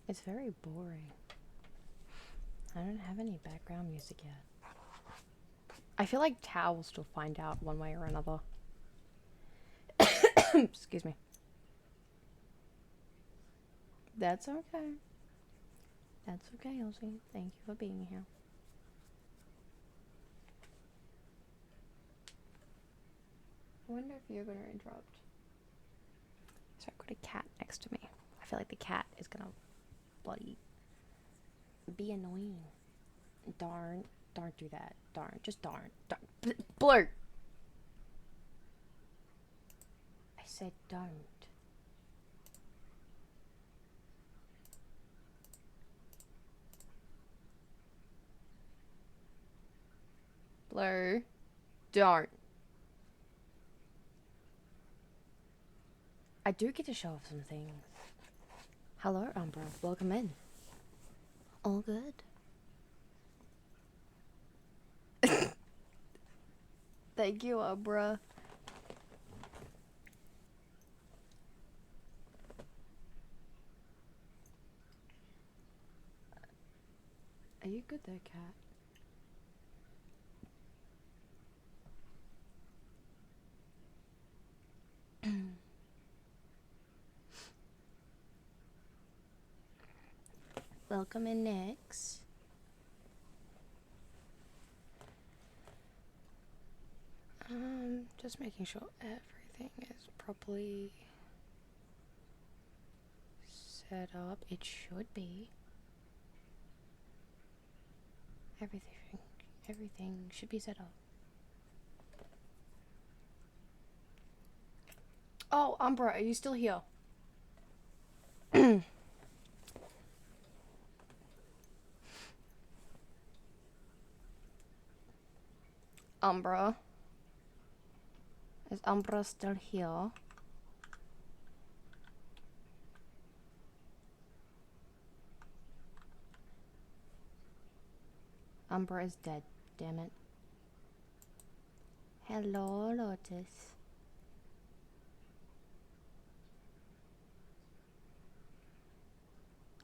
It's very boring. I don't have any background music yet. I feel like Tao will still find out one way or another. Excuse me. That's okay. That's okay, Elsie. Thank you for being here. I wonder if you're gonna interrupt. So I've got a cat next to me. I feel like the cat is gonna bloody be annoying. Darn. Don't do that. Darn. Just darn. Darn. Blur! I said don't. Blur. Darn. I do get to show off some things. Hello, Umbra. Welcome in. All good. Thank you, Umbra. Are you good there, cat? Welcome in, Nyx. Just making sure everything is properly set up. It should be. Everything should be set up. Oh, Umbra, are you still here? Umbra. Is Umbra still here? Umbra is dead, damn it. Hello, Lotus.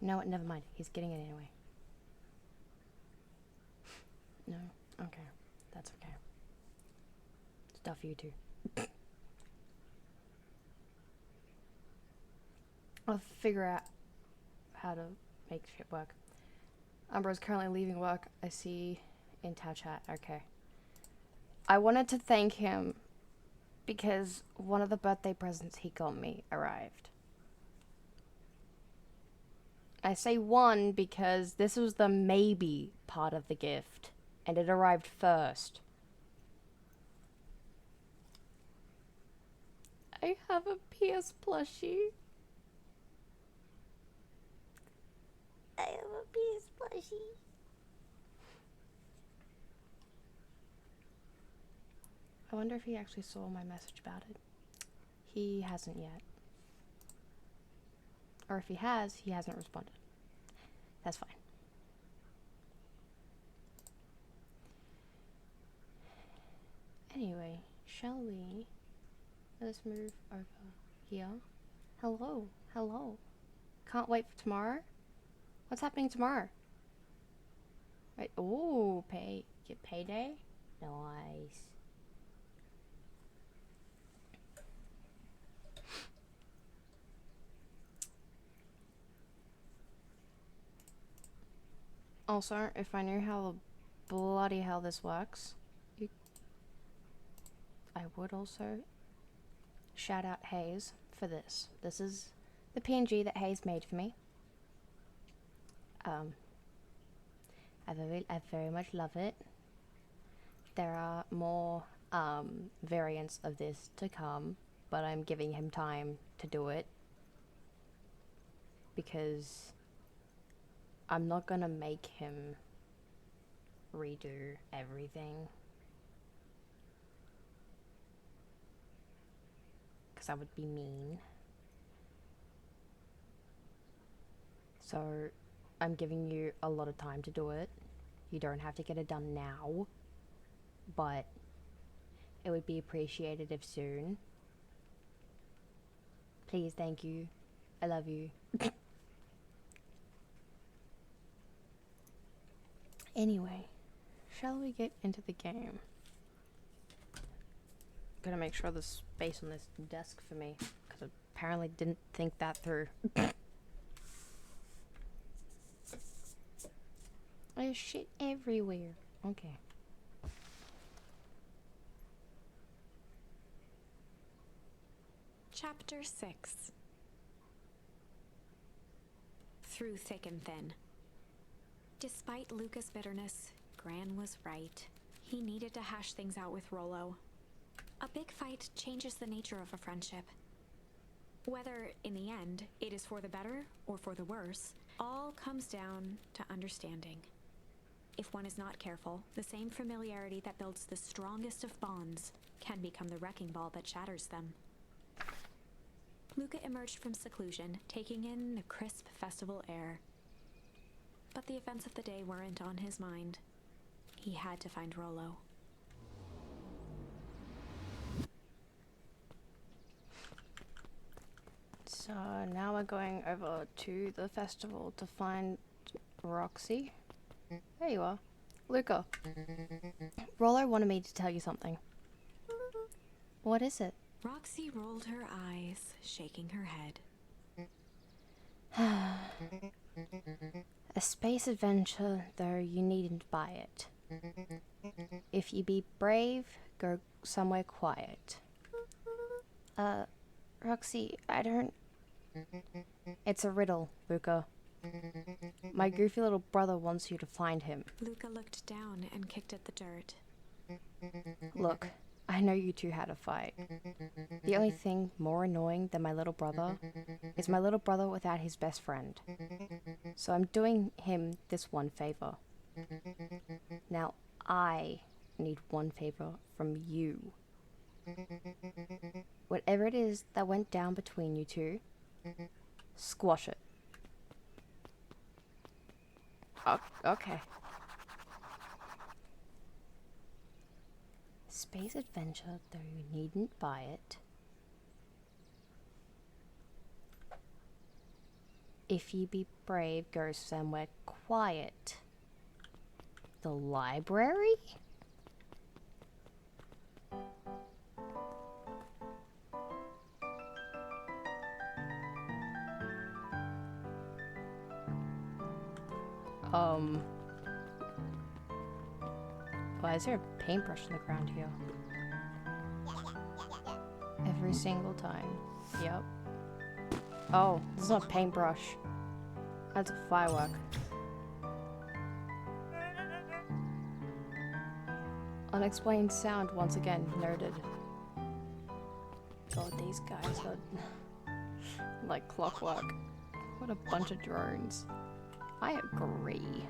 No, never mind. He's getting it anyway. No? Okay. That's okay. Stuff you too. I'll figure out how to make shit work. Umbra's currently leaving work. I see in Tao chat. Okay. I wanted to thank him because one of the birthday presents he got me arrived. I say one because this was the maybe part of the gift, and it arrived first. I have a PS plushie. I have a PS plushie. I wonder if he actually saw my message about it. He hasn't yet. Or if he hasn't responded. That's fine. Anyway, shall we? Let's move over here. Hello, hello. Can't wait for tomorrow. What's happening tomorrow? Wait, ooh, get payday? Nice. Also, if I knew how the bloody hell this works, I would also shout out Hayes for this. This is the PNG that Hayes made for me. I very much love it. There are more variants of this to come, but I'm giving him time to do it because I'm not gonna make him redo everything because that would be mean. So I'm giving you a lot of time to do it. You don't have to get it done now, but it would be appreciated if soon. Please, thank you. I love you. Anyway, shall we get into the game? Gotta make sure there's space on this desk for me, because I apparently didn't think that through. There's shit everywhere. Okay. Chapter 6. Through thick and thin. Despite Luca's bitterness, Gran was right. He needed to hash things out with Rollo. A big fight changes the nature of a friendship. Whether, in the end, it is for the better or for the worse, all comes down to understanding. If one is not careful, the same familiarity that builds the strongest of bonds can become the wrecking ball that shatters them. Luca emerged from seclusion, taking in the crisp festival air. But the events of the day weren't on his mind. He had to find Rollo. So now we're going over to the festival to find Roxy. There you are. Luca. Rollo wanted me to tell you something. What is it? Roxy rolled her eyes, shaking her head. A space adventure, though you needn't buy it. If you be brave, go somewhere quiet. Roxy, I don't... It's a riddle, Luca. My goofy little brother wants you to find him. Luca looked down and kicked at the dirt. Look, I know you two had a fight. The only thing more annoying than my little brother is my little brother without his best friend. So I'm doing him this one favor. Now I need one favor from you. Whatever it is that went down between you two, squash it. Okay. Space adventure, though you needn't buy it. If you be brave, go somewhere quiet. The library? Why is there a paintbrush on the ground here? Every single time. Yep. Oh, this is not a paintbrush. That's a firework. Unexplained sound once again noted. God, these guys are like clockwork. What a bunch of drones. I agree.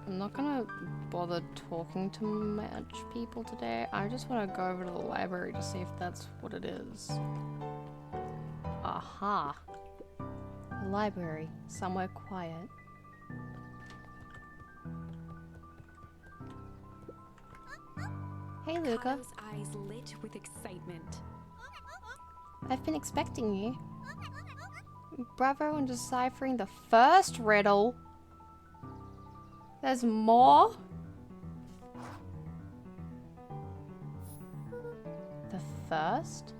I'm not gonna bother talking to much people today. I just want to go over to the library to see if that's what it is. Aha! The library, somewhere quiet. Hey, Luca. Kato's eyes lit with excitement. I've been expecting you. Bravo on deciphering the first riddle. There's more? The first?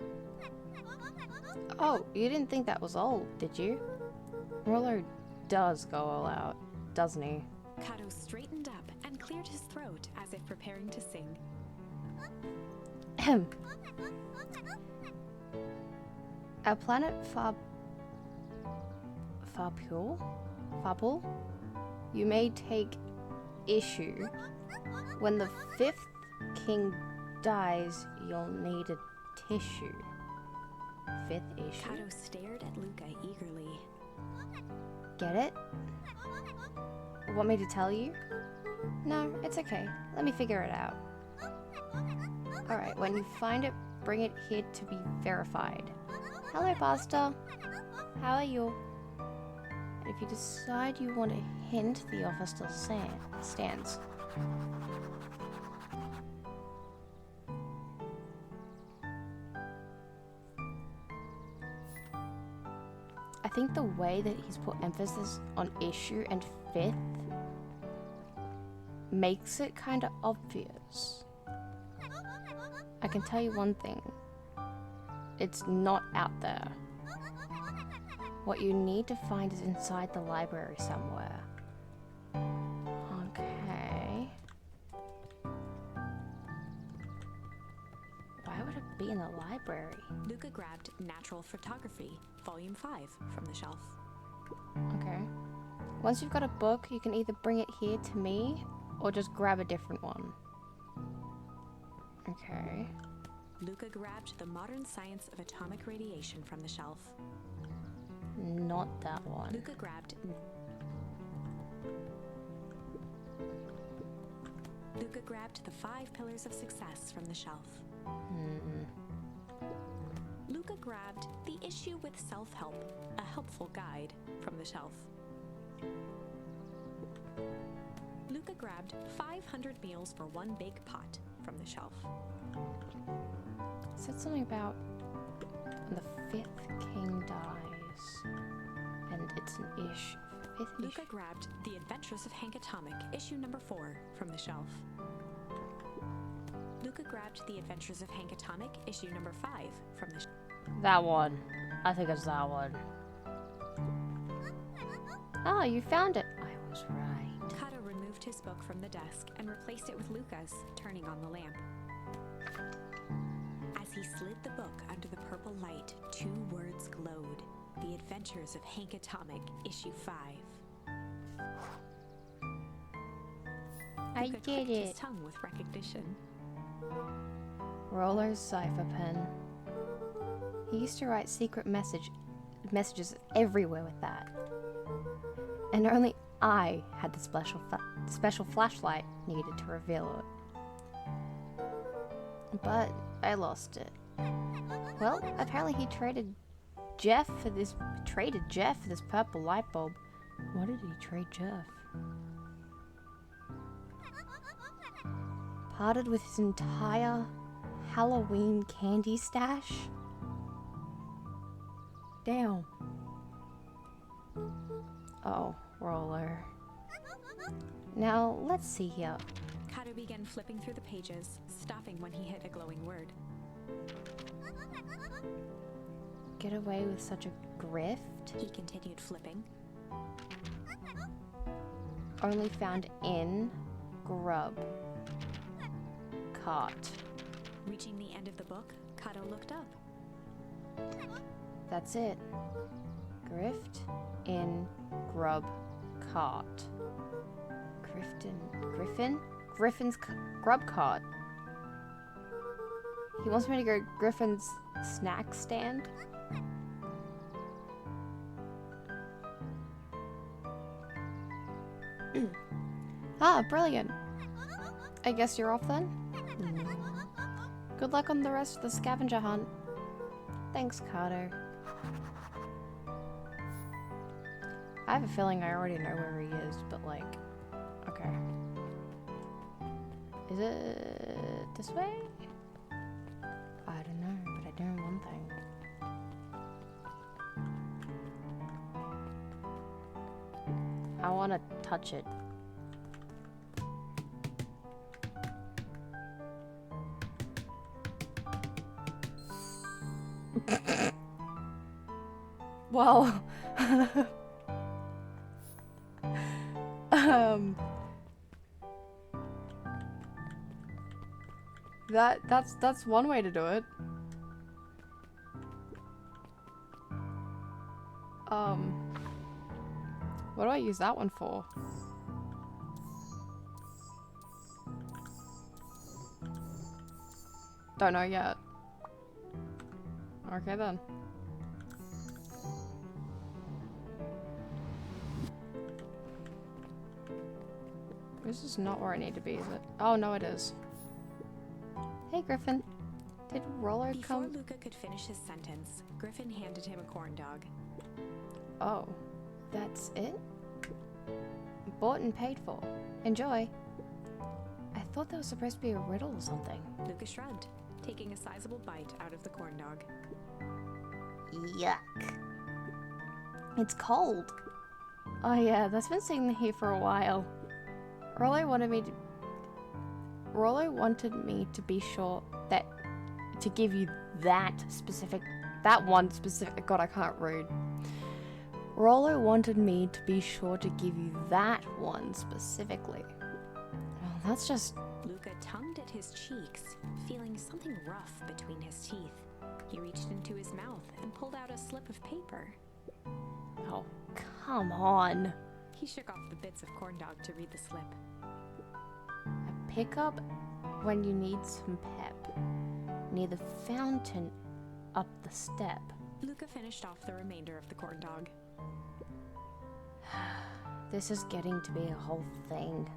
Oh, you didn't think that was old, did you? Rollo does go all out, doesn't he? Kato straightened up and cleared his throat as if preparing to sing. Ahem. A planet Fabul? You may take issue. When the fifth king dies, you'll need a tissue. Fifth issue? Kato stared at Luca eagerly. Get it? Want me to tell you? No, it's okay. Let me figure it out. Alright, when you find it, bring it here to be verified. Hello, Buster. How are you? And if you decide you want a hint, the offer still stands. think the way that he's put emphasis on issue and fifth makes it kind of obvious. I can tell you one thing. It's not out there. What you need to find is inside the library somewhere. Okay. Why would it be in the library? Luca grabbed Natural Photography, Volume 5, from the shelf. Okay. Once you've got a book, you can either bring it here to me or just grab a different one. Okay. Luca grabbed The Modern Science of Atomic Radiation from the shelf. Not that one. Luca grabbed The 5 Pillars of Success from the shelf. Luca grabbed The Issue with Self-Help, a helpful guide, from the shelf. Luca grabbed 500 Meals for One Big Pot from the shelf. It said something about when the 5th king dies. And it's an ish. 5th Luca issue. grabbed The Adventures of Hank Atomic, issue number 4, from the shelf. Luca grabbed The Adventures of Hank Atomic, issue number 5, from the shelf. That one. I think it's that one. Oh, you found it. I was right. Kato removed his book from the desk and replaced it with Luca's, turning on the lamp. As he slid the book under the purple light, 2 words glowed. The Adventures of Hank Atomic, issue 5. I Luca did clicked his it. tongue with recognition. Roller's cipher pen. He used to write secret messages everywhere with that. And only I had the special flashlight needed to reveal it. But I lost it. Well, apparently he traded Jeff for this purple light bulb. What did he trade Jeff? Parted with his entire Halloween candy stash? Damn. Oh, Roller. Now, let's see here. Kato began flipping through the pages, stopping when he hit a glowing word. Get away with such a grift? He continued flipping. Only found in grub cart. Reaching the end of the book, Kato looked up. That's it. Grift in grub cart. Griffin's grub cart. He wants me to go Griffin's snack stand. Ah, brilliant. I guess you're off then? Good luck on the rest of the scavenger hunt. Thanks, Carter. I have a feeling I already know where he is, but like, okay. Is it this way? I don't know, but I know one thing. I want to touch it. Well, that's one way to do it. What do I use that one for? Don't know yet. Okay then. This is not where I need to be, is it? Oh, no, it is. Hey, Griffin. Did Roller Before come? Luca could finish his sentence, Griffin handed him a corn dog. Oh, that's it? Bought and paid for. Enjoy. I thought that was supposed to be a riddle or something. Luca shrugged, taking a sizable bite out of the corn dog. Yuck. It's cold. Oh yeah, that's been sitting here for a while. Rollo wanted me to be sure that to give you that one specific. God, I can't read. Rollo wanted me to be sure to give you that one specifically. Well, that's just. Luca tongued at his cheeks, feeling something rough between his teeth. He reached into his mouth and pulled out a slip of paper. Oh, come on. He shook off the bits of corn dog to read the slip. A pickup when you need some pep. Near the fountain up the step. Luca finished off the remainder of the corn dog. This is getting to be a whole thing.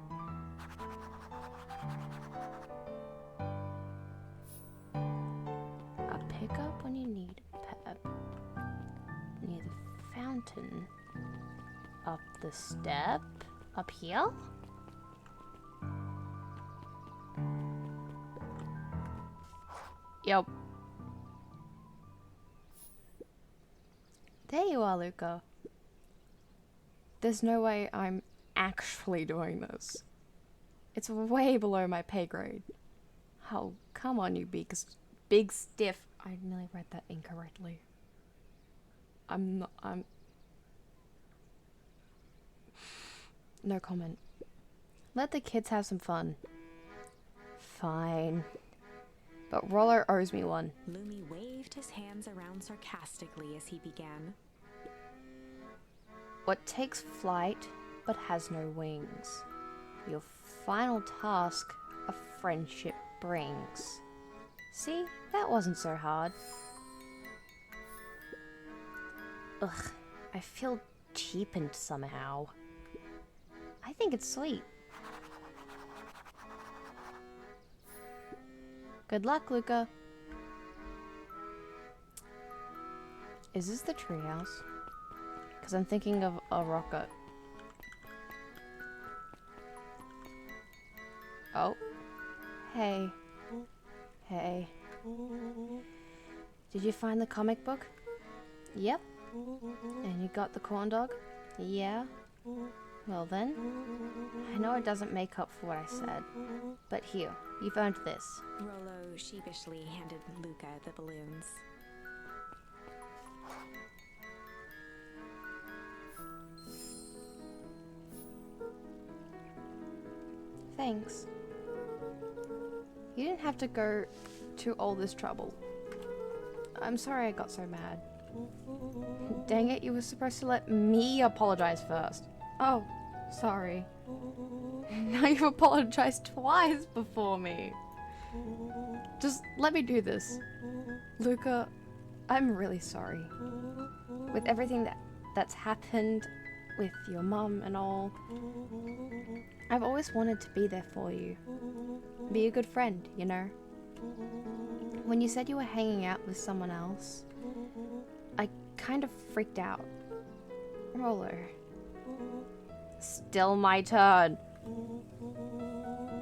A pickup when you need pep. Near the fountain. Up the step. Up here? Yep. There you are, Luca. There's no way I'm actually doing this. It's way below my pay grade. Oh, come on, you big stiff. I nearly read that incorrectly. I'm no comment. Let the kids have some fun. Fine. But Roller owes me one. Lumi waved his hands around sarcastically as he began. What takes flight but has no wings? Your final task a friendship brings. See, that wasn't so hard. Ugh, I feel cheapened somehow. I think it's sweet. Good luck, Luca. Is this the treehouse? Because I'm thinking of a rocket. Oh. Hey. Hey. Did you find the comic book? Yep. And you got the corn dog? Yeah. Well then, I know it doesn't make up for what I said, but here, you've earned this. Rollo sheepishly handed Luca the balloons. Thanks. You didn't have to go to all this trouble. I'm sorry I got so mad. Dang it, you were supposed to let me apologize first. Oh, sorry. Now you've apologized twice before me. Just let me do this. Luca, I'm really sorry. With everything that's happened with your mum and all, I've always wanted to be there for you. Be a good friend, you know? When you said you were hanging out with someone else, I kind of freaked out. Roller. Still my turn.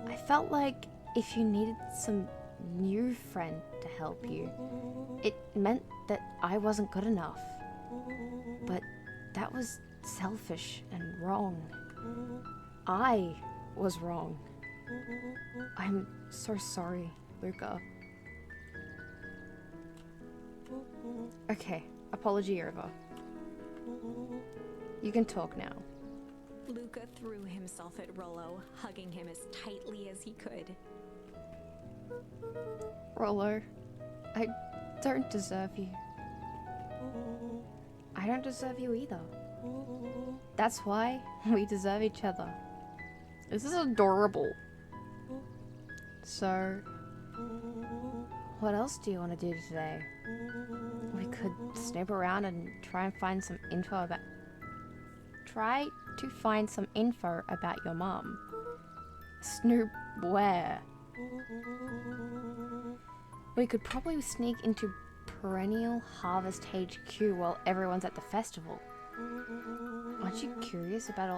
I felt like if you needed some new friend to help you, it meant that I wasn't good enough. But that was selfish and wrong. I was wrong. I'm so sorry, Luca. Okay, apology over. You can talk now. Luca threw himself at Rollo, hugging him as tightly as he could. Rollo, I don't deserve you. I don't deserve you either. That's why we deserve each other. This is adorable. So, what else do you want to do today? We could snoop around and try to find some info about your mom. Snoop where? We could probably sneak into Perennial Harvest HQ while everyone's at the festival. Aren't you curious about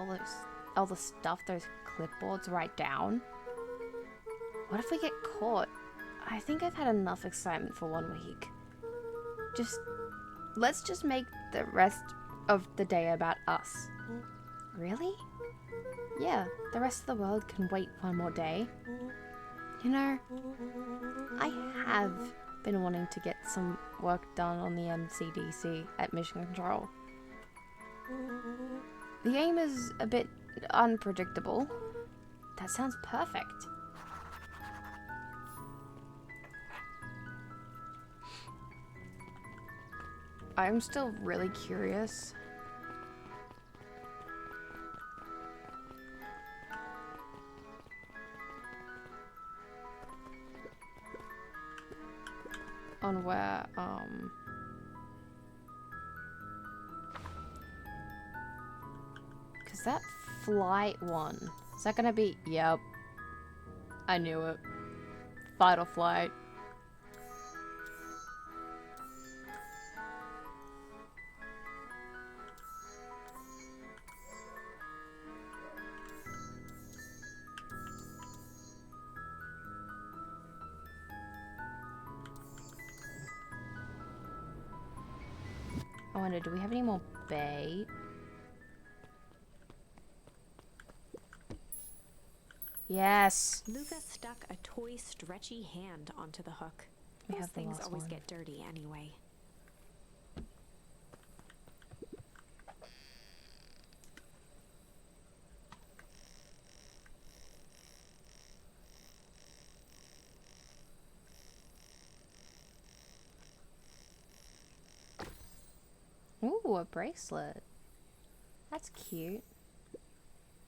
all the stuff those clipboards write down? What if we get caught? I think I've had enough excitement for 1 week. Let's just make the rest of the day about us. Really? Yeah, the rest of the world can wait one more day. You know, I have been wanting to get some work done on the MCDC at Mission Control. The game is a bit unpredictable. That sounds perfect. I'm still really curious. On where, cause that flight one, is that gonna be, yep, I knew it. Fight or flight. I wonder, do we have any more bait? Yes. Luca stuck a toy stretchy hand onto the hook. We Those have the things last always one. get dirty anyway. Ooh, a bracelet. That's cute.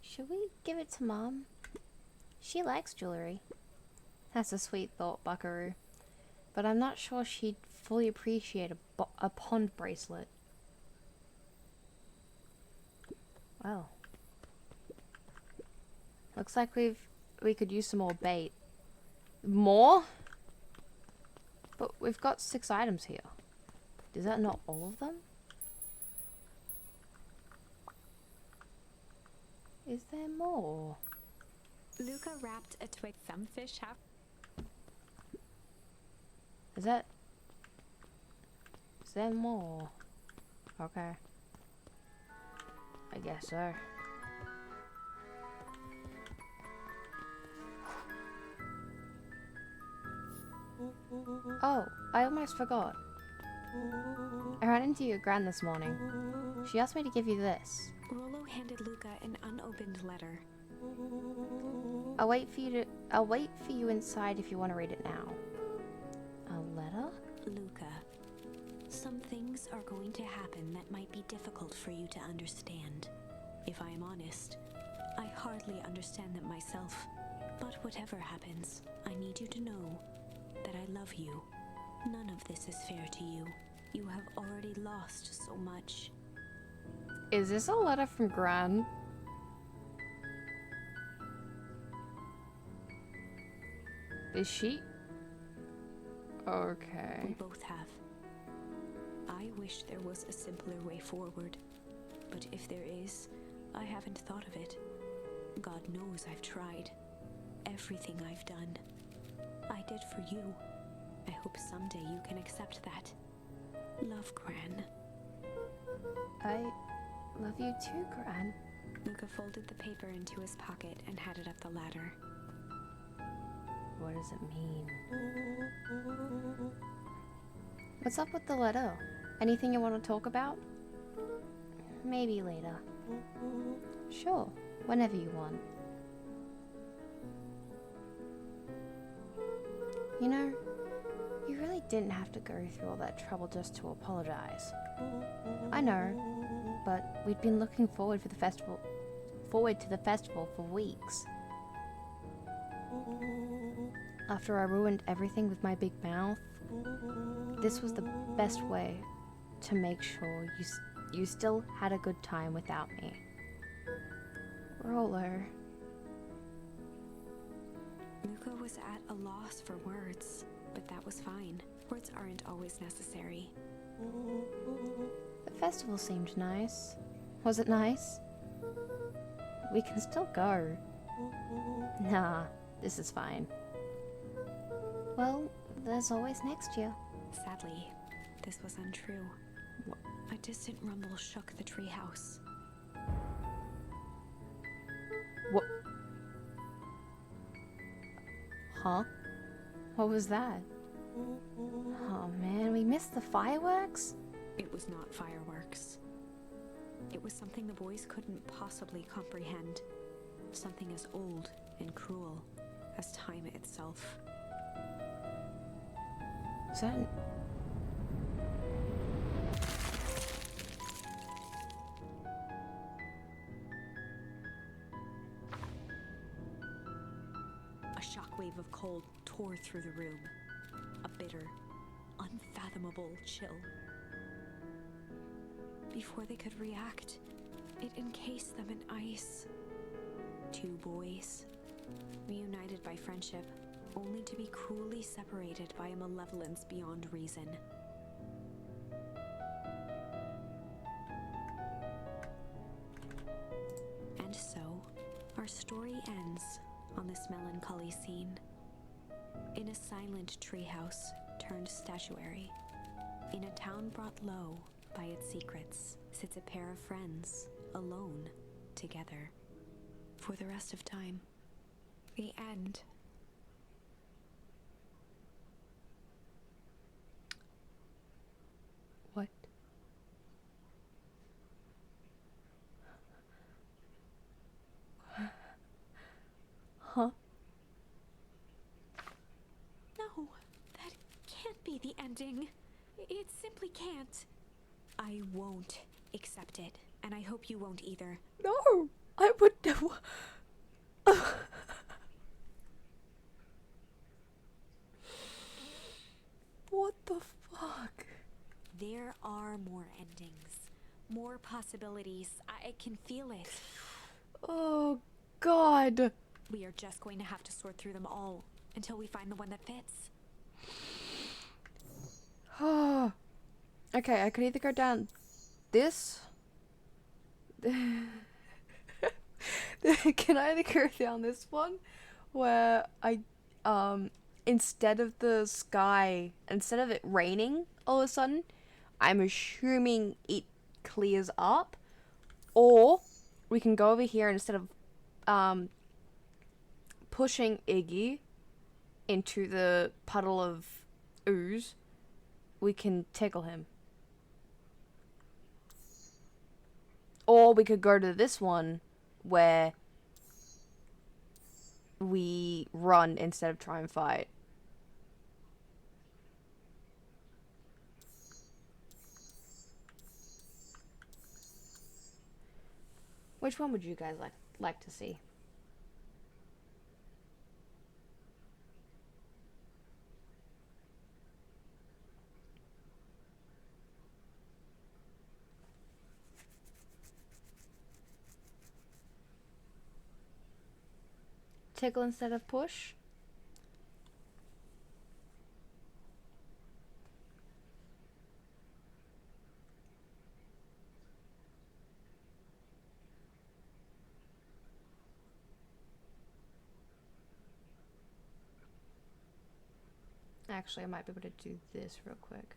Should we give it to Mom? She likes jewelry. That's a sweet thought, Buckaroo. But I'm not sure she'd fully appreciate a pond bracelet. Well. Looks like we could use some more bait. More? But we've got 6 items here. Is that not all of them? Is there more? Luca wrapped a twig. Some fish have. Is there more? Okay. I guess so. Oh, I almost forgot. I ran into your gran this morning. She asked me to give you this. Rollo handed Luca an unopened letter. I'll wait for you inside if you want to read it now. A letter? Luca, some things are going to happen that might be difficult for you to understand. If I am honest, I hardly understand them myself. But whatever happens, I need you to know that I love you. None of this is fair to you. You have already lost so much. Is this a letter from Gran? Is she? Okay. We both have. I wish there was a simpler way forward. But if there is, I haven't thought of it. God knows I've tried. Everything I've done, I did for you. I hope someday you can accept that. Love, Gran. I love you too, Gran. Luca folded the paper into his pocket and headed up the ladder. What does it mean? What's up with the letter? Anything you want to talk about? Maybe later. Sure, whenever you want. You know, you really didn't have to go through all that trouble just to apologize. I know, but we'd been looking forward to the festival for weeks. After I ruined everything with my big mouth, this was the best way to make sure you still had a good time without me. Rollo. Luca was at a loss for words, but that was fine. Words aren't always necessary. The festival seemed nice. Was it nice? We can still go. Nah, this is fine. Well, there's always next year. Sadly, this was untrue. A distant rumble shook the treehouse. What? Huh? What was that? Oh man, we missed the fireworks? It was not fireworks. It was something the boys couldn't possibly comprehend. Something as old and cruel as time itself. Is that an... A shockwave of cold tore through the room. A bitter, unfathomable chill. Before they could react, it encased them in ice. Two boys, reunited by friendship, only to be cruelly separated by a malevolence beyond reason. And so, our story ends on this melancholy scene. In a silent treehouse turned statuary, in a town brought low by its secrets, sits a pair of friends, alone, together, for the rest of time. The end. What? Huh? No, that can't be the ending. It simply can't. I won't accept it, and I hope you won't either. No! I would never... What the fuck? There are more endings, more possibilities. I can feel it. Oh, God. We are just going to have to sort through them all until we find the one that fits. Okay, I could either go down this... Can I either go down this one where I instead of the sky, instead of it raining all of a sudden, I'm assuming it clears up, or we can go over here and instead of pushing Iggy into the puddle of ooze, we can tickle him. Or we could go to this one where we run instead of try and fight. Which one would you guys like to see? Tickle instead of push? Actually, I might be able to do this real quick.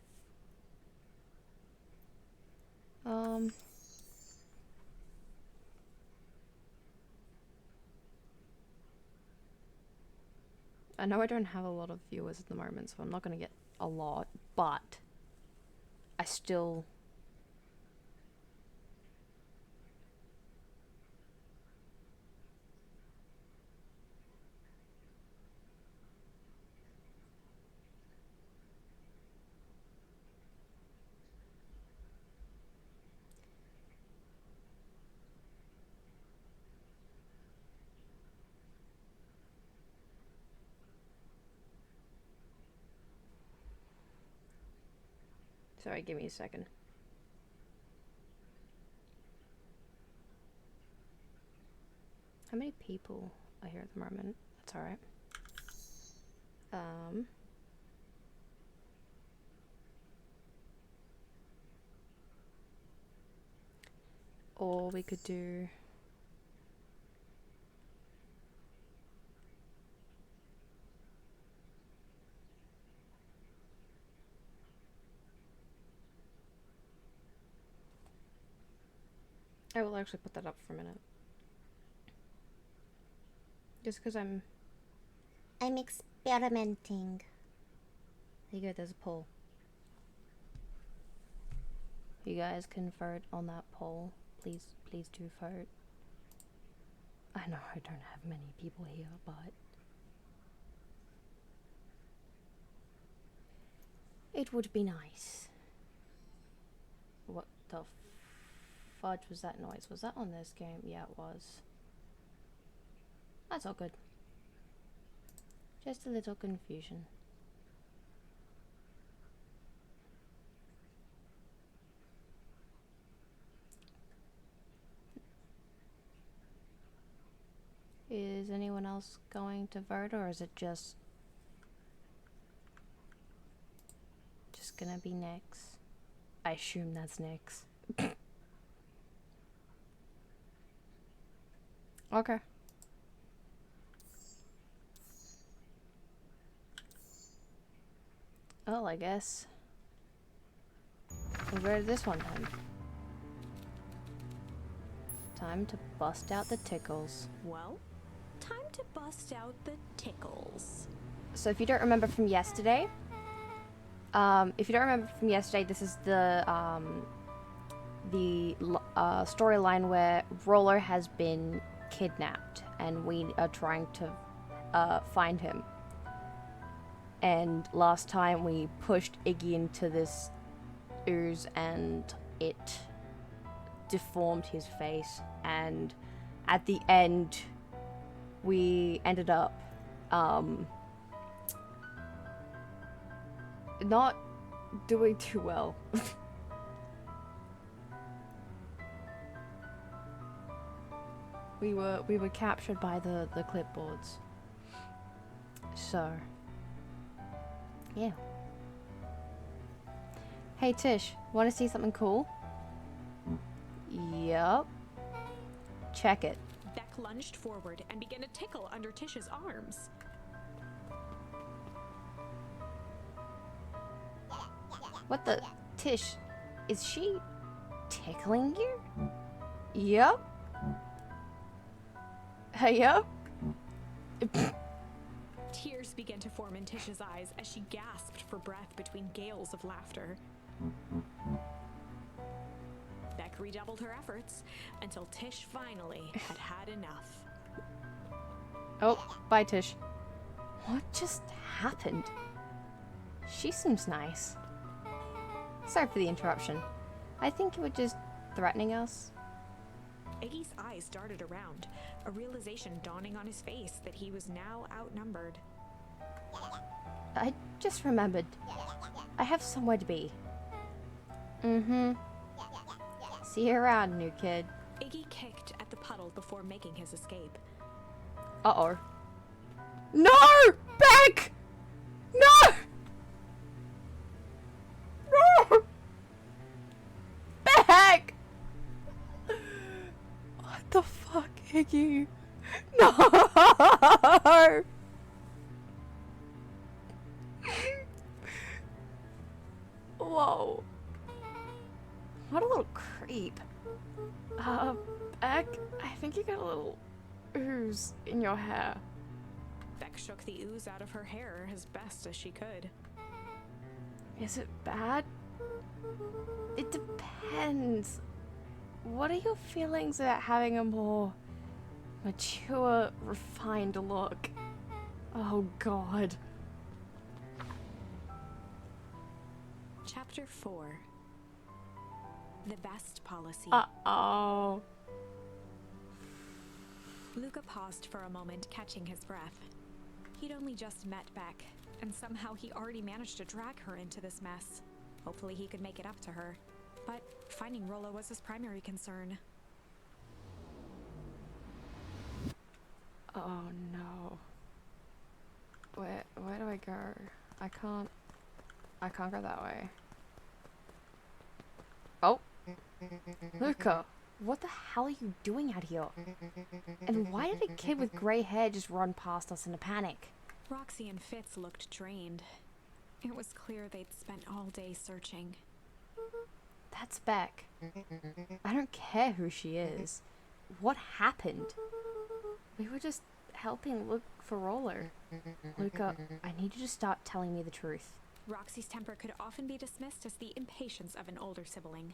I know I don't have a lot of viewers at the moment, so I'm not going to get a lot, but I still... Sorry, give me a second. How many people are here at the moment? That's alright. Or we could do... I will actually put that up for a minute. Just because I'm experimenting. There you go, there's a poll. You guys can vote on that poll. Please do vote. I know I don't have many people here, but it would be nice. What the fudge was that noise? Was that on this game? Yeah, it was. That's all good. Just a little confusion. Is anyone else going to vote, or is it just gonna be Nyx? I assume that's Nyx. Okay. Well, I guess we'll go to this one then. Time to bust out the tickles. Well, time to bust out the tickles. So if you don't remember from yesterday, this is the storyline where Roller has been kidnapped and we are trying to find him. And last time we pushed Iggy into this ooze and it deformed his face, and at the end we ended up not doing too well. We were captured by the clipboards. So yeah. Hey Tish, wanna see something cool? Yup. Check it. Beck lunged forward and began to tickle under Tish's arms. What the? Tish, is she tickling you? Yup. Yup. Tears began to form in Tish's eyes as she gasped for breath between gales of laughter. Beck redoubled her efforts until Tish finally had had enough. Oh, bye Tish. What just happened? She seems nice. Sorry for the interruption. I think you were just threatening us. Iggy's eyes darted around, a realization dawning on his face that he was now outnumbered. I just remembered. I have somewhere to be. Mm-hmm. See you around, new kid. Iggy kicked at the puddle before making his escape. Uh-oh. No! Beck! No! No! Beck! What the fuck, Iggy? No! Whoa. What a little creep. Beck, I think you got a little ooze in your hair. Beck shook the ooze out of her hair as best as she could. Is it bad? It depends. What are your feelings about having a more mature, refined look? Oh god. Chapter 4. The Best Policy. Uh-oh. Luca paused for a moment, catching his breath. He'd only just met Beck, and somehow he already managed to drag her into this mess. Hopefully he could make it up to her. But finding Rollo was his primary concern. Oh no. Where do I go? I can't go that way. Oh. Luca, what the hell are you doing out here? And why did a kid with grey hair just run past us in a panic? Roxy and Fitz looked drained. It was clear they'd spent all day searching. That's Beck. I don't care who she is. What happened? We were just helping look for Roller. Luca, I need you to start telling me the truth. Roxy's temper could often be dismissed as the impatience of an older sibling.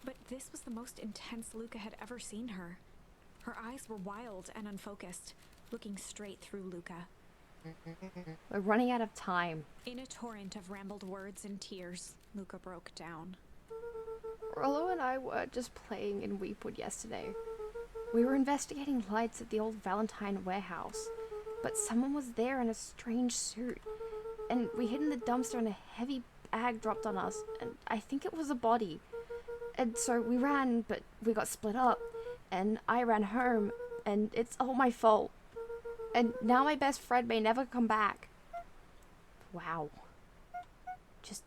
But this was the most intense Luca had ever seen her. Her eyes were wild and unfocused, looking straight through Luca. We're running out of time. In a torrent of rambled words and tears, Luca broke down. Rollo and I were just playing in Weepwood yesterday. We were investigating lights at the old Valentine warehouse, but someone was there in a strange suit, and we hid in the dumpster and a heavy bag dropped on us, and I think it was a body. And so we ran, but we got split up, and I ran home, and it's all my fault. And now my best friend may never come back. Wow. Just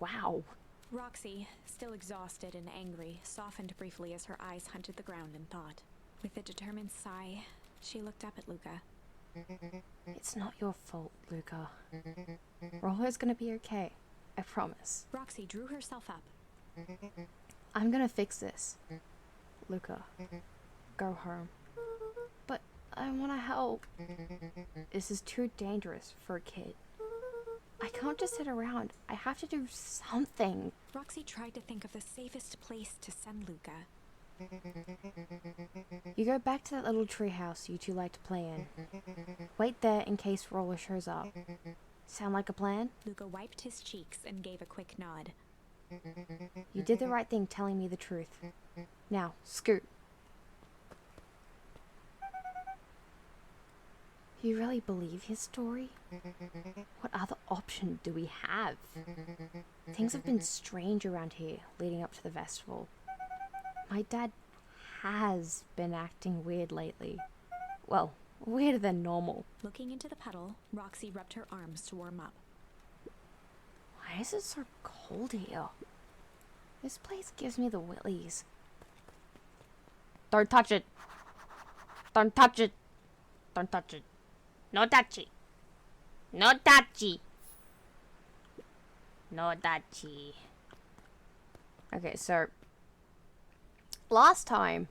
wow. Roxy, still exhausted and angry, softened briefly as her eyes hunted the ground in thought. With a determined sigh, she looked up at Luca. It's not your fault, Luca. Rollo's gonna be okay. I promise. Roxy drew herself up. I'm gonna fix this. Luca, go home. But I wanna help. This is too dangerous for a kid. I can't just sit around. I have to do something. Roxy tried to think of the safest place to send Luca. You go back to that little treehouse you two like to play in. Wait there in case Roller shows up. Sound like a plan? Luca wiped his cheeks and gave a quick nod. You did the right thing telling me the truth. Now, scoot. You really believe his story? What other option do we have? Things have been strange around here leading up to the festival. My dad has been acting weird lately. Well, weirder than normal. Looking into the puddle, Roxy rubbed her arms to warm up. Why is it so cold here? This place gives me the willies. Don't touch it! Don't touch it! Don't touch it! No touchy! No touchy! No touchy. Okay, so last time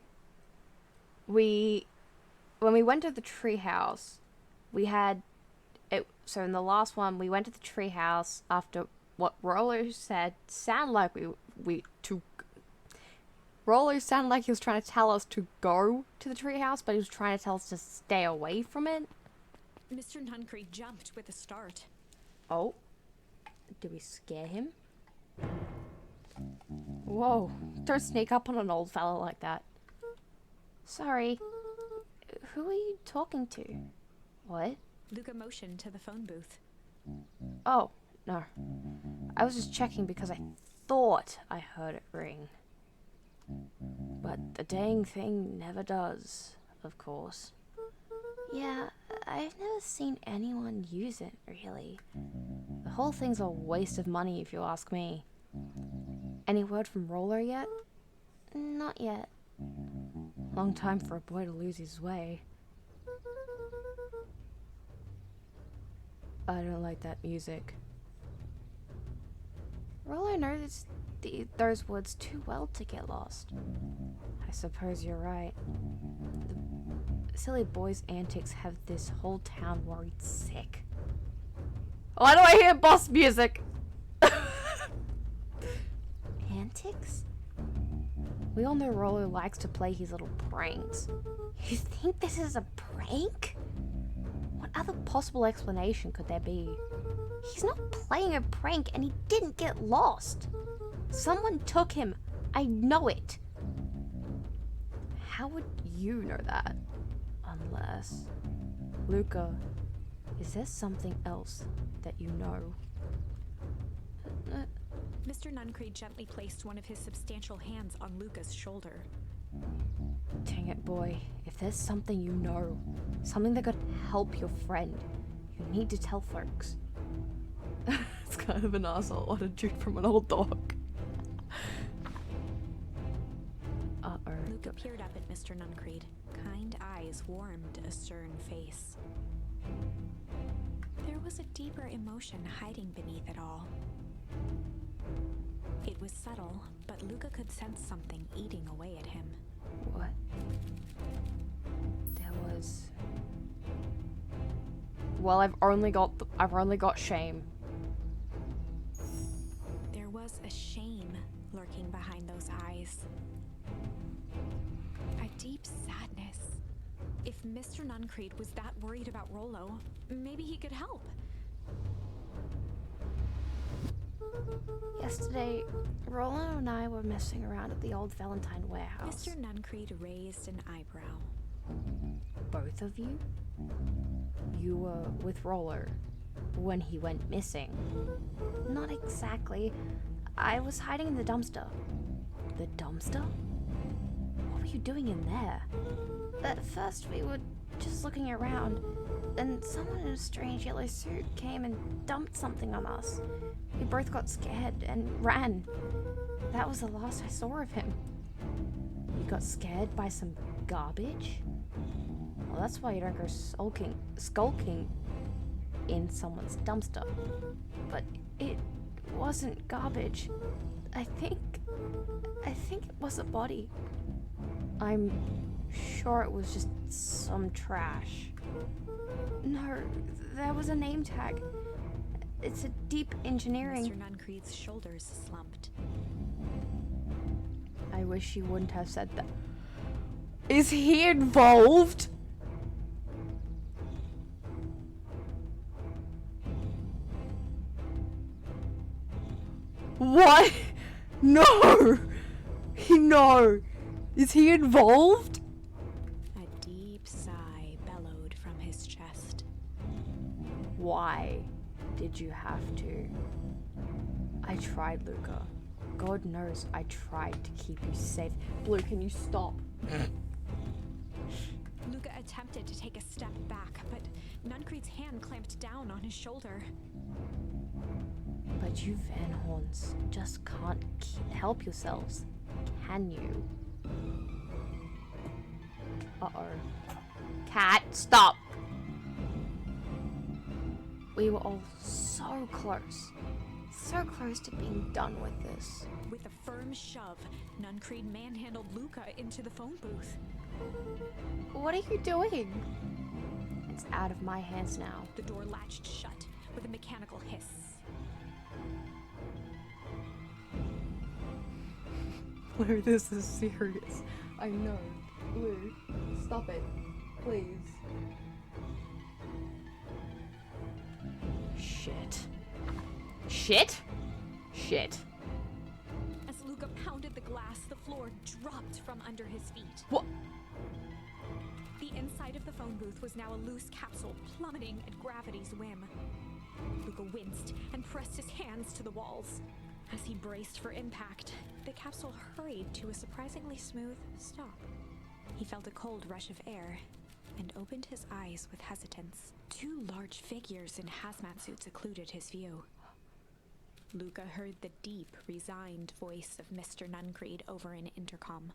when we went to the treehouse, we had it. So in the last one, we went to the treehouse after what Roller said. Roller sounded like he was trying to tell us to go to the treehouse, but he was trying to tell us to stay away from it. Mr. Nuncree jumped with a start. Oh, did we scare him? Whoa, don't sneak up on an old fella like that. Sorry, who are you talking to? What? Luca motioned to the phone booth. Oh, no. I was just checking because I thought I heard it ring. But the dang thing never does, of course. Yeah, I've never seen anyone use it, really. The whole thing's a waste of money, if you ask me. Any word from Roller yet? Not yet. Long time for a boy to lose his way. I don't like that music. Roller knows those woods too well to get lost. I suppose you're right. The silly boy's antics have this whole town worried sick. Why do I hear boss music? Antics? We all know Roller likes to play his little pranks. You think this is a prank? What other possible explanation could there be? He's not playing a prank and he didn't get lost. Someone took him. I know it. How would you know that? Unless... Luca, is there something else that you know? Mr. Nuncree gently placed one of his substantial hands on Luca's shoulder. Dang it, boy. If there's something you know, something that could help your friend, you need to tell folks. It's kind of an asshole attitude from an old dog. Uh-oh. Luca peered up at Mr. Nuncree. Kind eyes warmed a stern face. There was a deeper emotion hiding beneath it all. It was subtle, but Luca could sense something eating away at him. What? There was... Well, I've only got shame. There was a shame lurking behind those eyes. A deep sadness. If Mr. Nuncreed was that worried about Rollo, maybe he could help. Yesterday, Rollo and I were messing around at the old Valentine warehouse. Mr. Nuncreed raised an eyebrow. Both of you? You were with Rollo when he went missing? Not exactly. I was hiding in the dumpster. The dumpster? What were you doing in there? At first, we were just looking around, and someone in a strange yellow suit came and dumped something on us. We both got scared and ran. That was the last I saw of him. You got scared by some garbage? Well, that's why you don't go skulking in someone's dumpster. But it wasn't garbage. I think it was a body. I'm sure it was just some trash. No, there was a name tag. It's a deep engineering. Mr. Nuncreed's shoulders slumped. I wish you wouldn't have said that. Is he involved? What? No! No! Is he involved? A deep sigh bellowed from his chest. Why did you have to? I tried, Luca. God knows I tried to keep you safe. Blue, can you stop? Luca attempted to take a step back, but Nuncreed's hand clamped down on his shoulder. But you Van Horns just can't help yourselves, can you? Uh-oh. Cat, stop! We were all so close. So close to being done with this. With a firm shove, Nuncreed manhandled Luca into the phone booth. What are you doing? It's out of my hands now. The door latched shut with a mechanical hiss. Blue, this is serious. I know. Blue, stop it. Please. Shit. Shit? Shit. As Luca pounded the glass, the floor dropped from under his feet. What? The inside of the phone booth was now a loose capsule plummeting at gravity's whim. Luca winced and pressed his hands to the walls. As he braced for impact, the capsule hurried to a surprisingly smooth stop. He felt a cold rush of air and opened his eyes with hesitance. Two large figures in hazmat suits occluded his view. Luca heard the deep, resigned voice of Mr. Nuncreed over an intercom.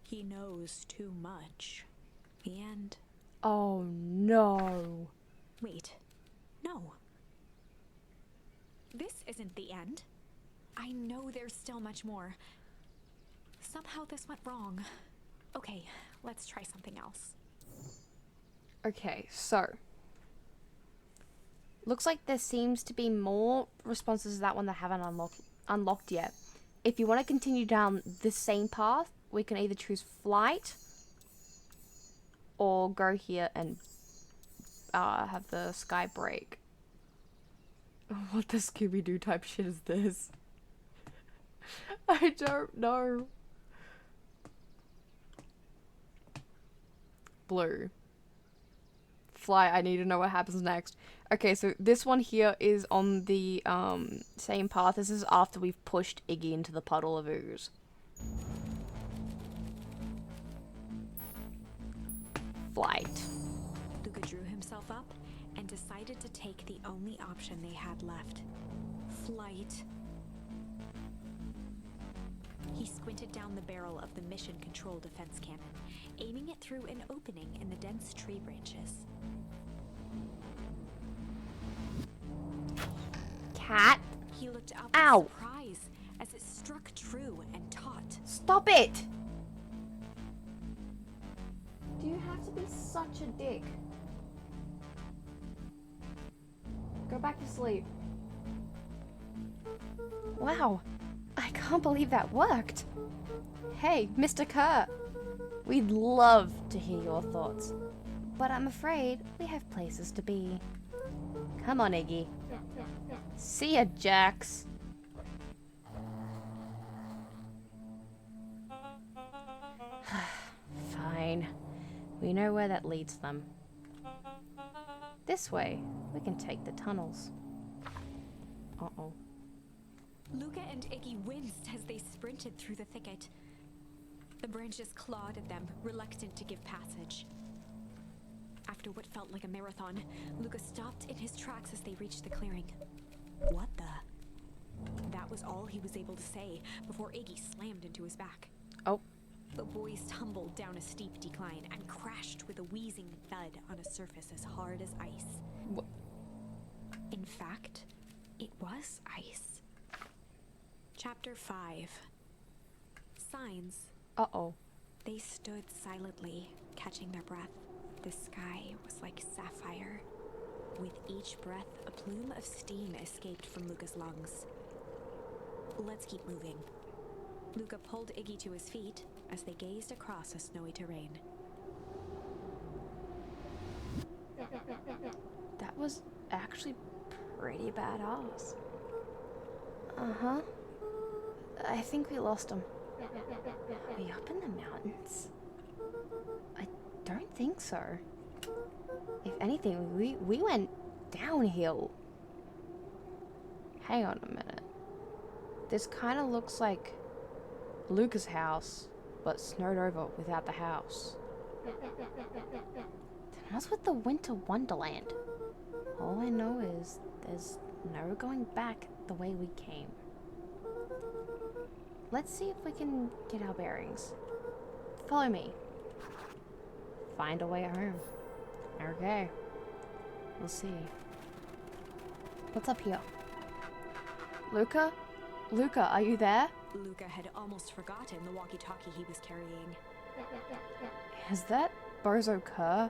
He knows too much. The end. Oh no. Wait. No. This isn't the end. I know there's still much more. Somehow this went wrong. Okay, let's try something else. Okay, so. Looks like there seems to be more responses to that one that haven't unlocked yet. If you want to continue down this same path, we can either choose flight or go here and have the sky break. What the Scooby-Doo type shit is this? I don't know. Blue. Fly, I need to know what happens next. Okay, so this one here is on the same path. This is after we've pushed Iggy into the puddle of ooze. Flight. Luca drew himself up and decided to take the only option they had left. Flight. He squinted down the barrel of the mission control defense cannon, aiming it through an opening in the dense tree branches. Cat. He looked up Ow. in surprise Stop it! Do you have to be such a dick? Go back to sleep. Wow, I can't believe that worked. Hey, Mr. Kerr. We'd love to hear your thoughts, but I'm afraid we have places to be. Come on, Iggy. See ya, Jax. Fine. We know where that leads them. This way, we can take the tunnels. Uh-oh. Luca and Iggy winced as they sprinted through the thicket. The branches clawed at them, reluctant to give passage. After what felt like a marathon, Luca stopped in his tracks as they reached the clearing. What the? That was all he was able to say before Iggy slammed into his back. Oh. The boys tumbled down a steep decline and crashed with a wheezing thud on a surface as hard as ice. What? In fact, it was ice. Chapter 5. Signs. Uh-oh. They stood silently, catching their breath. The sky was like sapphire. With each breath, a plume of steam escaped from Luca's lungs. Let's keep moving. Luca pulled Iggy to his feet as they gazed across a snowy terrain. That was actually pretty badass. Uh-huh. I think we lost him. Are we up in the mountains? I don't think so. If anything, we went downhill. Hang on a minute. This kind of looks like Luca's house, but snowed over without the house. Then what's with the Winter Wonderland? All I know is there's no going back the way we came. Let's see if we can get our bearings. Follow me. Find a way home. Okay. We'll see. What's up here? Luca? Luca, are you there? Luca had almost forgotten the walkie-talkie he was carrying. Is that Bozo Kerr?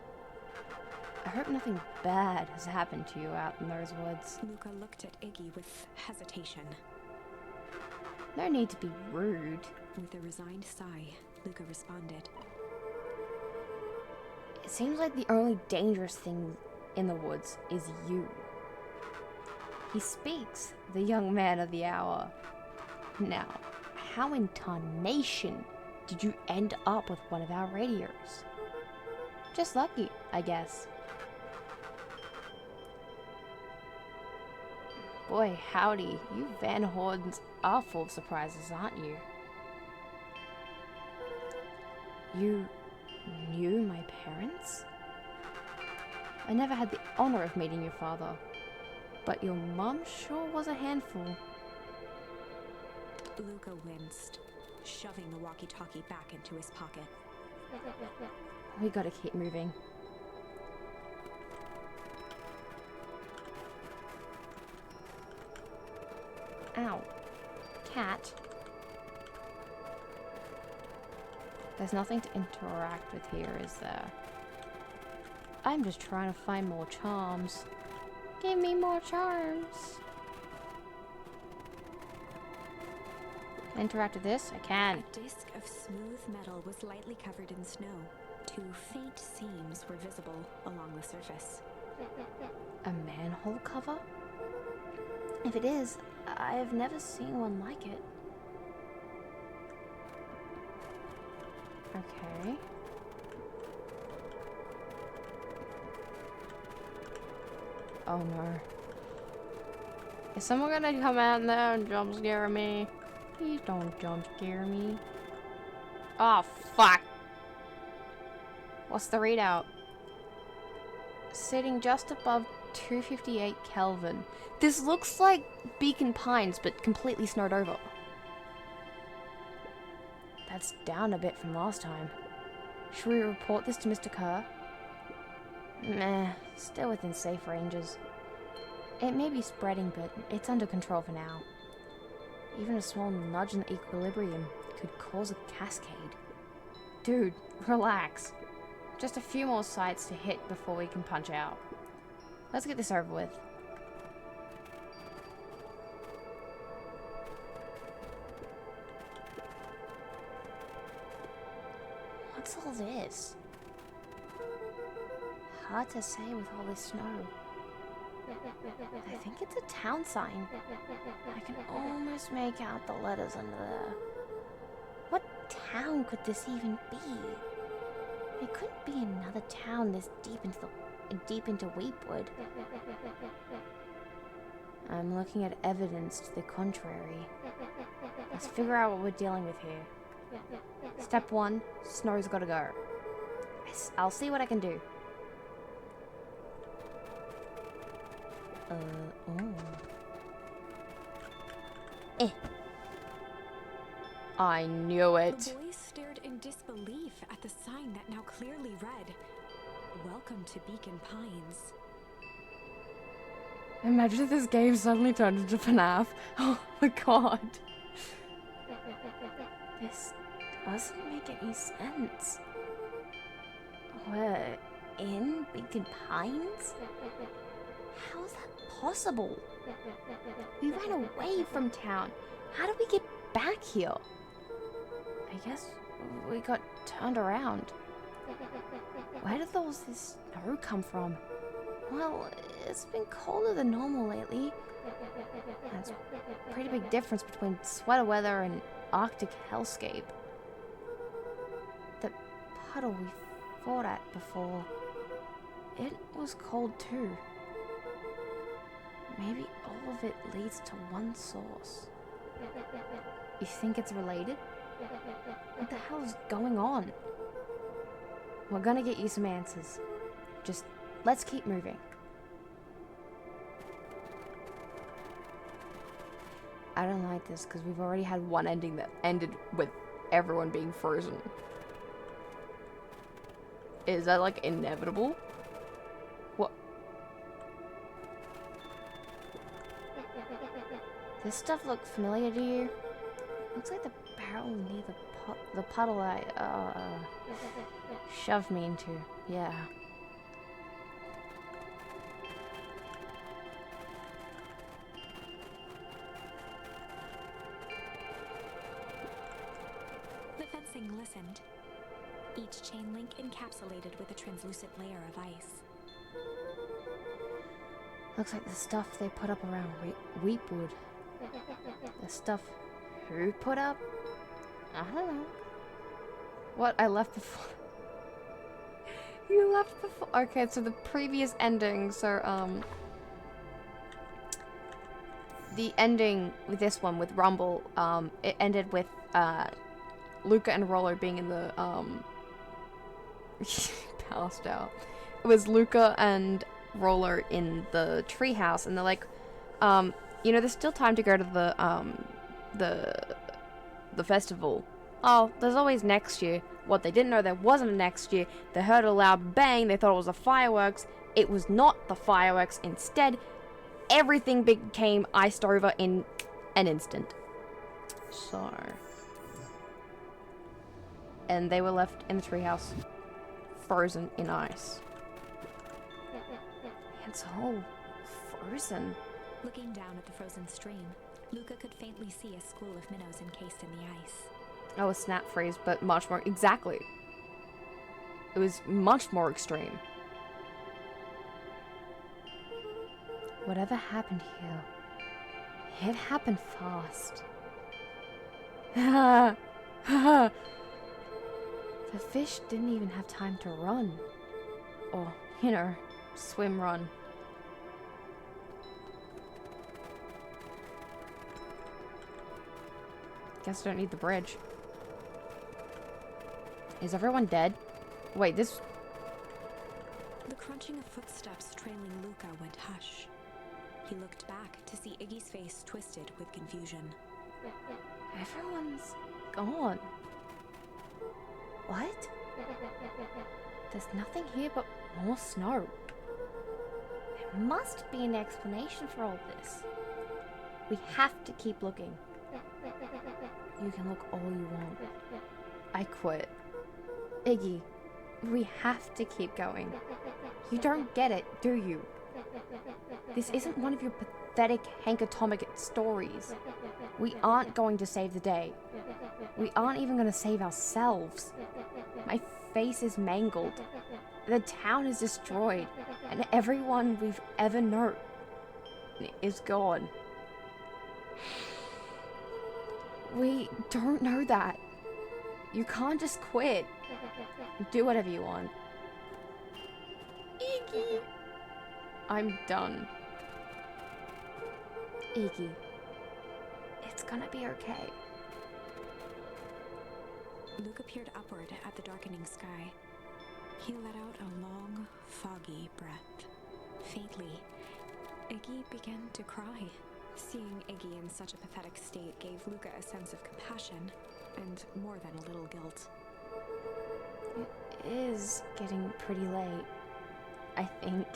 I hope nothing bad has happened to you out in those woods. Luca looked at Iggy with hesitation. No need to be rude. With a resigned sigh, Luca responded. It seems like the only dangerous thing in the woods is you. He speaks, the young man of the hour. Now, how in tarnation did you end up with one of our radios? Just lucky, I guess. Boy, howdy, you Van Hordens are full of surprises, aren't you? You knew my parents? I never had the honor of meeting your father, but your mom sure was a handful. Luca winced, shoving the walkie-talkie back into his pocket. We gotta keep moving. Ow. Cat. There's nothing to interact with here, is there? I'm just trying to find more charms. Give me more charms. Can I interact with this? I can. A disc of smooth metal was lightly covered in snow. Two faint seams were visible along the surface. A manhole cover? If it is, I have never seen one like it. Okay. Oh no. Is someone gonna come out there and jump scare me? Please don't jump scare me. Oh fuck. What's the readout? Sitting just above 258 Kelvin. This looks like Beacon Pines, but completely snowed over. That's down a bit from last time. Should we report this to Mr. Kerr? Meh, still within safe ranges. It may be spreading, but it's under control for now. Even a small nudge in the equilibrium could cause a cascade. Dude, relax. Just a few more sites to hit before we can punch out. Let's get this over with. What's all this? Hard to say with all this snow. I think it's a town sign. I can almost make out the letters under there. What town could this even be? It couldn't be another town this deep into Weepwood. I'm looking at evidence to the contrary. Let's figure out what we're dealing with here. Step 1, snow's gotta go. I'll see what I can do. Oh. I knew it. The boys stared in disbelief at the sign that now clearly read, "Welcome to Beacon Pines." Imagine if this game suddenly turned into FNAF. Oh my god. This doesn't make any sense. We're in Beacon Pines? How is that possible? We ran away from town. How did we get back here? I guess we got turned around. Where did all this snow come from? Well, it's been colder than normal lately. That's a pretty big difference between sweater weather and Arctic hellscape. The puddle we fought at before, it was cold too. Maybe all of it leads to one source. You think it's related? What the hell is going on? We're gonna get you some answers. Just let's keep moving. I don't like this because we've already had one ending that ended with everyone being frozen. Is that like inevitable? What? This stuff look familiar to you? Looks like the barrel near the puddle I shoved me into. Yeah. The fencing glistened, each chain link encapsulated with a translucent layer of ice. Looks like the stuff they put up around Weepwood. The stuff who put up? I don't know. What? I left before. You left before. Okay, so the previous ending, so, the ending with this one, with Rumble, it ended with, Luca and Rollo being in the, passed out. It was Luca and Rollo in the treehouse, and they're like, you know, there's still time to go to the festival. Oh, there's always next year. What they didn't know, there wasn't a next year. They heard a loud bang, they thought it was the fireworks. It was not the fireworks. Instead, everything became iced over in an instant. So... and they were left in the treehouse, frozen in ice. It's all frozen. Looking down at the frozen stream, Luca could faintly see a school of minnows encased in the ice. Oh, a snap freeze, but much more... exactly. It was much more extreme. Whatever happened here, it happened fast. The fish didn't even have time to run. Or, you know, swim run. Guess I don't need the bridge. Is everyone dead? Wait, this... The crunching of footsteps trailing Luca went hush. He looked back to see Iggy's face twisted with confusion. Everyone's gone. What? There's nothing here but more snow. There must be an explanation for all this. We have to keep looking. You can look all you want. I quit. Iggy, we have to keep going. You don't get it, do you? This isn't one of your pathetic Hank-atomic stories. We aren't going to save the day. We aren't even going to save ourselves. My face is mangled. The town is destroyed. And everyone we've ever known is gone. We don't know that. You can't just quit. Do whatever you want. Iggy. I'm done. Iggy. It's gonna be okay. Luca peered upward at the darkening sky. He let out a long, foggy breath. Faintly, Iggy began to cry. Seeing Iggy in such a pathetic state gave Luca a sense of compassion, and more than a little guilt. It is getting pretty late, I think.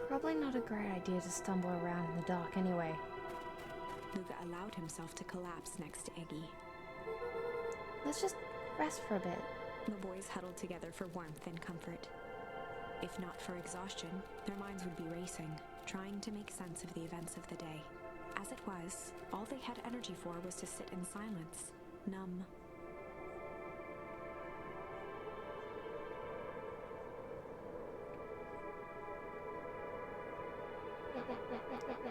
Probably not a great idea to stumble around in the dark anyway. Luca allowed himself to collapse next to Iggy. Let's just rest for a bit. The boys huddled together for warmth and comfort. If not for exhaustion, their minds would be racing, trying to make sense of the events of the day. As it was, all they had energy for was to sit in silence, numb.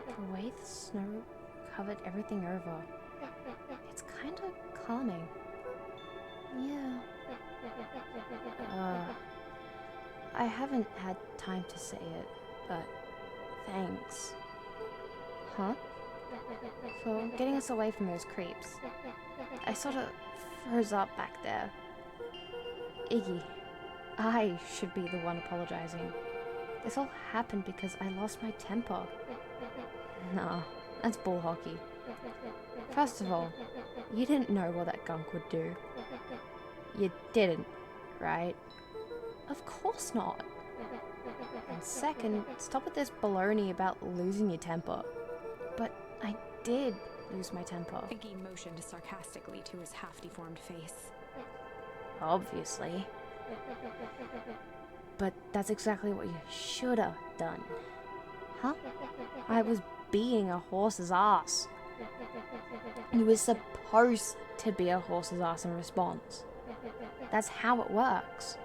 The way the snow covered everything over, it's kind of calming. Yeah. I haven't had time to say it, but thanks. Huh? For getting us away from those creeps. I sort of froze up back there. Iggy, I should be the one apologizing. This all happened because I lost my temper. Nah, that's bull hockey. First of all, you didn't know what that gunk would do. You didn't, right? Of course not. And second, stop with this baloney about losing your temper. But I did lose my temper. Iggy motioned sarcastically to his half-deformed face. Obviously. But that's exactly what you should have done. Huh? I was being a horse's ass. You were supposed to be a horse's ass in response. That's how it works.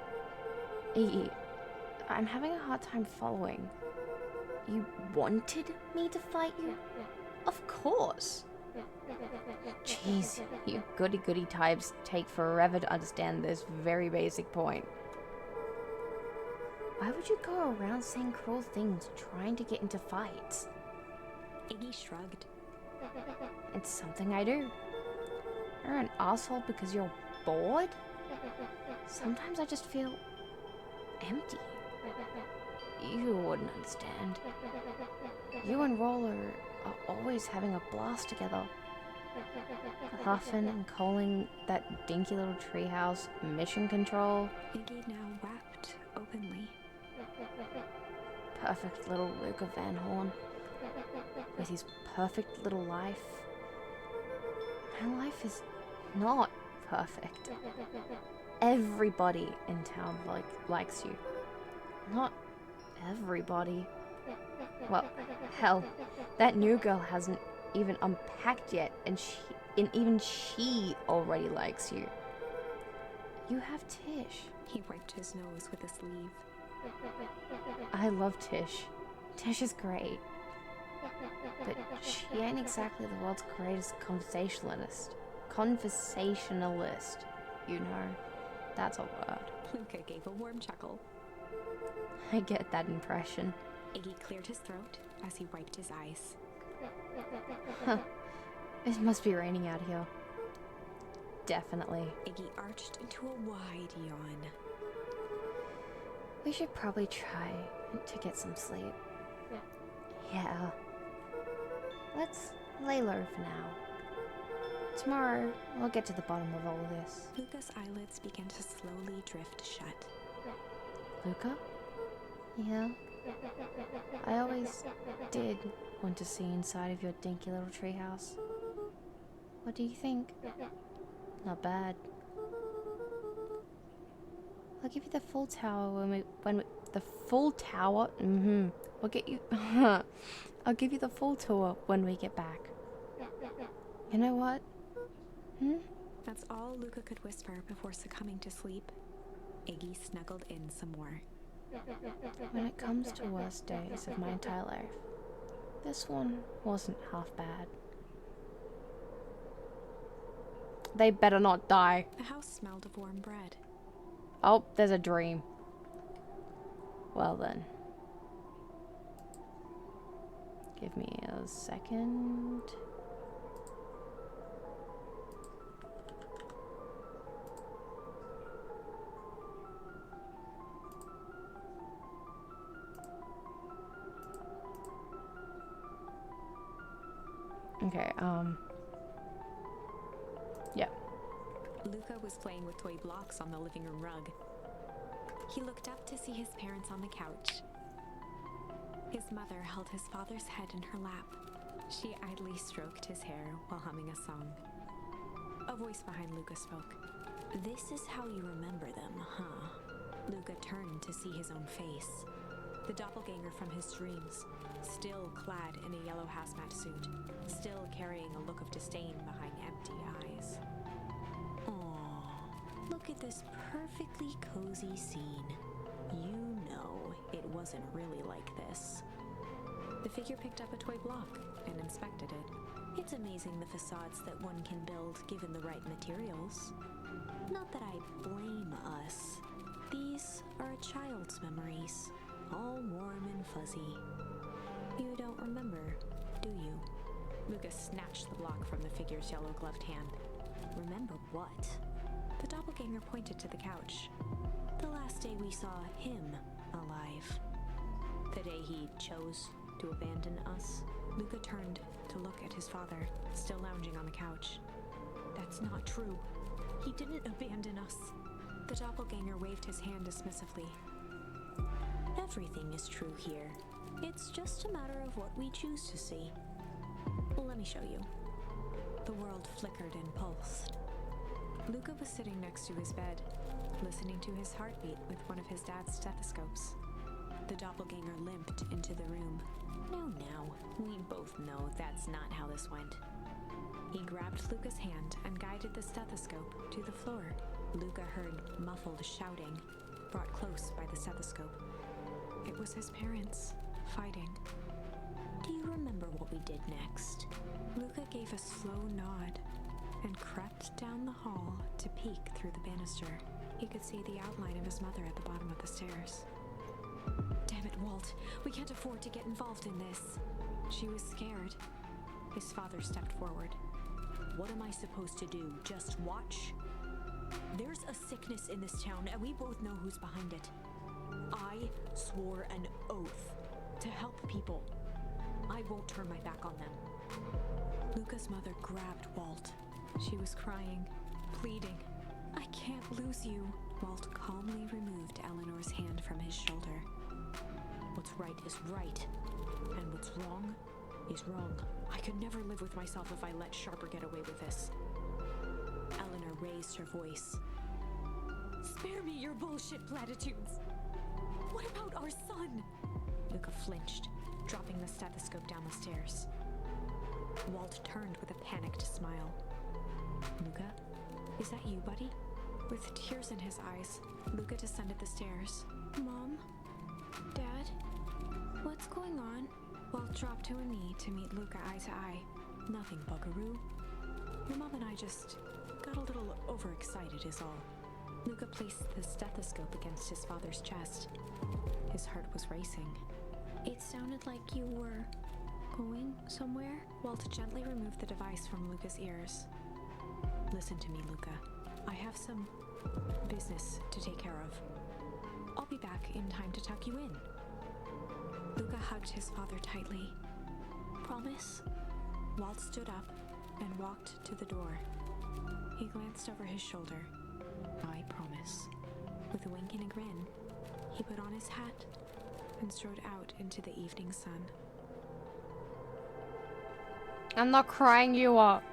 Iggy, I'm having a hard time following. You wanted me to fight you? Of course. Jeez, you goody-goody types take forever to understand this very basic point. Why would you go around saying cruel things trying to get into fights? Iggy shrugged. It's something I do. You're an asshole because you're bored? Sometimes I just feel empty. You wouldn't understand. You and Roller are always having a blast together. Huffing and calling that dinky little treehouse mission control. Iggy now wept openly. Perfect little Luca Van Horn. With his perfect little life. My life is not perfect. Everybody in town likes you. Not everybody. Well, hell, that new girl hasn't even unpacked yet, and even she already likes you. You have Tish. He wiped his nose with a sleeve. I love Tish. Tish is great. But she ain't exactly the world's greatest conversationalist. Conversationalist, you know. That's a word. Luca gave a warm chuckle. I get that impression. Iggy cleared his throat as he wiped his eyes. Huh. It must be raining out here. Definitely. Iggy arched into a wide yawn. We should probably try to get some sleep. Yeah. Let's lay low for now. Tomorrow, we'll get to the bottom of all this. Luca's eyelids began to slowly drift shut. Luca? Yeah? I always did want to see inside of your dinky little treehouse. What do you think? Not bad. I'll give you the full tower when we the full tower. We'll get you. I'll give you the full tour when we get back. You know what? That's all Luca could whisper before succumbing to sleep. Iggy snuggled in some more. When it comes to worst days of my entire life, this one wasn't half bad. They better not die. The house smelled of warm bread. Oh, there's a dream. Well then. Give me a second. Okay, yeah. Luca was playing with toy blocks on the living room rug. He looked up to see his parents on the couch. His mother held his father's head in her lap. She idly stroked his hair while humming a song. A voice behind Luca spoke. "This is how you remember them, huh?" Luca turned to see his own face. The doppelganger from his dreams, still clad in a yellow hazmat suit, still carrying a look of disdain behind empty eyes. Aww, look at this perfectly cozy scene. You know it wasn't really like this. The figure picked up a toy block and inspected it. It's amazing the facades that one can build given the right materials. Not that I blame us. These are a child's memories, all warm and fuzzy. You don't remember, do you? Lucas snatched the block from the figure's yellow-gloved hand. Remember what? The doppelganger pointed to the couch. The last day we saw him alive. The day he chose to abandon us. Luca turned to look at his father, still lounging on the couch. That's not true. He didn't abandon us. The doppelganger waved his hand dismissively. Everything is true here. It's just a matter of what we choose to see. Let me show you. The world flickered and pulsed. Luca was sitting next to his bed, listening to his heartbeat with one of his dad's stethoscopes. The doppelganger limped into the room. No, we both know that's not how this went. He grabbed Luca's hand and guided the stethoscope to the floor. Luca heard muffled shouting, brought close by the stethoscope. It was his parents, fighting. Do you remember what we did next? Luca gave a slow nod and crept down the hall to peek through the banister. He could see the outline of his mother at the bottom of the stairs. Damn it, Walt. We can't afford to get involved in this. She was scared. His father stepped forward. What am I supposed to do? Just watch? There's a sickness in this town, and we both know who's behind it. I swore an oath to help people. I won't turn my back on them. Luca's mother grabbed Walt. She was crying, pleading. I can't lose you. Walt calmly removed Eleanor's hand from his shoulder. What's right is right, and what's wrong is wrong. I could never live with myself if I let Sharper get away with this. Eleanor raised her voice. Spare me your bullshit platitudes. What about our son? Luca flinched, dropping the stethoscope down the stairs. Walt turned with a panicked smile. Luca, is that you, buddy? With tears in his eyes, Luca descended the stairs. Mom? Dad? What's going on? Walt dropped to a knee to meet Luca eye to eye. Nothing, buckaroo. Your mom and I just got a little overexcited is all. Luca placed the stethoscope against his father's chest. His heart was racing. It sounded like you were going somewhere? Walt gently removed the device from Luca's ears. Listen to me, Luca. I have some business to take care of. I'll be back in time to tuck you in. Luca hugged his father tightly. Promise? Walt stood up and walked to the door. He glanced over his shoulder. I promise. With a wink and a grin, he put on his hat and strode out into the evening sun. I'm not crying you up.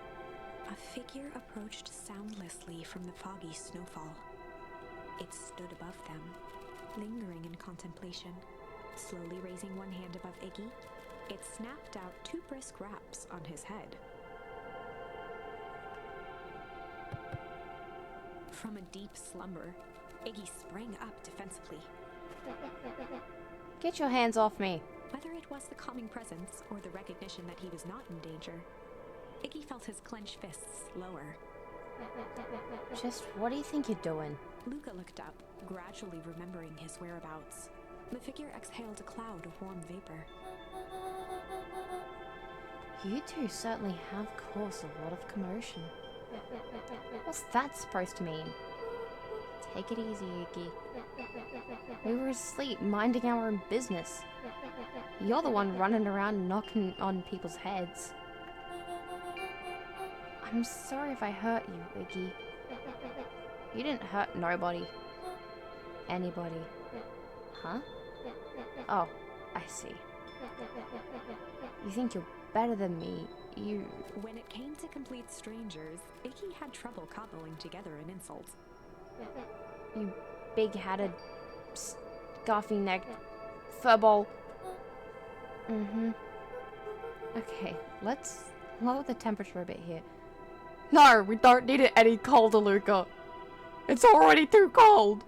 a figure approached soundlessly from the foggy snowfall. It stood above them, lingering in contemplation. Slowly raising one hand above Iggy, it snapped out 2 brisk raps on his head. From a deep slumber, Iggy sprang up defensively. Get your hands off me. Whether it was the calming presence or the recognition that he was not in danger, Iggy felt his clenched fists lower. Just what do you think you're doing? Luca looked up, gradually remembering his whereabouts. The figure exhaled a cloud of warm vapor. You two certainly have caused a lot of commotion. What's that supposed to mean? Take it easy, Iggy. We were asleep, minding our own business. You're the one running around knocking on people's heads. I'm sorry if I hurt you, Iggy. You didn't hurt nobody. Anybody. Huh? Oh, I see. You think you're better than me, you... When it came to complete strangers, Iggy had trouble cobbling together an insult. You big-hatted, scarfy-necked furball. Okay, let's lower the temperature a bit here. No, we don't need it any colder, Luca. It's already too cold.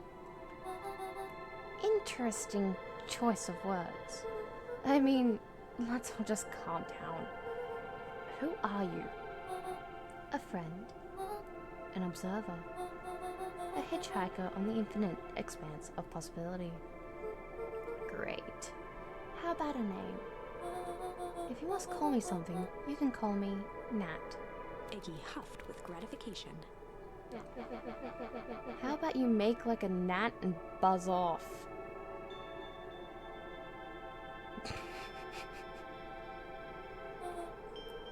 Interesting choice of words. I mean, let's all just calm down. Who are you? A friend. An observer. A hitchhiker on the infinite expanse of possibility. Great. How about a name? If you must call me something, you can call me Nat. Iggy huffed with gratification. How about you make like a gnat and buzz off?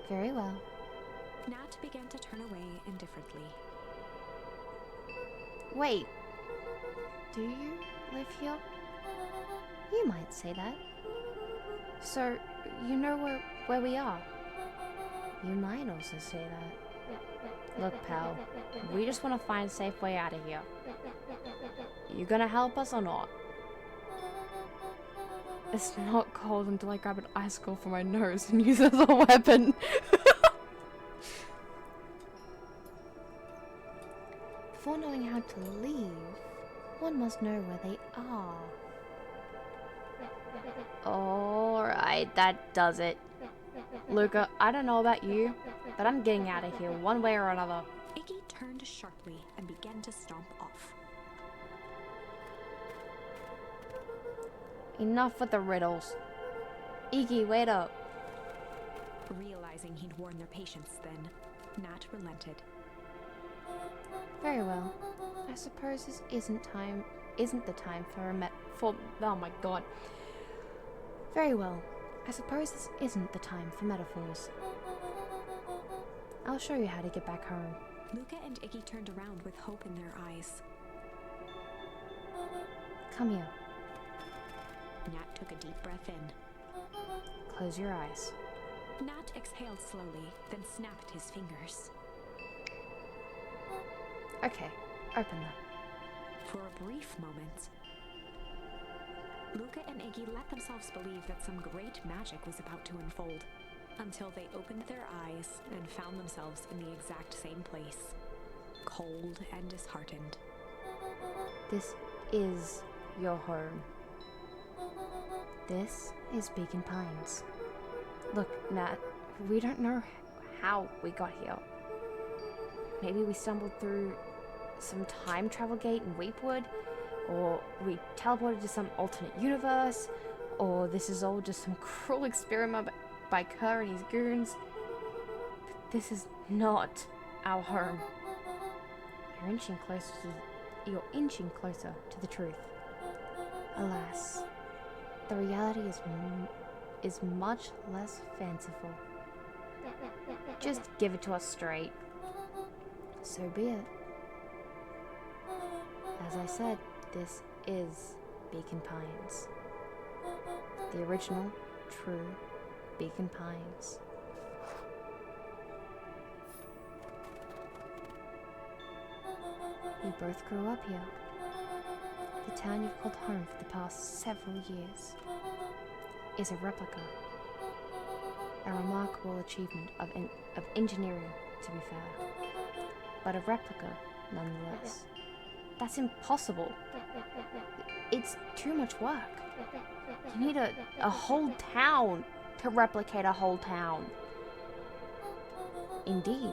Very well. Nat began to turn away indifferently. Wait. Do you live here? You might say that. So, you know where we are? You might also say that. Look, pal, we just want to find a safe way out of here. You gonna help us or not? It's not cold until I grab an icicle from my nose and use it as a weapon. Before knowing how to leave, one must know where they are. Alright, that does it. Luca, I don't know about you, but I'm getting out of here one way or another. Iggy turned sharply and began to stomp off. Enough with the riddles. Iggy, wait up. Realizing he'd worn their patience then, Nat relented. Very well. I suppose this isn't the time for oh my god. Very well. I suppose this isn't the time for metaphors. I'll show you how to get back home. Luca and Iggy turned around with hope in their eyes. Come here. Nat took a deep breath in. Close your eyes. Nat exhaled slowly, then snapped his fingers. Okay, open them. For a brief moment, Luca and Iggy let themselves believe that some great magic was about to unfold, until they opened their eyes and found themselves in the exact same place, cold and disheartened. This is your home. This is Beacon Pines. Look, Nat, we don't know how we got here. Maybe we stumbled through some time travel gate in Weepwood, or we teleported to some alternate universe, or this is all just some cruel experiment by Kerr and his goons. But this is not our home. You're inching closer to the truth. Alas, the reality is much less fanciful. Just give it to us straight. So be it. As I said, this is Beacon Pines. The original, true Beacon Pines. We both grew up here. The town you've called home for the past several years is a replica. A remarkable achievement of engineering, to be fair. But a replica, nonetheless. That's impossible. It's too much work. You need a whole town to replicate a whole town. Indeed,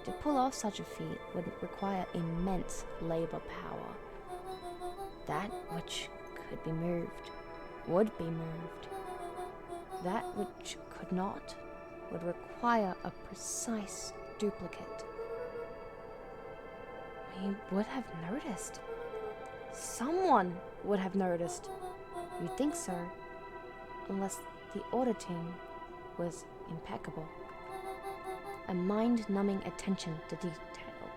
to pull off such a feat would require immense labor power. That which could be moved would be moved. That which could not would require a precise duplicate. We would have noticed. Someone would have noticed. You'd think so, unless the auditing was impeccable. A mind-numbing attention to detail.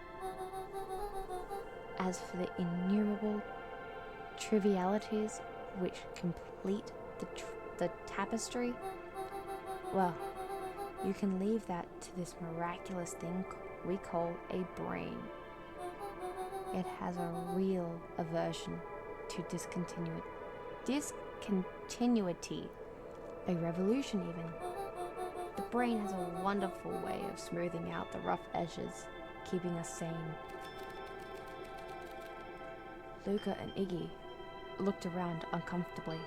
As for the innumerable trivialities which complete the tapestry, well, you can leave that to this miraculous thing we call a brain. It has a real aversion to discontinuity, a revolution even. The brain has a wonderful way of smoothing out the rough edges, keeping us sane. Luca and Iggy looked around uncomfortably.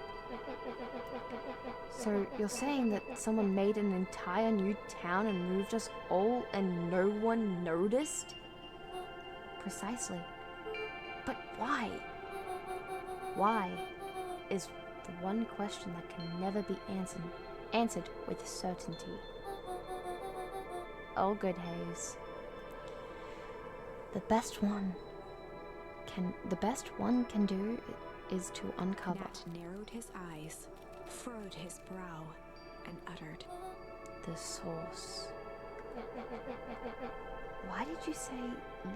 So you're saying that someone made an entire new town and moved us all and no one noticed? Precisely. But why? Why is the one question that can never be answered with certainty. Oh, good Hayes. The best one can do is to uncover. Nat narrowed his eyes, furrowed his brow, and uttered, The source. Why did you say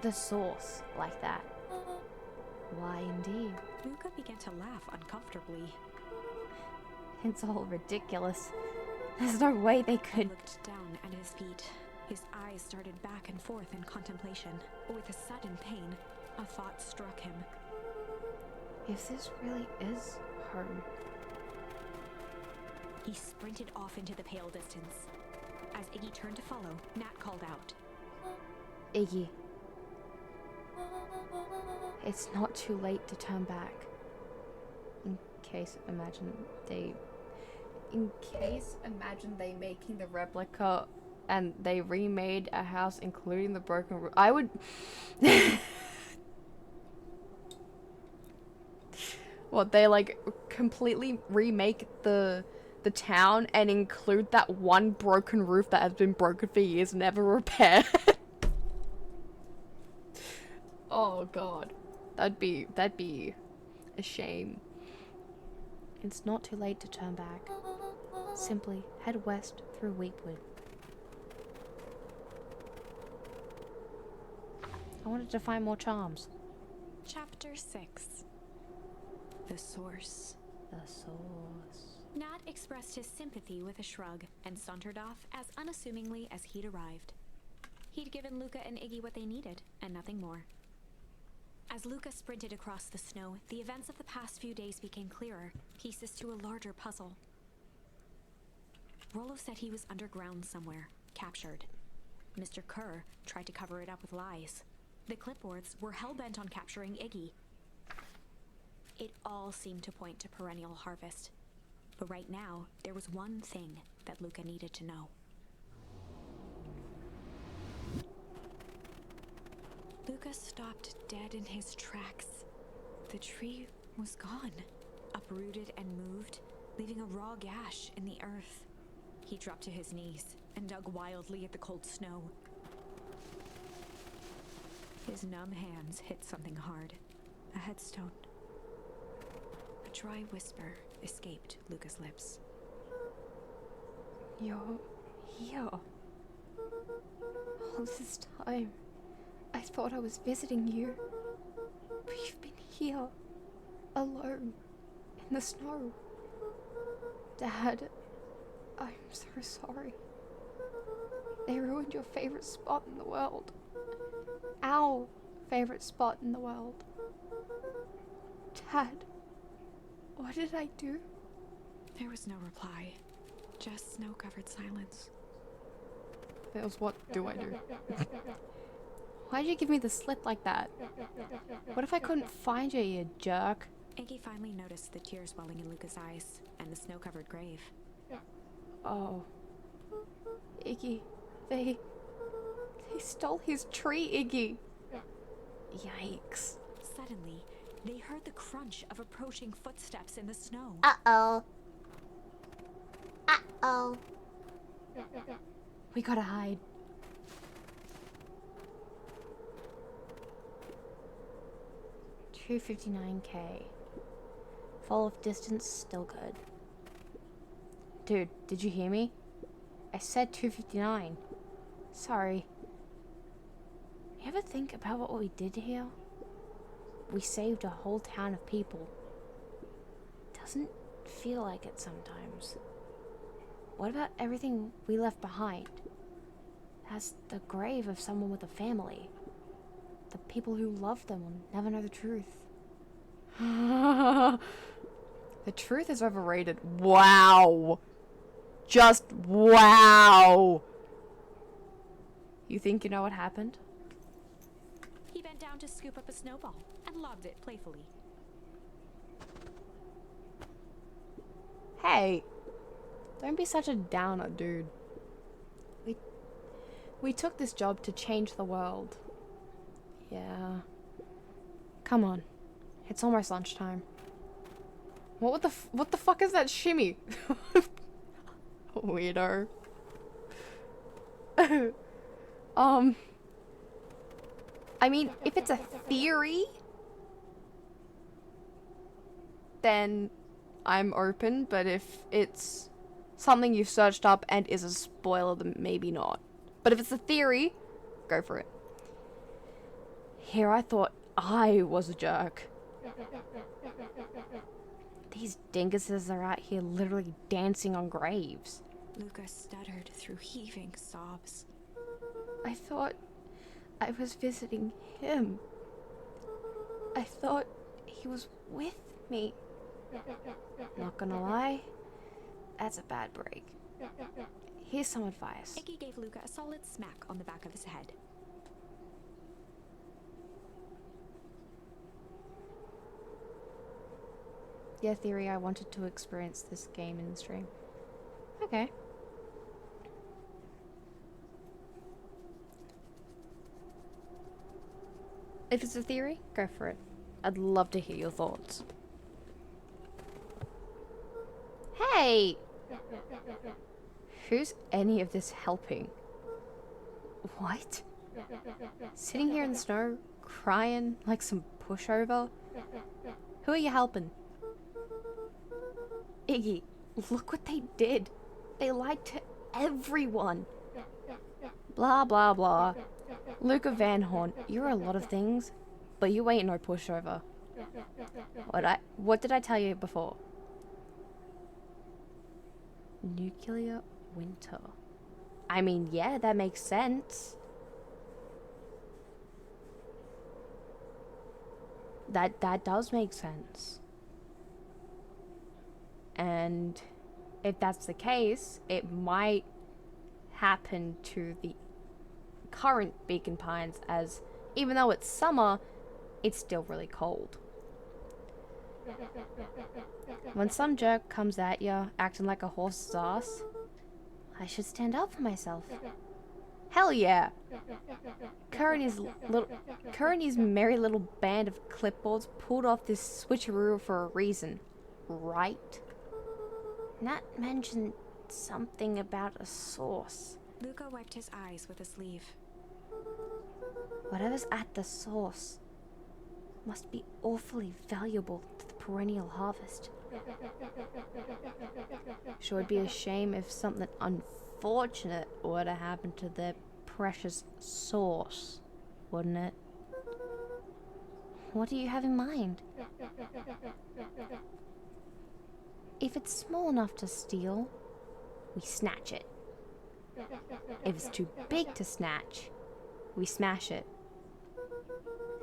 the source like that? Why indeed? Luca began to laugh uncomfortably. It's all ridiculous. There's no way they could. He looked down at his feet. His eyes started back and forth in contemplation. With a sudden pain, a thought struck him. If this really is home. He sprinted off into the pale distance. As Iggy turned to follow, Nat called out, Iggy. It's not too late to turn back. In case imagine they making the replica and they remade a house including the broken roof. I would what, they like completely remake the town and include that one broken roof that has been broken for years, never repaired. Oh god. That'd be a shame. It's not too late to turn back. Simply head west through Weepwood. I wanted to find more charms. Chapter 6. The Source. The source. Nat expressed his sympathy with a shrug and sauntered off as unassumingly as he'd arrived. He'd given Luca and Iggy what they needed, and nothing more. As Luca sprinted across the snow, the events of the past few days became clearer, pieces to a larger puzzle. Rollo said he was underground somewhere, captured. Mr. Kerr tried to cover it up with lies. The clipboards were hell-bent on capturing Iggy. It all seemed to point to perennial harvest. But right now, there was one thing that Luca needed to know. Luca stopped dead in his tracks. The tree was gone, uprooted and moved, leaving a raw gash in the earth. He dropped to his knees and dug wildly at the cold snow. His numb hands hit something hard, a headstone. A dry whisper escaped Luca's lips. You're here. All this time, I thought I was visiting you. But you've been here, alone, in the snow. Dad, I'm so sorry. They ruined your favorite spot in the world. Our favorite spot in the world. Dad, what did I do? There was no reply, just snow-covered silence. Fails, what do I do? Why'd you give me the slip like that? What if I couldn't find you, you jerk? Iggy finally noticed the tears welling in Luca's eyes and the snow-covered grave. Oh. Iggy, they stole his tree, Iggy. Yikes. Suddenly, they heard the crunch of approaching footsteps in the snow. Uh-oh. Uh-oh. We gotta hide. $259K. Fall of distance, still good. Dude, did you hear me? I said 259. Sorry. You ever think about what we did here? We saved a whole town of people. Doesn't feel like it sometimes. What about everything we left behind? That's the grave of someone with a family. The people who loved them will never know the truth. The truth is overrated. Wow. Just wow. You think you know what happened? He bent down to scoop up a snowball and lobbed it playfully. Hey, don't be such a downer, dude. We took this job to change the world. Yeah. Come on. It's almost lunchtime. What the fuck is that shimmy? Weirdo. I mean, if it's a theory, then I'm open, but if it's something you've searched up and is a spoiler, then maybe not. But if it's a theory, go for it. Here I thought I was a jerk. These dinguses are out here literally dancing on graves. Luca stuttered through heaving sobs. I thought I was visiting him. I thought he was with me. Not gonna lie, that's a bad break. Here's some advice. Iggy gave Luca a solid smack on the back of his head. Yeah, theory, I wanted to experience this game in the stream. Okay. If it's a theory, go for it. I'd love to hear your thoughts. Hey! Who's any of this helping? What? Sitting here in the snow, crying like some pushover? Who are you helping? Iggy, look what they did. They lied to everyone. Blah, blah, blah. Luca Van Horn, you're a lot of things, but you ain't no pushover. What did I tell you before? Nuclear winter. I mean, yeah, that makes sense. That does make sense. And if that's the case, it might happen to the current Beacon Pines, as even though it's summer, it's still really cold. When some jerk comes at ya acting like a horse's ass, I should stand up for myself. Hell yeah! Kerr and his merry little band of clipboards pulled off this switcheroo for a reason, right? Nat mentioned something about a source. Luca wiped his eyes with a sleeve. Whatever's at the source must be awfully valuable to the perennial harvest. Sure would be a shame if something unfortunate were to happen to their precious source, wouldn't it? What do you have in mind? If it's small enough to steal, we snatch it. If it's too big to snatch, we smash it.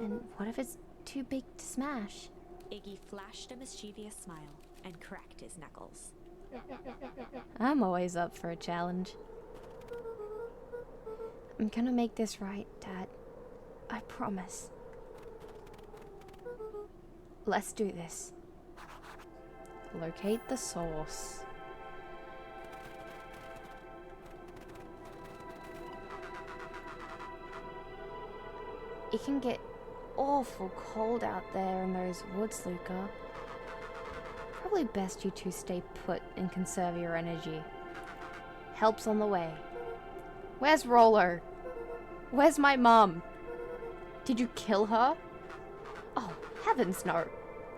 And what if it's too big to smash? Iggy flashed a mischievous smile and cracked his knuckles. I'm always up for a challenge. I'm gonna make this right, Dad. I promise. Let's do this. Locate the source. It can get awful cold out there in those woods, Luca. Probably best you two stay put and conserve your energy. Help's on the way. Where's Rollo? Where's my mum? Did you kill her? Oh, heavens no.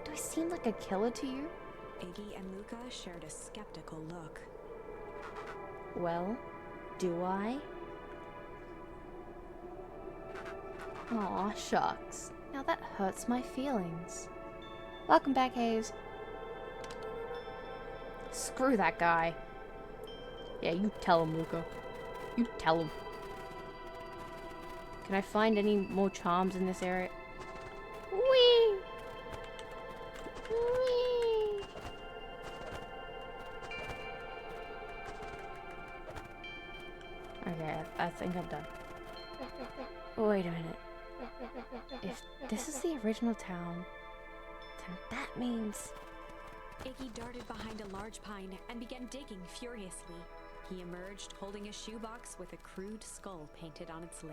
Do I seem like a killer to you? Iggy and Luca shared a skeptical look. Well, do I? Aw, shucks. Now that hurts my feelings. Welcome back, Hayes. Screw that guy. Yeah, you tell him, Luca. You tell him. Can I find any more charms in this area? Whee! Whee! Okay, I think I'm done. Wait a minute. If this is the original town, then that means... Iggy darted behind a large pine and began digging furiously. He emerged holding a shoebox with a crude skull painted on its lid.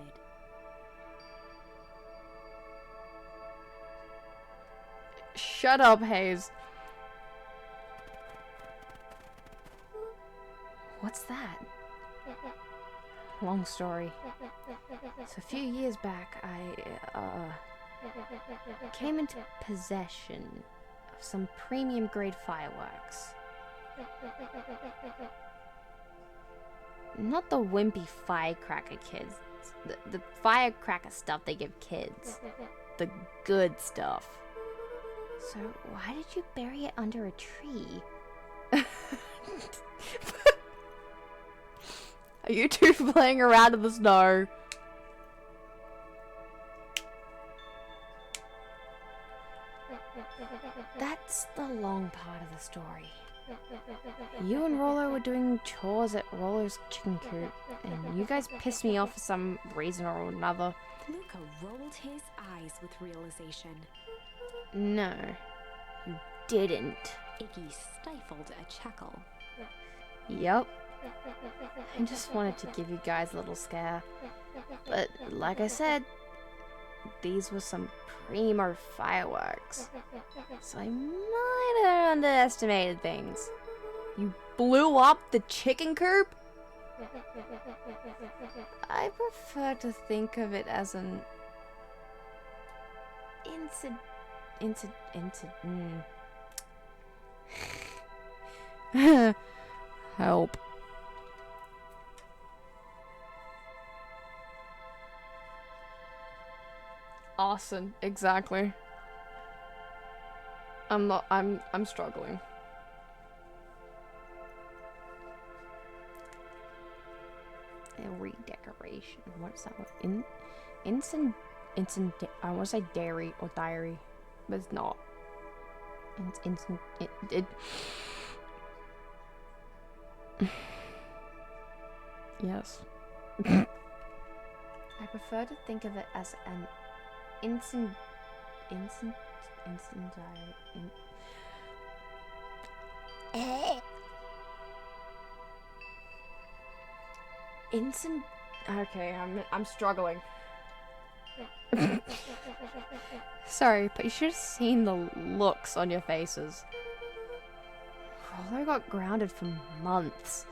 Shut up, Hayes. What's that? Long story. So a few years back, I came into possession of some premium grade fireworks. Not the wimpy firecracker kids. The firecracker stuff they give kids. The good stuff. So why did you bury it under a tree? Are you two playing around in the snow? That's the long part of the story. You and Rollo were doing chores at Rollo's chicken coop, and you guys pissed me off for some reason or another. Luca rolled his eyes with realization. No, you didn't. Iggy stifled a chuckle. Yup. I just wanted to give you guys a little scare. But like I said, these were some primo fireworks. So I might have underestimated things. You blew up the chicken coop? I prefer to think of it as an help. Arson, exactly. I'm struggling. A redecoration. What is that one? I want to say dairy or diary, but it's not. Yes. I prefer to think of it as an Okay, I'm struggling. Sorry, but you should have seen the looks on your faces. Rollo got grounded for months,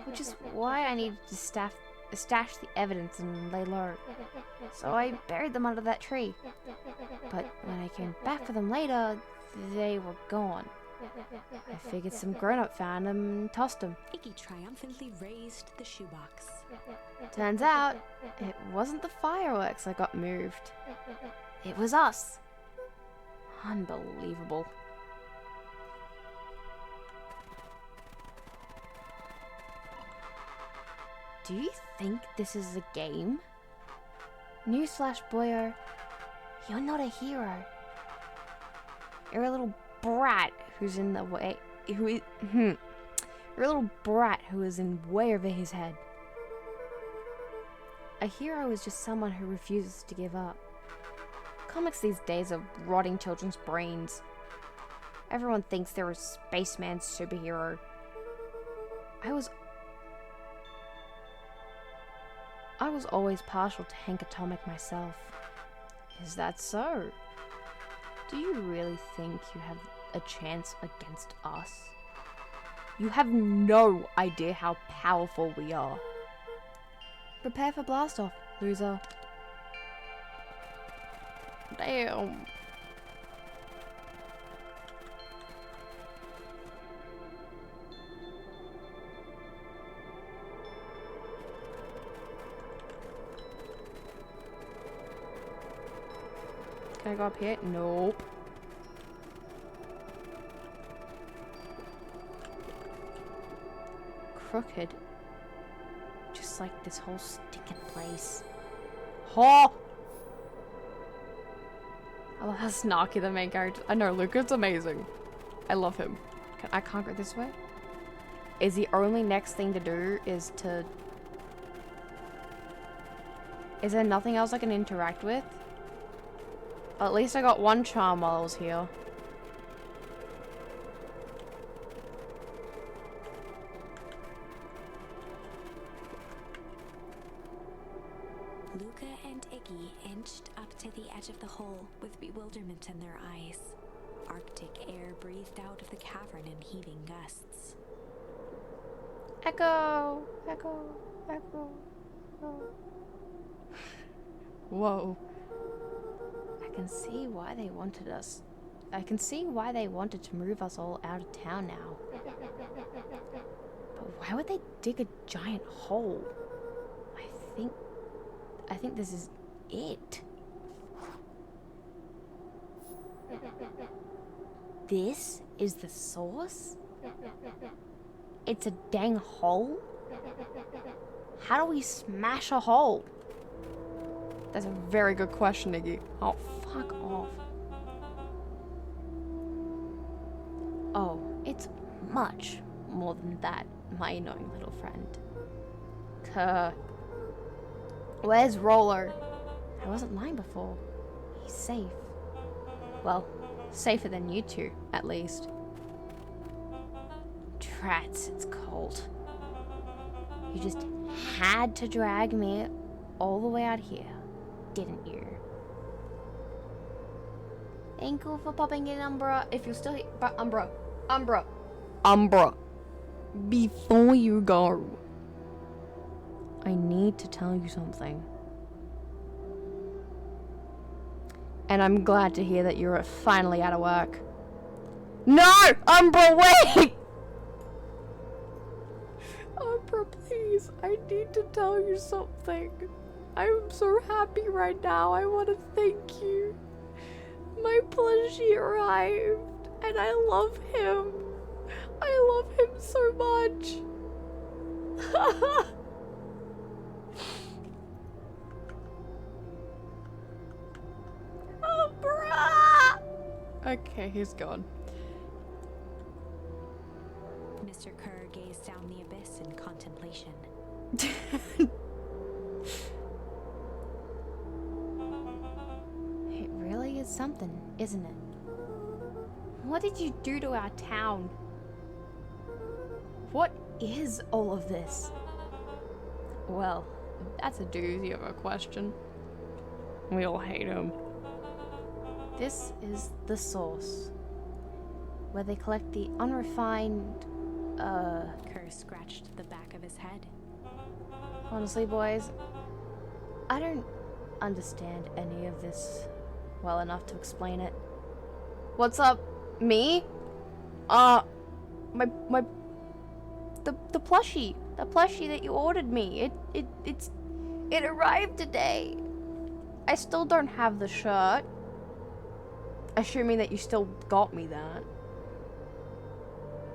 which is why I needed to stash the evidence and lay low. So I buried them under that tree. But when I came back for them later, they were gone. I figured some grown-up found them and tossed them. Iggy triumphantly raised the shoebox. Turns out, it wasn't the fireworks that got moved. It was us. Unbelievable. Do you think this is a game? Newsflash, boyo. You're not a hero. You're a little brat who's in the way. You're a little brat who is in way over his head. A hero is just someone who refuses to give up. Comics these days are rotting children's brains. Everyone thinks they're a spaceman superhero. I was always partial to Hank Atomic myself. Is that so? Do you really think you have a chance against us? You have no idea how powerful we are. Prepare for blast-off, loser. Damn. Can I go up here? Nope. Crooked. Just like this whole stinking place. Oh! I love how snarky the main character. I know, Luca's amazing. I love him. I can't go this way? Is the only next thing to do is to... Is there nothing else I can interact with? At least I got one charm while I was here. Luca and Iggy inched up to the edge of the hole with bewilderment in their eyes. Arctic air breathed out of the cavern in heaving gusts. Echo! Echo! Echo! Oh. Whoa. I can see why they wanted us. I can see why they wanted to move us all out of town now. But why would they dig a giant hole? I think this is it. This is the source? It's a dang hole? How do we smash a hole? That's a very good question, Iggy. Oh, fuck off. Oh, it's much more than that, my annoying little friend. Where's Roller? I wasn't lying before. He's safe. Well, safer than you two, at least. Trats, it's cold. You just had to drag me all the way out here, didn't you? Thank you for popping in, Umbra. If you're still here, but Umbra. Before you go, I need to tell you something. And I'm glad to hear that you're finally out of work. No! Umbra, wait! Umbra, please. I need to tell you something. I'm so happy right now. I want to thank you. My plushie arrived, and I love him. I love him so much. Umbra! Okay, he's gone. Mr. Kerr gazed down the abyss in contemplation. It really is something, isn't it? What did you do to our town? What is all of this? Well, that's a doozy of a question. We all hate him. This is the source, where they collect the unrefined, Kerr scratched the back of his head. Honestly, boys, I don't understand any of this well enough to explain it. What's up? Me? The plushie. The plushie that you ordered me. It arrived today. I still don't have the shirt. Assuming that you still got me that.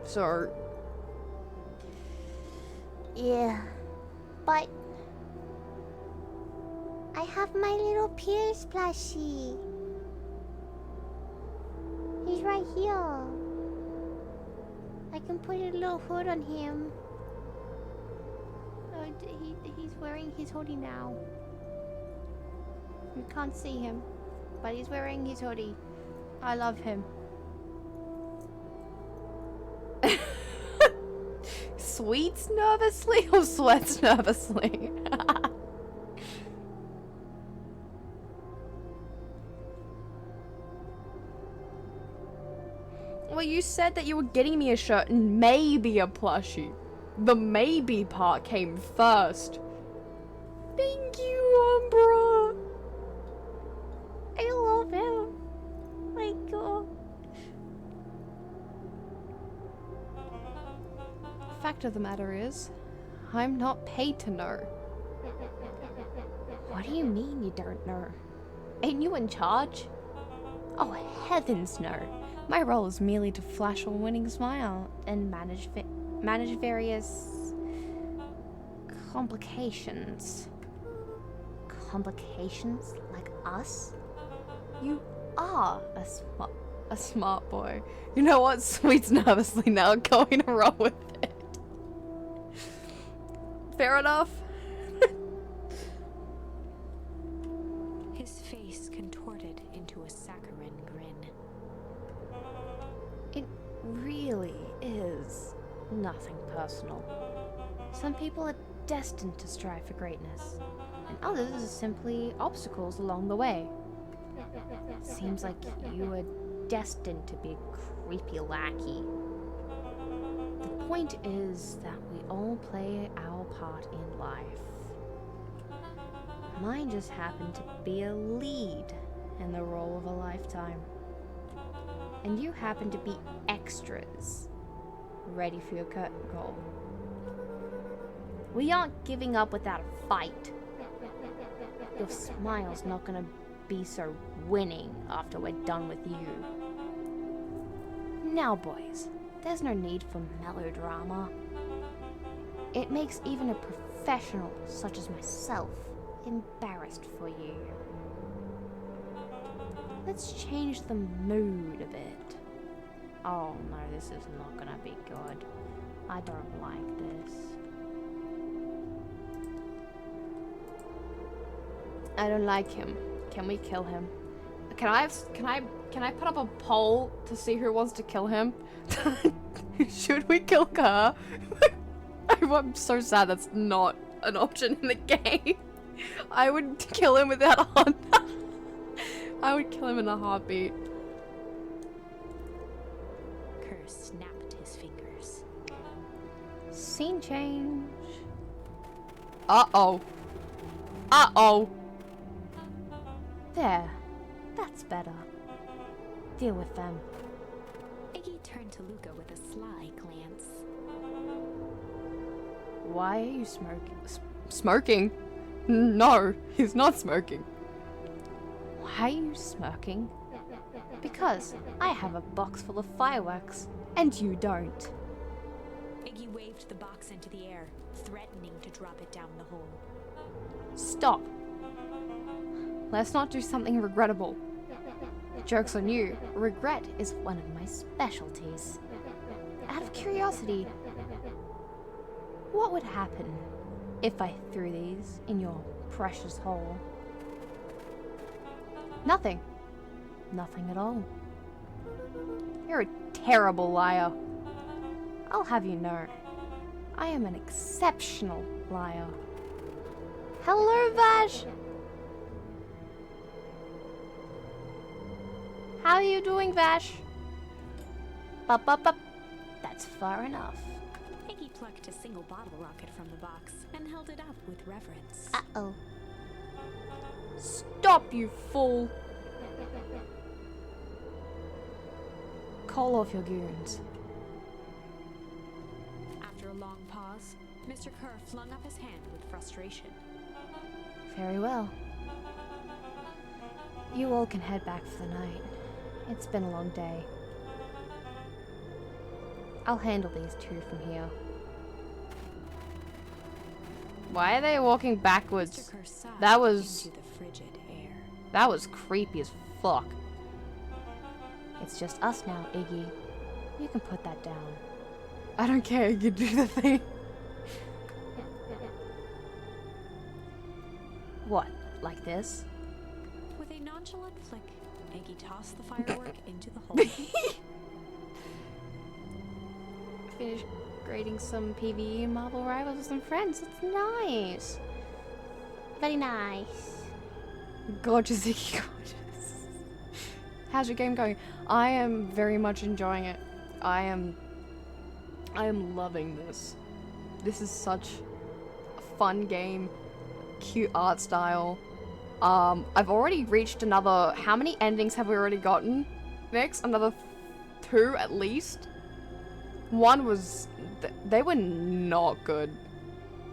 So... Yeah, but I have my little Pierce plushie. He's right here. I can put a little hood on him. Oh, he's wearing his hoodie now. You can't see him, but he's wearing his hoodie. I love him. Sweets nervously or sweats nervously? Well, you said that you were getting me a shirt and maybe a plushie. The maybe part came first. Thank you, Umbra. I love him. My God. Fact of the matter is, I'm not paid to know. What do you mean you don't know? Ain't you in charge? Oh, heavens no. My role is merely to flash a winning smile and manage various complications. Complications? Like us? You are a smart boy. You know what? Sweet's nervously now going to roll with it. Fair enough. His face contorted into a saccharine grin. It really is nothing personal. Some people are destined to strive for greatness, and others are simply obstacles along the way. Seems like you are destined to be a creepy lackey. The point is that we all play our part in life. Mine just happened to be a lead in the role of a lifetime. And you happen to be extras, ready for your curtain call. We aren't giving up without a fight. Your smile's not gonna be so winning after we're done with you. Now, boys, there's no need for melodrama. It makes even a professional such as myself embarrassed for you. Let's change the mood a bit. Oh no, this is not gonna be good. I don't like this. I don't like him. Can we kill him? Can I put up a poll to see who wants to kill him? Should we kill her? I'm so sad that's not an option in the game. I would kill him without a heart. I would kill him in a heartbeat. Kerr snapped his fingers. Scene change. Uh-oh. Uh-oh. There. That's better. Deal with them. Iggy turned to Luca with a sly glance. Why are you smirking? No, he's not smirking. Why are you smirking? Because I have a box full of fireworks, and you don't. Iggy waved the box into the air, threatening to drop it down the hole. Stop. Let's not do something regrettable. Joke's on you, regret is one of my specialties. Out of curiosity, what would happen if I threw these in your precious hole? Nothing. Nothing at all. You're a terrible liar. I'll have you know, I am an exceptional liar. Hello, Vash! How are you doing, Vash? Bup, bup, bup. That's far enough. Iggy plucked a single bottle rocket from the box and held it up with reverence. Uh-oh. Stop, you fool! Call off your goons. After a long pause, Mr. Kerr flung up his hand with frustration. Very well. You all can head back for the night. It's been a long day. I'll handle these two from here. Why are they walking backwards? Mr. Kerr sighed That was... into the frigid air. That was creepy as fuck. It's just us now, Iggy. You can put that down. I don't care, you do the thing. What? Like this? With a nonchalant flick, Iggy tossed the firework into the hole. Finish grading some PvE and Marvel Rivals with some friends. It's nice. Very nice. Gorgeous, Iggy, gorgeous. How's your game going? I am very much enjoying it. I am loving this. This is such a fun game. Cute art style. I've already reached another... How many endings have we already gotten? Next? Another 2 at least? One was... They were not good.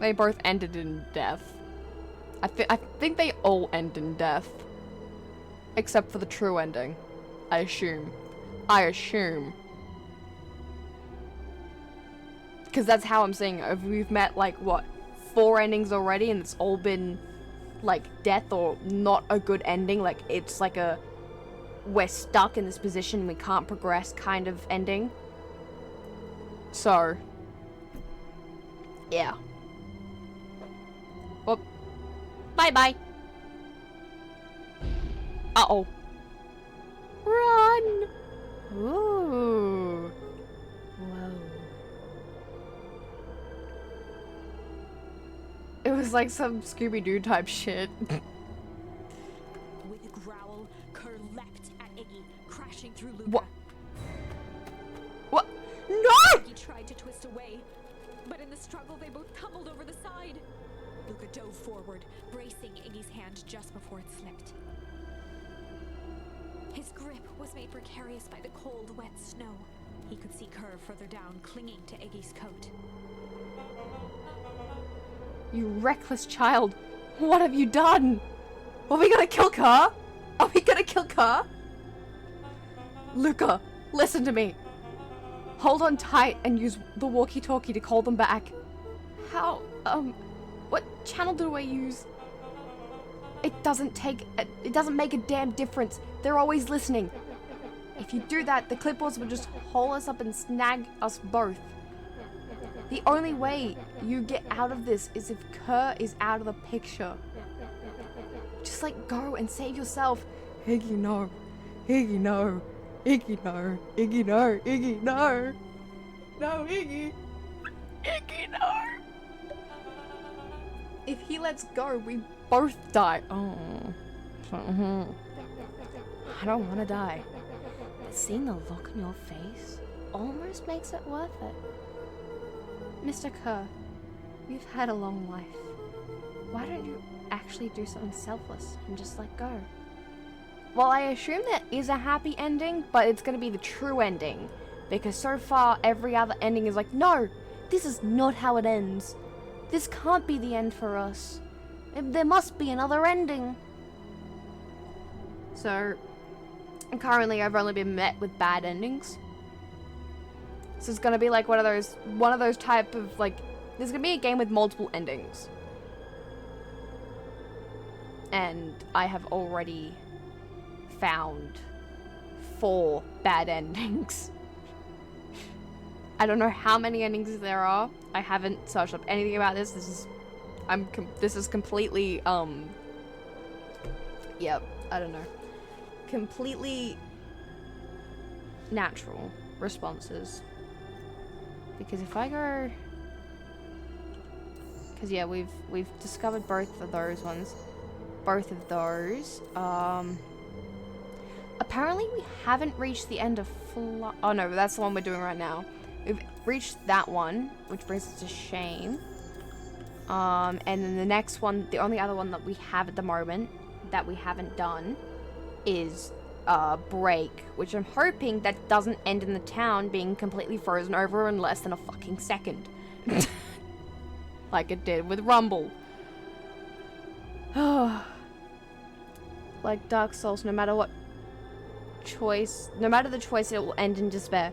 They both ended in death. I think they all end in death. Except for the true ending. I assume. Because that's how I'm seeing it. We've met, like, what? 4 endings already, and it's all been, like, death or not a good ending. Like, it's like a... We're stuck in this position, we can't progress kind of ending. So... Yeah. Well, bye-bye. Uh-oh. Run! Ooh. Whoa. It was like some Scooby-Doo type shit. With a growl, Kerr leapt at Iggy, crashing through Luca. What? No! Iggy tried to twist away, but in the struggle they both tumbled over the side. Luca dove forward, bracing Iggy's hand just before it slipped. His grip was made precarious by the cold, wet snow. He could see Kerr further down, clinging to Iggy's coat. You reckless child. What have you done? Are we gonna kill Kerr? Are we gonna kill Kerr? Luca, listen to me. Hold on tight and use the walkie-talkie to call them back. How, what channel do I use? It doesn't make a damn difference. They're always listening. If you do that, the clipboards will just haul us up and snag us both. The only way you get out of this is if Kerr is out of the picture. Just like go and save yourself. Iggy, no. Iggy, no. Iggy, no. Iggy, no. Iggy, no. No, Iggy. Iggy, no. If he lets go, we both die. Oh. I don't want to die. But seeing the look on your face almost makes it worth it. Mr. Kerr, you've had a long life. Why don't you actually do something selfless and just let go? Well, I assume there is a happy ending, but it's going to be the true ending. Because so far, every other ending is like, no, this is not how it ends. This can't be the end for us. There must be another ending. So, currently I've only been met with bad endings. So it's gonna be like one of those type of, like, there's gonna be a game with multiple endings. And I have already found 4 bad endings. I don't know how many endings there are. I haven't searched up anything about this. This is completely, yep, I don't know. Completely natural responses. Because if I go... Because yeah, we've discovered both of those ones. Both of those. Apparently we haven't reached the end of oh no, that's the one we're doing right now. We've reached that one, which brings us to shame. And then the next one, the only other one that we have at the moment that we haven't done is break, which I'm hoping that doesn't end in the town being completely frozen over in less than a fucking second. Like it did with Rumble. Like Dark Souls, no matter the choice, it will end in despair.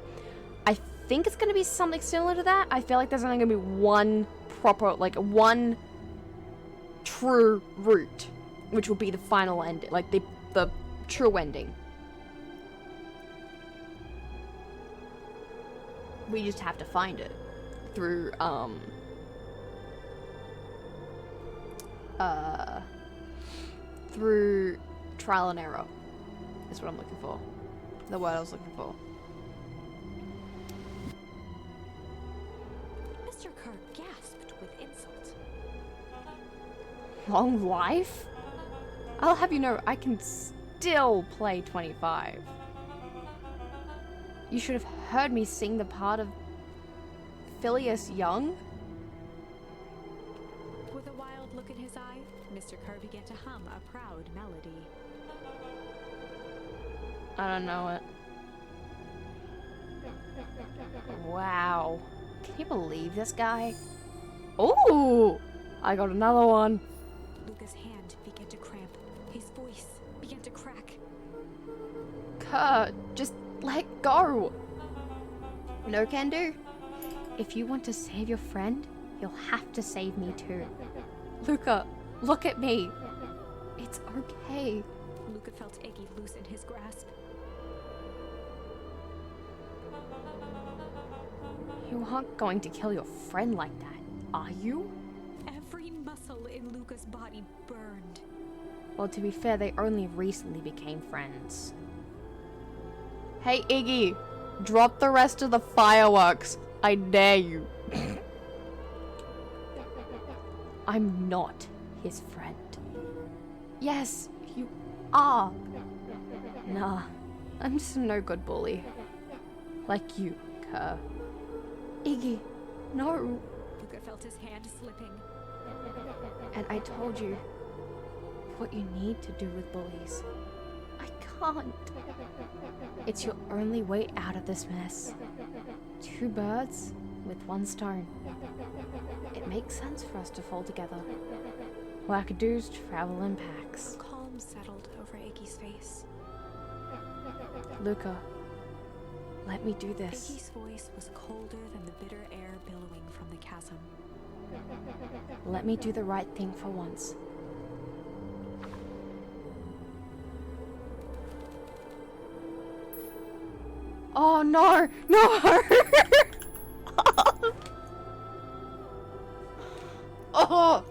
I think it's going to be something similar to that. I feel like there's only going to be one proper, like one true route, which will be the final end, like the true ending. We just have to find it through, through trial and error is what I'm looking for. The word I was looking for. Mr. Kerr gasped with insult. Long life? I'll have you know, I can still play 25. You should have heard me sing the part of Phileas Young. With a wild look in his eye, Mr. Kerr began to hum a proud melody. I don't know it. Wow. Can you believe this guy? Ooh! I got another one. Luca's hand began to cramp. His voice began to crack. Kurt, just let go. No can do. If you want to save your friend, you'll have to save me too. Luca, look at me. It's okay. Luca felt Iggy loosen his grasp. You aren't going to kill your friend like that, are you? Every muscle in Luca's body burned. Well, to be fair, they only recently became friends. Hey, Iggy, drop the rest of the fireworks. I dare you. I'm not his friend. Yes, you are. Nah, I'm just a no-good bully. Like you, Kerr. Iggy, no. Luca felt his hand slipping. And I told you what you need to do with bullies. I can't. It's your only way out of this mess. 2 birds with 1 stone. It makes sense for us to fall together. Wackadoos travel in packs. Calm settled over Iggy's face. Luca, let me do this. Iggy's voice was colder than the bitter air billowing from the chasm. Let me do the right thing for once. Oh no! No! Oh!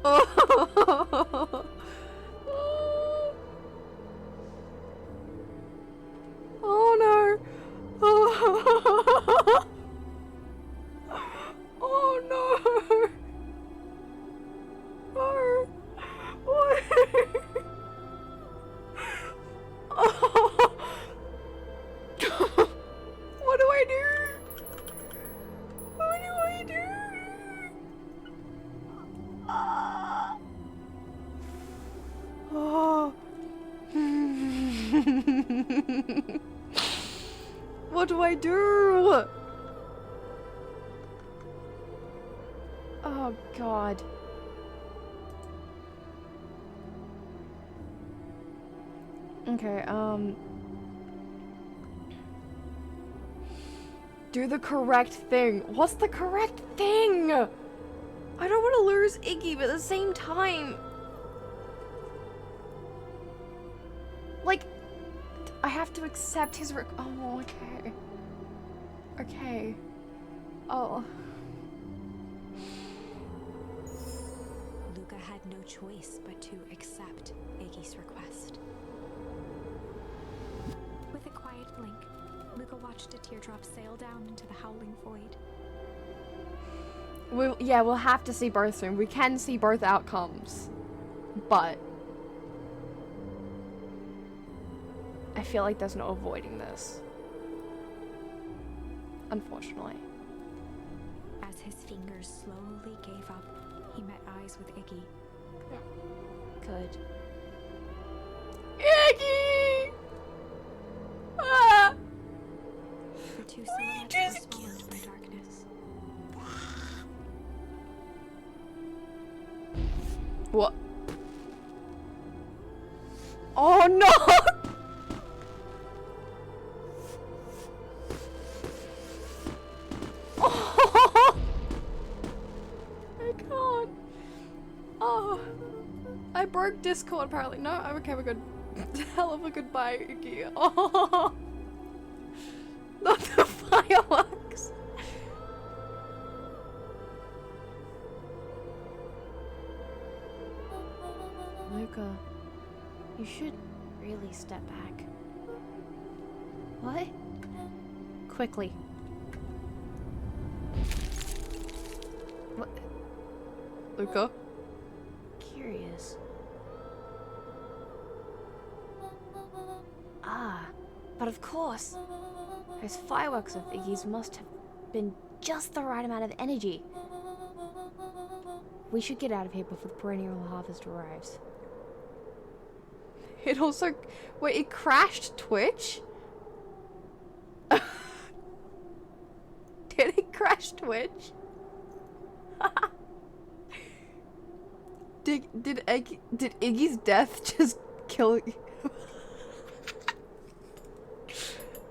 Oh! Oh no! Oh! Oh no! Oh! What? Oh! What do I do? What do I do? Oh. What do I do? Oh God. Okay, do the correct thing. What's the correct thing? I don't want to lose Iggy, but at the same time, like, I have to accept his oh, okay. Okay. Oh. Luca had no choice but to accept Iggy's request. With a quiet blink, Luca watched a teardrop sail down into the howling void. We'll have to see both soon. We can see both outcomes. But I feel like there's no avoiding this. Unfortunately. As his fingers slowly gave up, he met eyes with Iggy. Good. Iggy! Ah! The two silhouettes were swallowed by darkness. What? Oh no! Oh, I can't. Oh, I broke Discord apparently. No, okay, we're good. Hell of a goodbye, Iggy. Oh, not the fireworks. Luca, you should really step back. What? Quickly. What? Luca? Curious. Ah, but of course. Those fireworks of Iggy's must have been just the right amount of energy. We should get out of here before the perennial harvest arrives. It also... Wait, it crashed Twitch? Did it crash Twitch? Did Iggy's death just kill you?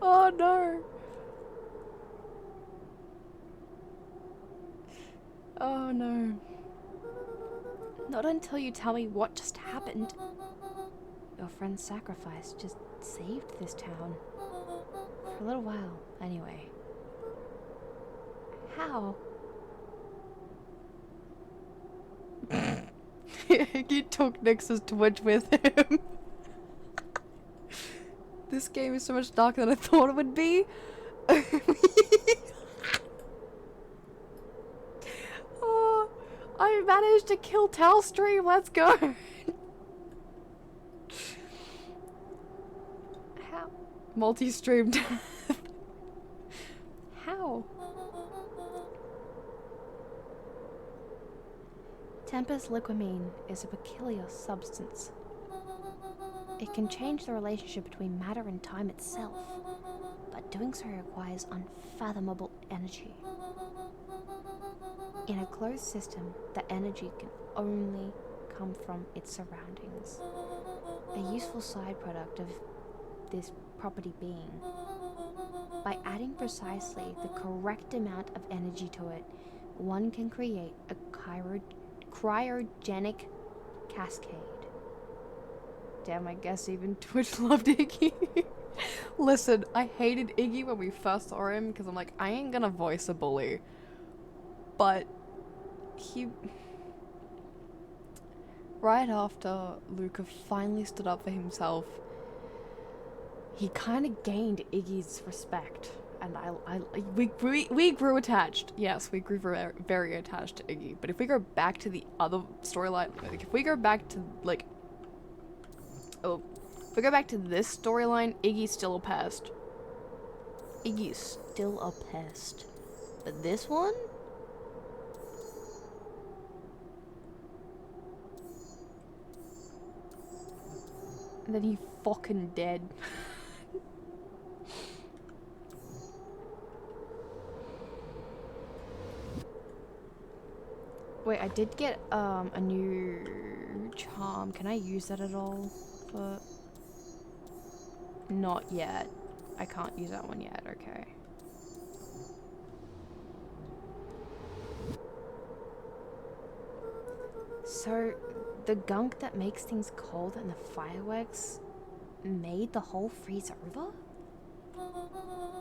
Oh no. Oh no. Not until you tell me what just happened. Your friend's sacrifice just saved this town. For a little while, anyway. How? He took Nix's Twitch with him. This game is so much darker than I thought it would be. Oh, I managed to kill Telstream. Let's go. How? Multi-stream death. How? Tempest liquamine is a peculiar substance. It can change the relationship between matter and time itself, but doing so requires unfathomable energy. In a closed system, the energy can only come from its surroundings. A useful side product of this property being, by adding precisely the correct amount of energy to it, one can create a cryogenic cascade. Damn, I guess even Twitch loved Iggy. Listen, I hated Iggy when we first saw him because I'm like, I ain't gonna voice a bully. But he... Right after Luca finally stood up for himself, he kind of gained Iggy's respect. And we grew attached. Yes, we grew very attached to Iggy. But if we go back to the other storyline, like if we go back to like, oh, if we go back to this storyline, Iggy's still a pest. Iggy's still a pest. But this one? And then he fucking dead. Wait, I did get a new charm. Can I use that at all? For... Not yet. I can't use that one yet, okay. So, the gunk that makes things cold and the fireworks made the whole freeze over?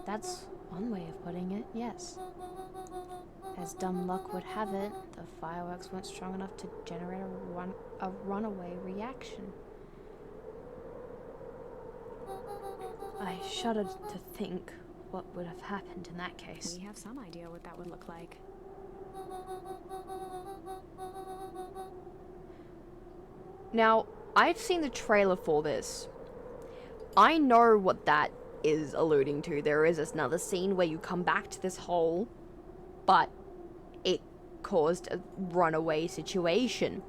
That's one way of putting it, yes. As dumb luck would have it, the fireworks weren't strong enough to generate a runaway reaction. I shuddered to think what would have happened in that case. We have some idea what that would look like. Now, I've seen the trailer for this. I know what that is alluding to. There is another scene where you come back to this hole, but it caused a runaway situation.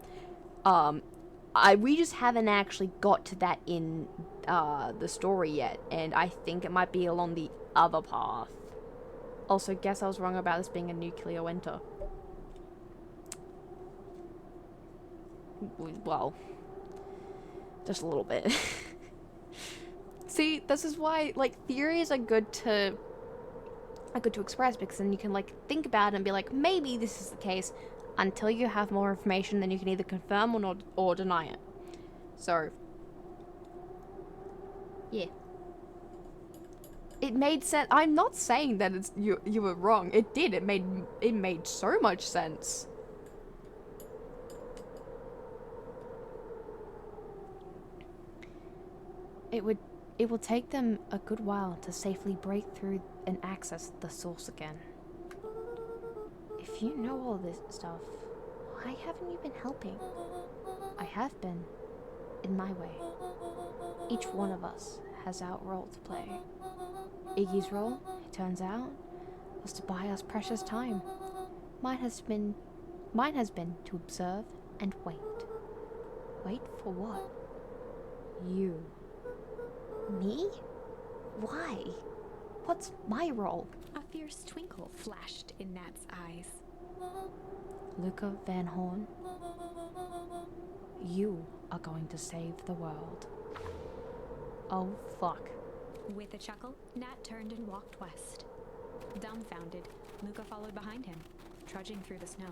We just haven't actually got to that in the story yet, and I think it might be along the other path. Also, guess I was wrong about this being a nuclear winter. Well, just a little bit. See, this is why, like, theories are good to express, because then you can, like, think about it and be like, maybe this is the case, until you have more information, then you can either confirm or deny it. So, yeah. It made sense. I'm not saying that it's you were wrong. It did. It made so much sense. It will take them a good while to safely break through and access the source again. If you know all this stuff, why haven't you been helping? I have been, in my way. Each one of us has our role to play. Iggy's role, it turns out, was to buy us precious time. Mine has been to observe and wait. Wait for what? You. Me? Why? What's my role? A fierce twinkle flashed in Nat's eyes. Luca Van Horn, you are going to save the world. Oh, fuck. With a chuckle, Nat turned and walked west. Dumbfounded, Luca followed behind him, trudging through the snow.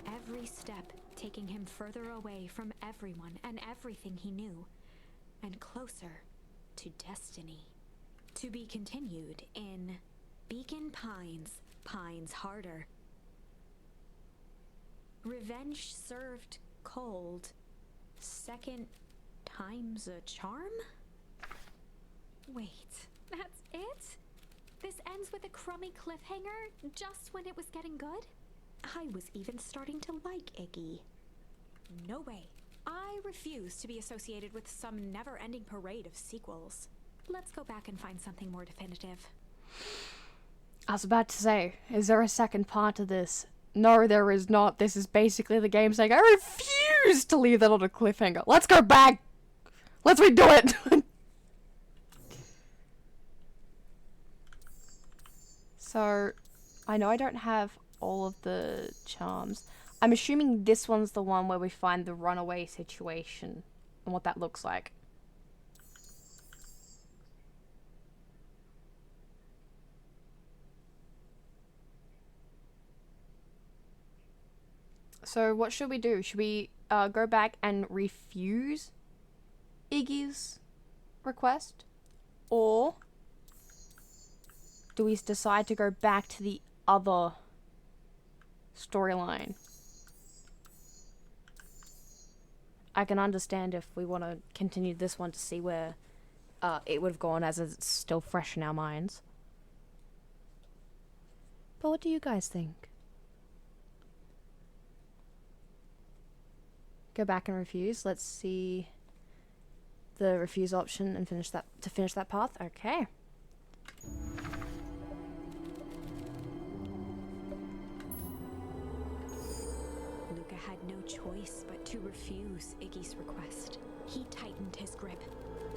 Every step taking him further away from everyone and everything he knew, and closer to destiny. To be continued in Beacon Pines, Pines Harder. Revenge served cold. Second time's a charm? Wait, that's it? This ends with a crummy cliffhanger just when it was getting good? I was even starting to like Iggy. No way. I refuse to be associated with some never-ending parade of sequels. Let's go back and find something more definitive. I was about to say, is there a second part to this? No, there is not. This is basically the game saying, I refuse to leave that on a cliffhanger. Let's go back. Let's redo it. So, I know I don't have all of the charms. I'm assuming this one's the one where we find the runaway situation and what that looks like. So what should we do? Should we go back and refuse Iggy's request? Or do we decide to go back to the other storyline? I can understand if we want to continue this one to see where it would have gone, as it's still fresh in our minds. But what do you guys think? Go back and refuse. Let's see the refuse option and finish that path. Okay. Luca had no choice but to refuse Iggy's request. He tightened his grip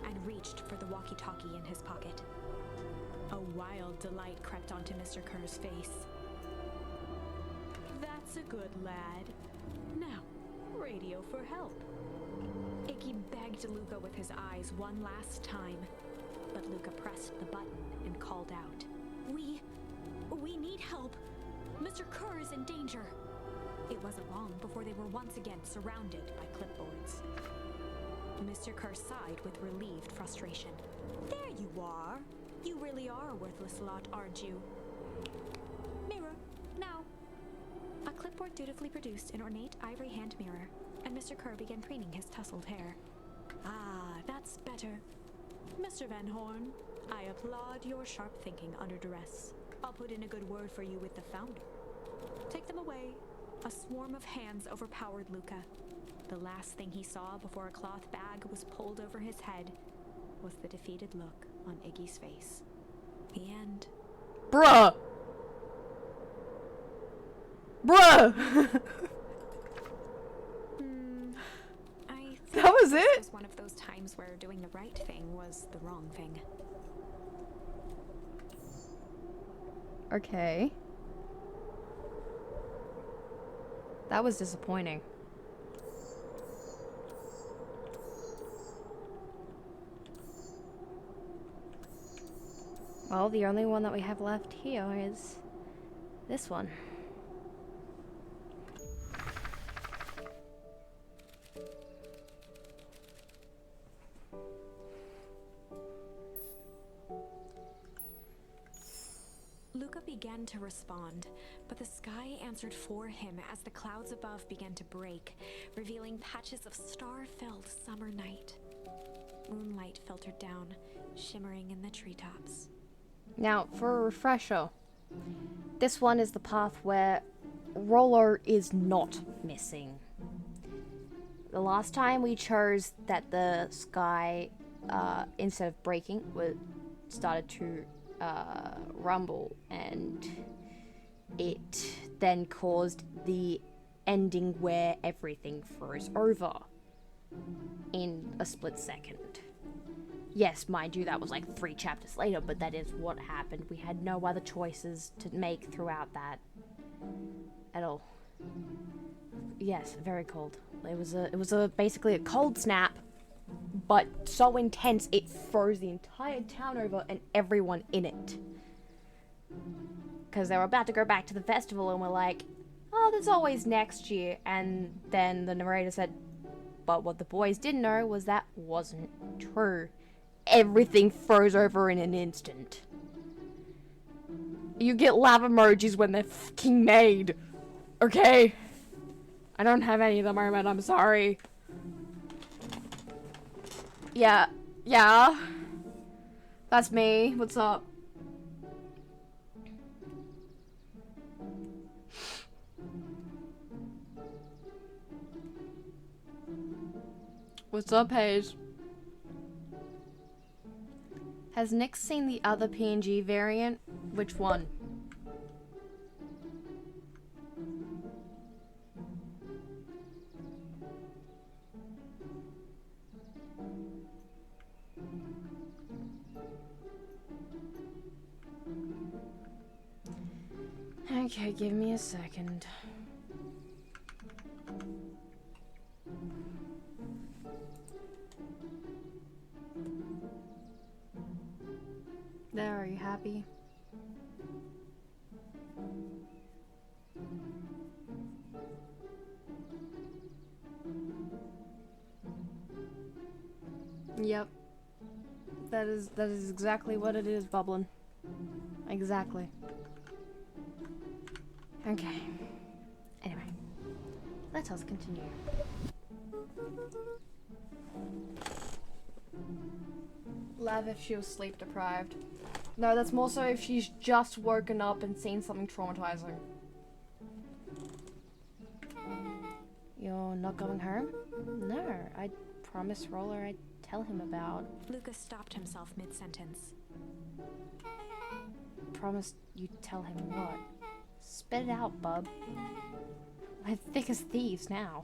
and reached for the walkie-talkie in his pocket. A wild delight crept onto Mr. Kerr's face. That's a good lad. Now, radio for help. Iggy begged Luca with his eyes one last time, but Luca pressed the button and called out. We need help. Mr. Kerr is in danger. It wasn't long before they were once again surrounded by clipboards. Mr. Kerr sighed with relieved frustration. There you are. You really are a worthless lot, aren't you? Mirror, now. A clipboard dutifully produced an ornate ivory hand mirror, and Mr. Kerr began preening his tousled hair. Ah, that's better. Mr. Van Horn, I applaud your sharp thinking under duress. I'll put in a good word for you with the founder. Take them away. A swarm of hands overpowered Luca. The last thing he saw before a cloth bag was pulled over his head was the defeated look on Iggy's face. The end. Bruh! Bruh! I think That was this it? was one of those times where doing the right thing was the wrong thing. Okay. That was disappointing. Well, the only one that we have left here is this one. Luca began to respond, but the sky answered for him as the clouds above began to break, revealing patches of star-filled summer night. Moonlight filtered down, shimmering in the treetops. Now, for a refresher, this one is the path where Rollo is not missing. The last time we chose that the sky, instead of breaking, started to rumble, and it then caused the ending where everything froze over in a split second. Yes, mind you, that was like 3 chapters later, but that is what happened. We had no other choices to make throughout that at all. Yes, very cold. It was basically a cold snap, but so intense it froze the entire town over and everyone in it. Because they were about to go back to the festival and we're like, oh, there's always next year. And then the narrator said, but what the boys didn't know was that wasn't true. Everything froze over in an instant. You get lava emojis when they're fucking made. Okay? I don't have any at the moment, I'm sorry. Yeah. That's me. What's up? What's up, Paige? Has Nick seen the other PNG variant? Which one? Okay, give me a second. There, are you happy? Yep. That is exactly what it is, Bubbling. Exactly. Okay. Anyway, let us continue. Lav if she was sleep deprived. No, that's more so if she's just woken up and seen something traumatizing. You're not going home? No, I promised Roller I'd tell him about. Lucas stopped himself mid-sentence. Promised you'd tell him what? Spit it out, bub. We're thick as thieves now.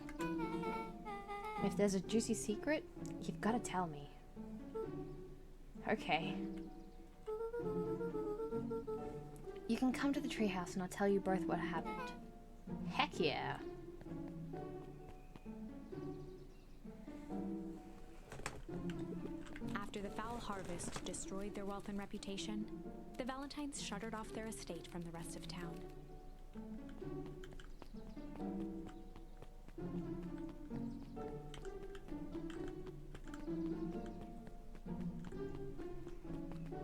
If there's a juicy secret, you've got to tell me. Okay. You can come to the treehouse and I'll tell you both what happened. Heck yeah. After the foul harvest destroyed their wealth and reputation, the Valentines shuttered off their estate from the rest of town.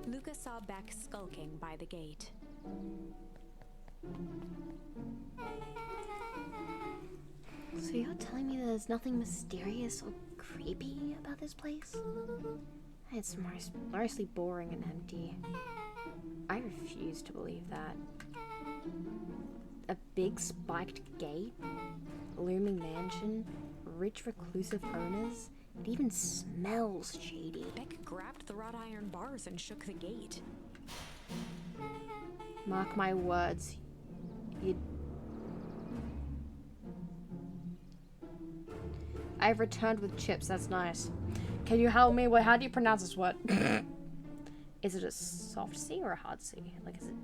Lucas saw Beck skulking by the gate. So you're telling me there's nothing mysterious or creepy about this place? It's mostly boring and empty. I refuse to believe that. A big spiked gate, looming mansion, rich reclusive owners. It even smells shady. Beck grabbed the wrought iron bars and shook the gate. Mark my words. I've returned with chips, that's nice. Can you help me? How do you pronounce this word? Is it a soft C or a hard C? Like, is it...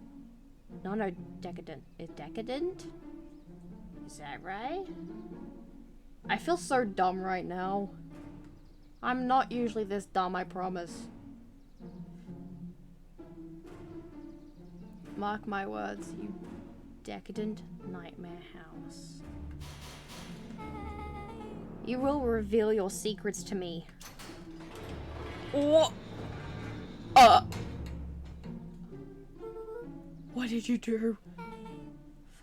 No, decadent. Is decadent? Is that right? I feel so dumb right now. I'm not usually this dumb, I promise. Mark my words, you decadent nightmare house. You will reveal your secrets to me. What? What did you do?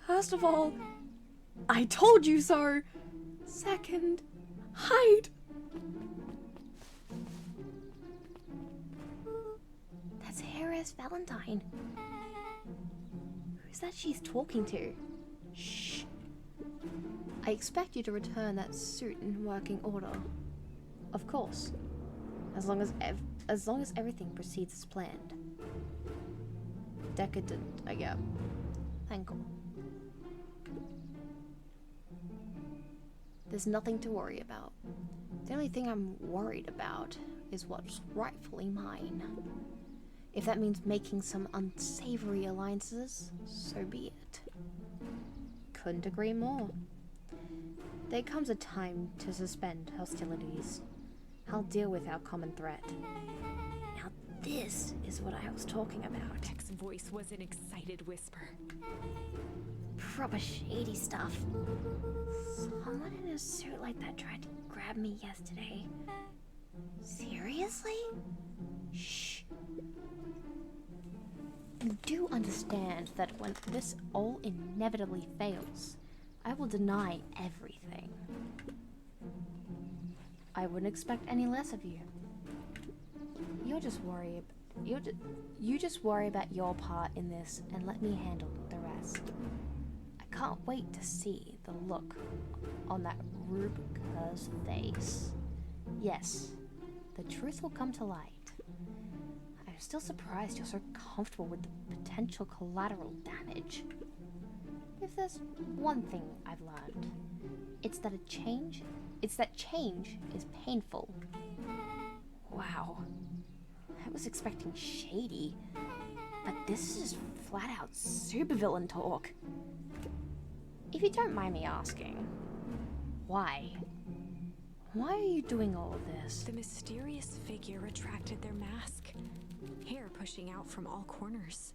First of all, I told you so. Second, hide. mysterious Valentine? Who's that she's talking to? Shh. I expect you to return that suit in working order. Of course. As long as everything proceeds as planned. Decadent, I get. Thank God. There's nothing to worry about. The only thing I'm worried about is what's rightfully mine. If that means making some unsavory alliances, so be it. Couldn't agree more. There comes a time to suspend hostilities. I'll deal with our common threat. Now this is what I was talking about. Beck's voice was an excited whisper. Proper shady stuff. Someone in a suit like that tried to grab me yesterday. Seriously? Shh. You do understand that when this all inevitably fails, I will deny everything. I wouldn't expect any less of you. You just worry about your part in this and let me handle the rest. I can't wait to see the look on that Rubica's face. Yes, the truth will come to light. I'm still surprised you're so comfortable with the potential collateral damage. If there's one thing I've learned, it's that change is painful. Wow. I was expecting shady, but this is just flat out supervillain talk. If you don't mind me asking, why? Why are you doing all of this? The mysterious figure retracted their mask, hair pushing out from all corners.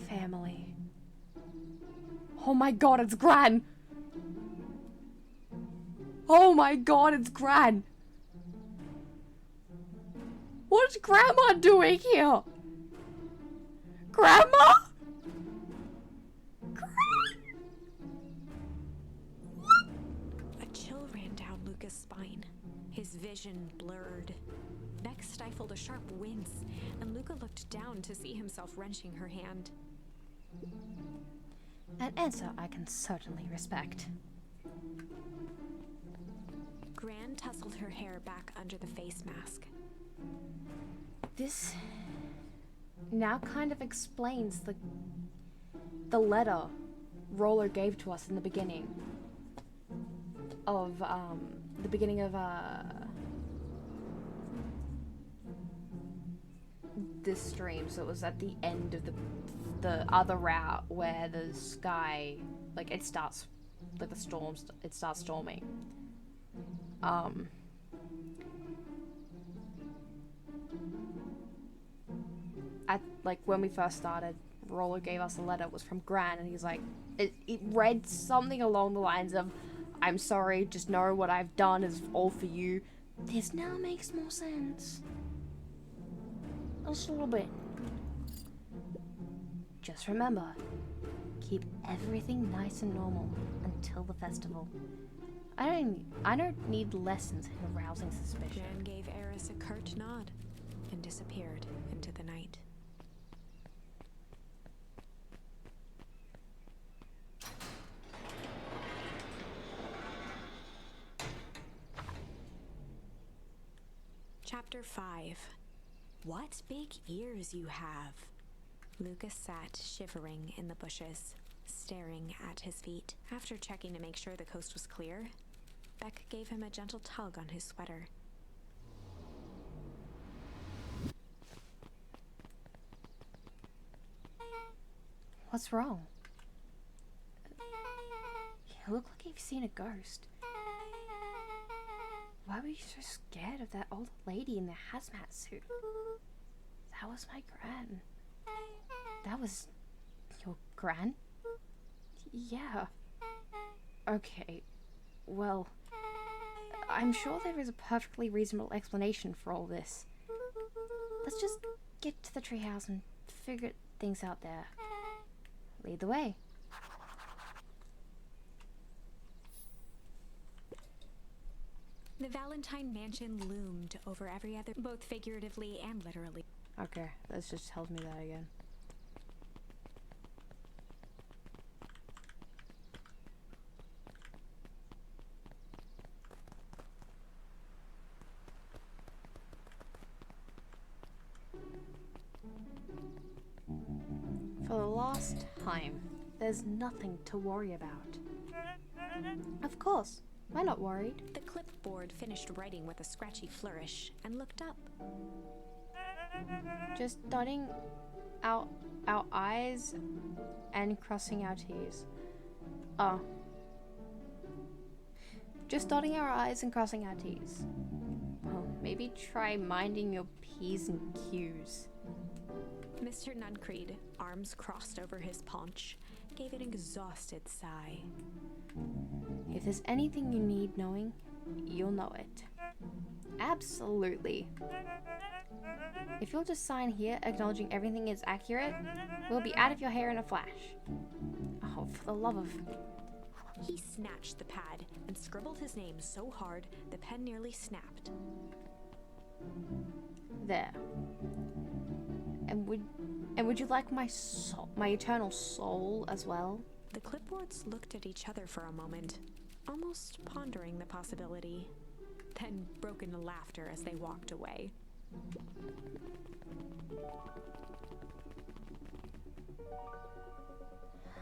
Family. Oh my god, it's Gran! Oh my god, it's Gran! What's Grandma doing here? Grandma? A chill ran down Luca's spine. His vision blurred. Beck stifled a sharp wince, and Luca looked down to see himself wrenching her hand. An answer I can certainly respect. Gran tousled her hair back under the face mask. This now kind of explains the letter Roller gave to us in the beginning of this stream. So it was at the end of the other route where the sky, like, it starts, like, it starts storming. At, like, when we first started, Roller gave us a letter. It was from Gran, and he's like, it read something along the lines of, I'm sorry, just know what I've done is all for you. This now makes more sense. Just a little bit. Just remember, keep everything nice and normal until the festival. I don't need lessons in arousing suspicion. Gran gave Eris a curt nod and disappeared into the night. Chapter 5. What big ears you have. Lucas sat shivering in the bushes, staring at his feet. After checking to make sure the coast was clear, Beck gave him a gentle tug on his sweater. What's wrong? You look like you've seen a ghost. Why were you so scared of that old lady in the hazmat suit? That was my Gran. That was your Gran? Yeah. Okay. Well, I'm sure there is a perfectly reasonable explanation for all this. Let's just get to the treehouse and figure things out there. Lead the way. The Valentine mansion loomed over every other, both figuratively and literally. Okay, that just tells me that again. For the last time, there's nothing to worry about. Of course, we're not worried. The clipboard finished writing with a scratchy flourish and looked up. Just dotting our I's and crossing our T's. Oh. Just dotting our I's and crossing our T's. Well, maybe try minding your P's and Q's. Mr. Nuncreed, arms crossed over his paunch, gave an exhausted sigh. If there's anything you need knowing, you'll know it. Absolutely. If you'll just sign here acknowledging everything is accurate, we'll be out of your hair in a flash. Oh, for the love of... He snatched the pad and scribbled his name so hard the pen nearly snapped. There. And would you like my eternal soul as well? The clipboards looked at each other for a moment, almost pondering the possibility, then broke into laughter as they walked away.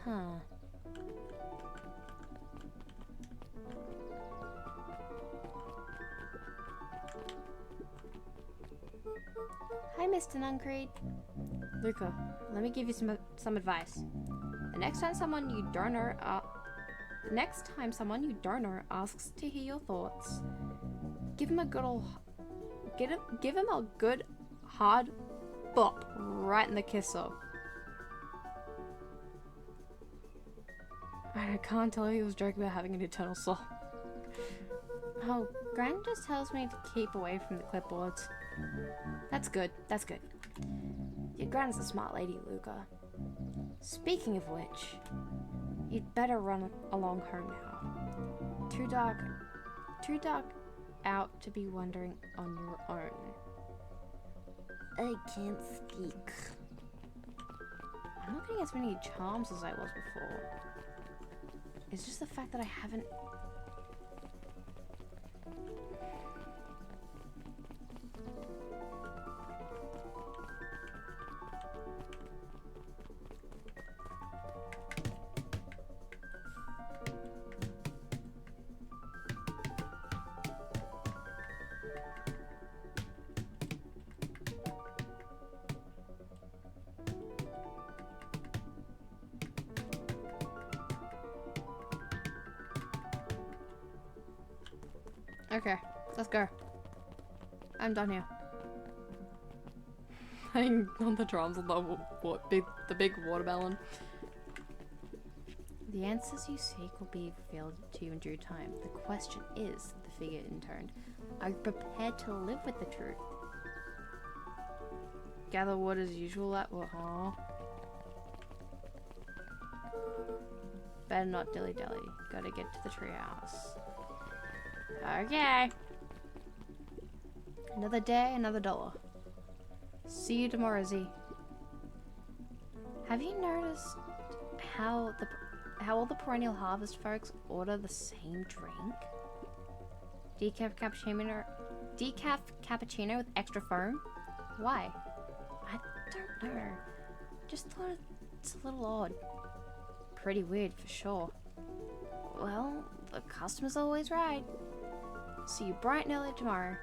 Huh. Hi, Mr. Nuncreed. Luca, let me give you some advice. The next time someone you don't know asks to hear your thoughts, give him a good hard bop right in the kisser. I can't tell he was joking about having an eternal soul. Oh, Gran just tells me to keep away from the clipboards. That's good, that's good. Your Gran's a smart lady, Luca. Speaking of which, you'd better run along home now. Too dark out to be wandering on your own. I can't speak. I'm not getting as many charms as I was before. It's just the fact that I haven't... Okay, let's go. I'm done here. Hang on the drums on the big watermelon. The answers you seek will be revealed to you in due time. The question is, the figure intoned, are you prepared to live with the truth? Gather wood as usual at Better not dilly-dally. Gotta get to the treehouse. Okay. Another day, another dollar. See you tomorrow, Z. Have you noticed how all the perennial harvest folks order the same drink? Decaf cappuccino with extra foam? Why? I don't know. Just thought it's a little odd. Pretty weird for sure. Well, the customer's always right. See you bright and early tomorrow.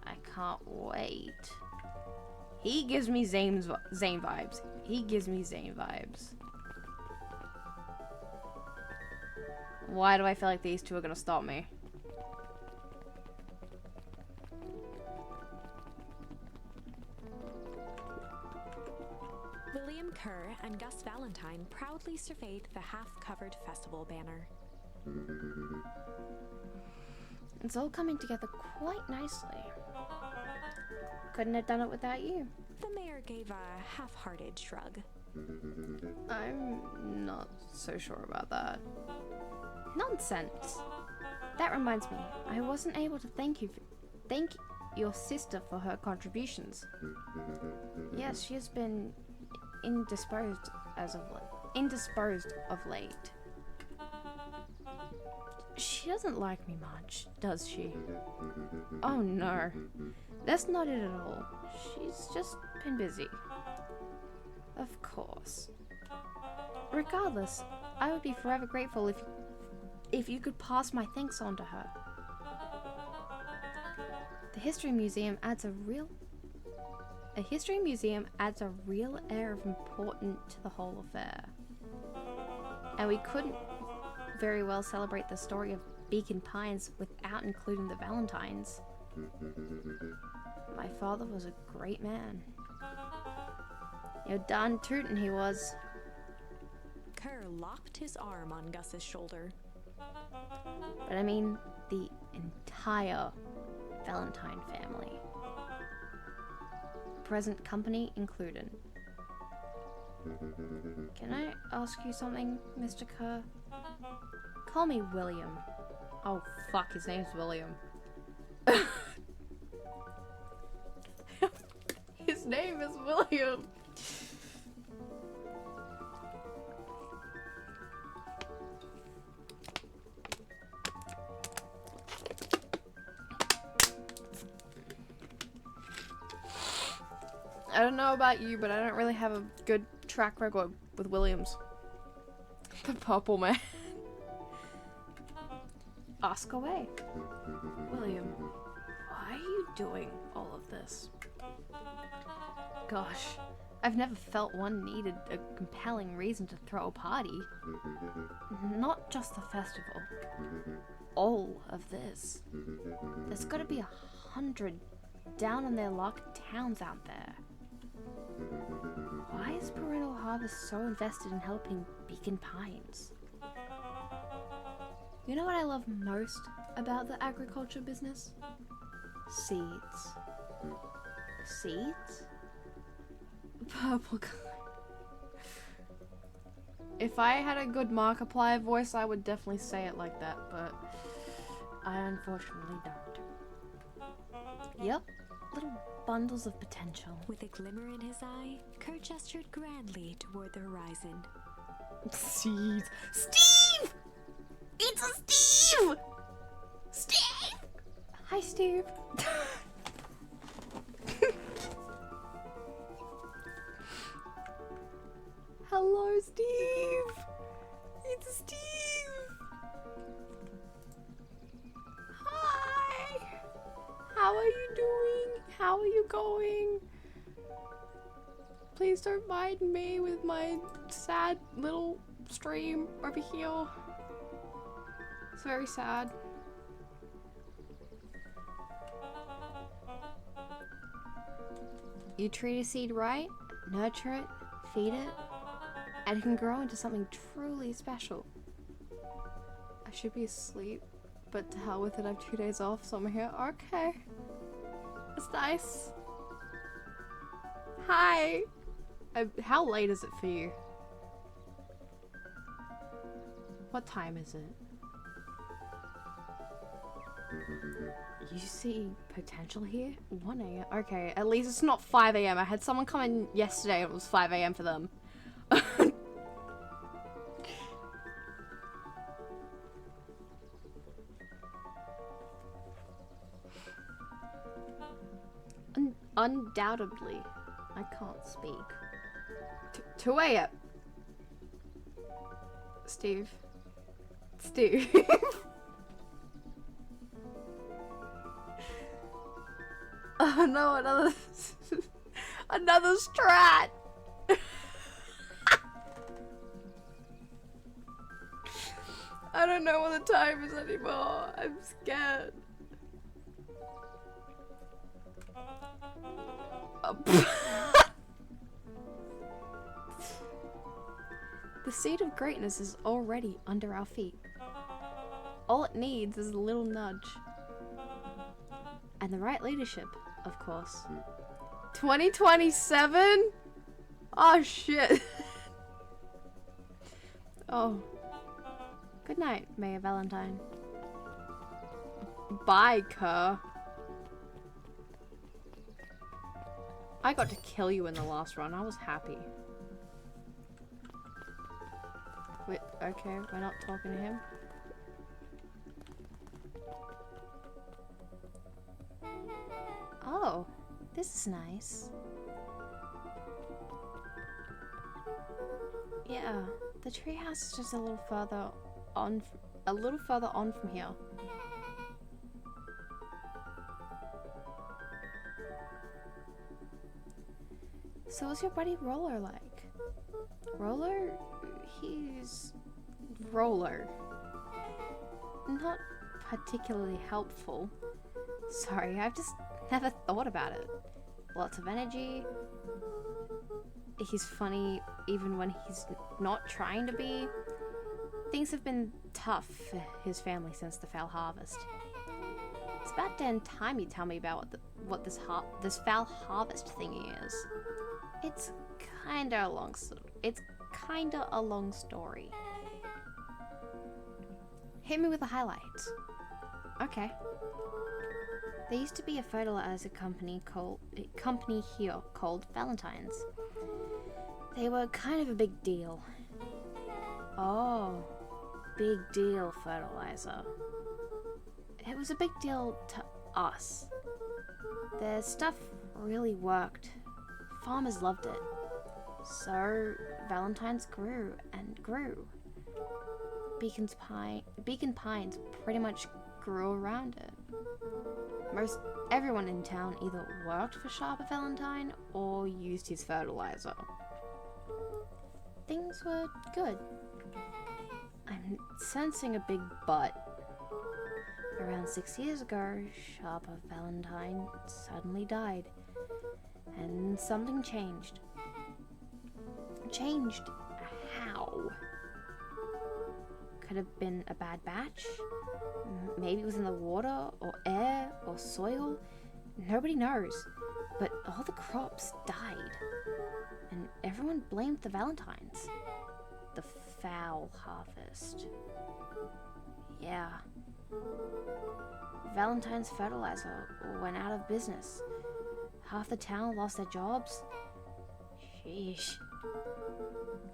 I can't wait. He gives me Zane vibes. He gives me Zane vibes. Why do I feel like these two are gonna stop me? William Kerr and Gus Valentine proudly surveyed the half-covered festival banner. It's all coming together quite nicely. Couldn't have done it without you. The mayor gave a half-hearted shrug. I'm not so sure about that. Nonsense. That reminds me, I wasn't able to thank your sister for her contributions. Yes, she has been indisposed of late. She doesn't like me much, does she? Oh no, that's not it at all. She's just been busy. Of course. Regardless, I would be forever grateful if you could pass my thanks on to her. The History Museum adds a real air of importance to the whole affair. And we couldn't very well celebrate the story of Beacon Pines without including the Valentines. My father was a great man. You're darn tootin' he was. Kerr locked his arm on Gus's shoulder. But I mean the entire Valentine family. Present company included. Can I ask you something, Mr. Kerr? Call me William. Oh fuck, his name's William. His name is William. I don't know about you, but I don't really have a good track record with Williams. The purple man. Ask away. William, why are you doing all of this? Gosh, I've never felt one needed a compelling reason to throw a party. Not just the festival. All of this. There's gotta be 100 down on their luck towns out there. Why is Parental Harvest so invested in helping Beacon Pines? You know what I love most about the agriculture business? Seeds. Seeds? Purple color. If I had a good Markiplier voice, I would definitely say it like that, but I unfortunately don't. Yep, little bundles of potential. With a glimmer in his eye, Kerr gestured grandly toward the horizon. Seeds. Steve! It's a Steve! Steve! Hi, Steve. Hello, Steve. It's Steve. Hi. How are you doing? How are you going? Please don't mind me with my sad little stream over here. It's very sad. You treat a seed right, nurture it, feed it, and it can grow into something truly special. I should be asleep, but to hell with it, I have 2 days off, so I'm here. Okay. That's nice. Hi! How late is it for you? What time is it? You see potential here? 1 a.m. Okay, at least it's not 5 a.m. I had someone come in yesterday and it was 5 a.m. for them. Undoubtedly. I can't speak. 2 a.m. Steve. Steve. Oh no, another strat. I don't know what the time is anymore. I'm scared. The seed of greatness is already under our feet. All it needs is a little nudge. And the right leadership, of course. 2027? Oh shit. Oh. Good night, Mayor Valentine. Bye, Kerr. I got to kill you in the last run. I was happy. Wait, okay, we're not talking to him. Oh, this is nice. Yeah, the treehouse is just a little further on from here. So what's your buddy Roller like? Roller? He's... Roller. Not particularly helpful. Sorry, I've just never thought about it. Lots of energy. He's funny even when he's not trying to be. Things have been tough for his family since the foul harvest. It's about damn time you tell me about what this foul harvest thingy is. It's kinda a long story. Hit me with the highlights. Okay. There used to be a fertilizer company here called Valentine's. They were kind of a big deal. Oh, big deal fertilizer. It was a big deal to us. Their stuff really worked. Farmers loved it. So Valentine's grew and grew. Beacon Pines pretty much grew around it. Most everyone in town either worked for Sharper Valentine or used his fertilizer. Things were good. I'm sensing a big but. Around 6 years ago, Sharper Valentine suddenly died. And something changed. Changed how? Could have been a bad batch. Maybe it was in the water, or air, or soil. Nobody knows. But all the crops died. And everyone blamed the Valentines. The foul harvest. Yeah. Valentine's fertilizer went out of business. Half the town lost their jobs. Sheesh.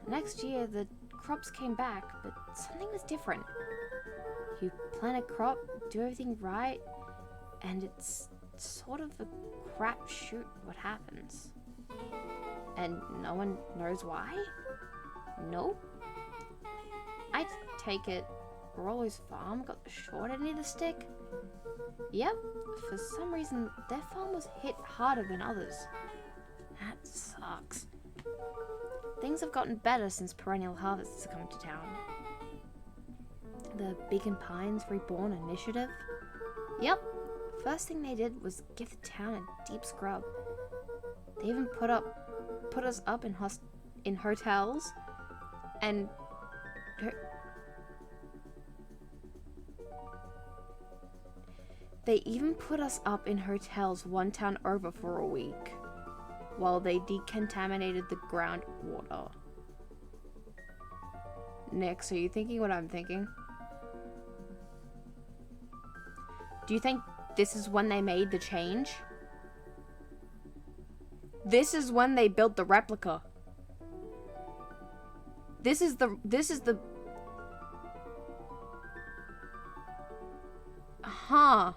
Next year, the crops came back, but something was different. You plant a crop, do everything right, and it's sort of a crapshoot what happens. And no one knows why? No? I take it Roller's farm got the short end of the stick? Yep, for some reason their farm was hit harder than others. That sucks. Things have gotten better since perennial harvests have come to town. The Beacon Pines Reborn initiative? Yep, first thing they did was give the town a deep scrub. They even put us up in hotels and they even put us up in hotels one town over for a week while they decontaminated the groundwater. Nix, are you thinking what I'm thinking? Do you think this is when they made the change? This is when they built the replica. This is the Huh.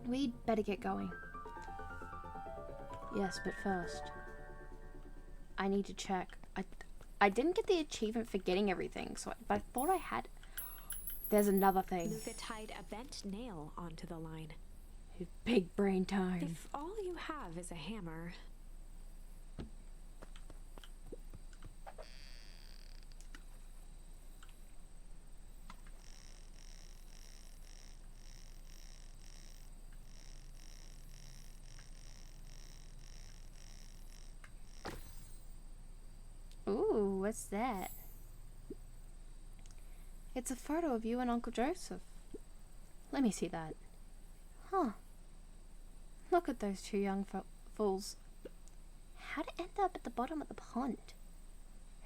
We'd better get going. Yes, but first, I need to check. I didn't get the achievement for getting everything, but I thought I had. There's another thing. Luca tied a bent nail onto the line. Big brain time. If all you have is a hammer... Ooh, what's that? It's a photo of you and Uncle Joseph. Let me see that. Huh. Look at those two young fools. How'd it end up at the bottom of the pond?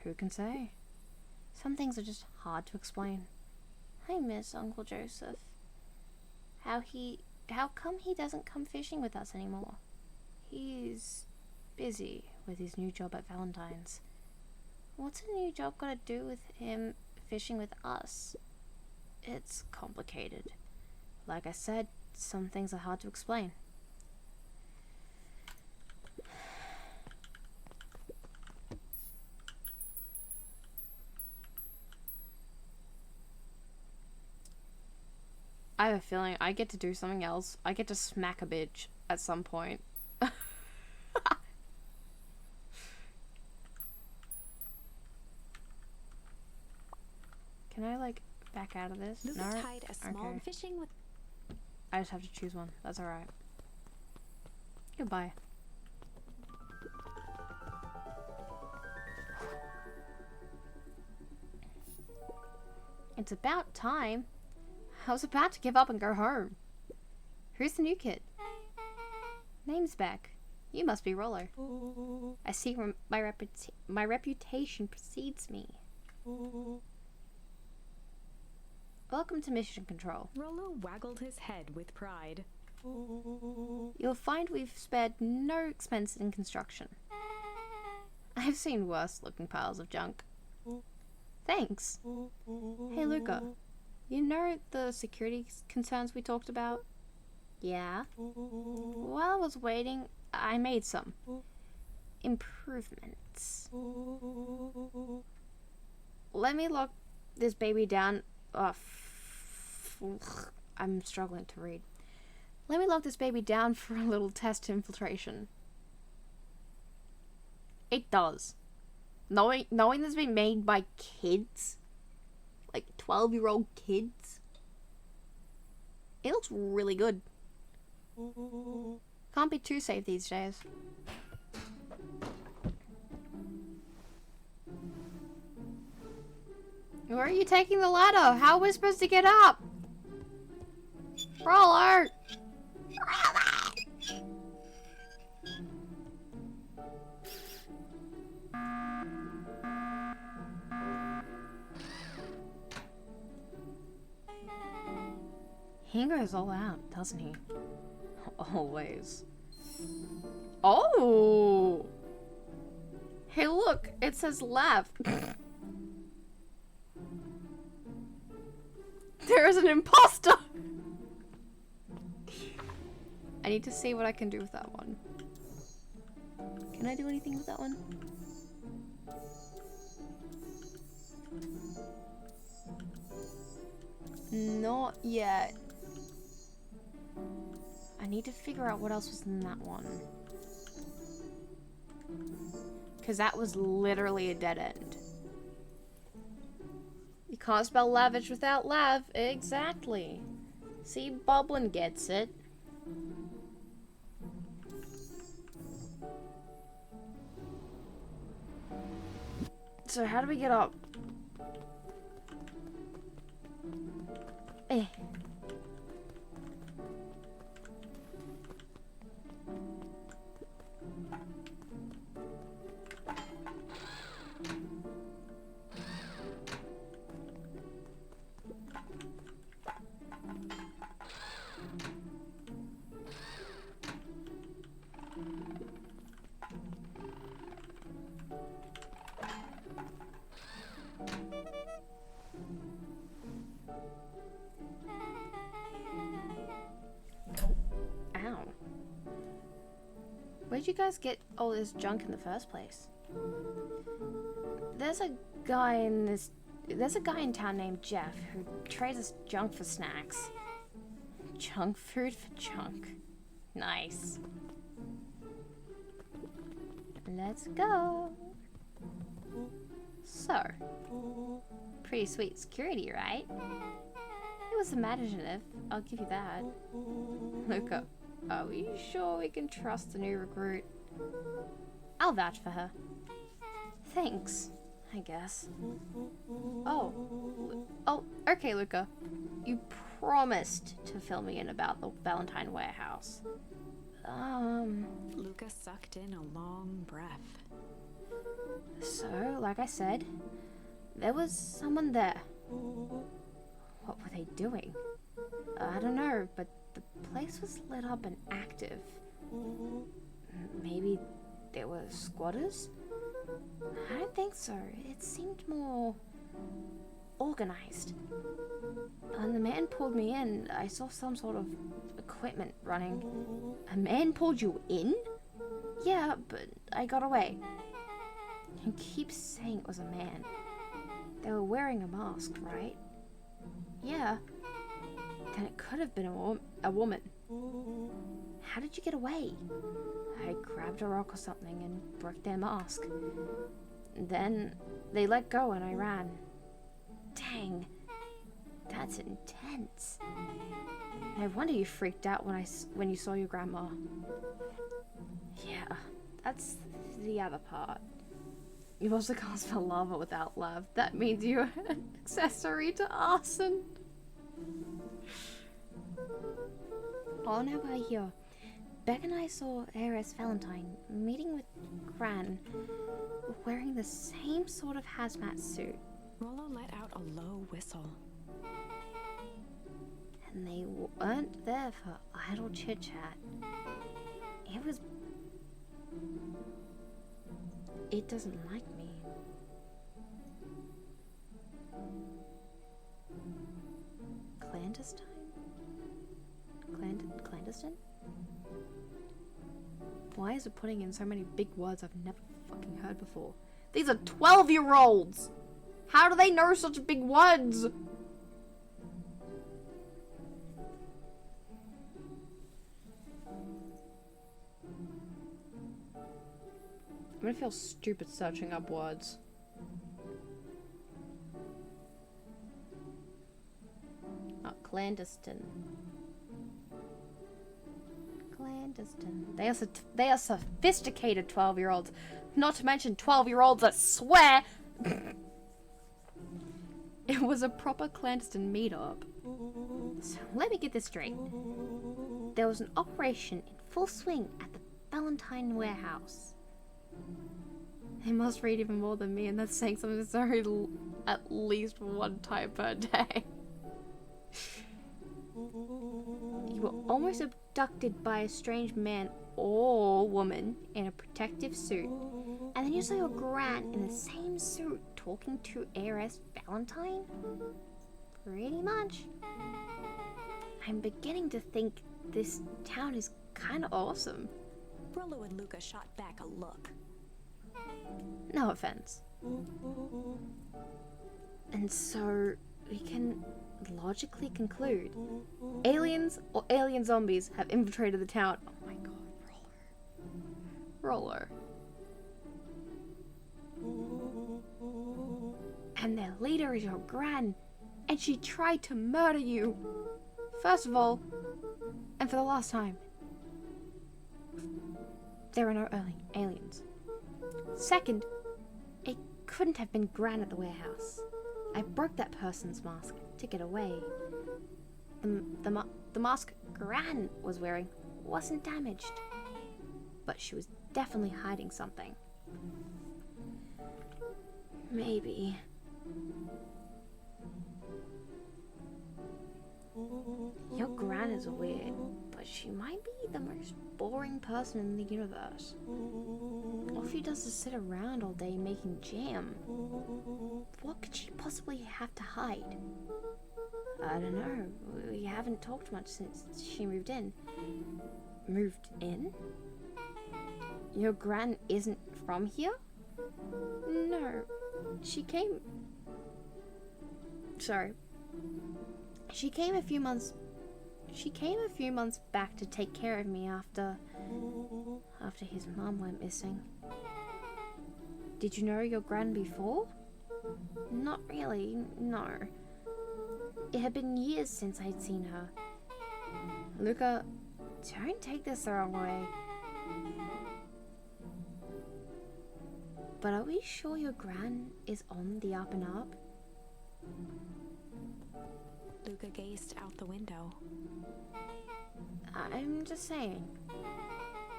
Who can say? Some things are just hard to explain. I miss Uncle Joseph. How come he doesn't come fishing with us anymore? He's busy with his new job at Valentine's. What's a new job got to do with him fishing with us? It's complicated. Like I said, some things are hard to explain. I have a feeling I get to do something else. I get to smack a bitch at some point. Can I, like, back out of this? Lucas No? tied a small Okay. fishing with. I just have to choose one. That's alright. Goodbye. It's about time. I was about to give up and go home. Who's the new kid? Name's Beck. You must be Rollo. I see my reputation precedes me. Welcome to Mission Control. Rollo waggled his head with pride. You'll find we've spared no expense in construction. I've seen worse looking piles of junk. Thanks. Hey Luca, you know the security concerns we talked about? Yeah. While I was waiting, I made some improvements. Let me lock this baby down. I'm struggling to read. Let me lock this baby down for a little test infiltration. It does. Knowing this has been made by kids, like 12-year-old kids, it looks really good. Can't be too safe these days. Where are you taking the ladder? How are we supposed to get up? Roller! He goes all out, doesn't he? Always. Oh! Hey, look! It says lab. There is an imposter! I need to see what I can do with that one. Can I do anything with that one? Not yet. I need to figure out what else was in that one. Because that was literally a dead end. You can't spell lavish without lav. Exactly. See, Boblin gets it. So how do we get up? Eh. Ow. Where'd you guys get all this junk in the first place? There's a guy in town named Jeff who trades us junk for snacks. Junk food for junk. Nice. Let's go. So, pretty sweet security, right? It was imaginative, I'll give you that. Luca, are we sure we can trust the new recruit? I'll vouch for her. Thanks, I guess. Oh, okay, Luca. You promised to fill me in about the Valentine warehouse. Lucas sucked in a long breath. So, like I said, There was someone there. What were they doing? I don't know, but the place was lit up and active. Maybe they were squatters? I don't think so. It seemed more organized. When the man pulled me in, I saw some sort of equipment running. A man pulled you in? Yeah, but I got away. He keeps saying it was a man. They were wearing a mask, right? Yeah. Then it could have been a woman. How did you get away? I grabbed a rock or something and broke their mask. Then they let go and I ran. Dang. That's intense. No wonder you freaked out when you saw your grandma. Yeah, that's the other part. You also can't spell lava without love. That means you're an accessory to arson. On our way here, Beck and I saw Heiress Valentine meeting with Gran, wearing the same sort of hazmat suit. Rollo let out a low whistle. And they weren't there for idle chit-chat. It doesn't like me. Clandestine? Clandestine? Why is it putting in so many big words I've never fucking heard before? These are 12-year-olds! How do they know such big words? I'm gonna feel stupid searching up words. Oh, clandestine. Clandestine. They are sophisticated 12-year-olds. Not to mention 12-year-olds that swear. It was a proper clandestine meetup. So let me get this straight. There was an operation in full swing at the Valentine warehouse. They must read even more than me, and that's saying something sorry at least one time per day. You were almost abducted by a strange man or woman in a protective suit, and then you saw your gran in the same suit talking to Heiress Valentine? Pretty much. I'm beginning to think this town is kind of awesome. Rollo and Luca shot back a look. No offense. And so we can logically conclude aliens or alien zombies have infiltrated the town. Oh my god, Roller. And their leader is your gran, and she tried to murder you. First of all, and for the last time, there are no aliens. Second, it couldn't have been Gran at the warehouse. I broke that person's mask to get away. The mask Gran was wearing wasn't damaged, but she was definitely hiding something. Maybe. Your Gran is weird, but she might be the most boring person in the universe. All she does is sit around all day making jam. What could she possibly have to hide? I don't know. We haven't talked much since she moved in. Moved in? Your Gran isn't from here? No. She came... Sorry. She came a few months back to take care of me after his mom went missing. Did you know your Gran before? Not really, no. It had been years since I'd seen her. Luca, don't take this the wrong way. But are we sure your Gran is on the up and up? Luca gazed out the window. I'm just saying.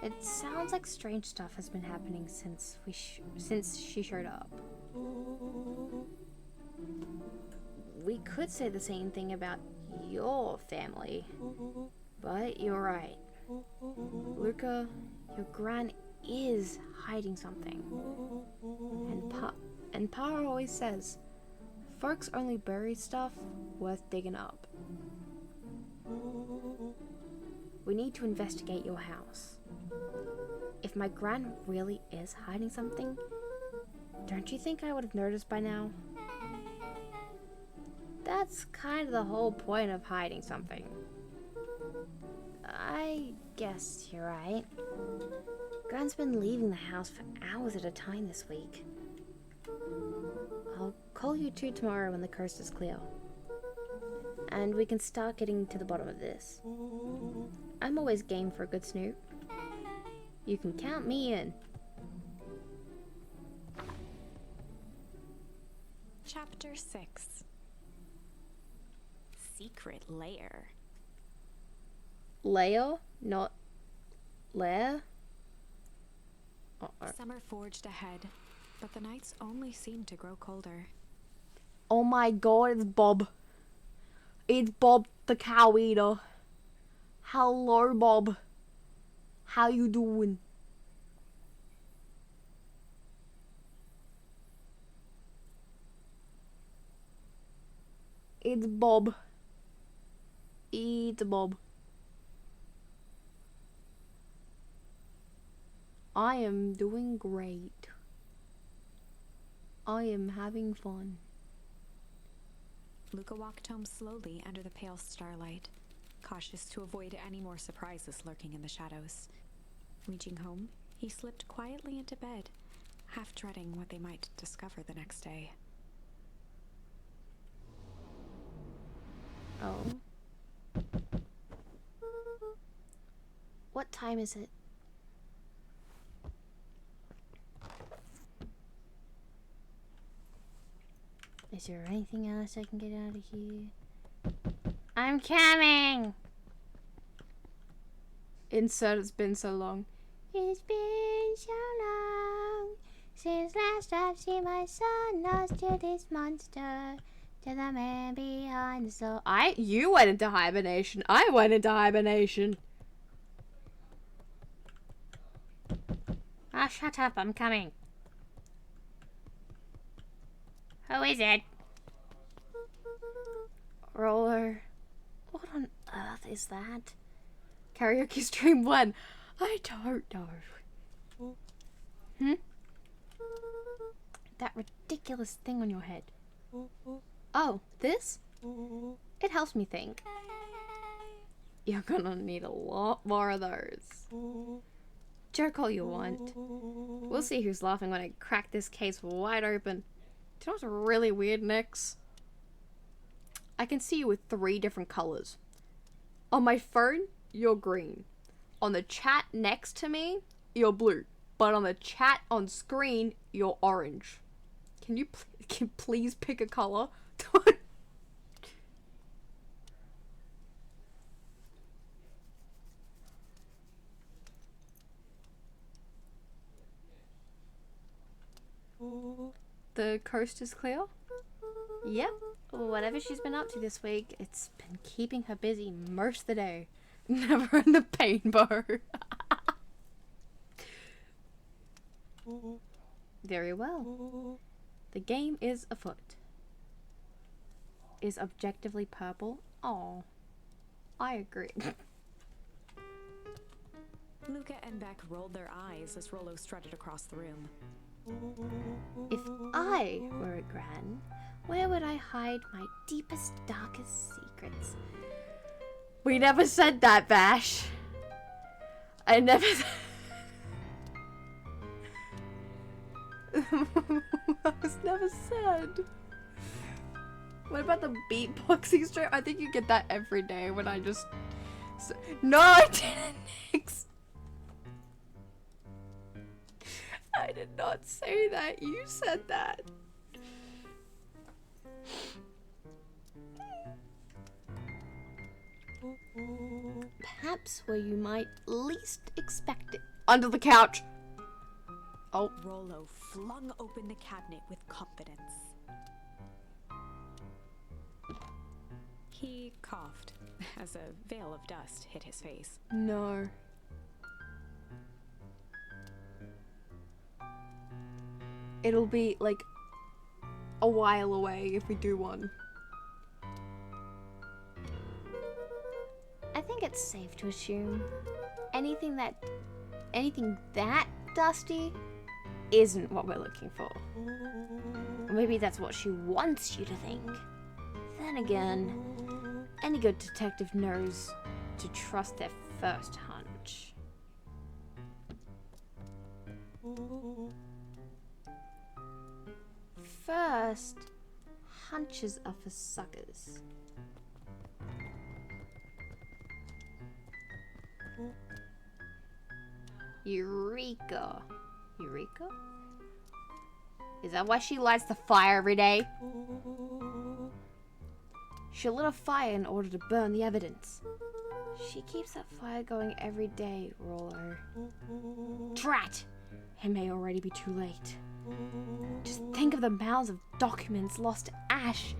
It sounds like strange stuff has been happening since she showed up. we could say the same thing about your family. But you're right. Luca, your gran is hiding something. And Pa always says, folks only bury stuff worth digging up. We need to investigate your house. If my gran really is hiding something, don't you think I would have noticed by now? That's kind of the whole point of hiding something. I guess you're right. Gran's been leaving the house for hours at a time this week. I'll call you two tomorrow when the coast is clear. And we can start getting to the bottom of this. I'm always game for a good snoop. You can count me in. Chapter 6. Secret Lair. Lair? Not lair? Summer forged ahead, but the nights only seemed to grow colder. Oh my god, it's Bob. It's Bob the cow eater. Hello, Bob. How you doing? It's Bob. It's Bob. I am doing great. I am having fun. Luca walked home slowly under the pale starlight, cautious to avoid any more surprises lurking in the shadows. Reaching home, he slipped quietly into bed, half dreading what they might discover the next day. Oh. What time is it? Is there anything else I can get out of here? I'm coming! Insert, it's been so long. It's been so long since last I've seen my son lost to this monster, to the man behind the door. You went into hibernation. I went into hibernation. Ah, shut up, I'm coming. Who is it? Roller. What on earth is that? Karaoke stream 1. I don't know. That ridiculous thing on your head. Oh, this? It helps me think. You're gonna need a lot more of those. Jerk all you want. We'll see who's laughing when I crack this case wide open. Do you know what's really weird, Nix? I can see you with 3 different colors. On my phone, you're green. On the chat next to me, you're blue. But on the chat on screen, you're orange. Can you please pick a color? The coast is clear? Yep. Whatever she's been up to this week, it's been keeping her busy most of the day. Never in the paintbow. Very well. The game is afoot. Is objectively purple? Oh, I agree. Luca and Beck rolled their eyes as Rollo strutted across the room. If I were a gran, where would I hide my deepest, darkest secrets? We never said that, Bash. I never... That was never said. What about the beatboxing stream? I think you get that every day when I just... No, I didn't, Nix. I did not say that. You said that. Perhaps where you might least expect it. Under the couch. Oh. Rollo flung open the cabinet with confidence. He coughed as a veil of dust hit his face. No. It'll be like a while away if we do one. I think it's safe to assume anything that dusty isn't what we're looking for. Or maybe that's what she wants you to think. Then again, any good detective knows to trust their first hunch. First, hunches are for suckers. Eureka. Eureka? Is that why she lights the fire every day? She lit a fire in order to burn the evidence. She keeps that fire going every day, Rollo. Drat! It may already be too late. Just think of the mounds of documents lost to ash.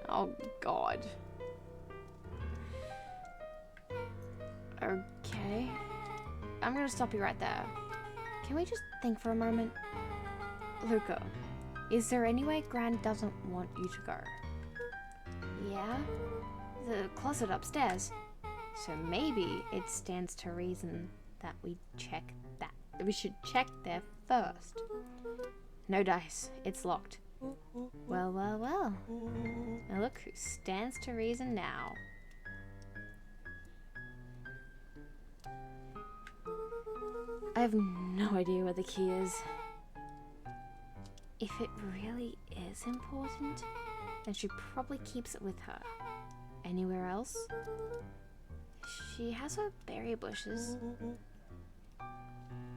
Oh, God. Okay. I'm gonna stop you right there. Can we just think for a moment? Luca, is there any way Gran doesn't want you to go? Yeah? The closet upstairs. So maybe it stands to reason that we should check there first. No dice. It's locked. Well, well, well. Now look who stands to reason now. I have no idea where the key is. If it really is important, then she probably keeps it with her. Anywhere else? She has her berry bushes.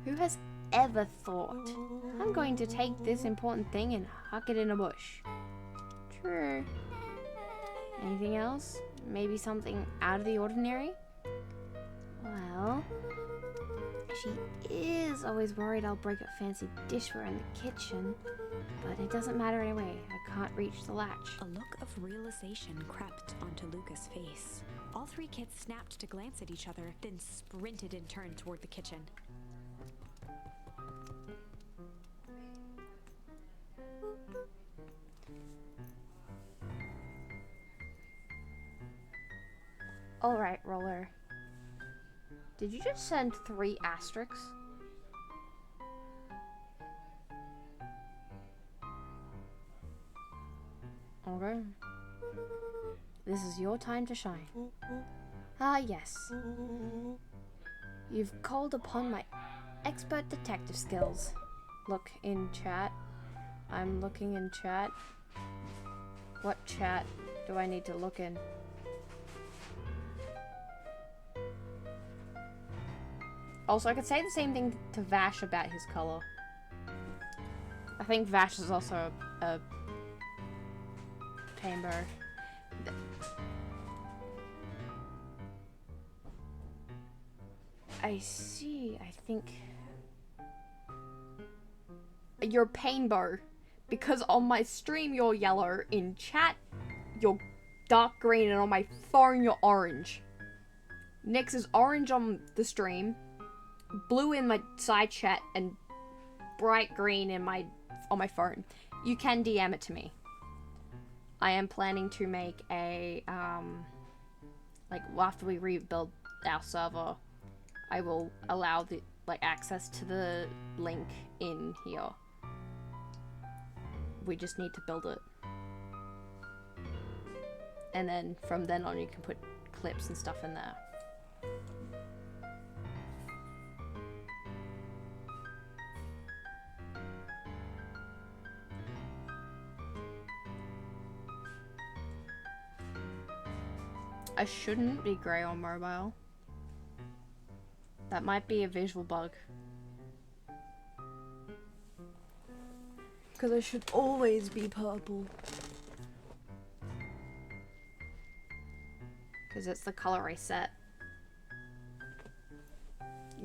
Who has ever thought, I'm going to take this important thing and huck it in a bush? True. Anything else? Maybe something out of the ordinary? Well, she is always worried I'll break a fancy dishware in the kitchen, but it doesn't matter anyway. I can't reach the latch. A look of realization crept onto Luca's face. All three kids snapped to glance at each other, then sprinted in turn toward the kitchen. Alright, Roller. Did you just send 3 asterisks? Okay. This is your time to shine. Ah, yes. You've called upon my expert detective skills. Look in chat. I'm looking in chat. What chat do I need to look in? Also, I could say the same thing to Vash about his color. I think Vash is also a pain bird. I see. I think you're pain bar because on my stream you're yellow, in chat you're dark green, and on my phone you're orange. Nyx is orange on the stream, blue in my side chat, and bright green in on my phone. You can DM it to me. I am planning to make a like after we rebuild our server, I will allow the access to the link in here. We just need to build it. And then from then on you can put clips and stuff in there. I shouldn't be grey on mobile. That might be a visual bug. Because I should always be purple. Because it's the color I set.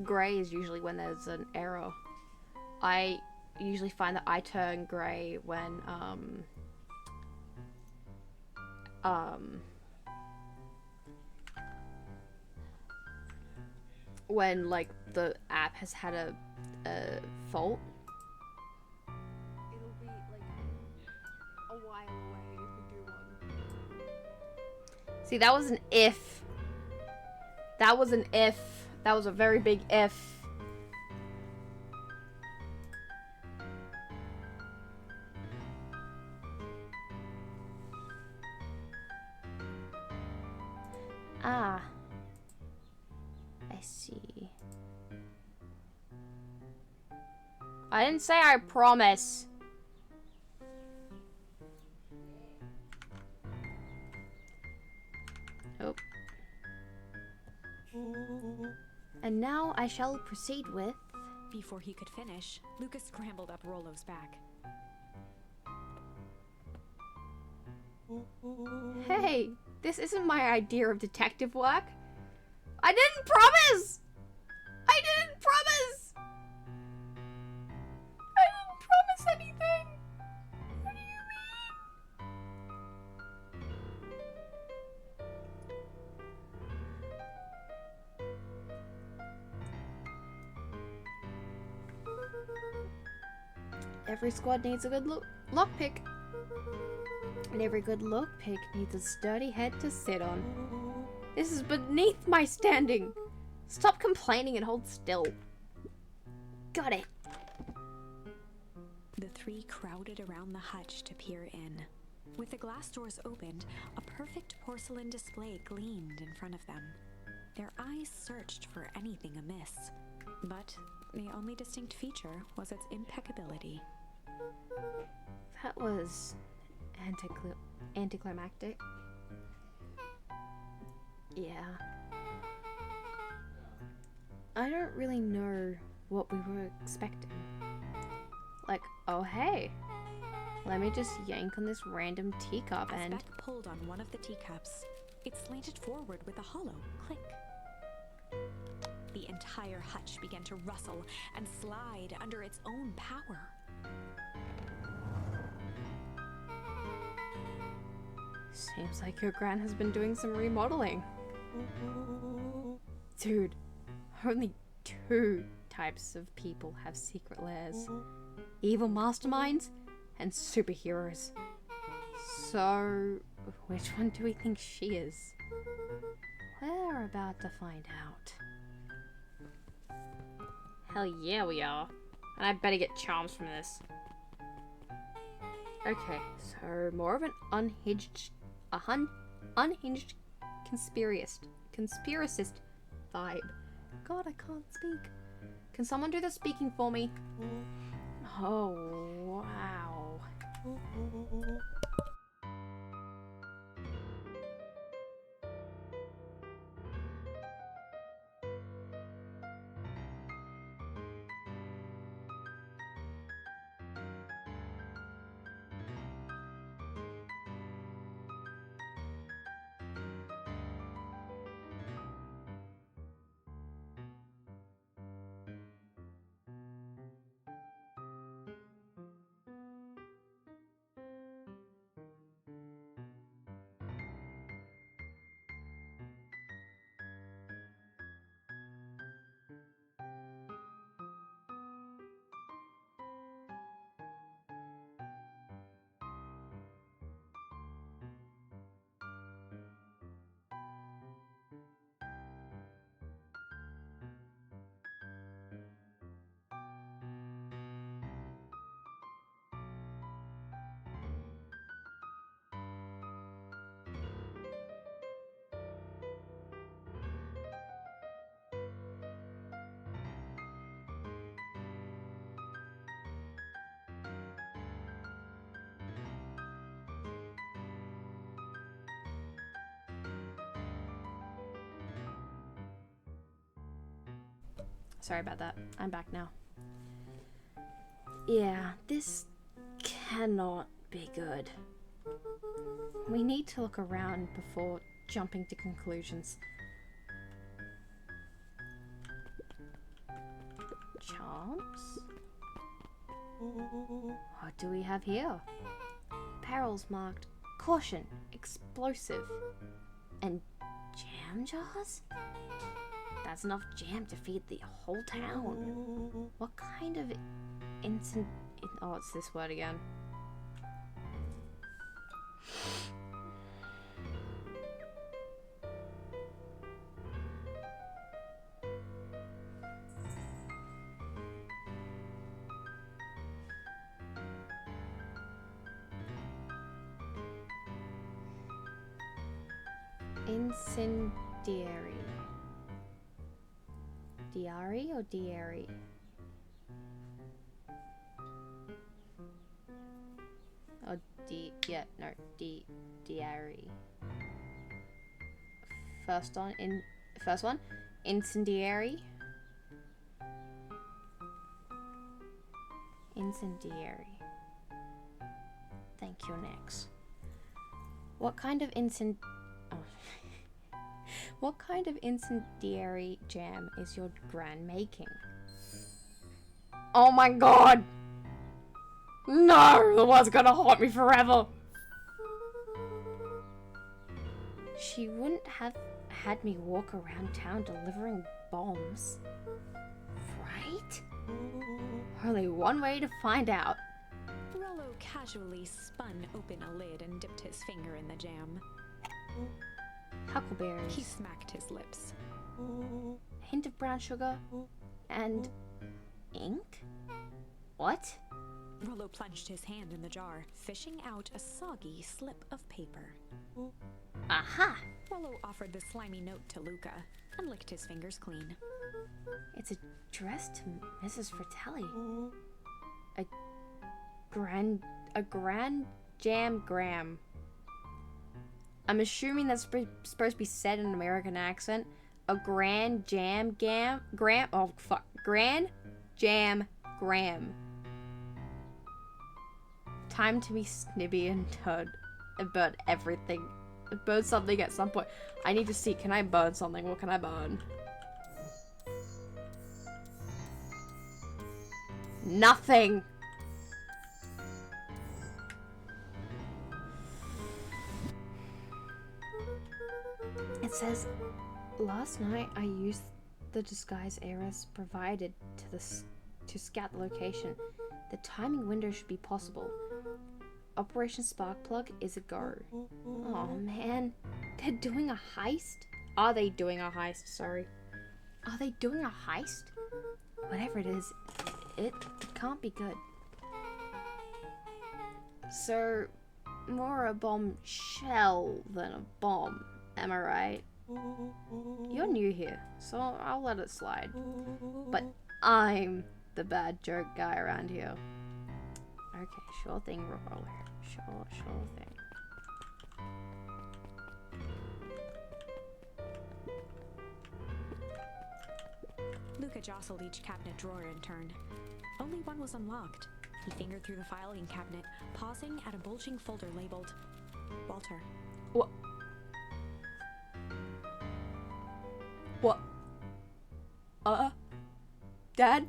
Grey is usually when there's an error. I usually find that I turn grey when when like the app has had a fault. It'll be like a while away if we do one. See, that was an if. That was an if. That was a very big if. Ah. I see. I didn't say I promise. Oh. And now I shall proceed with... Before he could finish, Lucas scrambled up Rollo's back. Hey, this isn't my idea of detective work. I didn't promise! I didn't promise! I didn't promise anything! What do you mean? Every squad needs a good lockpick. And every good lockpick needs a sturdy head to sit on. This is beneath my standing. Stop complaining and hold still. Got it. The three crowded around the hutch to peer in. With the glass doors opened, a perfect porcelain display gleamed in front of them. Their eyes searched for anything amiss, but the only distinct feature was its impeccability. That was anticlimactic. Yeah. I don't really know what we were expecting. Like, oh hey, let me just yank on this random teacup As and... Beck pulled on one of the teacups, it slanted forward with a hollow click. The entire hutch began to rustle and slide under its own power. Seems like your gran has been doing some remodeling. Dude, only 2 types of people have secret lairs. Evil masterminds and superheroes. So, which one do we think she is? We're about to find out. Hell yeah we are. And I better get charms from this. Okay, so more of an unhinged conspiracist vibe. God, I can't speak. Can someone do the speaking for me? Oh, wow. Sorry about that. I'm back now. Yeah, this cannot be good. We need to look around before jumping to conclusions. Charms? What do we have here? Barrels marked Caution, explosive. And jam jars? That's enough jam to feed the whole town. What kind of oh, it's this word again. Incendiary. Diary or diary? Oh, diary. First one, incendiary. Incendiary. Thank you, next. What kind of What kind of incendiary jam is your gran making? Oh my god! No! The word's gonna haunt me forever! She wouldn't have had me walk around town delivering bombs. Right? Only one way to find out. Rollo casually spun open a lid and dipped his finger in the jam. Huckleberries. He smacked his lips. Hint of brown sugar and ink? What? Rollo plunged his hand in the jar, fishing out a soggy slip of paper. Aha! Rollo offered the slimy note to Luca and licked his fingers clean. It's addressed to Mrs. Fratelli. A grand jam gram. I'm assuming that's supposed to be said in an American accent. A grand jam gram. Oh fuck. Grand jam gram. Time to be snibby and burn everything. Burn something at some point. I need to see. Can I burn something? What can I burn? Nothing. It says, last night I used the disguise Eris provided to scout the location. The timing window should be possible. Operation Sparkplug is a go. Oh man, they're doing a heist? Are they doing a heist? Sorry. Are they doing a heist? Whatever it is, it can't be good. So, more a bomb shell than a bomb. Am I right? You're new here, so I'll let it slide. But I'm the bad joke guy around here. Okay, sure thing, Roller. Sure thing. Luca jostled each cabinet drawer in turn. Only one was unlocked. He fingered through the filing cabinet, pausing at a bulging folder labeled Walter. What? What? Dad?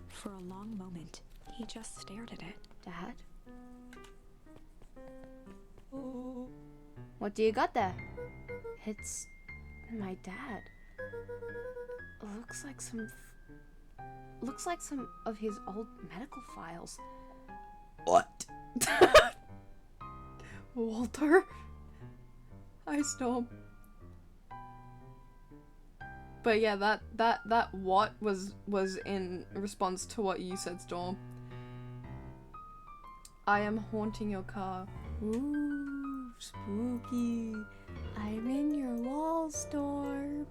For a long moment, he just stared at it. Dad? What do you got there? It's my dad. Looks like some of his old medical files. What? Walter? Hi, Storm. But yeah, that what was in response to what you said, Storm. I am haunting your car. Ooh, spooky. I'm in your wall, Storm.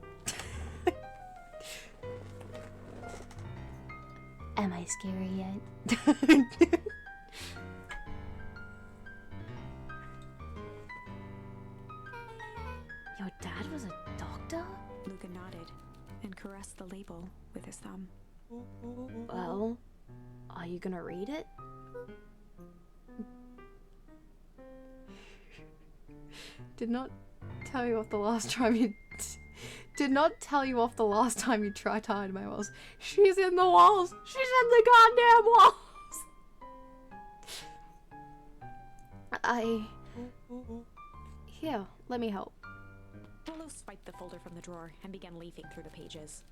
Am I scary yet? Your dad was a doctor? Luca nodded and caressed the label with his thumb. Well, are you gonna read it? Did not tell you off the last time you tried to hide my walls. She's in the walls. She's in the goddamn walls. Here, let me help. Rollo swiped the folder from the drawer and began leafing through the pages.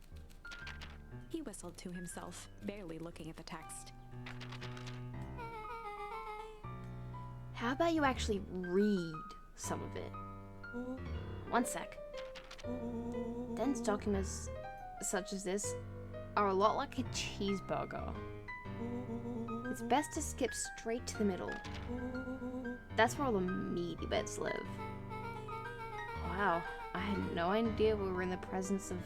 He whistled to himself, barely looking at the text. How about you actually read some of it? One sec. Dense documents such as this are a lot like a cheeseburger. It's best to skip straight to the middle. That's where all the meaty bits live. Wow, I had no idea we were in the presence of...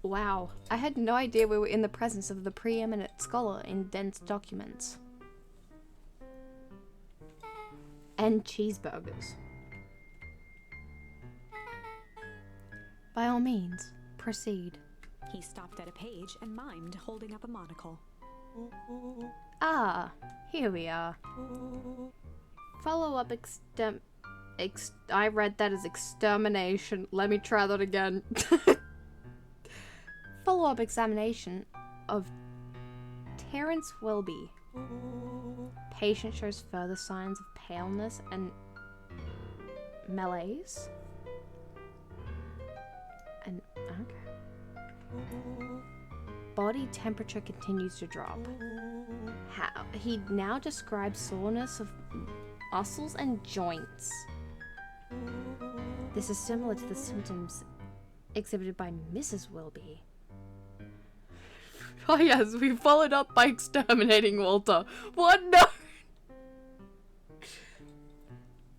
Wow, I had no idea we were in the presence of the preeminent scholar in dense documents. And cheeseburgers. By all means, proceed. He stopped at a page and mimed, holding up a monocle. Ah, here we are. Follow-up I read that as extermination. Let me try that again. Follow-up examination of Terence Wilby. Patient shows further signs of paleness and malaise. And okay. Body temperature continues to drop. He now describes soreness of muscles and joints. This is similar to the symptoms exhibited by Mrs. Wilby. Oh yes, we followed up by exterminating Walter. What? No!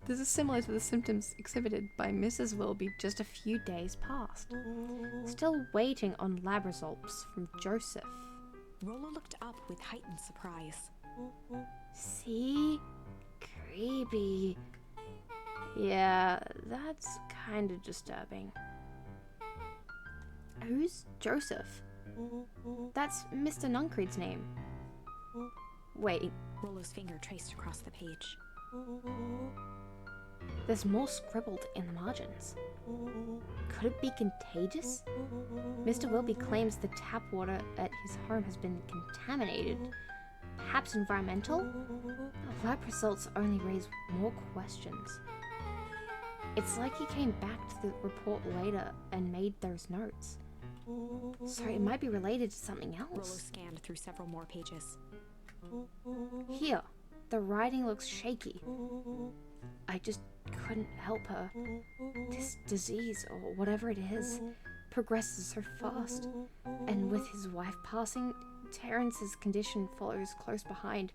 This is similar to the symptoms exhibited by Mrs. Wilby just a few days past. Still waiting on lab results from Joseph. Rollo looked up with heightened surprise. See? Creepy. Yeah, that's kind of disturbing. Who's Joseph? That's Mr. Nuncreed's name. Wait. Rollo's finger traced across the page. There's more scribbled in the margins. Could it be contagious? Mr. Wilby claims the tap water at his home has been contaminated. Perhaps environmental? The lab results only raise more questions. It's like he came back to the report later and made those notes. So it might be related to something else. Rollo scanned through several more pages. Here, the writing looks shaky. I just couldn't help her. This disease, or whatever it is, progresses so fast. And with his wife passing, Terence's condition follows close behind.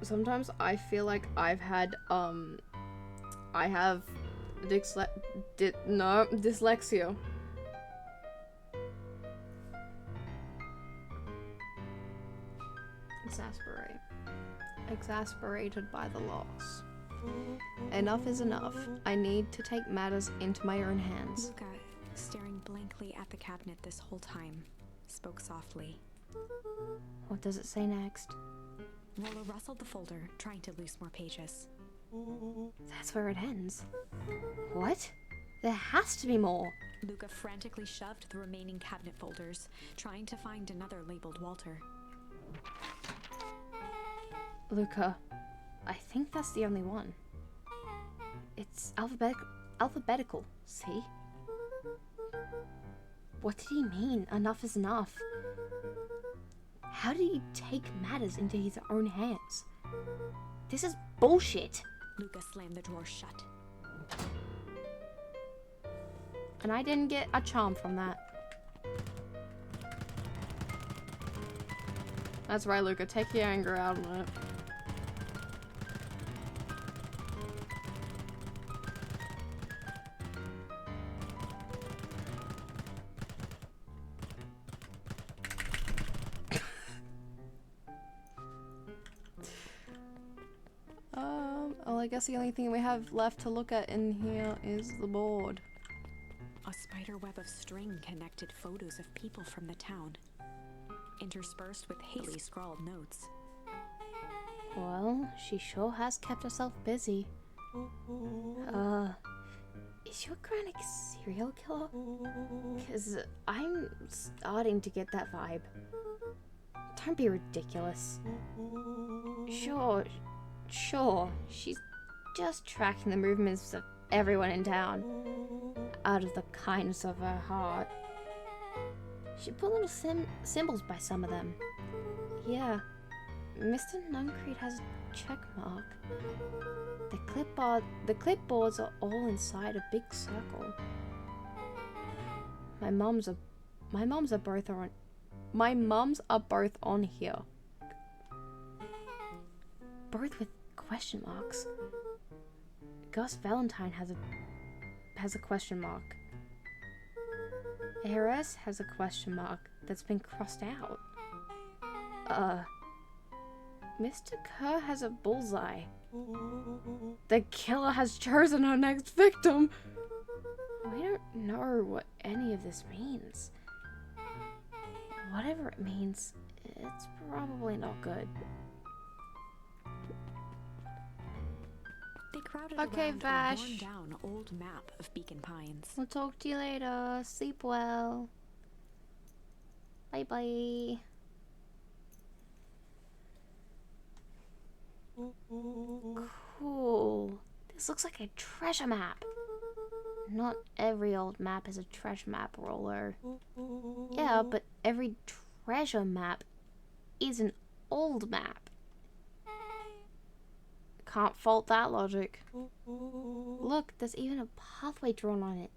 Sometimes I feel like I have dyslexia. Exasperated by the loss. Enough is enough. I need to take matters into my own hands. Luca, staring blankly at the cabinet this whole time, spoke softly. What does it say next? Rollo rustled the folder, trying to loose more pages. That's where it ends. What? There has to be more. Luca frantically shoved the remaining cabinet folders, trying to find another labeled Walter. Luca, I think that's the only one. It's alphabetical, see? What did he mean? Enough is enough. How did he take matters into his own hands? This is bullshit. Luca slammed the drawer shut. And I didn't get a charm from that. That's right, Luca. Take your anger out on it. Well, I guess the only thing we have left to look at in here is the board. A spider web of string connected photos of people from the town, interspersed with hastily scrawled notes. Well, she sure has kept herself busy. Is your gran a serial killer? 'Cause I'm starting to get that vibe. Don't be ridiculous. Sure, she's just tracking the movements of everyone in town. Out of the kindness of her heart. She put little symbols by some of them. Yeah, Mr. Nuncreed has a check mark. The clipboards are all inside a big circle. My mums are both on here. Both with question marks. Gus Valentine has a question mark. ARS has a question mark that's been crossed out. Mr. Kerr has a bullseye. The killer has chosen her next victim. We don't know what any of this means. Whatever it means, it's probably not good. They crowded Okay, around Vash. a worn-down old map of Beacon Pines. We'll talk to you later. Sleep well. Bye-bye. Cool. This looks like a treasure map. Not every old map is a treasure map, Roller. Yeah, but every treasure map is an old map. Can't fault that logic. Look, there's even a pathway drawn on it.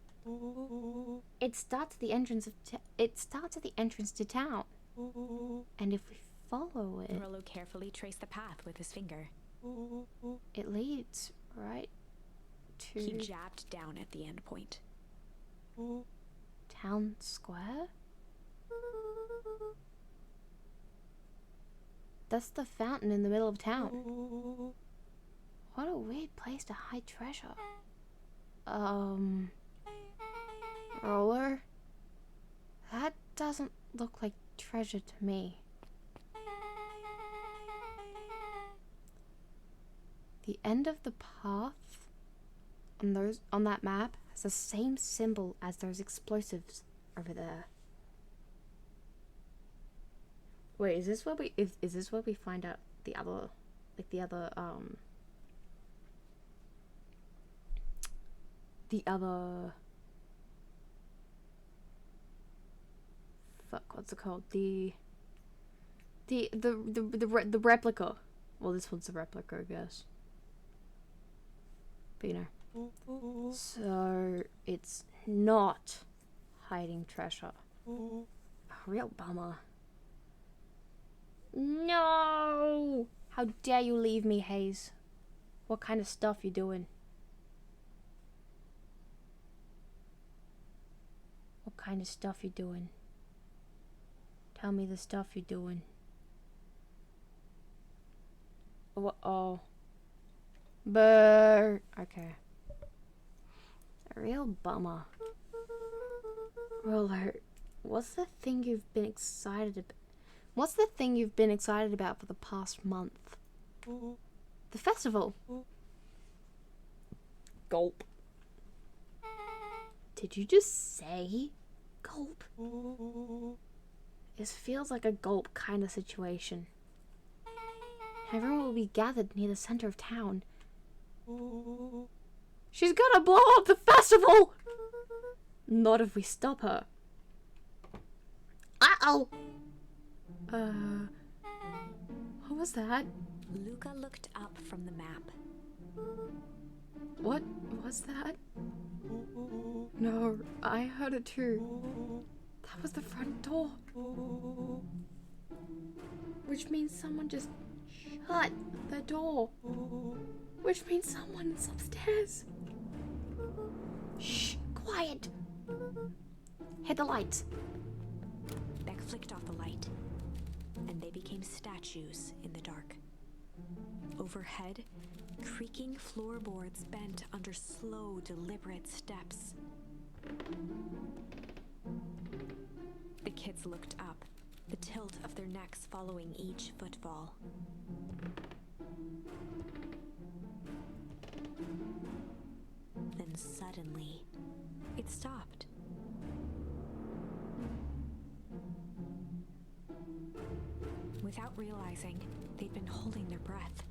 It starts at the entrance to town. And if we follow it, Rollo carefully traced the path with his finger. it leads right to He jabbed down at the end point. town square. That's the fountain in the middle of town. What a weird place to hide treasure. Roller? That doesn't look like treasure to me. The end of the path on that map has the same symbol as those explosives over there. Wait, is this where we find out the other fuck, what's it called? The replica. Well, this one's a replica, I guess. But you know. So it's not hiding treasure. A real bummer. No! How dare you leave me, Hayes? What kind of stuff you doing? What kind of stuff you doing? Tell me the stuff you're doing. Oh. Brr. Okay. A real bummer. Roller, what's the thing you've been excited about? What's the thing you've been excited about for the past month? The festival. Gulp. Did you just say gulp? This feels like a gulp kind of situation. Everyone will be gathered near the center of town. She's gonna blow up the festival! Not if we stop her. Uh-oh! What was that? Luca looked up from the map. What was that? No, I heard it too. That was the front door. Which means someone just shut the door. Which means someone is upstairs. Shh, quiet. Hit the lights. Beck flicked off the light, and they became statues in the dark. Overhead, creaking floorboards bent under slow, deliberate steps. The kids looked up, the tilt of their necks following each footfall. stopped. Without realizing, they'd been holding their breath.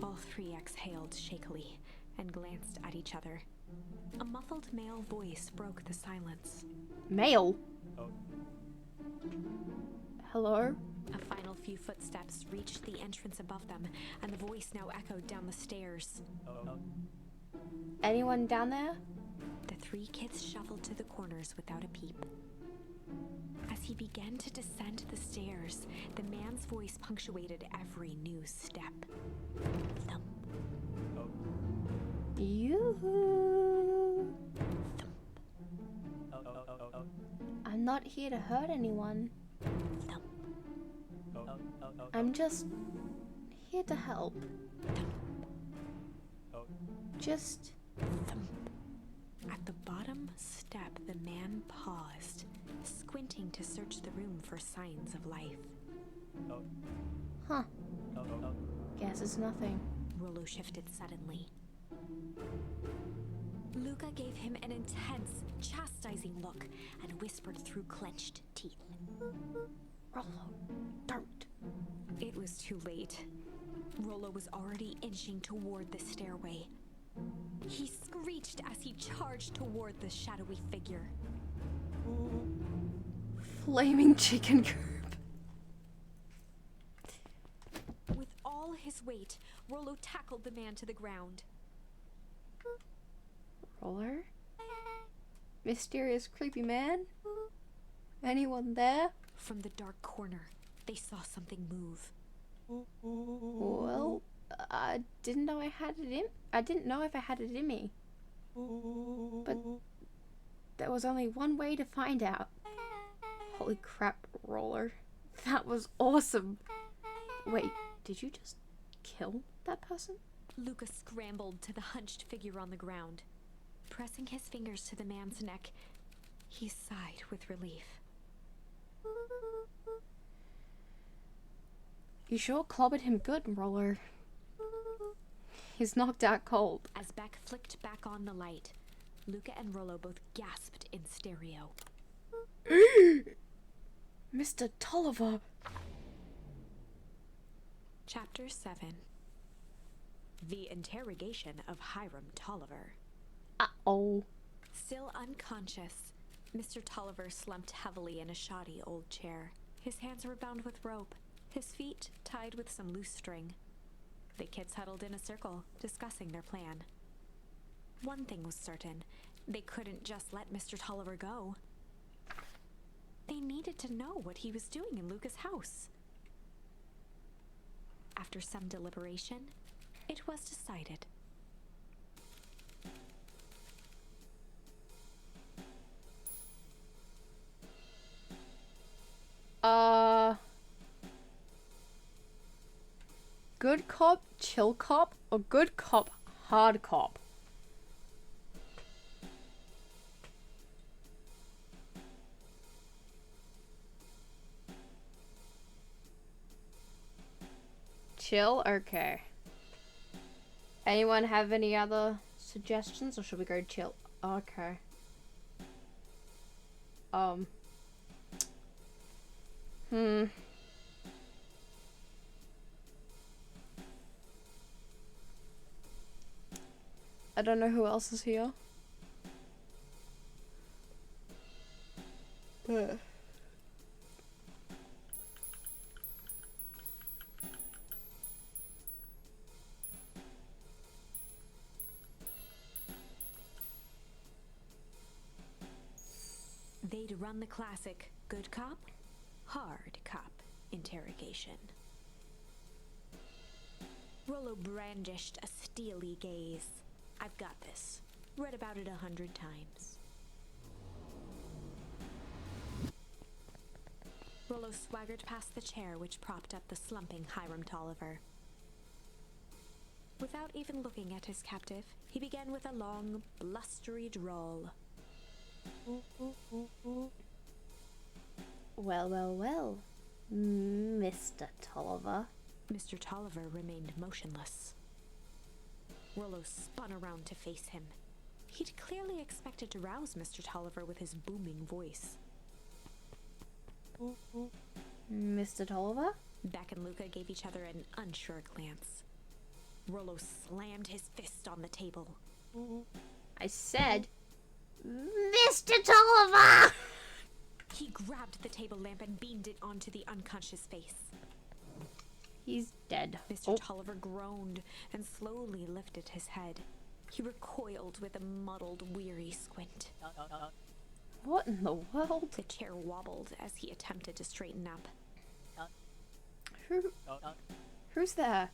All three exhaled shakily and glanced at each other. A muffled male voice broke the silence. Male? Hello? A final few footsteps reached the entrance above them, and the voice now echoed down the stairs. Anyone down there? The three kids shuffled to the corners without a peep. As he began to descend the stairs, the man's voice punctuated every new step. Thump. Yoo-hoo. Thump. I'm not here to hurt anyone. Thump. I'm just here to help. Just Thump. At the bottom step, the man paused, squinting to search the room for signs of life. huh. Guess it's nothing. Rollo shifted suddenly. Luca gave him an intense, chastising look and whispered through clenched teeth. Rollo, don't. It was too late. Rollo was already inching toward the stairway. He screeched as he charged toward the shadowy figure. Flaming chicken curb. With all his weight, Rollo tackled the man to the ground. Roller? Mysterious creepy man? Anyone there? From the dark corner, they saw something move. Well, I didn't know if I had it in me. But there was only one way to find out. Holy crap, Roller. That was awesome. Wait, did you just kill that person? Luca scrambled to the hunched figure on the ground. Pressing his fingers to the man's neck, he sighed with relief. You sure clobbered him good, Roller. He's knocked out cold. As Beck flicked back on the light, Luca and Rollo both gasped in stereo. Mr. Tolliver. Chapter 7. The Interrogation of Hiram Tolliver. Uh-oh. Still unconscious, Mr. Tolliver slumped heavily in a shoddy old chair. His hands were bound with rope, his feet tied with some loose string. The kids huddled in a circle, discussing their plan. One thing was certain, they couldn't just let Mr. Tolliver go. They needed to know what he was doing in Luca's house. After some deliberation, it was decided. Good cop, chill cop, or good cop, hard cop? Chill? Okay. Anyone have any other suggestions, or should we go chill? Okay. I don't know who else is here. They'd run the classic good cop, hard cop interrogation. Rollo brandished a steely gaze. I've got this. Read about it 100 times. Rollo swaggered past the chair which propped up the slumping Hiram Tolliver. Without even looking at his captive, he began with a long, blustery drawl. Well, Mr. Tolliver. Mr. Tolliver remained motionless. Rollo spun around to face him. He'd clearly expected to rouse Mr. Tolliver with his booming voice. Mr. Tolliver? Beck and Luca gave each other an unsure glance. Rollo slammed his fist on the table. I said, Mr. Tolliver! He grabbed the table lamp and beamed it onto the unconscious face. He's dead. Mr. Tolliver groaned and slowly lifted his head. He recoiled with a muddled, weary squint. What in the world? The chair wobbled as he attempted to straighten up. Who's there?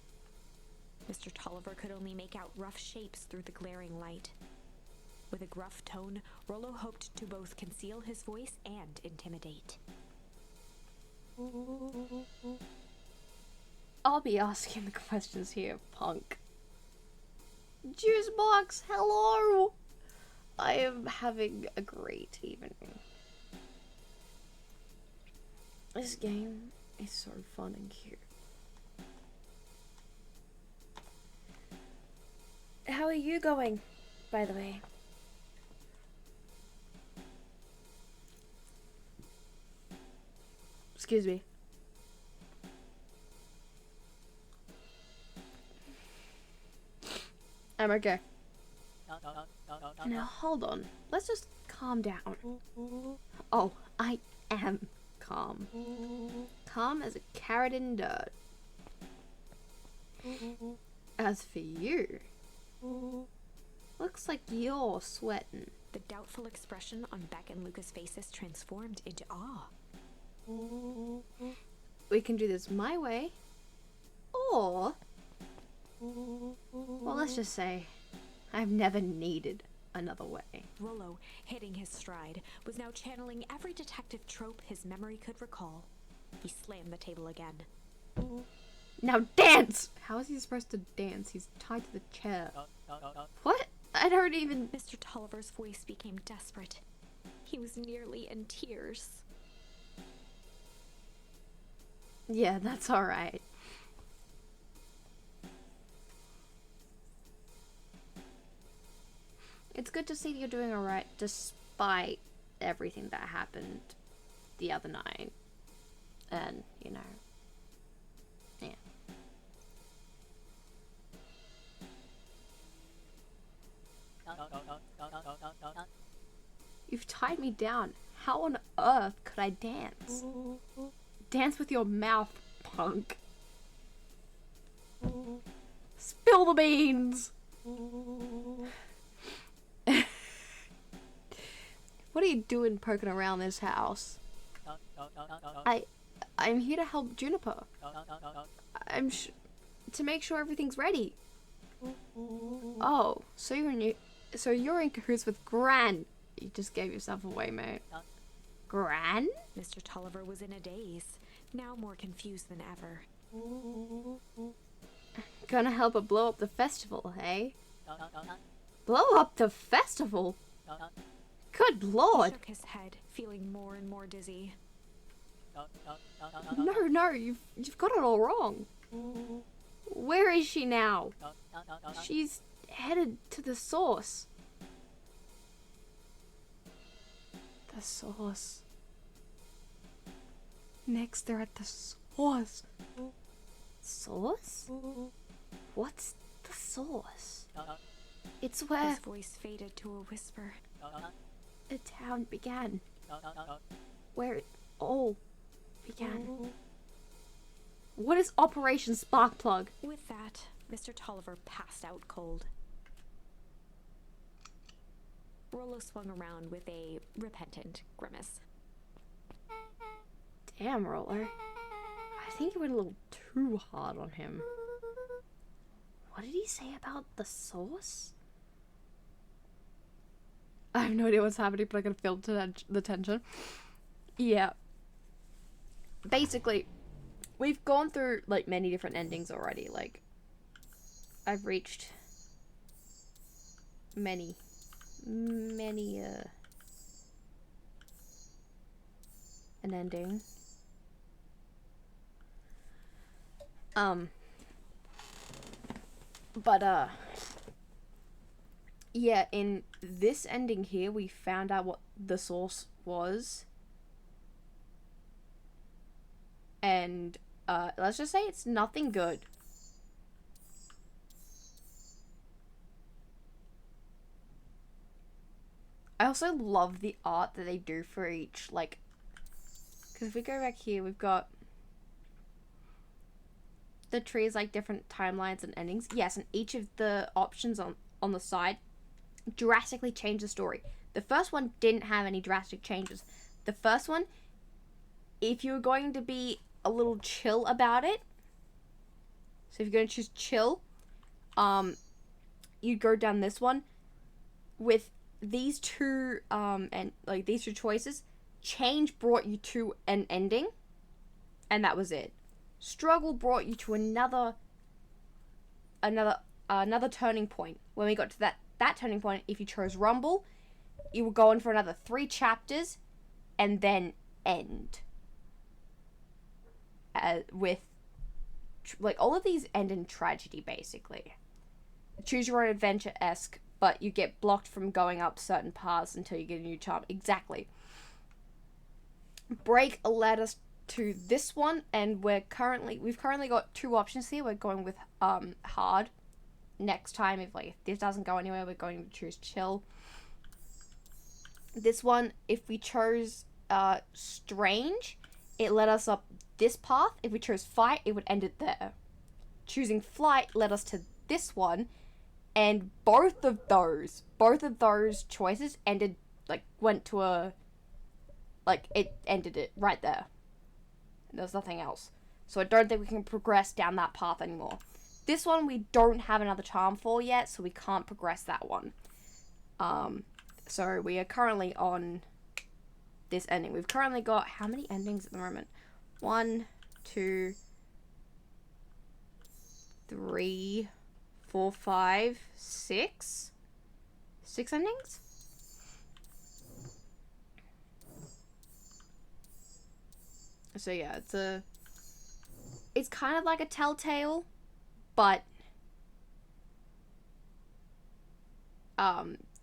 Mr. Tolliver could only make out rough shapes through the glaring light. With a gruff tone, Rollo hoped to both conceal his voice and intimidate. I'll be asking the questions here, punk. Juice box, hello! I am having a great evening. This game is so fun and cute. How are you going, by the way? Excuse me. I'm okay. Now hold on. Let's just calm down. Oh, I am calm. Calm as a carrot in dirt. As for you, looks like you're sweating. The doubtful expression on Beck and Luca's faces transformed into awe. We can do this my way, or, well, let's just say I've never needed another way. Rollo, hitting his stride, was now channeling every detective trope his memory could recall. He slammed the table again. Now dance! How is he supposed to dance? He's tied to the chair. What? I don't even... Mr. Tolliver's voice became desperate. He was nearly in tears. Yeah, that's alright. It's good to see you're doing alright despite everything that happened the other night. And, you know, yeah. You've tied me down. How on earth could I dance? Dance with your mouth, punk. Spill the beans! What are you doing poking around this house? I'm here to help Juniper. To make sure everything's ready. Oh, so you're in cahoots with Gran. You just gave yourself away, mate. Gran? Mr. Tolliver was in a daze, now more confused than ever. Gonna help her blow up the festival, hey? Blow up the festival? Good lord! He shook his head, feeling more and more dizzy. No, you've got it all wrong. Where is she now? She's headed to the source. The source. Next, they're at the source. Source? What's the source? It's where His voice faded to a whisper. the town began. Where it all began. What is Operation Sparkplug? With that, Mr. Tolliver passed out cold. Rollo swung around with a repentant grimace. Damn, Roller. I think you went a little too hard on him. What did he say about the source? I have no idea what's happening, but I can feel the tension. Yeah. Basically, we've gone through, like, many different endings already. Like, I've reached many, an ending. But, yeah, in this ending here, we found out what the source was. And let's just say it's nothing good. I also love the art that they do for each, like, because if we go back here, we've got the trees, like, different timelines and endings. Yes, and each of the options on the side drastically change the story. The first one didn't have any drastic changes. The first one, if you're going to be a little chill about it, so if you're going to choose chill, you'd go down this one with these two and like these two choices. Change brought you to an ending, and that was it. Struggle brought you to another turning point. When we got to that turning point, if you chose rumble, you would go on for another 3 chapters and then end with like all of these end in tragedy, basically. Choose your own adventure-esque, but you get blocked from going up certain paths until you get a new charm. Exactly. Break led us to this one, and we've currently got 2 options here. We're going with hard. Next time, if this doesn't go anywhere, we're going to choose chill. This one, if we chose strange, it led us up this path. If we chose fight, it would end it there. Choosing flight led us to this one, and both of those choices ended, like, went to a, like, it ended it right there. There's nothing else. So I don't think we can progress down that path anymore. This one we don't have another charm for yet, so we can't progress that one. So we are currently on this ending. We've currently got how many endings at the moment? 1, 2, 3, 4, 5, 6. 6 endings? So yeah, it's kind of like a Telltale, but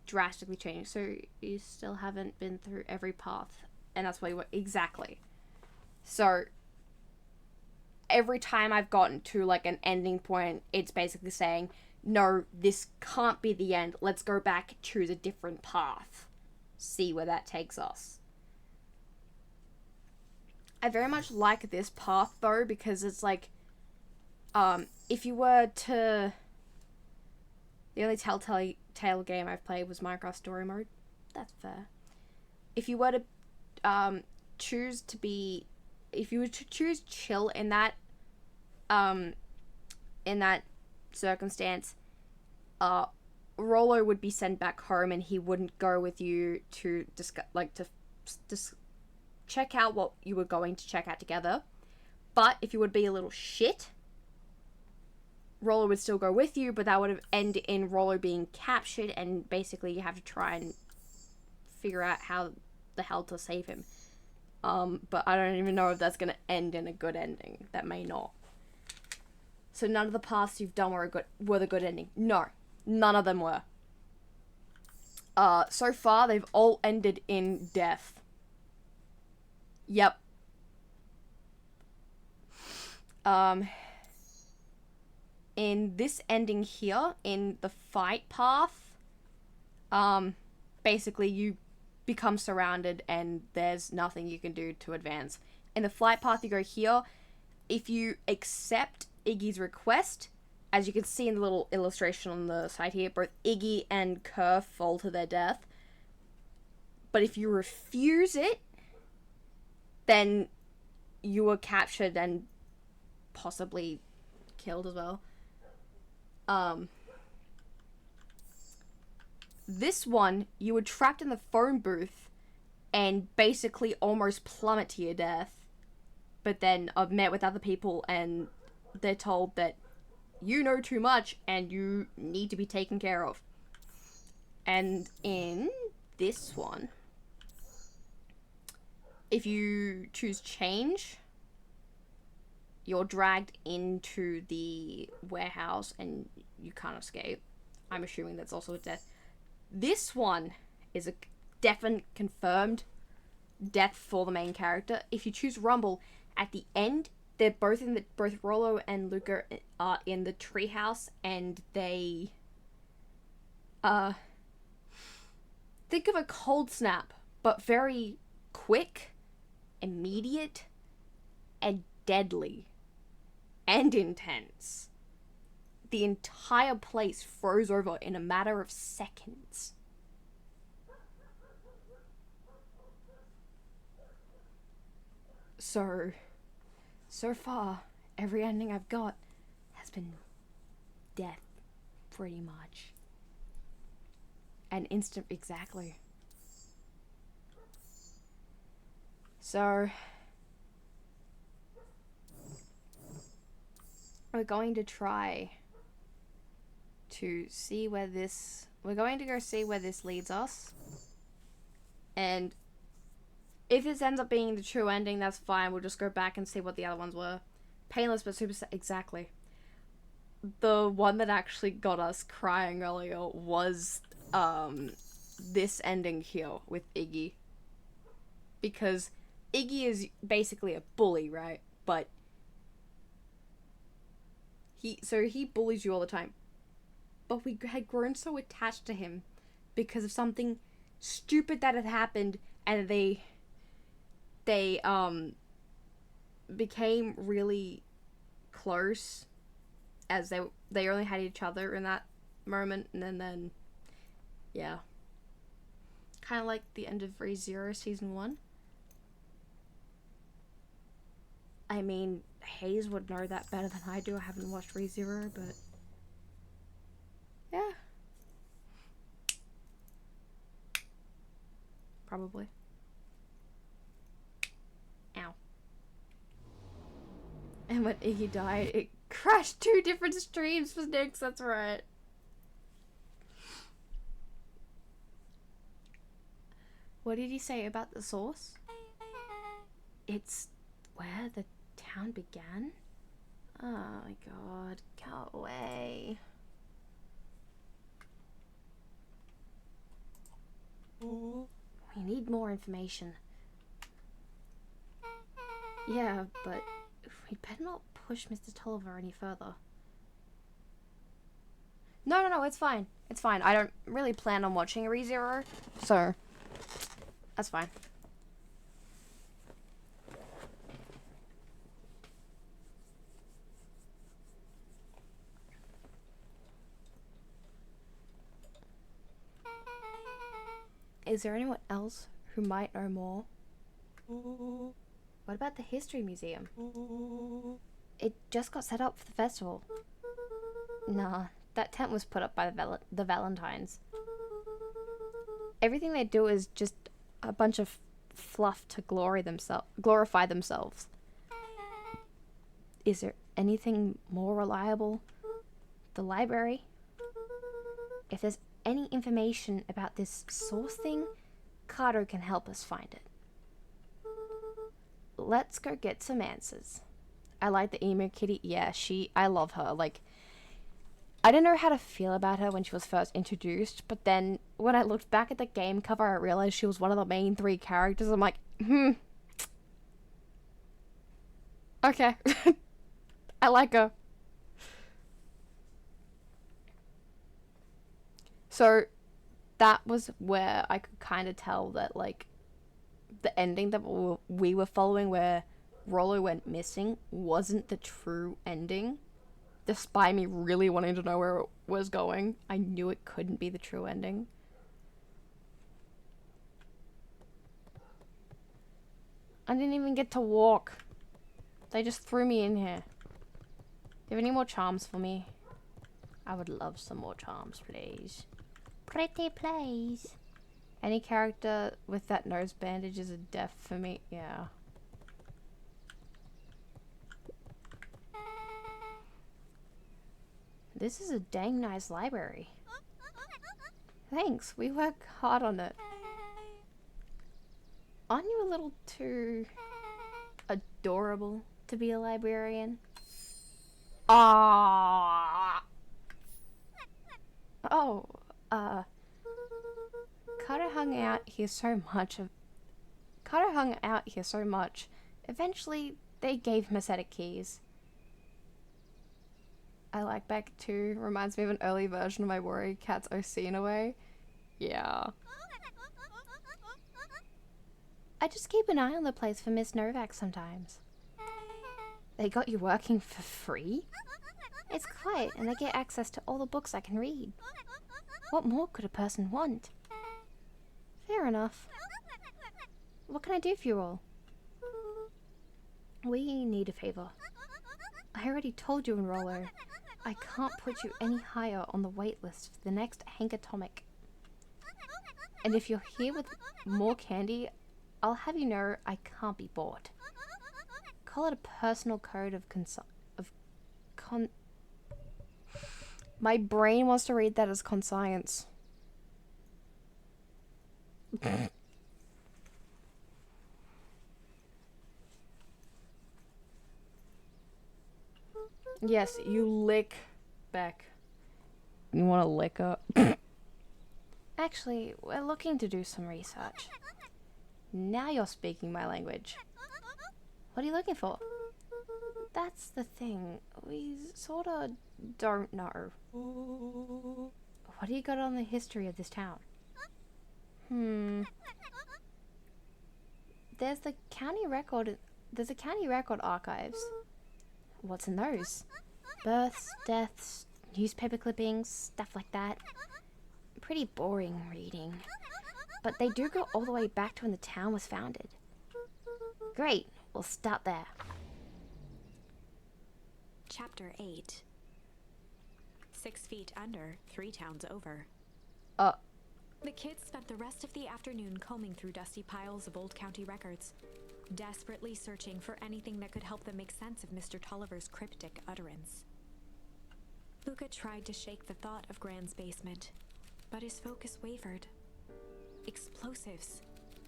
drastically changed. So you still haven't been through every path, and that's why you were exactly. So every time I've gotten to like an ending point, it's basically saying, no, this can't be the end. Let's go back, choose a different path, see where that takes us. I very much like this path though, because it's like, if you were to, the only Telltale game I've played was Minecraft Story Mode. That's fair. If you were to choose to be, if you were to choose chill in that circumstance, Rollo would be sent back home, and he wouldn't go with you to check out what you were going to check out together. But if you would be a little shit, Rollo would still go with you, but that would have ended in Rollo being captured, and basically you have to try and figure out how the hell to save him. But I don't even know if that's gonna end in a good ending. That may not. So none of the paths you've done were the good ending. No, none of them were. So far they've all ended in death. Yep. In this ending here, in the fight path, basically you become surrounded and there's nothing you can do to advance. In the flight path, you go here. If you accept Iggy's request, as you can see in the little illustration on the side here, both Iggy and Kerr fall to their death. But if you refuse it, then you were captured and possibly killed as well. This one, you were trapped in the phone booth and basically almost plummet to your death. But then I've met with other people and they're told that you know too much and you need to be taken care of. And in this one, if you choose change, you're dragged into the warehouse and you can't escape. I'm assuming that's also a death. This one is a definite confirmed death for the main character. If you choose Rumble, at the end, they're both both Rollo and Luca are in the treehouse, and they think of a cold snap, but very quick, immediate, and deadly, and intense. The entire place froze over in a matter of seconds. So far, every ending I've got has been death, pretty much. And instant, exactly. So, we're going to try to see where this... We're going to go see where this leads us. And if this ends up being the true ending, that's fine. We'll just go back and see what the other ones were. Painless but super... Exactly. The one that actually got us crying earlier was this ending here with Iggy. Because Iggy is basically a bully, right? But he bullies you all the time. But we had grown so attached to him because of something stupid that had happened, and they became really close as they only had each other in that moment, and then yeah, kind of like the end of ReZero season 1. I mean, Hayes would know that better than I do. I haven't watched ReZero, but yeah, probably. Ow. And when Iggy died, it crashed 2 different streams for Nyx, that's right. What did he say about the source? It's where the town began? Oh my god, go away. We need more information. Yeah, but we'd better not push Mr. Tolliver any further. No, it's fine. It's fine. I don't really plan on watching ReZero, so that's fine. Is there anyone else who might know more? What about the History Museum? It just got set up for the festival. Nah, that tent was put up by the Valentines. Everything they do is just a bunch of fluff to glorify themselves. Is there anything more reliable? The library? If there's any information about this source thing, Carter can help us find it. Let's go get some answers. I like the emo kitty. Yeah, I love her. Like, I didn't know how to feel about her when she was first introduced, but then when I looked back at the game cover, I realized she was one of the main 3 characters. I'm like, okay. I like her. So that was where I could kind of tell that, like, the ending that we were following, where Rollo went missing, wasn't the true ending. Despite me really wanting to know where it was going, I knew it couldn't be the true ending. I didn't even get to walk. They just threw me in here. Do you have any more charms for me? I would love some more charms, please. Pretty please. Any character with that nose bandage is a death for me. Yeah. This is a dang nice library. Thanks, we work hard on it. Aren't you a little too adorable to be a librarian? Ah. Oh, Carter hung out here so much. Carter hung out here so much. Eventually, they gave him a set of keys. I like Beck too. Reminds me of an early version of my worry cat's OC in a way. Yeah. I just keep an eye on the place for Miss Novak sometimes. They got you working for free? It's quiet and I get access to all the books I can read. What more could a person want? Fair enough. What can I do for you all? We need a favor. I already told you in Rollo. I can't put you any higher on the wait list for the next Hank Atomic. And if you're here with more candy, I'll have you know I can't be bought. Call it a personal code of My brain wants to read that as conscience. Yes, you lick Beck. You want to lick her? Actually, we're looking to do some research. Now you're speaking my language. What are you looking for? That's the thing. We sorta don't know. What do you got on the history of this town? There's a county record archives. What's in those? Births, deaths, newspaper clippings, stuff like that. Pretty boring reading. But they do go all the way back to when the town was founded. Great, we'll start there. Chapter 8. 6 feet under, 3 towns over. The kids spent the rest of the afternoon combing through dusty piles of old county records, desperately searching for anything that could help them make sense of Mr. Tolliver's cryptic utterance. Luca tried to shake the thought of Gran's basement, but his focus wavered. Explosives,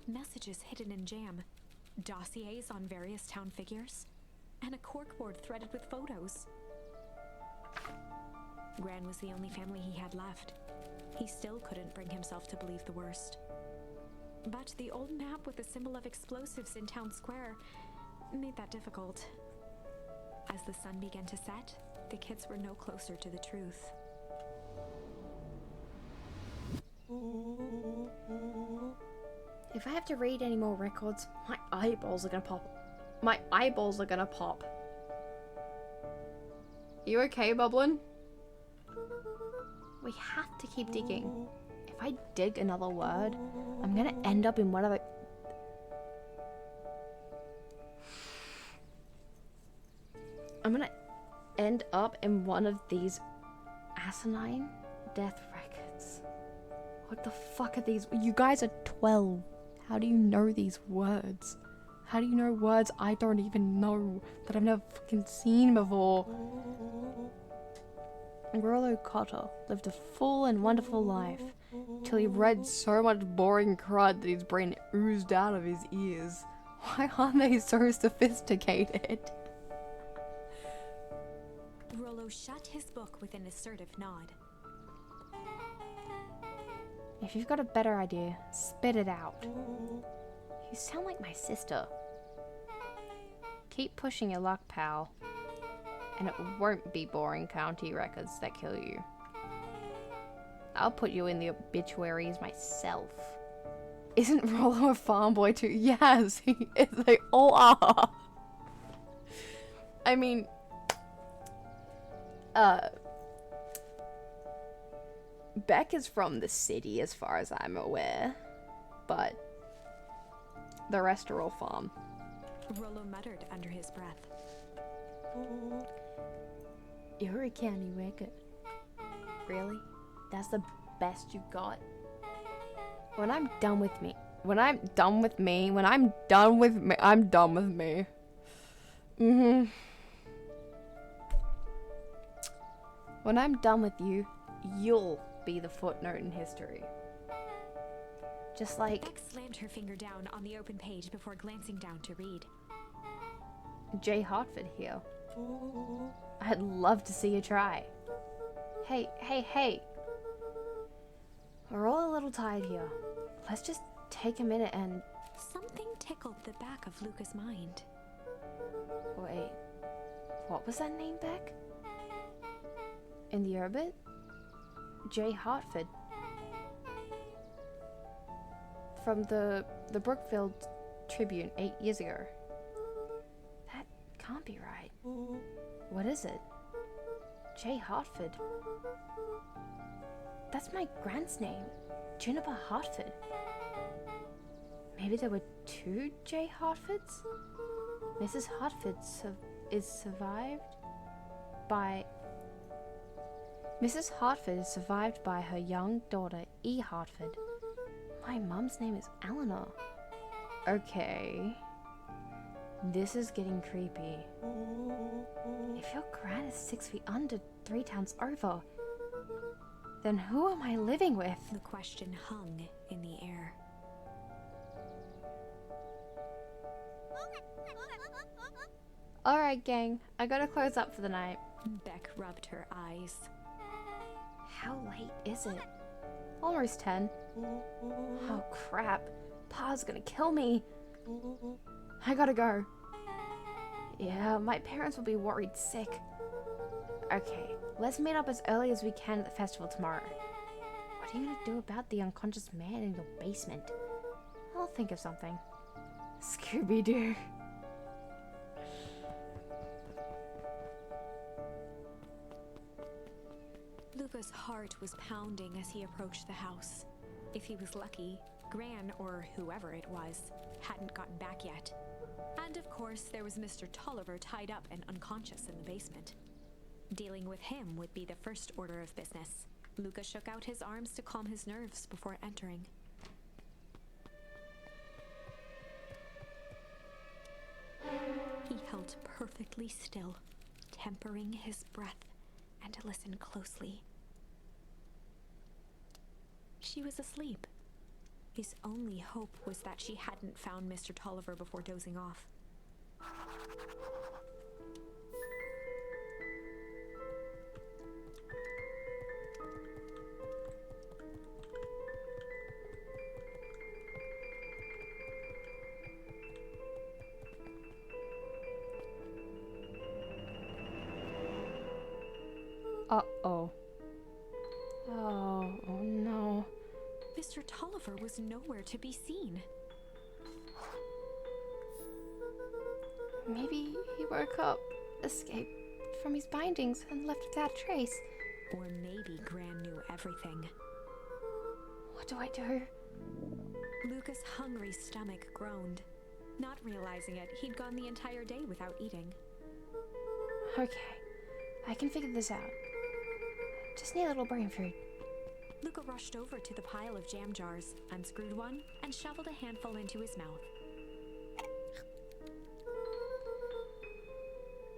messages hidden in jam, dossiers on various town figures, and a corkboard threaded with photos. Gran was the only family he had left. He still couldn't bring himself to believe the worst. But the old map with the symbol of explosives in town square made that difficult. As the sun began to set, the kids were no closer to the truth. If I have to read any more records, my eyeballs are gonna pop. My eyeballs are gonna pop. You okay, Bublin? We have to keep digging. If I dig another word, I'm gonna end up in one of the... I'm gonna end up in one of these asinine death records. What the fuck are these? You guys are 12. How do you know these words? How do you know words I don't even know, that I've never fucking seen before? Rollo Cotter lived a full and wonderful life, till he read so much boring crud that his brain oozed out of his ears. Why aren't they so sophisticated? Rollo shut his book with an assertive nod. If you've got a better idea, spit it out. You sound like my sister. Keep pushing your luck, pal. And it won't be boring county records that kill you. I'll put you in the obituaries myself. Isn't Rollo a farm boy too? Yes, he is. They all are. I mean, Beck is from the city as far as I'm aware, but the rest are all farm. Rollo muttered under his breath. You're a county record. Really? That's the best you got? When I'm done with me, I'm done with me. When I'm done with you, you'll be the footnote in history. Just like... Beck slammed her finger down on the open page before glancing down to read. Jay Hartford here. I'd love to see you try. Hey. We're all a little tired here. let's just take a minute and... Something tickled the back of Luca's mind. Wait, what was that name back? In the orbit? J. Hartford. From the Brookfield Tribune 8 years ago. That can't be right. What is it? J. Hartford. That's my grand's name. Juniper Hartford. Maybe there were 2 J. Hartfords? Mrs. Hartford is survived by... Mrs. Hartford is survived by her young daughter, E. Hartford. My mum's name is Eleanor. Okay. This is getting creepy. If your gran is 6 feet under 3 towns over, then who am I living with? The question hung in the air. Alright, gang. I gotta close up for the night. Beck rubbed her eyes. How late is it? Almost 10. Oh crap. Pa's gonna kill me. I gotta go. Yeah, my parents will be worried sick. Okay, let's meet up as early as we can at the festival tomorrow. What are you gonna do about the unconscious man in your basement? I'll think of something. Scooby-Doo. Luca's heart was pounding as he approached the house. If he was lucky, Gran, or whoever it was, hadn't gotten back yet. And of course, there was Mr. Tolliver tied up and unconscious in the basement. Dealing with him would be the first order of business. Luca shook out his arms to calm his nerves before entering. He held perfectly still, tempering his breath, and listened closely. She was asleep. His only hope was that she hadn't found Mr. Tolliver before dozing off. Uh-oh. Oh no. Mr. Tolliver was nowhere to be seen. Maybe he woke up, escaped from his bindings, and left without a trace. Or maybe Gran knew everything. What do I do? Luca's hungry stomach groaned. Not realizing it, he'd gone the entire day without eating. Okay, I can figure this out. Just need a little brain food. Luca rushed over to the pile of jam jars, unscrewed one, and shoveled a handful into his mouth.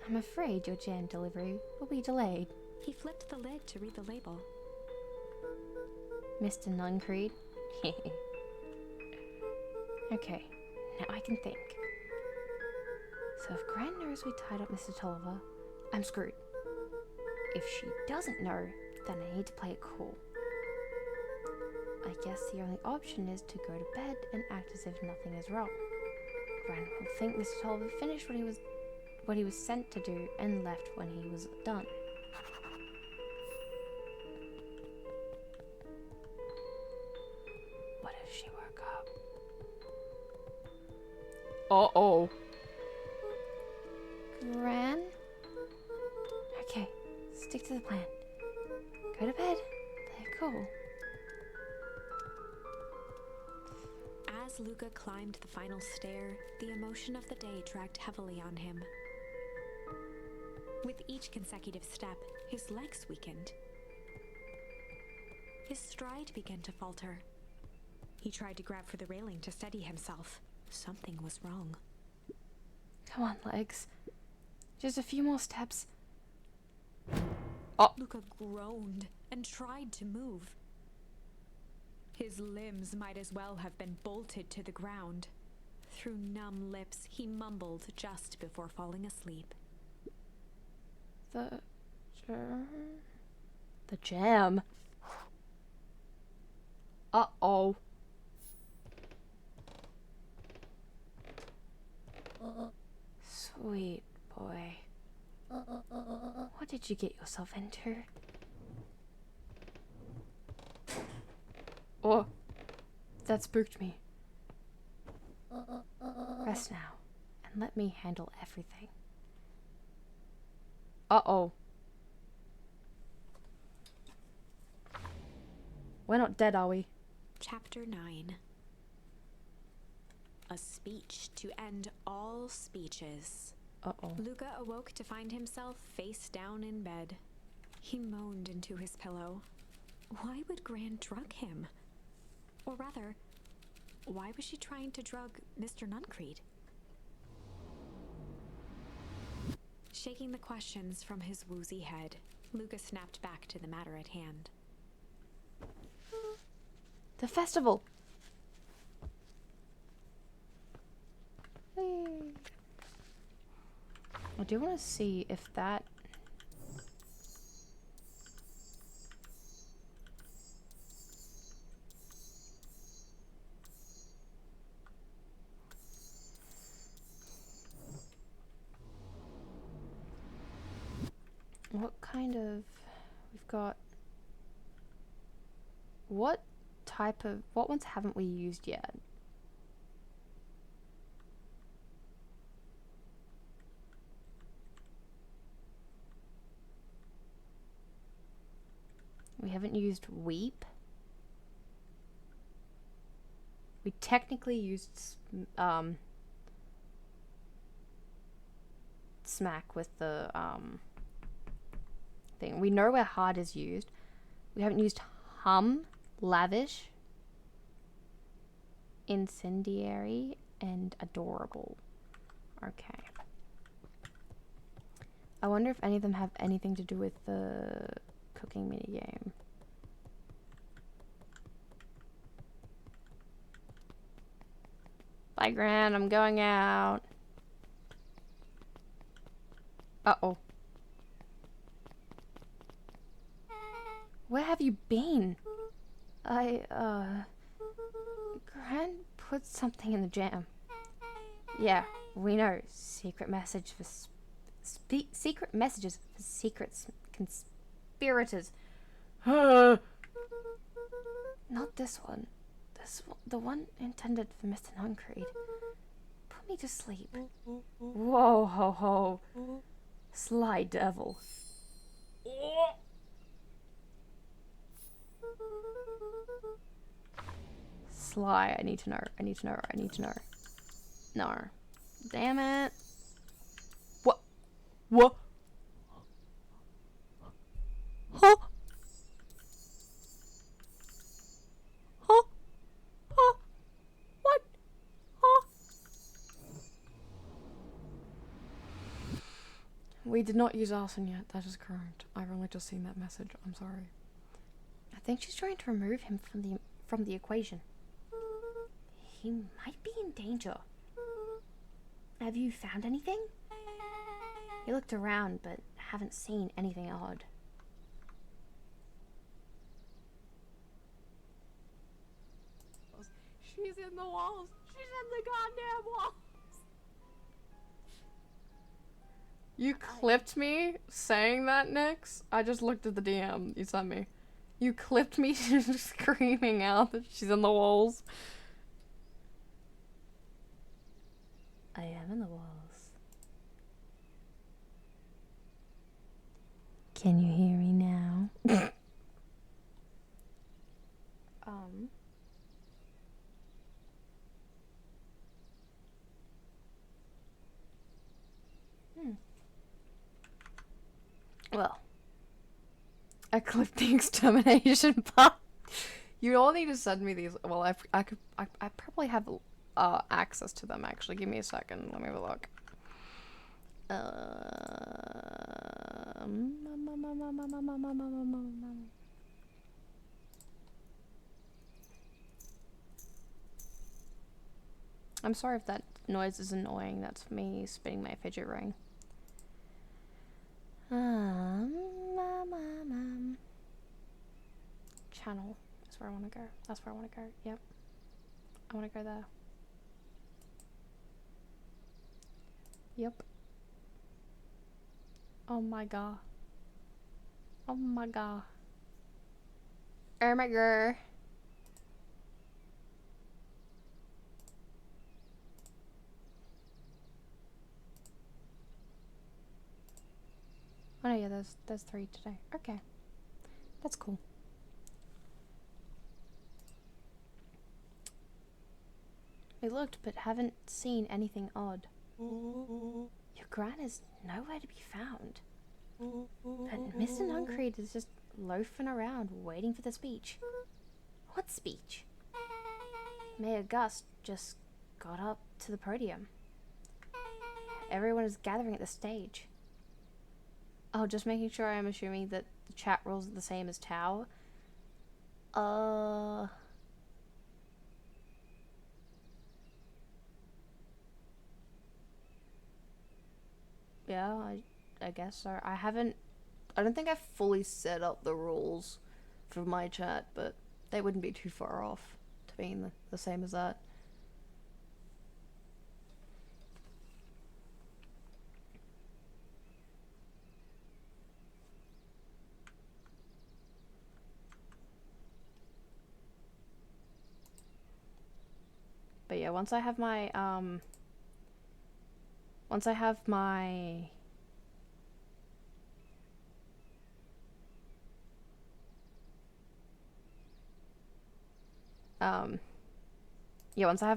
I'm afraid your jam delivery will be delayed. He flipped the lid to read the label. Mr. Nuncreed. Okay, now I can think. So if Gran knows we tied up Mr. Tolliver, I'm screwed. If she doesn't know, then I need to play it cool. I guess the only option is to go to bed and act as if nothing is wrong. Gran will think Mr. Tolliver finished what he was sent to do and left when he was done. What if she woke up? Uh-oh. Gran? Okay, stick to the plan. Go to bed. Play it cool. As Luca climbed the final stair, the emotion of the day dragged heavily on him. With each consecutive step, his legs weakened. His stride began to falter. He tried to grab for the railing to steady himself. Something was wrong. Come on, legs. Just a few more steps. Oh! Luca groaned and tried to move. His limbs might as well have been bolted to the ground. Through numb lips, he mumbled just before falling asleep. The jam. Uh-oh. Sweet boy. What did you get yourself into? Oh, that spooked me. Rest now, and let me handle everything. Uh-oh. We're not dead, are we? Chapter 9. A speech to end all speeches. Uh-oh. Luca awoke to find himself face down in bed. He moaned into his pillow. Why would Gran drug him? Or rather, why was she trying to drug Mr. Nuncreed? Shaking the questions from his woozy head, Luca snapped back to the matter at hand. The festival! Whee. I do want to see if that... What kind of... We've got... What type of... What ones haven't we used yet? We haven't used Weep. We technically used Smack with the thing. We know where Hard is used. We haven't used Hum, Lavish, Incendiary, and Adorable. Okay. I wonder if any of them have anything to do with the cooking minigame. Bye, Gran. I'm going out. Uh-oh. Where have you been? Gran put something in the jam. Yeah, we know. Secret message for secret messages for secret conspirators. Not this one. This one, the one intended for Mr. Nuncreed. Put me to sleep. Whoa, ho, ho. Sly devil. Sly, I need to know. I need to know. I need to know. No. Damn it. What? What? Huh? Huh? Huh? What? Huh? We did not use arson yet. That is correct. I've only just seen that message. I'm sorry. I think she's trying to remove him from the equation. He might be in danger. Have you found anything? He looked around, but haven't seen anything odd. She's in the walls. She's in the goddamn walls. You clipped me saying that, Nyx? I just looked at the DM you sent me. You clipped me screaming out that she's in the walls. I am in the walls. Can you hear me now? Well, I clipped the extermination part. You all need to send me these. Well, I probably have access to them. Actually, give me a second. Let me have a look. I'm sorry if that noise is annoying. That's me spinning my fidget ring. Channel is where I want to go. That's where I want to go. Yep. I want to go there. Yep. Oh my god. Oh my god. Oh my god. Oh no, yeah, there's 3 today. Okay. That's cool. We looked but haven't seen anything odd. Your gran is nowhere to be found. And Mr. Nuncreed is just loafing around waiting for the speech. What speech? Mayor Gus just got up to the podium. Everyone is gathering at the stage. Oh, just making sure I'm assuming that the chat rules are the same as Tau. Yeah, I guess so. I don't think I've fully set up the rules for my chat, but they wouldn't be too far off to being the same as that. But yeah, once I have my once I have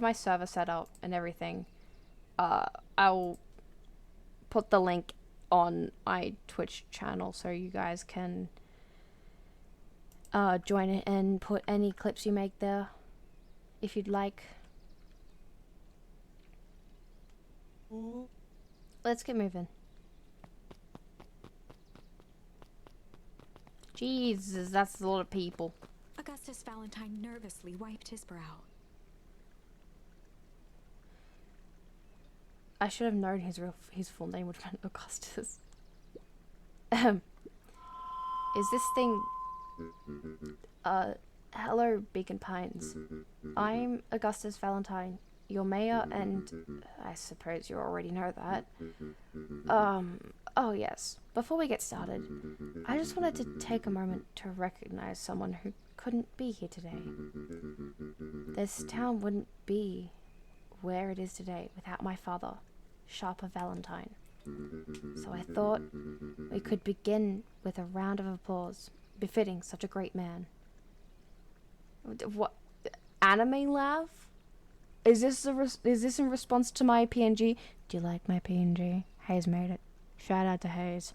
my server set up and everything, I'll put the link on my Twitch channel so you guys can join it and put any clips you make there if you'd like. Let's get moving. Jesus, that's a lot of people. Augustus Valentine nervously wiped his brow. I should have known his full name would have been Augustus. Is this thing... hello, Beacon Pines. I'm Augustus Valentine, your mayor, and I suppose you already know that. Oh yes. Before we get started, I just wanted to take a moment to recognize someone who couldn't be here today. This town wouldn't be where it is today without my father, Sharper Valentine. So I thought we could begin with a round of applause befitting such a great man. What? Anime laugh? Is this in response to my PNG? Do you like my PNG? Hayes made it. Shout out to Hayes.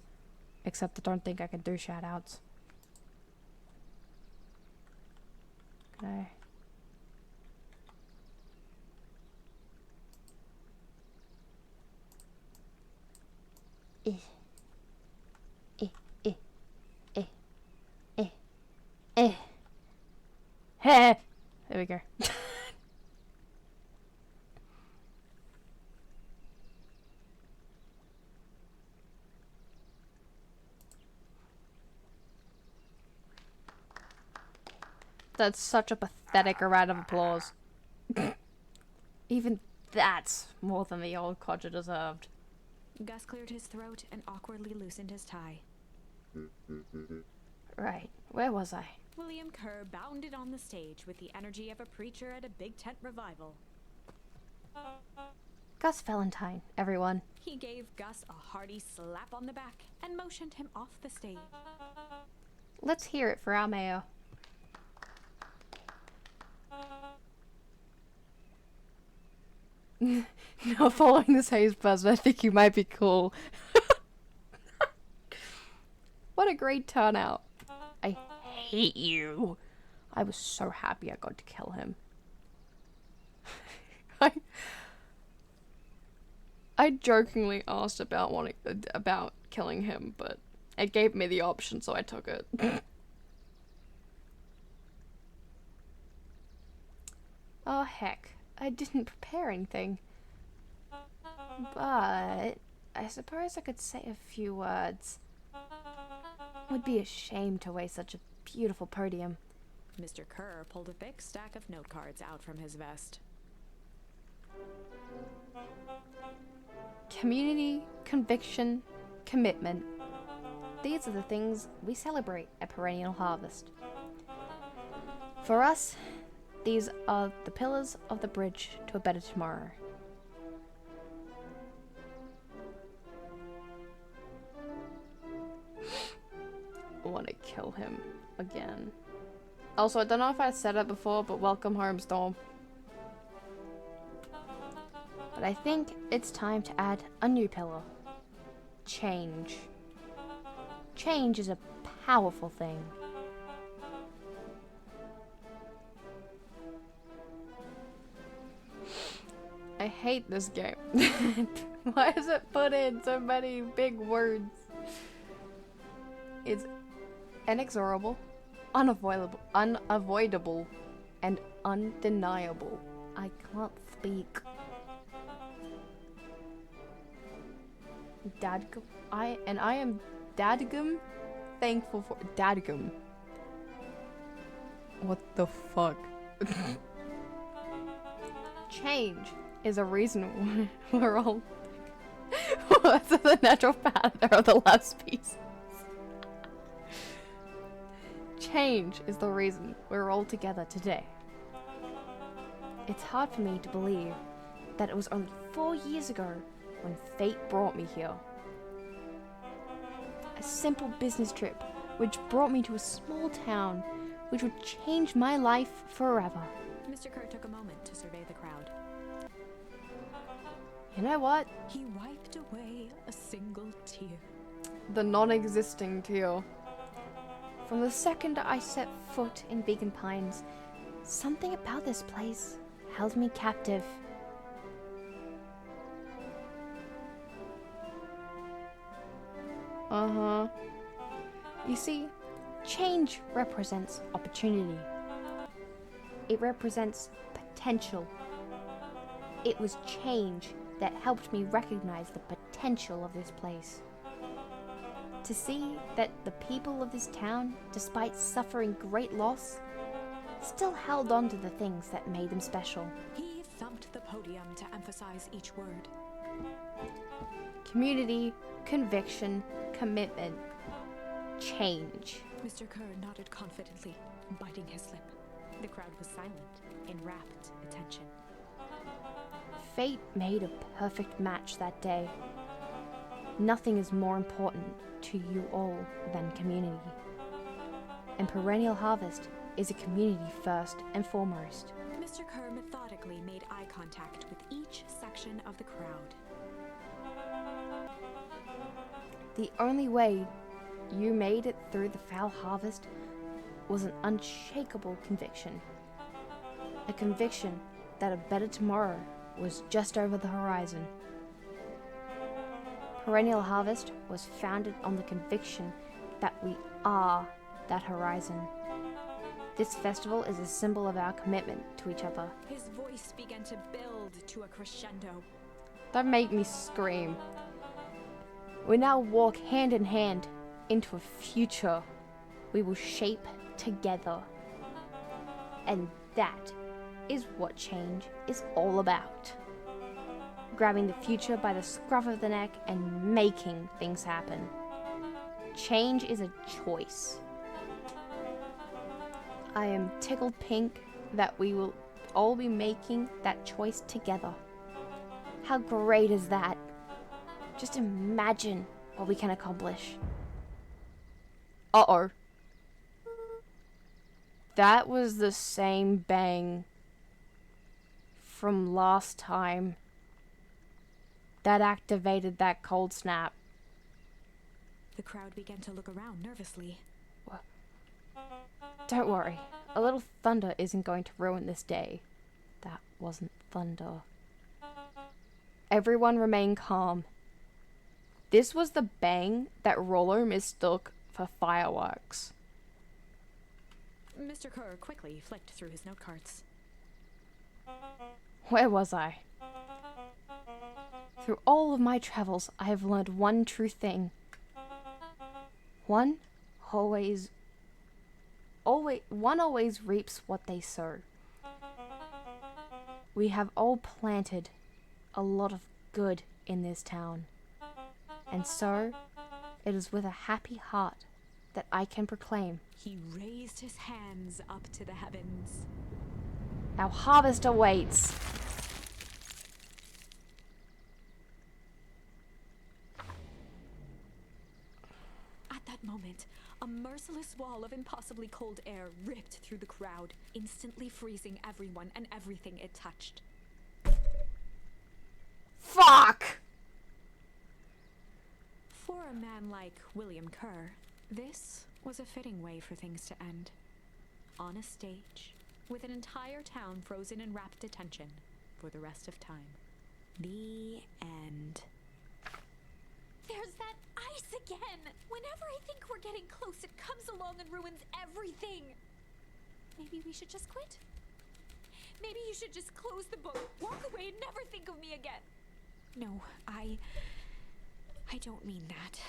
Except I don't think I can do shout outs. Can I? There we go. That's such a pathetic round of applause. Even that's more than the old codger deserved. Gus cleared his throat and awkwardly loosened his tie. Right, where was I? William Kerr bounded on the stage with the energy of a preacher at a big tent revival. Gus Valentine, everyone. He gave Gus a hearty slap on the back and motioned him off the stage. Let's hear it for our mayor. Now, following this Hayes person, I think you might be cool. What a great turnout. I hate you. I was so happy I got to kill him. I jokingly asked about killing him, but it gave me the option, so I took it. Oh heck, I didn't prepare anything. But I suppose I could say a few words. It would be a shame to waste such a beautiful podium. Mr. Kerr pulled a thick stack of note cards out from his vest. Community, conviction, commitment. these are the things we celebrate at Perennial Harvest. For us, these are the pillars of the bridge to a better tomorrow. I want to kill him again. Also, I don't know if I said it before, but welcome home, Storm. But I think it's time to add a new pillar. Change. Change is a powerful thing. I hate this game. Why does it put in so many big words? It's inexorable, unavoidable, and undeniable. I can't speak. Dadgum. I am dadgum thankful for dadgum. What the fuck? Change is a reason we're all. What's the natural pattern of the last piece? Change is the reason we're all together today. It's hard for me to believe that it was only 4 years ago when fate brought me here. A simple business trip which brought me to a small town which would change my life forever. Mr. Kerr took a moment to survey the crowd. You know what? He wiped away a single tear. The non-existing tear. From the second I set foot in Beacon Pines, something about this place held me captive. You see, change represents opportunity. It represents potential. It was change that helped me recognize the potential of this place. To see that the people of this town, despite suffering great loss, still held on to the things that made them special. He thumped the podium to emphasize each word. Community, conviction, commitment, change. Mr. Kerr nodded confidently, biting his lip. The crowd was silent, in rapt attention. Fate made a perfect match that day. Nothing is more important to you all than community. And Perennial Harvest is a community first and foremost. Mr. Kerr methodically made eye contact with each section of the crowd. The only way you made it through the foul harvest was an unshakable conviction. A conviction that a better tomorrow was just over the horizon. Perennial Harvest was founded on the conviction that we are that horizon. This festival is a symbol of our commitment to each other. His voice began to build to a crescendo. That made me scream. We now walk hand in hand into a future we will shape together. And that is what change is all about. Grabbing the future by the scruff of the neck and making things happen. Change is a choice. I am tickled pink that we will all be making that choice together. How great is that? Just imagine what we can accomplish. Uh-oh. That was the same bang from last time that activated that cold snap. The crowd began to look around nervously. Don't worry, a little thunder isn't going to ruin this day. That wasn't thunder. Everyone remain calm. This was the bang that Rollo mistook for fireworks. Mr. Kerr quickly flicked through his note cards. Where was I? Through all of my travels, I have learned one true thing. One always reaps what they sow. We have all planted a lot of good in this town. And so, It is with a happy heart that I can proclaim He raised his hands up to the heavens. our harvest awaits. At that moment, a merciless wall of impossibly cold air ripped through the crowd, instantly freezing everyone and everything it touched. Fuck! For a man like William Kerr, this was a fitting way for things to end. On a stage, with an entire town frozen in rapt attention for the rest of time. The end. There's that ice again! Whenever I think we're getting close, it comes along and ruins everything! Maybe we should just quit? Maybe you should just close the book, walk away, and never think of me again! No, I don't mean that.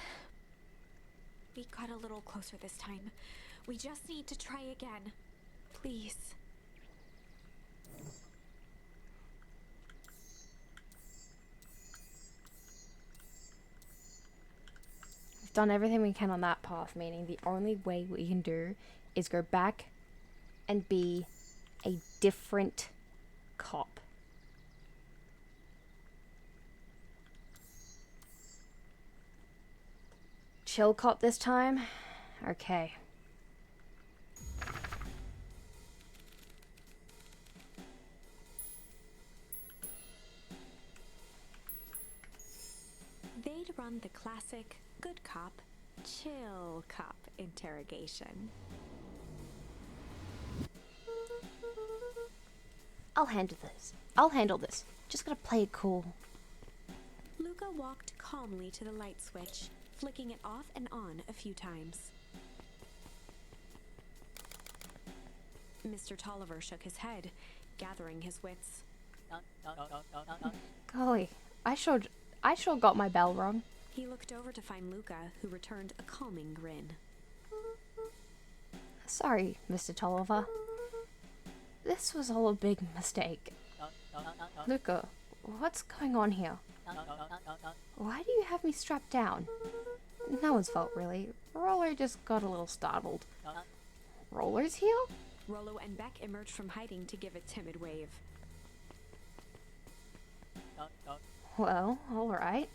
We got a little closer this time. We just need to try again. Please. We've done everything we can on that path, meaning the only way we can do is go back and be a different cop. Chill cop this time? Okay. They'd run the classic good cop, chill cop interrogation. I'll handle this. Just gotta play it cool. Luca walked calmly to the light switch, flicking it off and on a few times. Mr. Tolliver shook his head, gathering his wits. Golly, I sure got my bell wrong. He looked over to find Luca, who returned a calming grin. Sorry, Mr. Tolliver. This was all a big mistake. Luca, what's going on here? Why do you have me strapped down? No one's fault, really. Roller just got a little startled. Roller's here? Rollo and Beck emerged from hiding to give a timid wave. Well, alright.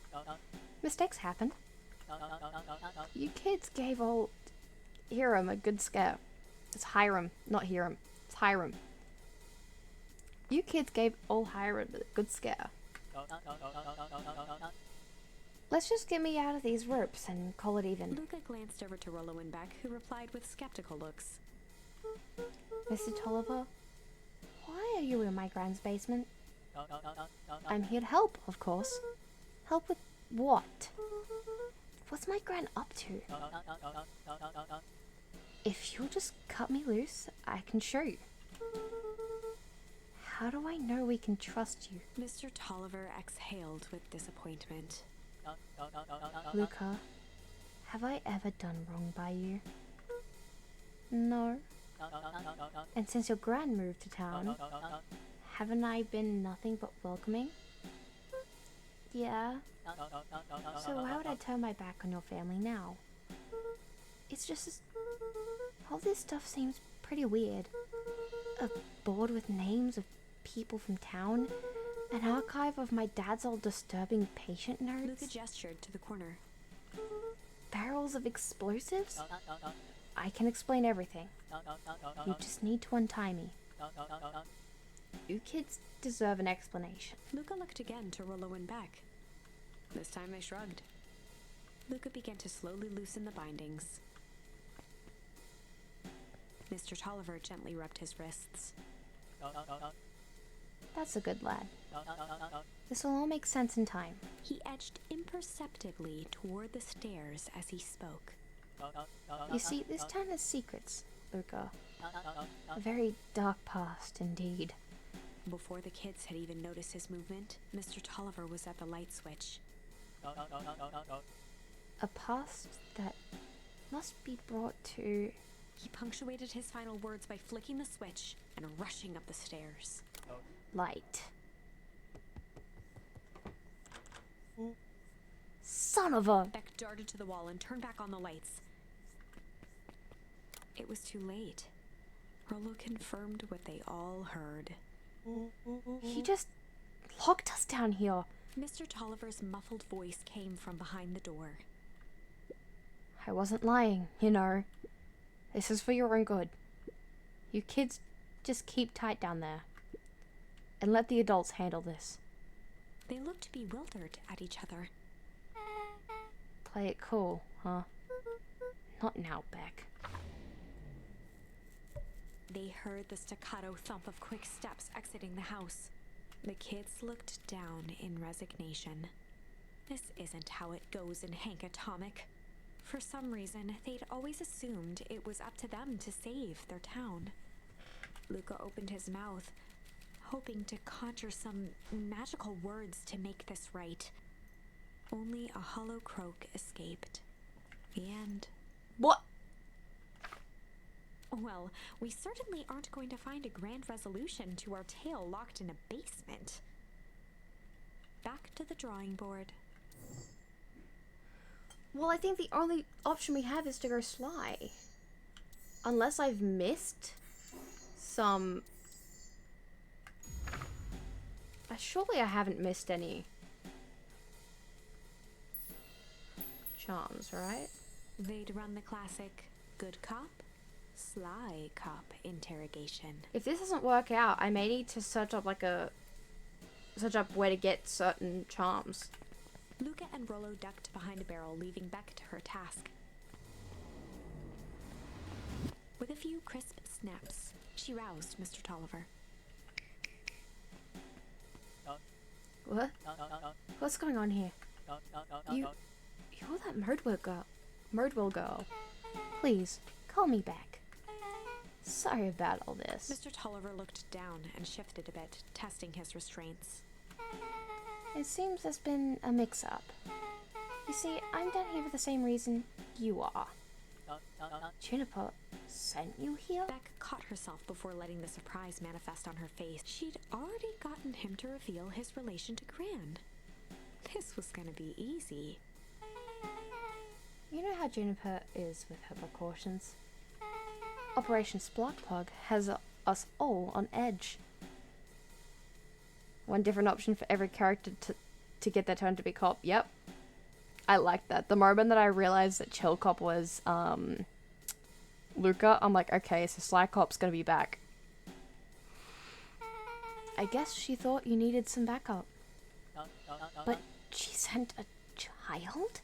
Mistakes happen. You kids gave old Hiram a good scare. It's Hiram, not Hiram. It's Hiram. You kids gave old Hiram a good scare. Let's just get me out of these ropes and call it even. Luca glanced over to Rollo and Beck, who replied with skeptical looks. Mr. Tolliver, why are you in my grand's basement? I'm here to help, of course. Help with what? What's my grand up to? If you'll just cut me loose, I can show you. How do I know we can trust you? Mr. Tolliver exhaled with disappointment. Luca, have I ever done wrong by you? No. And since your gran moved to town, haven't I been nothing but welcoming? Yeah. So why would I turn my back on your family now? It's just... all this stuff seems pretty weird. A board with names of people from town, an archive of my dad's old disturbing patient notes, Luca gestured to the corner. barrels of explosives? I can explain everything. You just need to untie me. You kids deserve an explanation. Luca looked again to Rollo and Beck. This time they shrugged. Luca began to slowly loosen the bindings. Mr. Tolliver gently rubbed his wrists. That's a good lad. This will all make sense in time. He edged imperceptibly toward the stairs as he spoke. You see, this town has secrets, Luca. A very dark past, indeed. Before the kids had even noticed his movement, Mr. Tolliver was at the light switch. A past that must be brought to... He punctuated his final words by flicking the switch and rushing up the stairs. light. Son of a... Beck darted to the wall and turned back on the lights. It was too late. Rollo confirmed what they all heard. He just locked us down here. Mr. Tolliver's muffled voice came from behind the door. I wasn't lying, you know. This is for your own good. You kids just keep tight down there. And let the adults handle this. They looked bewildered at each other. Play it cool, huh? Not now, Beck. They heard the staccato thump of quick steps exiting the house. The kids looked down in resignation. This isn't how it goes in Hank Atomic. For some reason, they'd always assumed it was up to them to save their town. Luca opened his mouth, hoping to conjure some magical words to make this right. Only a hollow croak escaped. The end. What? Well, we certainly aren't going to find a grand resolution to our tale locked in a basement. Back to the drawing board. Well, I think the only option we have is to go sly. Unless I've missed some... surely I haven't missed any charms, right? They'd run the classic good cop, sly cop interrogation. If this doesn't work out, I may need to search up where to get certain charms. Luca and Rollo ducked behind a barrel, leaving Beck to her task. With a few crisp snaps, she roused Mr. Tolliver. What? What's going on here? You're that Murdwell girl. Please, call me back. Sorry about all this. Mr. Tolliver looked down and shifted a bit, testing his restraints. It seems there's been a mix-up. You see, I'm down here for the same reason you are. Juniper sent you here? Beck caught herself before letting the surprise manifest on her face. She'd already gotten him to reveal his relation to Gran. This was gonna be easy. You know how Juniper is with her precautions. Operation Sparkplug has us all on edge. One different option for every character to get their turn to be cop. Yep. I like that. The moment that I realized that Chill Cop was Luca, I'm like, okay, so Sly Cop's gonna be back. I guess she thought you needed some backup. But she sent a child?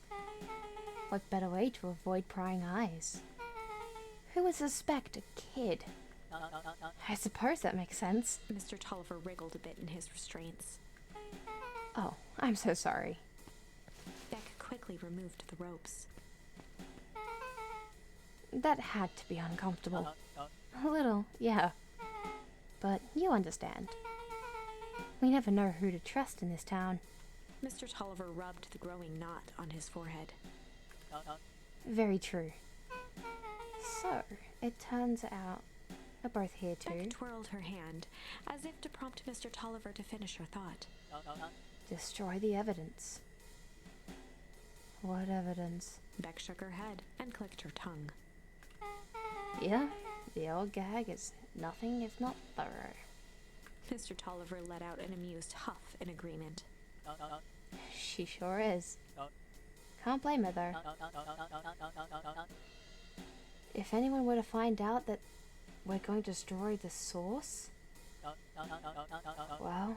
What better way to avoid prying eyes? Who would suspect a kid? I suppose that makes sense. Mr. Tolliver wriggled a bit in his restraints. Oh, I'm so sorry. Beck quickly removed the ropes. That had to be uncomfortable. A little, yeah. But you understand. We never know who to trust in this town. Mr. Tolliver rubbed the growing knot on his forehead. Very true. So, it turns out we're both here too. Beck twirled her hand, as if to prompt Mr. Tolliver to finish her thought. Destroy the evidence. What evidence? Beck shook her head and clicked her tongue. Yeah, the old gag is nothing if not thorough. Mr. Tolliver let out an amused huff in agreement. She sure is. Can't blame her though. If anyone were to find out that we're going to destroy the source, well,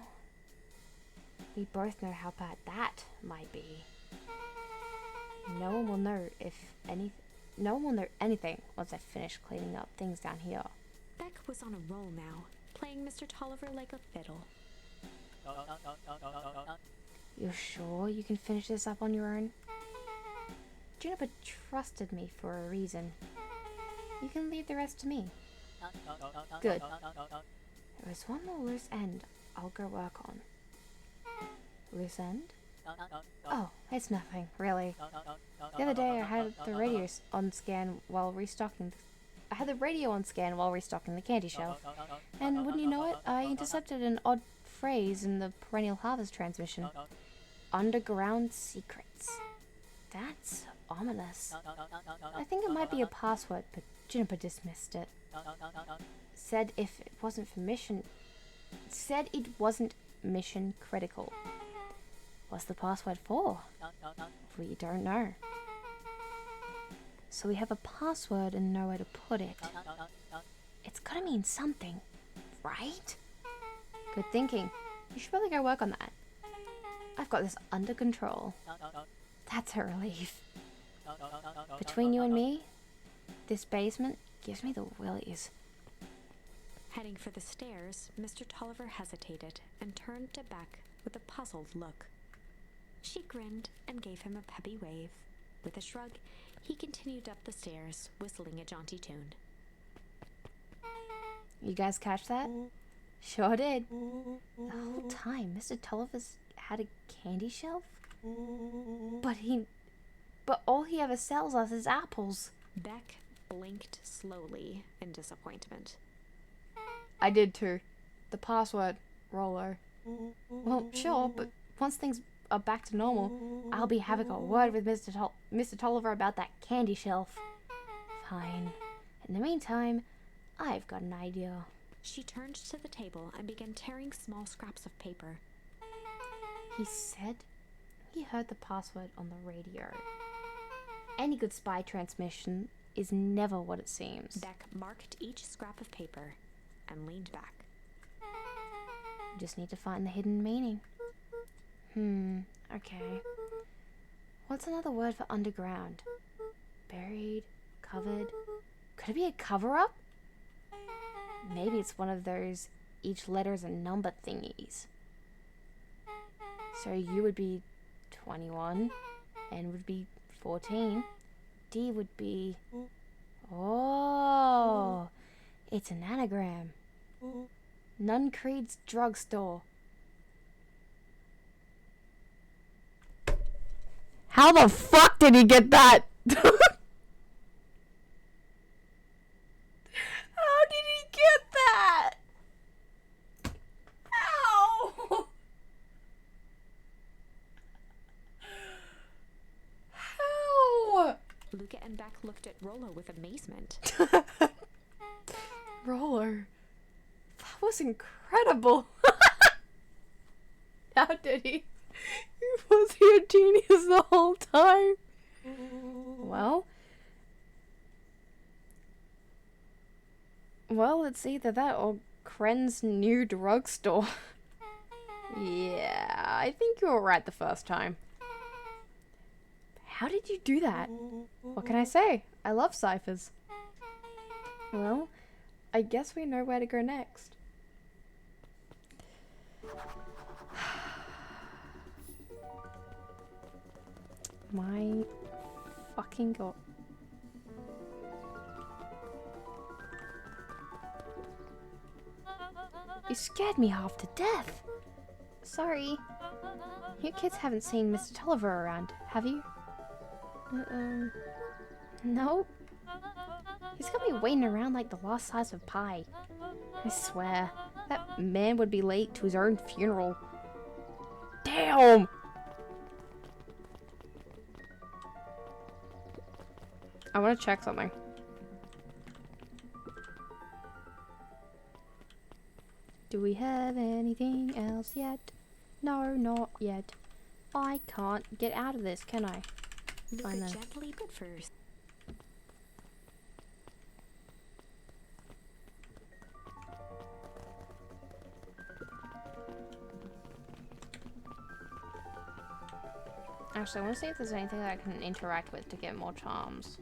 we both know how bad that might be. No one will know anything once I finish cleaning up things down here. Beck was on a roll now, playing Mr. Tolliver like a fiddle. You're sure you can finish this up on your own? Juniper trusted me for a reason. You can leave the rest to me. Good. There's one more loose end I'll go work on. Loose end? Oh, it's nothing, really. The other day I had the radio on scan while restocking the candy shelf. And wouldn't you know it, I intercepted an odd phrase in the Perennial Harvest transmission. Underground secrets. That's ominous. I think it might be a password, but Juniper dismissed it. Said it wasn't mission critical. What's the password for? We don't know. So we have a password and nowhere to put it. It's gotta mean something, right? Good thinking. You should probably go work on that. I've got this under control. That's a relief. Between you and me, this basement gives me the willies. Heading for the stairs, Mr. Tolliver hesitated and turned to Beck with a puzzled look. She grinned and gave him a peppy wave. With a shrug, he continued up the stairs, whistling a jaunty tune. You guys catch that? Sure did. The whole time, Mr. Tolliver's had a candy shelf? But all he ever sells us is apples. Beck blinked slowly in disappointment. I did too. The password, Rollo. Well, sure, but once things are back to normal, I'll be having a word with Mr. Tolliver about that candy shelf. Fine. In the meantime, I've got an idea. She turned to the table and began tearing small scraps of paper. He said he heard the password on the radio. Any good spy transmission is never what it seems. Beck marked each scrap of paper and leaned back. You just need to find the hidden meaning. Okay. What's another word for underground? Buried? Covered? Could it be a cover-up? Maybe it's one of those each letter's a number thingies. So U would be 21, N would be 14, D would be... Oh, it's an anagram. Nuncreed's drugstore. How the fuck did he get that? How did he get that? How? How? Luca and Beck looked at Rollo with amazement. Roller. That was incredible. How did he? Was he a genius the whole time? Well, it's either that or Kren's new drugstore. Yeah, I think you were right the first time. How did you do that? What can I say? I love ciphers. Well, I guess we know where to go next. My fucking god. You scared me half to death. Sorry. You kids haven't seen Mr. Tolliver around, have you? No. He's got me waiting around like the last slice of pie. I swear, that man would be late to his own funeral. Damn! I want to check something. Do we have anything else yet? No, not yet. I can't get out of this, can I? Luca gently but first. Actually, I want to see if there's anything that I can interact with to get more charms.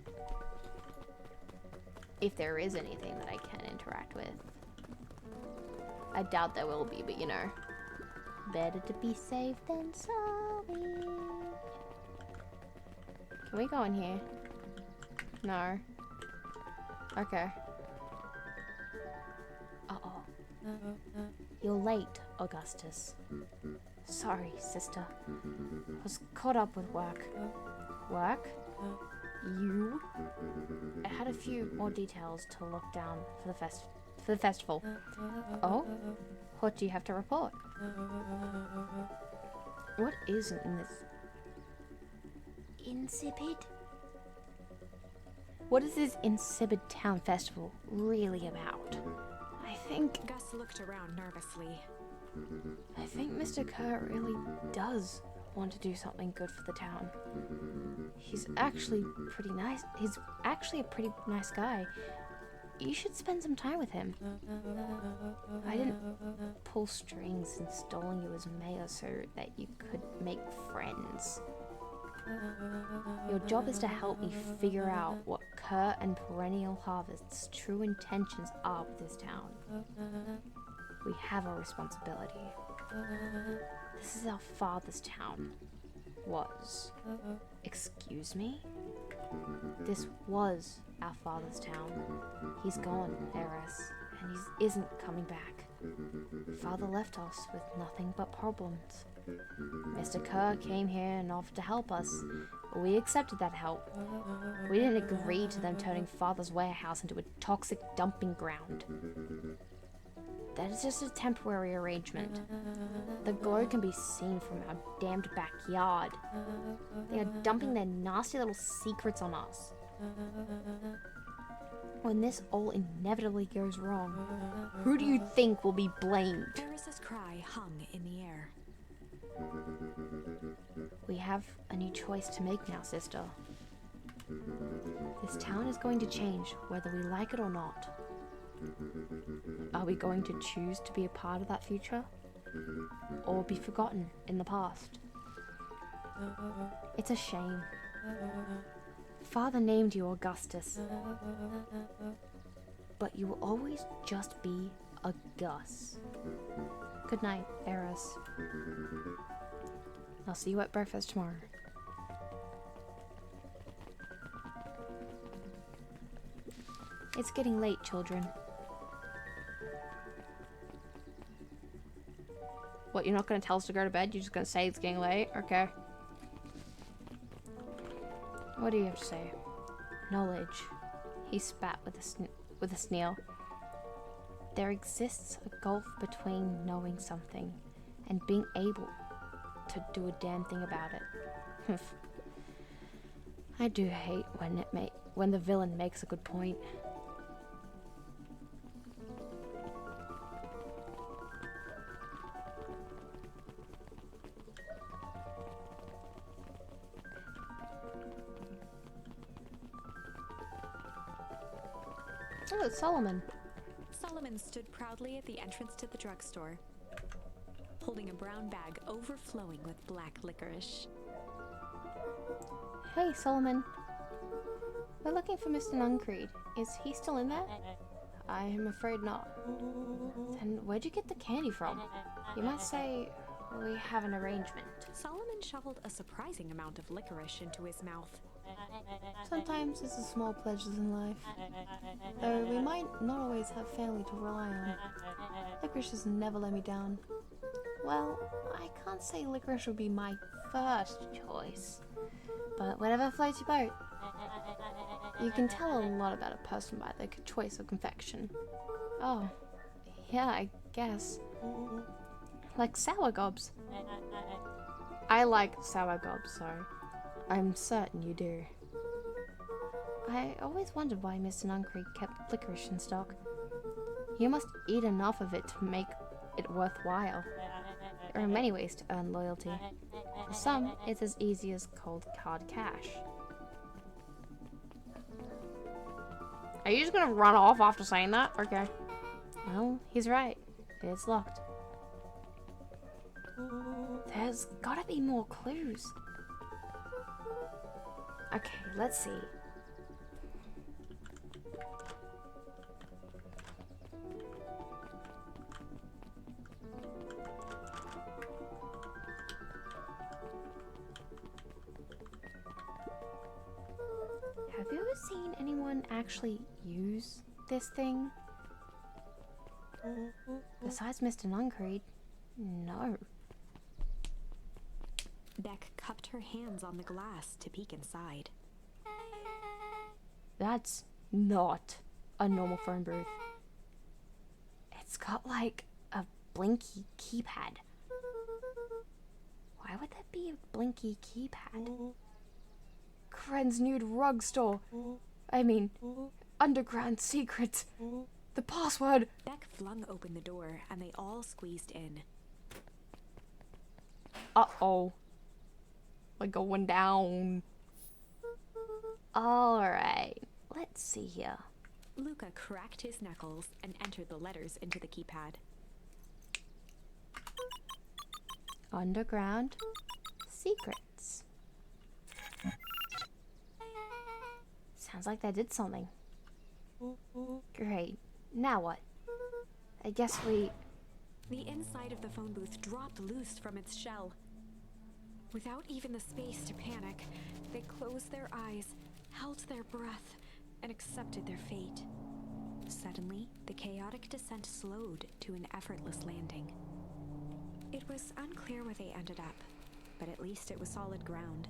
If there is anything that I can interact with. I doubt there will be, but you know. Better to be safe than sorry. Can we go in here? No. Okay. Uh-oh. You're late, Augustus. Sorry, sister. I was caught up with work. Work? You? I had a few more details to look down for the festival. Oh? What do you have to report? What isn't in this? In insipid? What is this insipid town festival really about? I think Gus looked around nervously. Mr. Kerr really does want to do something good for the town. He's actually pretty nice. He's actually a pretty nice guy. You should spend some time with him. I didn't pull strings installing you as mayor so that you could make friends. Your job is to help me figure out what Kerr and Perennial Harvest's true intentions are with this town. We have a responsibility. This is our father's town. Was. Excuse me? This was our father's town. He's gone, Eris, and he isn't coming back. Father left us with nothing but problems. Mr. Kerr came here and offered to help us. We accepted that help. We didn't agree to them turning Father's warehouse into a toxic dumping ground. That is just a temporary arrangement. The glow can be seen from our damned backyard. They are dumping their nasty little secrets on us. When this all inevitably goes wrong, who do you think will be blamed? Eris's cry hung in the air. We have a new choice to make now, sister. This town is going to change, whether we like it or not. Are we going to choose to be a part of that future? Or be forgotten in the past? It's a shame. Father named you Augustus. But you will always just be a Gus. Good night, Eris. I'll see you at breakfast tomorrow. It's getting late, children. What, you're not going to tell us to go to bed? You're just going to say it's getting late? Okay. What do you have to say? Knowledge. He spat with a sneer. There exists a gulf between knowing something and being able to do a damn thing about it. I do hate when the villain makes a good point. Oh, it's Solomon. Solomon stood proudly at the entrance to the drugstore, holding a brown bag overflowing with black licorice. Hey, Solomon. We're looking for Mr. Nuncreed. Is he still in there? I am afraid not. Then where'd you get the candy from? You might say we have an arrangement. Solomon shoveled a surprising amount of licorice into his mouth. Sometimes it's the small pleasures in life. Though we might not always have family to rely on. Licorice has never let me down. Well, I can't say licorice would be my first choice. But whatever floats your boat. You can tell a lot about a person by their choice of confection. Oh, yeah, I guess. Like sour gobs. I like sour gobs, so I'm certain you do. I always wondered why Mr. Nuncreed kept licorice in stock. You must eat enough of it to make it worthwhile. There are many ways to earn loyalty. For some, it's as easy as cold hard cash. Are you just gonna run off after saying that? Okay. Well, he's right. It's locked. There's gotta be more clues. Okay, let's see. Have you ever seen anyone actually use this thing? Besides Mr. Nuncreed, no. Beck cupped her hands on the glass to peek inside. That's not a normal phone booth. It's got like a blinky keypad. Why would that be a blinky keypad? Gren's nude rug store. I mean, underground secrets. The password. Beck flung open the door, and they all squeezed in. Uh-oh. We're going down. Alright. Let's see here. Luca cracked his knuckles and entered the letters into the keypad. Underground secrets. Sounds like they did something. Great. Now what? I guess we... The inside of the phone booth dropped loose from its shell. Without even the space to panic, they closed their eyes, held their breath, and accepted their fate. Suddenly, the chaotic descent slowed to an effortless landing. It was unclear where they ended up, but at least it was solid ground.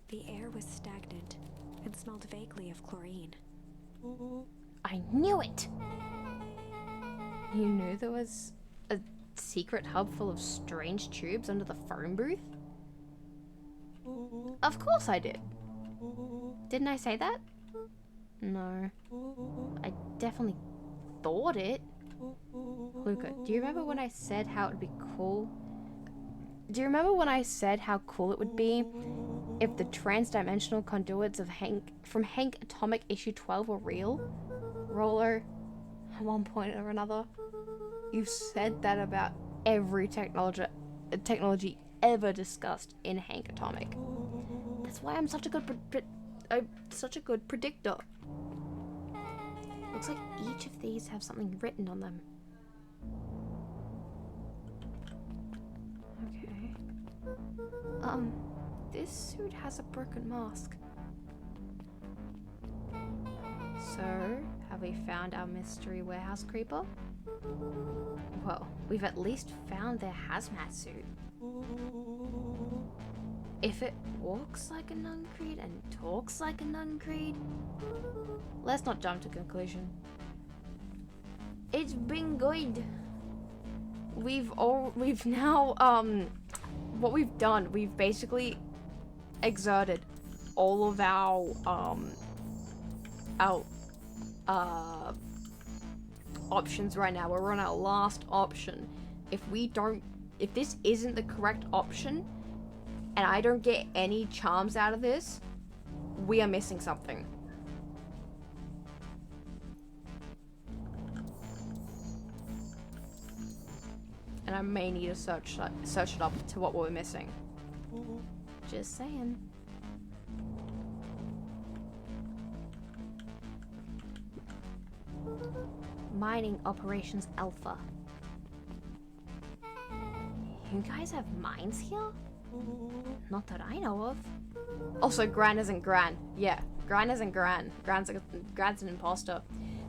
The air was stagnant and smelled vaguely of chlorine. I knew it! You knew there was a secret hub full of strange tubes under the phone booth? Of course I did. Didn't I say that? No. I definitely thought it. Luca, do you remember when I said how it would be cool? Do you remember when I said how cool it would be if the transdimensional conduits of from Hank Atomic issue 12 were real? Roller, at one point or another, you've said that about every technology ever discussed in Hank Atomic. That's why I'm such a good predictor. Looks like each of these have something written on them. Okay. This suit has a broken mask. So, have we found our mystery warehouse creeper? Well, we've at least found their hazmat suit. If it walks like a nun-creed and talks like a nun-creed, let's not jump to conclusion. It's been good. We've now, what we've done, we've basically exerted all of our options right now. We're on our last option. If this isn't the correct option, and I don't get any charms out of this, we are missing something. And I may need to search it up to what we're missing. Just saying. Mining Operations Alpha. You guys have mines here? Not that I know of. Also, Gran isn't Gran. Yeah, Gran isn't Gran. Gran's an imposter.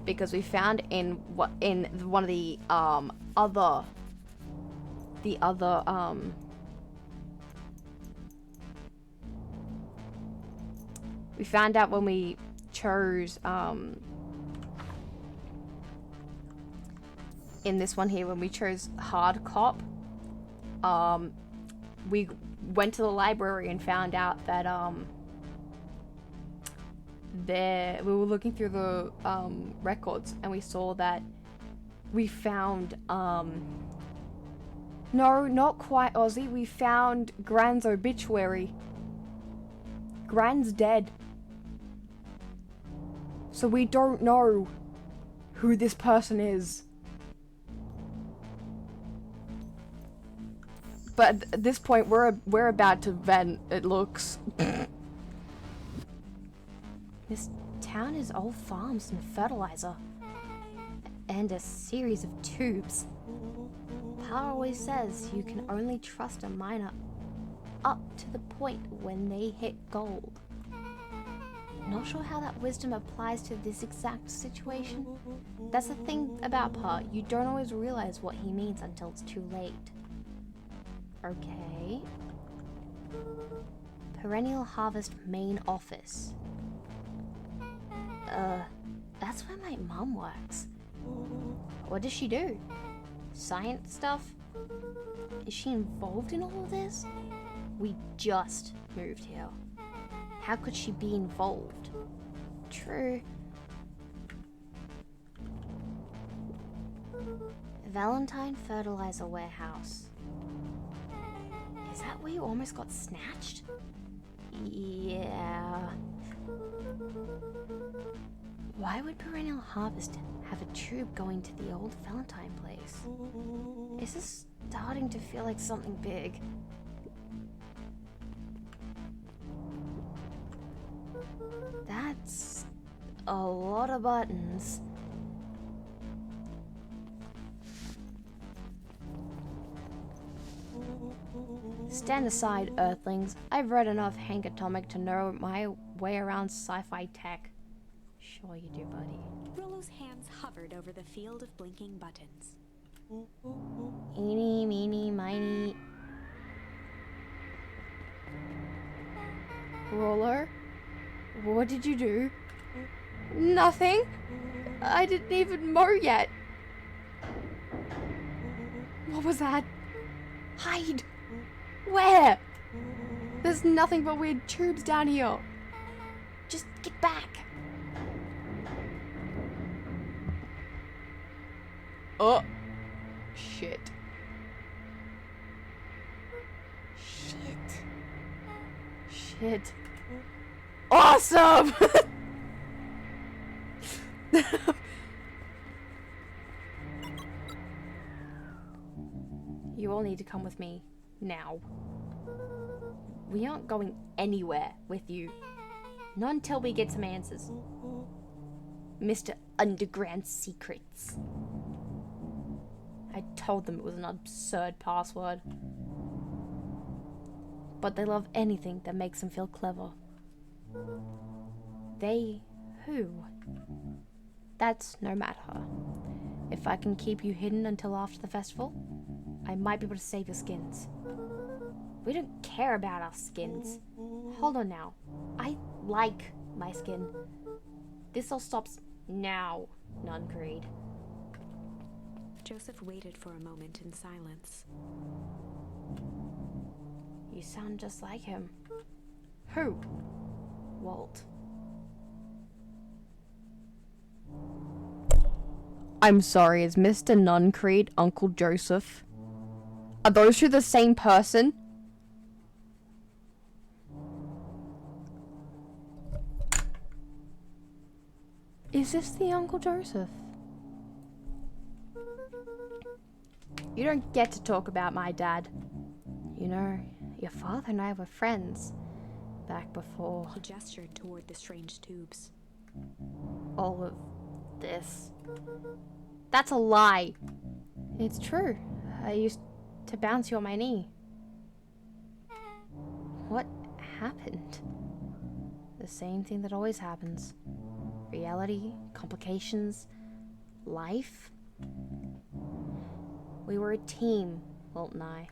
Because we found in one of the other we found out when we chose in this one here, when we chose hard cop, we went to the library and found out that we were looking through the records, and we saw that we found no, not quite Aussie, we found Gran's obituary. Gran's dead. So we don't know who this person is. But at this point, we're about to vent, it looks. This town is all farms and fertilizer. And a series of tubes. Pa always says you can only trust a miner up to the point when they hit gold. Not sure how that wisdom applies to this exact situation. That's the thing about Pa, you don't always realize what he means until it's too late. Okay. Perennial Harvest main office. That's where my mom works. What does she do? Science stuff? Is she involved in all of this? We just moved here. How could she be involved? True. Valentine Fertilizer Warehouse. Is that where you almost got snatched? Yeah. Why would Perennial Harvest have a tube going to the old Valentine place? This is starting to feel like something big. That's a lot of buttons. Stand aside, Earthlings. I've read enough Hank Atomic to know my way around sci-fi tech. Sure you do, buddy. Rollo's hands hovered over the field of blinking buttons. Eeny, meeny, miny. Rollo? What did you do? Nothing. I didn't even mow yet. What was that? Hide! Where? There's nothing but weird tubes down here. Just get back. Oh. Shit. Shit. Awesome! You all need to come with me. Now. We aren't going anywhere with you. Not until we get some answers. Mr. Underground Secrets. I told them it was an absurd password. But they love anything that makes them feel clever. They who? That's no matter. If I can keep you hidden until after the festival, I might be able to save your skins. We don't care about our skins. Hold on now. I like my skin. This all stops now, Nuncreed. Joseph waited for a moment in silence. You sound just like him. Who? Walt. I'm sorry, is Mr. Nuncreed Uncle Joseph? Are those two the same person? Is this the Uncle Joseph? You don't get to talk about my dad. You know, your father and I were friends back before He gestured toward the strange tubes. all of this. That's a lie. It's true. I used to bounce you on my knee. What happened? The same thing that always happens. Reality, complications, life. We were a team, Walt and I.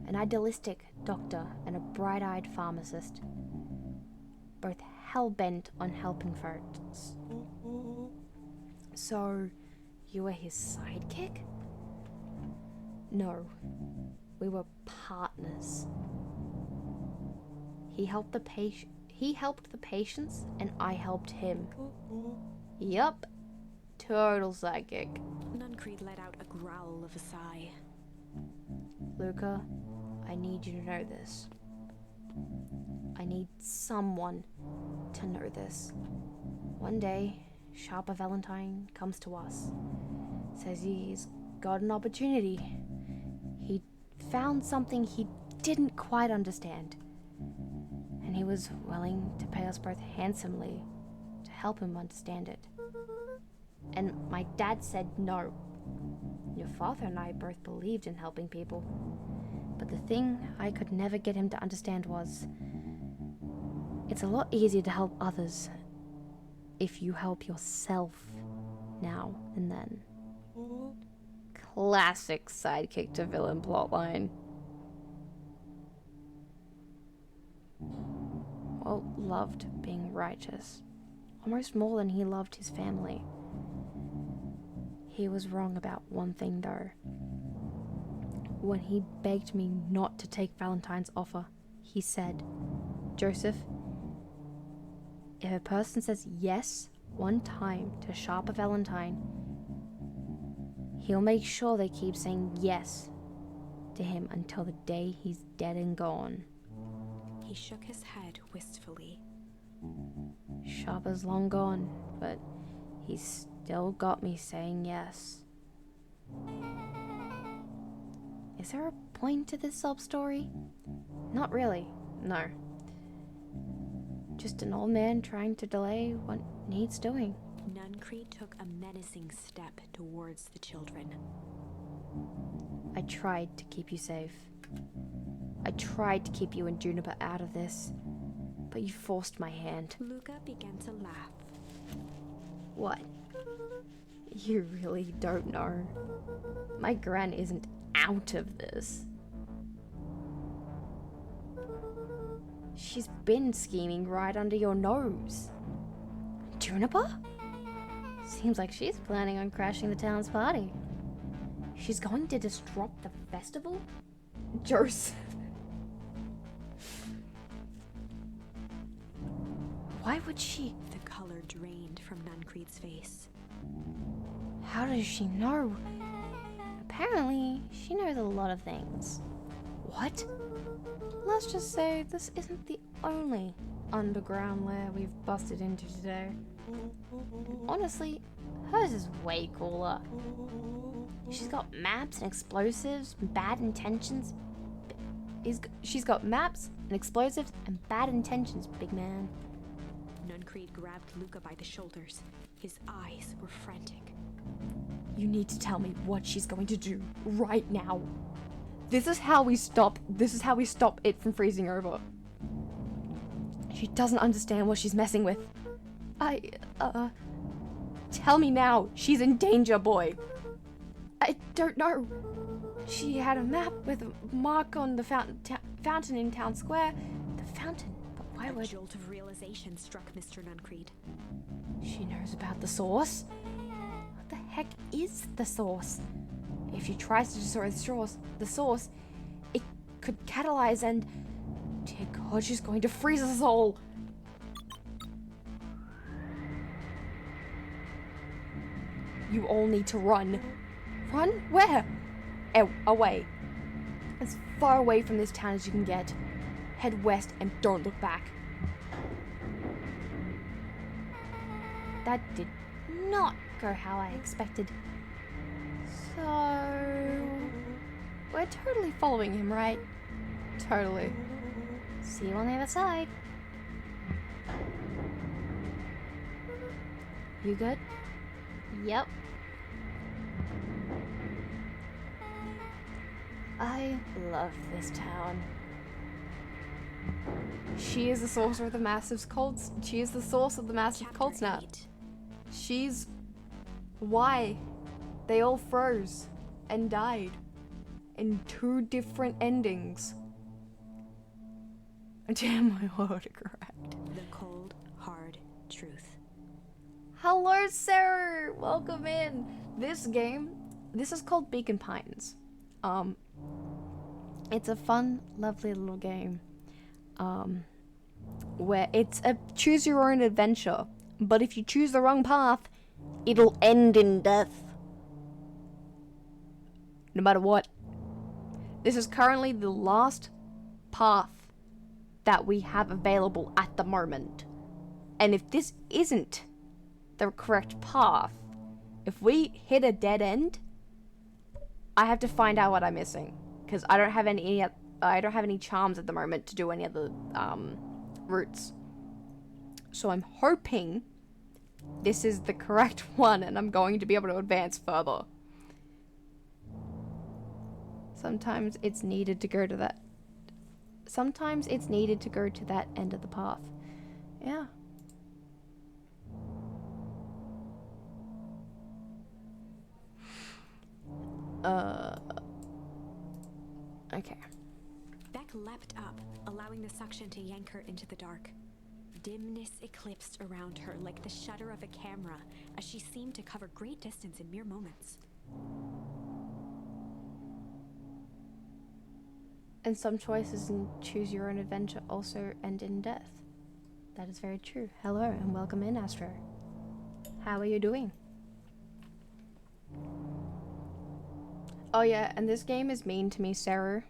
An idealistic doctor and a bright-eyed pharmacist. Both hell-bent on helping folks. So, you were his sidekick? No. We were partners. He helped the patients and I helped him. Yup. Total sidekick. Nuncreed let out a growl of a sigh. Luca, I need you to know this. I need someone to know this. One day, Sharper Valentine comes to us. Says he's got an opportunity. He found something he didn't quite understand. And he was willing to pay us both handsomely to help him understand it. And my dad said no. Your father and I both believed in helping people. But the thing I could never get him to understand was, it's a lot easier to help others if you help yourself now and then. Classic sidekick to villain plotline. Walt loved being righteous, almost more than he loved his family. He was wrong about one thing though. when he begged me not to take Valentine's offer. He said, "Joseph, if a person says yes one time to Sharper Valentine, he'll make sure they keep saying yes to him until the day he's dead and gone." He shook his head wistfully. Sharper's long gone, but he's still got me saying yes. Is there a point to this sob story? Not really, no. Just an old man trying to delay what needs doing. Nuncreed took a menacing step towards the children. I tried to keep you safe. I tried to keep you and Juniper out of this, but you forced my hand. Luca began to laugh. What? You really don't know. My gran isn't out of this. She's been scheming right under your nose. Juniper? Seems like she's planning on crashing the town's party. She's going to disrupt the festival? Joseph. Why would she? The color drained from Nuncreed's face. How does she know? Apparently, she knows a lot of things. What? Let's just say this isn't the only underground lair we've busted into today. Honestly, hers is way cooler. She's got maps and explosives and bad intentions. She's got maps and explosives and bad intentions, big man. Nuncreed grabbed Luca by the shoulders. His eyes were frantic. You need to tell me what she's going to do right now. This is how we stop it from freezing over. She doesn't understand what she's messing with. Tell me now. She's in danger, boy. I don't know. She had a map with a mark on the fountain in town square. The fountain? But why would... A jolt of realization struck Mr. Nuncreed. She knows about the source? What the heck is the source? If she tries to destroy the source, it could catalyze and... Dear God, she's going to freeze us all! You all need to run. Run? Where? Away. As far away from this town as you can get. Head west and don't look back. That did not go how I expected. So... We're totally following him, right? Totally. See you on the other side. You good? Yep. I love this town. She is the source of the massive cold. She is the source of the massive cold snap. She's why they all froze and died in 2 different endings. Damn my autocorrect. The cold, hard truth. Hello, Sarah. Welcome in. This game, this is called Beacon Pines. It's a fun, lovely little game. Where it's a choose your own adventure, but if you choose the wrong path, it'll end in death. No matter what. This is currently the last path that we have available at the moment. And if this isn't the correct path, if we hit a dead end, I have to find out what I'm missing. Because I don't have any charms at the moment to do any other routes. So I'm hoping this is the correct one and I'm going to be able to advance further. Sometimes it's needed to go to that. Sometimes it's needed to go to that end of the path. Yeah. Okay. Beck leapt up, allowing the suction to yank her into the dark. Dimness eclipsed around her like the shutter of a camera as she seemed to cover great distance in mere moments. And some choices in choose your own adventure also end in death. That is very true. Hello and welcome in, Astro. How are you doing? Oh yeah, and this game is mean to me, Sarah.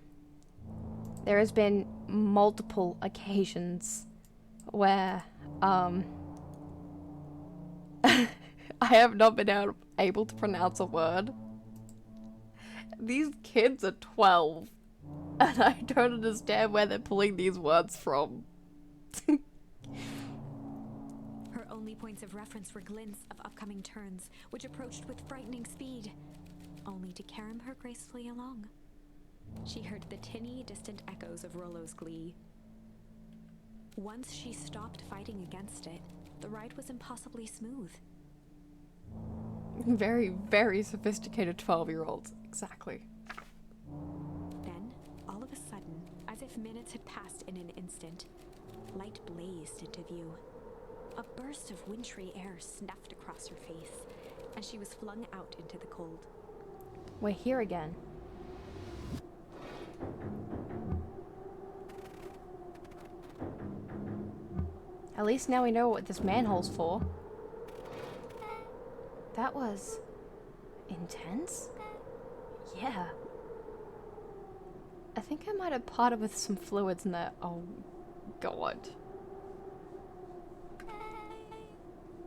There has been multiple occasions where, I have not been able to pronounce a word. These kids are 12, and I don't understand where they're pulling these words from. Her only points of reference were glints of upcoming turns, which approached with frightening speed, only to carom her gracefully along. She heard the tinny, distant echoes of Rollo's glee. Once she stopped fighting against it, the ride was impossibly smooth. Very, very sophisticated 12-year-olds. Exactly. Then, all of a sudden, as if minutes had passed in an instant, light blazed into view. A burst of wintry air snuffed across her face, and she was flung out into the cold. We're here again. At least now we know what this manhole's for. That was intense? Yeah. I think I might have parted with some fluids in there. Oh, God.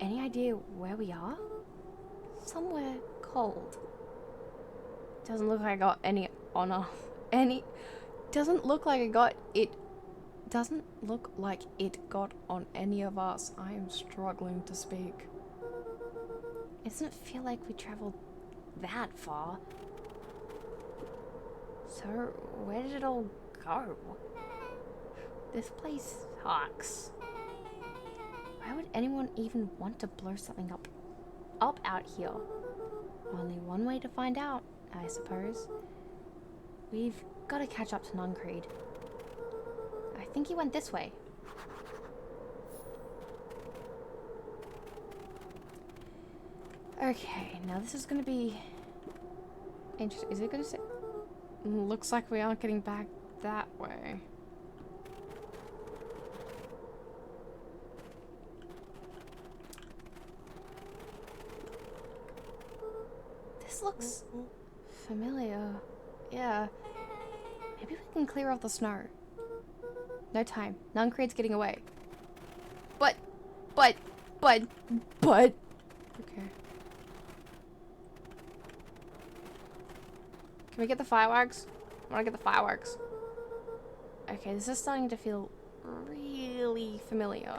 Any idea where we are? Somewhere cold. Doesn't look like I got any honor. Doesn't look like it got on any of us. I am struggling to speak. It doesn't feel like we traveled that far. So, where did it all go? This place sucks. Why would anyone even want to blow something up out here? Only one way to find out, I suppose. We've got to catch up to Nuncreed. I think he went this way. Okay, now this is gonna be interesting. Is it gonna say? Looks like we aren't getting back that way. This looks familiar. Yeah. Maybe we can clear off the snow. No time. Nuncreed's getting away. But. Okay. Can we get the fireworks? I want to get the fireworks. Okay, this is starting to feel really familiar.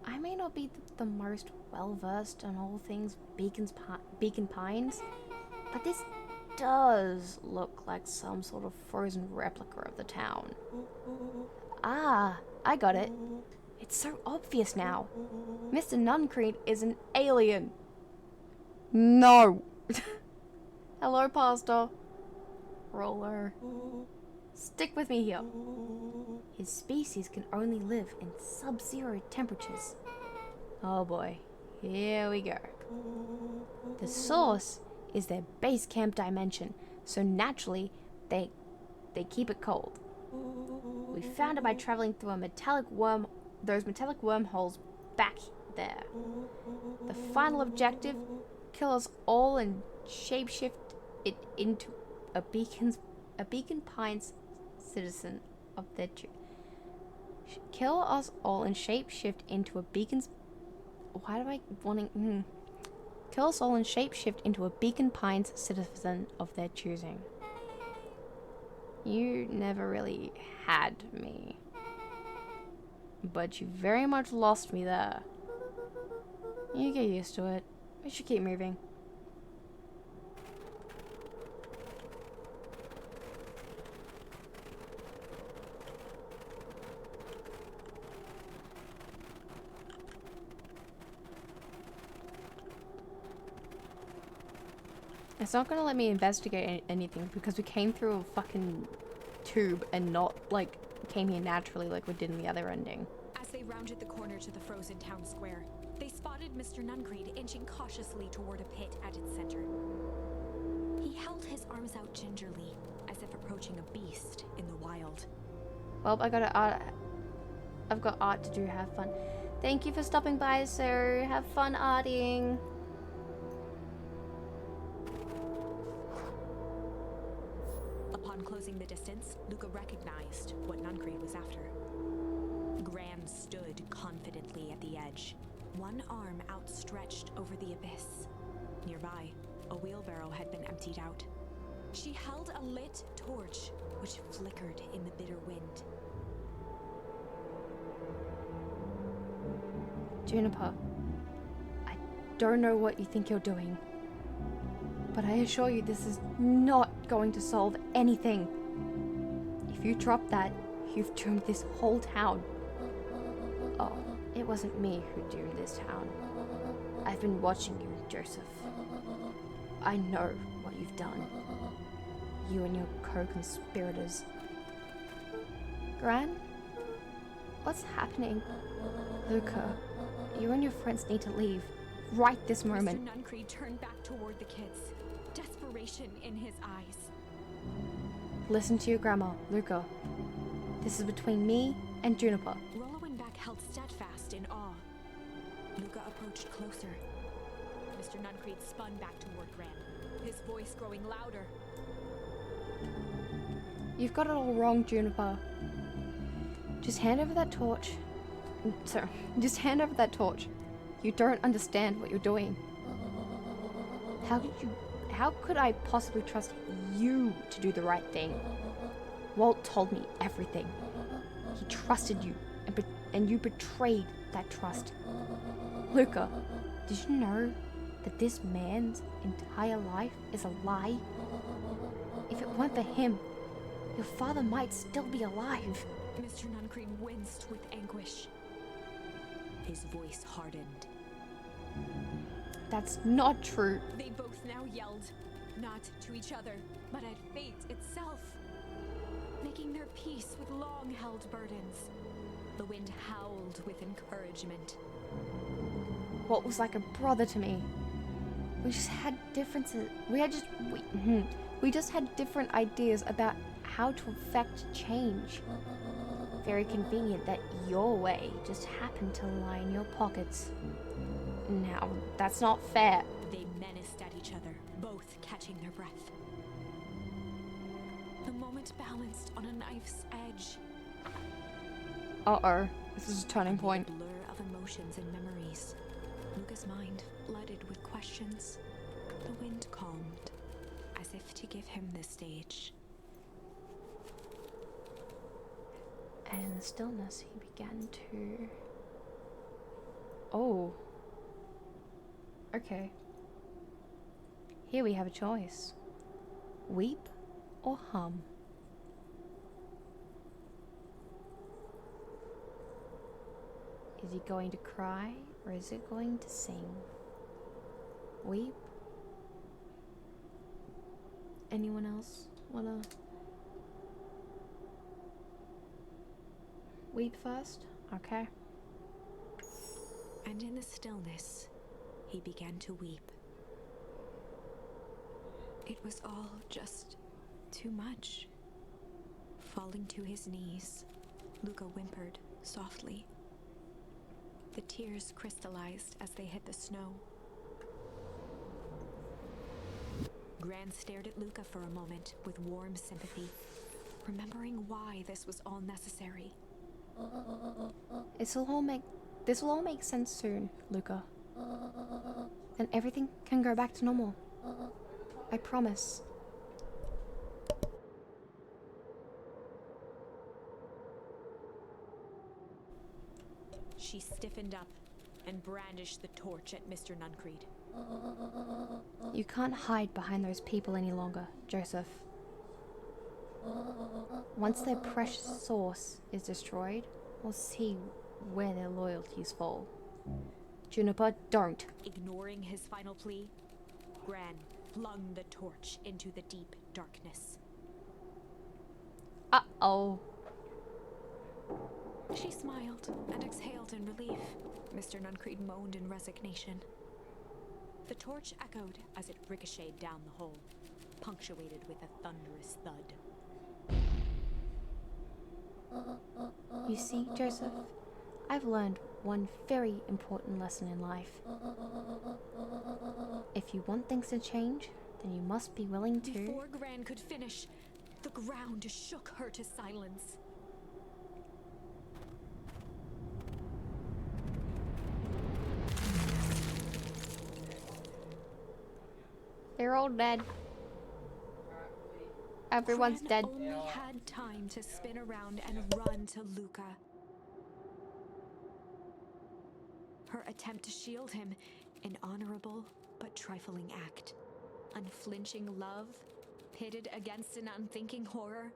I may not be the most well-versed on all things Beacon Pines, but this does look like some sort of frozen replica of the town. Ah, I got it. It's so obvious now. Mr. Nuncreed is an alien. No. Hello, Pastor. Roller. Stick with me here. His species can only live in sub-zero temperatures. Oh boy, here we go. The source is their base camp dimension, so naturally they keep it cold. We found it by traveling through those metallic wormholes back there. The final objective: kill us all and shapeshift it into a Beacon Pines citizen of their kill us all and shapeshift into a Beacon's. Why do I wanting? Kill us all and shapeshift into a Beacon Pines citizen of their choosing. You never really had me, but you very much lost me there. You get used to it. We should keep moving. It's not gonna let me investigate anything because we came through a fucking tube and not, like, came here naturally like we did in the other ending. As they rounded the corner to the frozen town square, they spotted Mr. Nuncreed inching cautiously toward a pit at its center. He held his arms out gingerly, as if approaching a beast in the wild. Well, I've got art to do. Have fun. Thank you for stopping by, sir. Have fun arting. Upon closing the distance, Luca recognized what Nuncreed was after. Gran stood confidently at the edge, one arm outstretched over the abyss. Nearby, a wheelbarrow had been emptied out. She held a lit torch, which flickered in the bitter wind. Juniper, I don't know what you think you're doing, but I assure you this is not going to solve anything. If you drop that, you've doomed this whole town. Oh, it wasn't me who doomed this town. I've been watching you, Joseph. I know what you've done. You and your co-conspirators. Gran? What's happening? Luca, you and your friends need to leave. Right this moment. Mr. Nuncreed turned back toward the kids, desperation in his eyes. Listen to your grandma, Luca. This is between me and Juniper. Rollo and Beck held steadfast in awe. Luca approached closer. Mr. Nuncreed spun back toward Gran, his voice growing louder. You've got it all wrong, Juniper. Just hand over that torch. Sorry, just hand over that torch. You don't understand what you're doing. How could I possibly trust you to do the right thing? Walt told me everything. He trusted you, and you betrayed that trust. Luca, did you know that this man's entire life is a lie? If it weren't for him, your father might still be alive. Mr. Nuncreed winced with anguish. His voice hardened. That's not true. They both now yelled, not to each other, but at fate itself, making their peace with long-held burdens. The wind howled with encouragement. Walt was like a brother to me. We just had differences. We just had different ideas about how to affect change. Very convenient that your way just happened to lie in your pockets. Now, that's not fair. They menaced at each other, both catching their breath. The moment balanced on a knife's edge. Uh-oh, this is a turning point. A blur of emotions and memories. Luca's mind flooded with questions. The wind calmed, as if to give him the stage. And in the stillness, he began to... Oh. Okay. Here we have a choice. Weep or hum. Is he going to cry or is it going to sing? Weep? Anyone else wanna weep first? Okay. And in the stillness, he began to weep. It was all just too much. Falling to his knees, Luca whimpered softly. The tears crystallized as they hit the snow. Gran stared at Luca for a moment with warm sympathy, remembering why this was all necessary. This will all make sense soon, Luca. Then everything can go back to normal. I promise. She stiffened up and brandished the torch at Mr. Nuncreed. You can't hide behind those people any longer, Joseph. Once their precious source is destroyed, we'll see where their loyalties fall. Juniper, don't. Ignoring his final plea, Gran flung the torch into the deep darkness. Uh-oh. She smiled and exhaled in relief. Mr. Nuncreed moaned in resignation. The torch echoed as it ricocheted down the hole. punctuated with a thunderous thud. You see, Joseph, I've learned one very important lesson in life. If you want things to change, then you must be willing to... Before Gran could finish, the ground shook her to silence. They're all dead. Everyone's Gran dead. only had time to spin around and run to Luca. Her attempt to shield him, an honorable but trifling act. Unflinching love, pitted against an unthinking horror.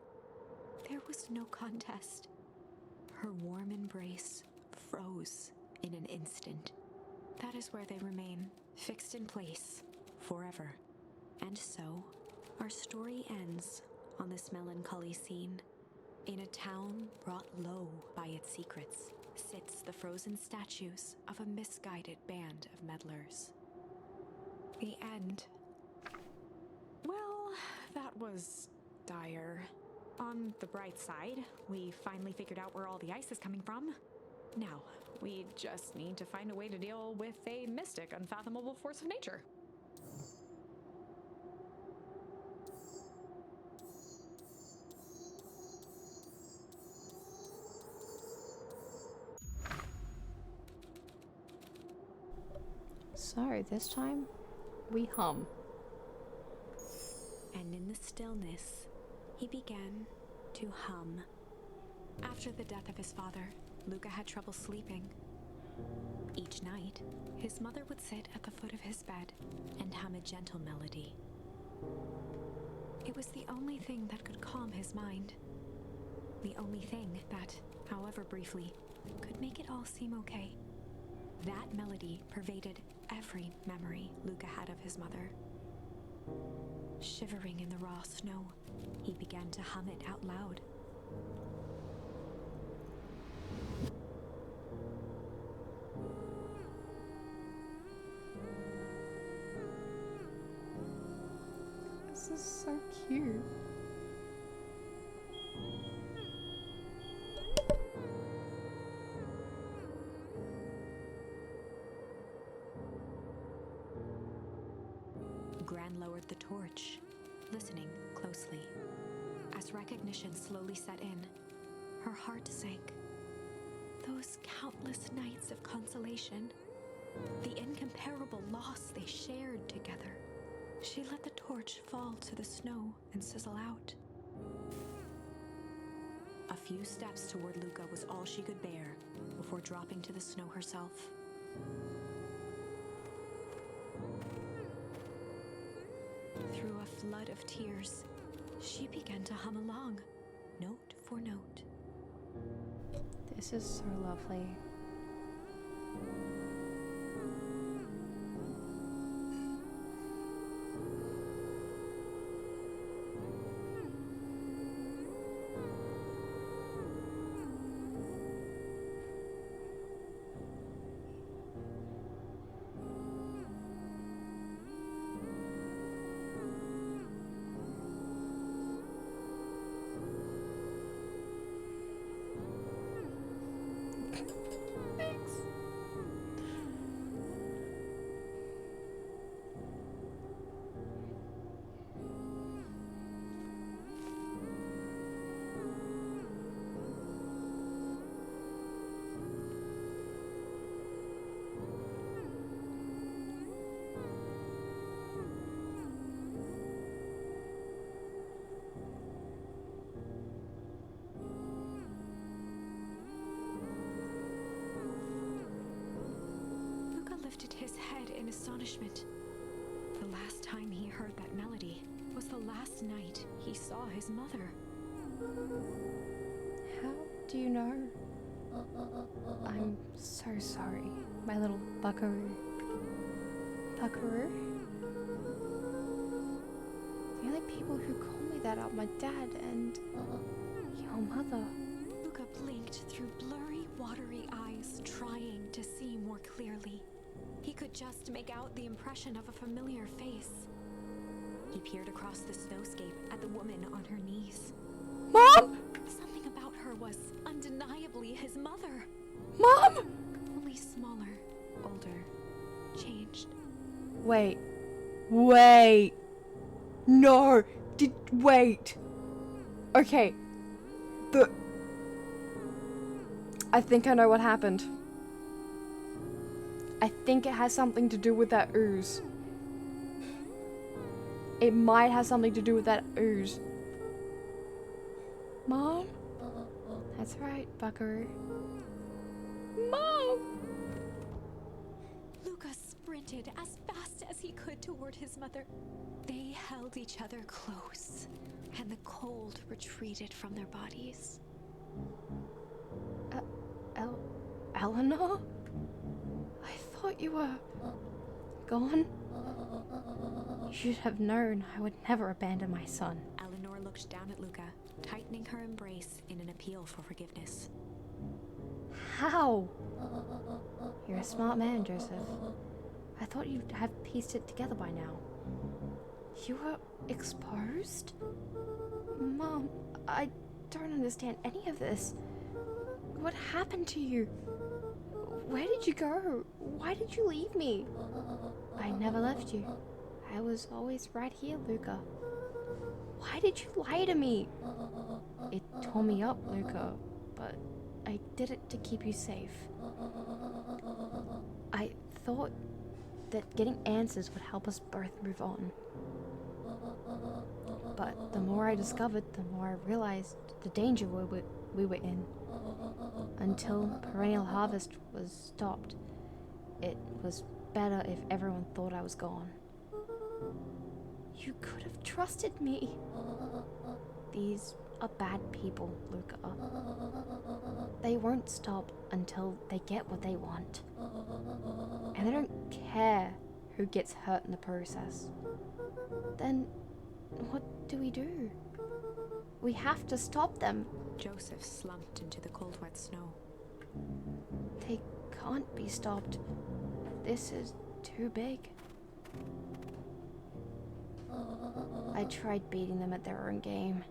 There was no contest. Her warm embrace froze in an instant. That is where they remain, fixed in place, forever. And so, our story ends on this melancholy scene. In a town brought low by its secrets, sits the frozen statues of a misguided band of meddlers. The end. Well, that was dire. On the bright side, we finally figured out where all the ice is coming from. Now, we just need to find a way to deal with a mystic, unfathomable force of nature. So, this time, we hum. And in the stillness, he began to hum. After the death of his father, Luca had trouble sleeping. Each night, his mother would sit at the foot of his bed and hum a gentle melody. It was the only thing that could calm his mind. The only thing that, however briefly, could make it all seem okay. That melody pervaded every memory Luca had of his mother. Shivering in the raw snow, he began to hum it out loud. This is so cute. Gran lowered the torch, listening closely. As recognition slowly set in, her heart sank. Those countless nights of consolation, the incomparable loss they shared together. She let the torch fall to the snow and sizzle out. A few steps toward Luca was all she could bear before dropping to the snow herself. Through a flood of tears, she began to hum along, note for note. This is so lovely. Lifted his head in astonishment. The last time he heard that melody was the last night he saw his mother. How do you know? I'm so sorry, my little buckaroo. Buckaroo? The only people who call me that are my dad and your mother. Luca blinked through blurry, watery eyes, trying to see more clearly. He could just make out the impression of a familiar face. He peered across the snowscape at the woman on her knees. Mom! Something about her was undeniably his mother. Mom! Only smaller, older, changed. Wait. Wait. No. Wait. Okay. I think I know what happened. I think it has something to do with that ooze. It might have something to do with that ooze. Mom? That's right, buckaroo. Mom! Lucas sprinted as fast as he could toward his mother. They held each other close, and the cold retreated from their bodies. Eleanor? I thought you were gone. You should have known I would never abandon my son. Eleanor looked down at Luca, tightening her embrace in an appeal for forgiveness. How? You're a smart man, Joseph. I thought you'd have pieced it together by now. You were exposed? Mom, I don't understand any of this. What happened to you? Where did you go? Why did you leave me? I never left you. I was always right here, Luca. Why did you lie to me? It tore me up, Luca, but I did it to keep you safe. I thought that getting answers would help us both move on. But the more I discovered, the more I realized the danger we were in. Until perennial harvest was stopped, it was better if everyone thought I was gone. You could have trusted me. These are bad people, Luca. They won't stop until they get what they want. And they don't care who gets hurt in the process. Then what do? We have to stop them. Joseph slumped into the cold, wet snow. They can't be stopped. This is too big. I tried beating them at their own game.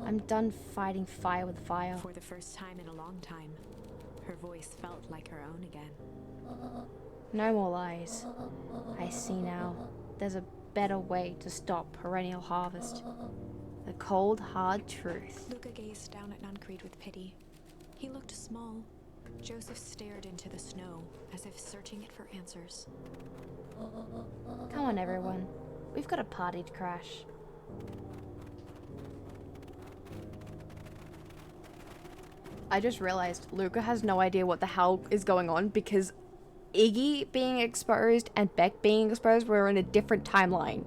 I'm done fighting fire with fire. For the first time in a long time, her voice felt like her own again. No more lies. I see now. There's a better way to stop perennial harvest. The cold, hard truth. Luca gazed down at Nuncreed with pity. He looked small. Joseph stared into the snow, as if searching it for answers. Come on, everyone. We've got a party to crash. I just realized Luca has no idea what the hell is going on because Iggy being exposed and Beck being exposed were in a different timeline.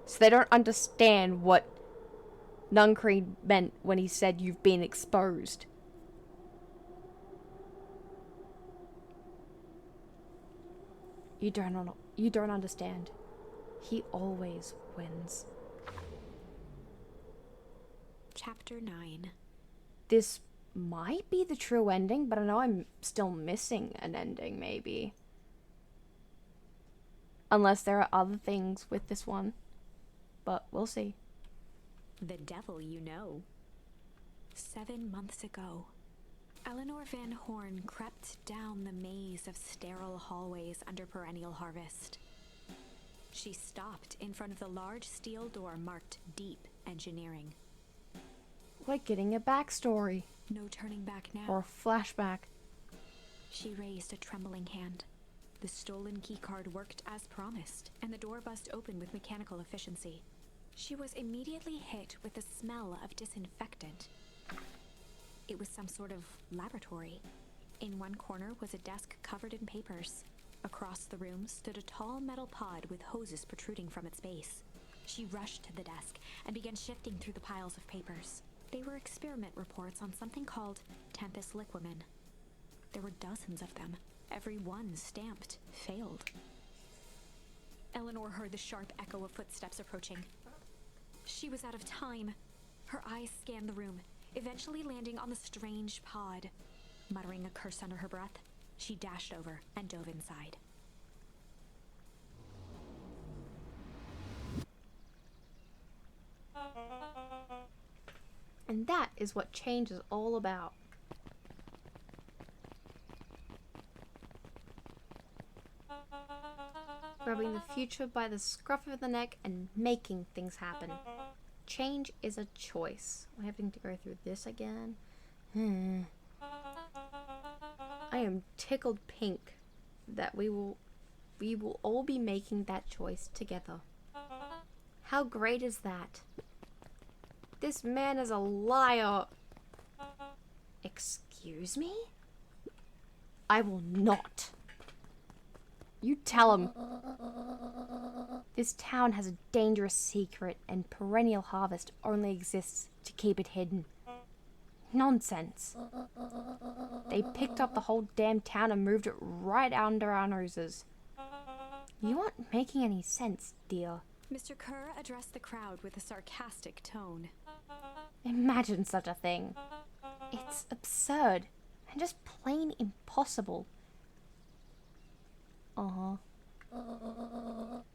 So they don't understand what Nuncreed meant when he said you've been exposed. You don't understand. He always wins. Chapter 9. This might be the true ending, but I know I'm still missing an ending, maybe. Unless there are other things with this one. But we'll see. The devil you know. 7 months ago, Eleanor Van Horn crept down the maze of sterile hallways under perennial harvest. She stopped in front of the large steel door marked Deep Engineering. Like getting a backstory. No turning back now. Or a flashback. She raised a trembling hand. The stolen keycard worked as promised, and the door buzzed open with mechanical efficiency. She was immediately hit with the smell of disinfectant. It was some sort of laboratory. In one corner was a desk covered in papers. Across the room stood a tall metal pod with hoses protruding from its base. She rushed to the desk and began shifting through the piles of papers. They were experiment reports on something called Tempus Liquamen. There were dozens of them, every one stamped failed. Eleanor heard the sharp echo of footsteps approaching. She was out of time. Her eyes scanned the room, eventually landing on the strange pod. Muttering a curse under her breath, she dashed over and dove inside. And that is what change is all about. Grabbing the future by the scruff of the neck and making things happen. Change is a choice. We're having to go through this again. I am tickled pink that we will all be making that choice together. How great is that? This man is a liar. Excuse me? I will not. You tell him. This town has a dangerous secret and perennial harvest only exists to keep it hidden. Nonsense. They picked up the whole damn town and moved it right under our noses. You aren't making any sense, dear. Mr. Kerr addressed the crowd with a sarcastic tone. Imagine such a thing. It's absurd and just plain impossible.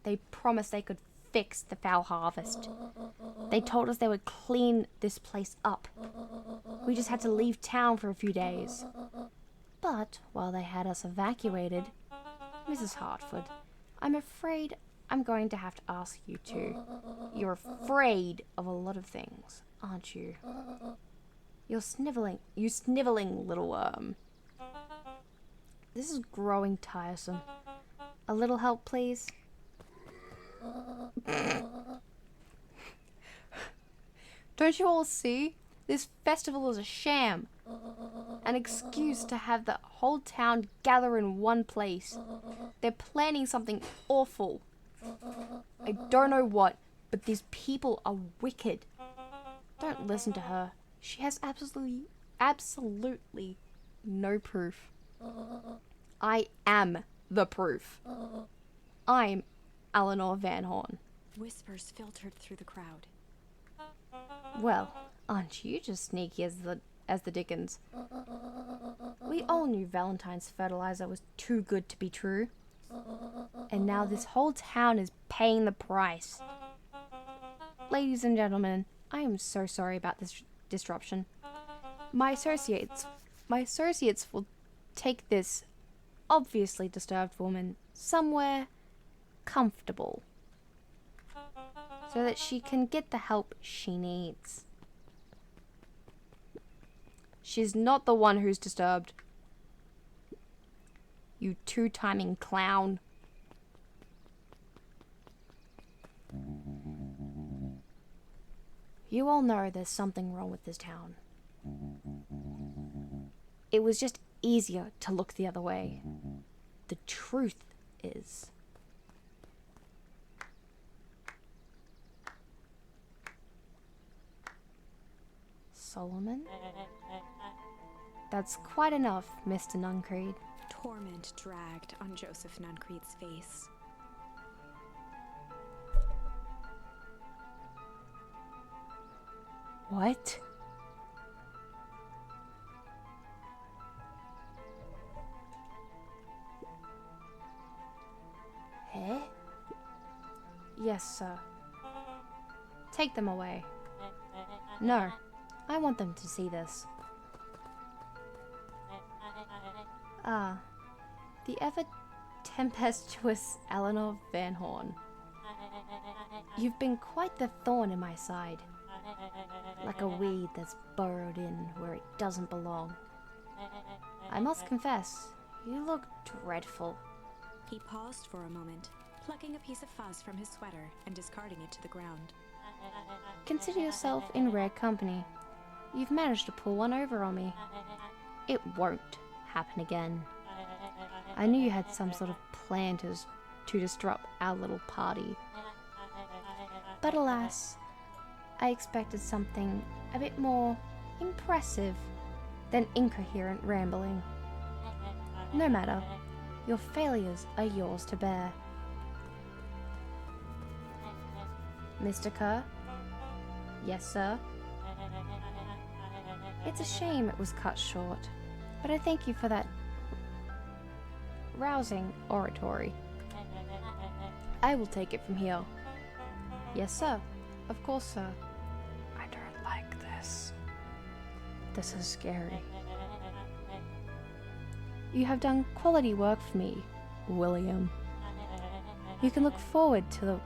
They promised they could fix the foul harvest. They told us they would clean this place up. We just had to leave town for a few days. But while they had us evacuated, Mrs. Hartford, I'm afraid I'm going to have to ask you to. You're afraid of a lot of things, aren't you? You sniveling little worm. This is growing tiresome. A little help, please? Don't you all see? This festival is a sham. An excuse to have the whole town gather in one place. They're planning something awful. I don't know what, but these people are wicked. Don't listen to her. She has absolutely no proof. I am the proof. I'm Eleanor Van Horn. Whispers filtered through the crowd. Well, aren't you just sneaky as the dickens? We all knew Valentine's fertilizer was too good to be true. And now this whole town is paying the price. Ladies and gentlemen, I am so sorry about this disruption. My associates will take this obviously disturbed woman somewhere comfortable so that she can get the help she needs. She's not the one who's disturbed. You two-timing clown. You all know there's something wrong with this town. It was just easier to look the other way. The truth is... Solomon? That's quite enough, Mr. Nuncreed. Torment dragged on Joseph Nuncreed's face. What? Eh? Yes, sir. Take them away. No, I want them to see this. Ah, the ever-tempestuous Eleanor Van Horn. You've been quite the thorn in my side. Like a weed that's burrowed in where it doesn't belong. I must confess, you look dreadful. He paused for a moment, plucking a piece of fuzz from his sweater and discarding it to the ground. Consider yourself in rare company. You've managed to pull one over on me. It won't happen again. I knew you had some sort of plan to disrupt our little party. But alas, I expected something a bit more impressive than incoherent rambling. No matter, your failures are yours to bear. Mr. Kerr? Yes, sir? It's a shame it was cut short, but I thank you for that rousing oratory. I will take it from here. Yes, sir. Of course, sir. I don't like this. This is scary. You have done quality work for me, William. You can look forward to the...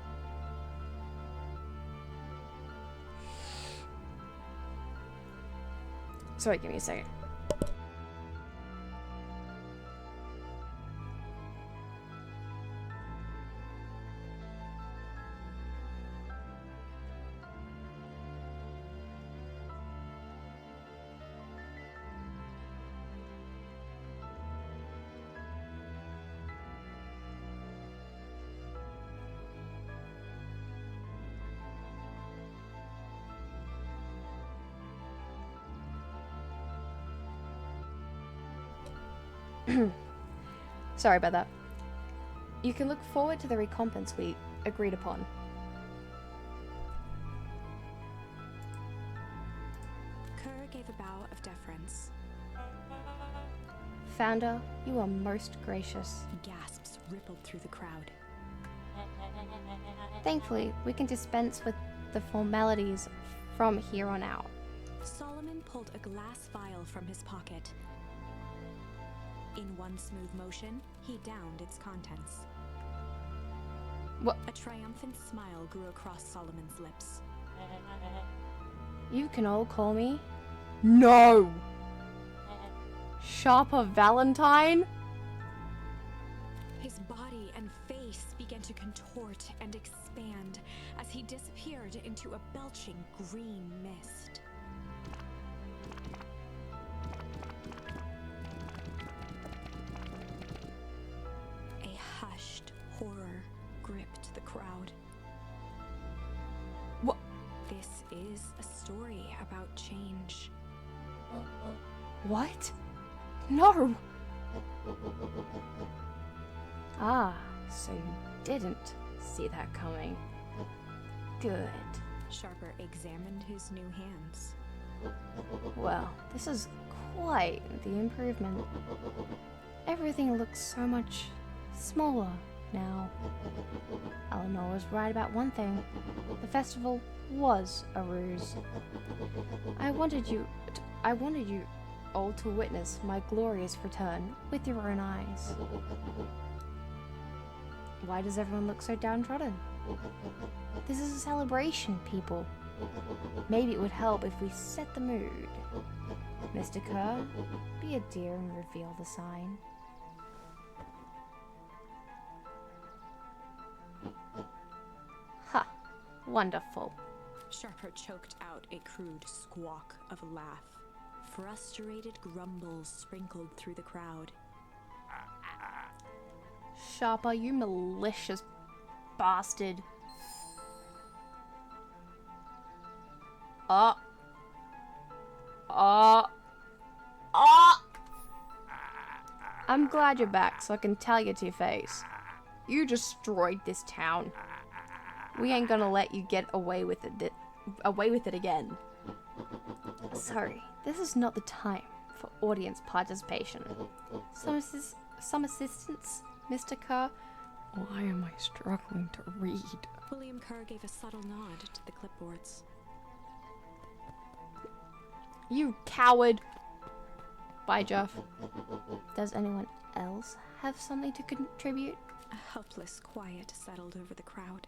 Sorry, give me a second. Sorry about that. You can look forward to the recompense we agreed upon. Kerr gave a bow of deference. Founder, you are most gracious. Gasps rippled through the crowd. Thankfully, we can dispense with the formalities from here on out. Solomon pulled a glass vial from his pocket. In one smooth motion, he downed its contents. What? A triumphant smile grew across Solomon's lips. You can all call me... No! Sharper Valentine? His body and face began to contort and expand as he disappeared into a belching green mist. A hushed horror gripped the crowd. What? This is a story about change. What? No! Ah, so you didn't see that coming. Good. Sharper examined his new hands. Well, this is quite the improvement. Everything looks so much smaller now. Eleanor was right about one thing. The festival was a ruse. I wanted you all to witness my glorious return with your own eyes. Why does everyone look so downtrodden? This is a celebration, people. Maybe it would help if we set the mood. Mr. Kerr, be a dear and reveal the sign. Ha! Wonderful. Sharper choked out a crude squawk of a laugh. Frustrated grumbles sprinkled through the crowd. Sharper, you malicious bastard. I'm glad you're back so I can tell you to your face. You destroyed this town. We ain't gonna let you get away with it again. Sorry, this is not the time for audience participation. Some assistance, Mr. Kerr? Why am I struggling to read? William Kerr gave a subtle nod to the clipboards. You coward! Bye, Jeff. Does anyone else have something to contribute? A helpless quiet settled over the crowd.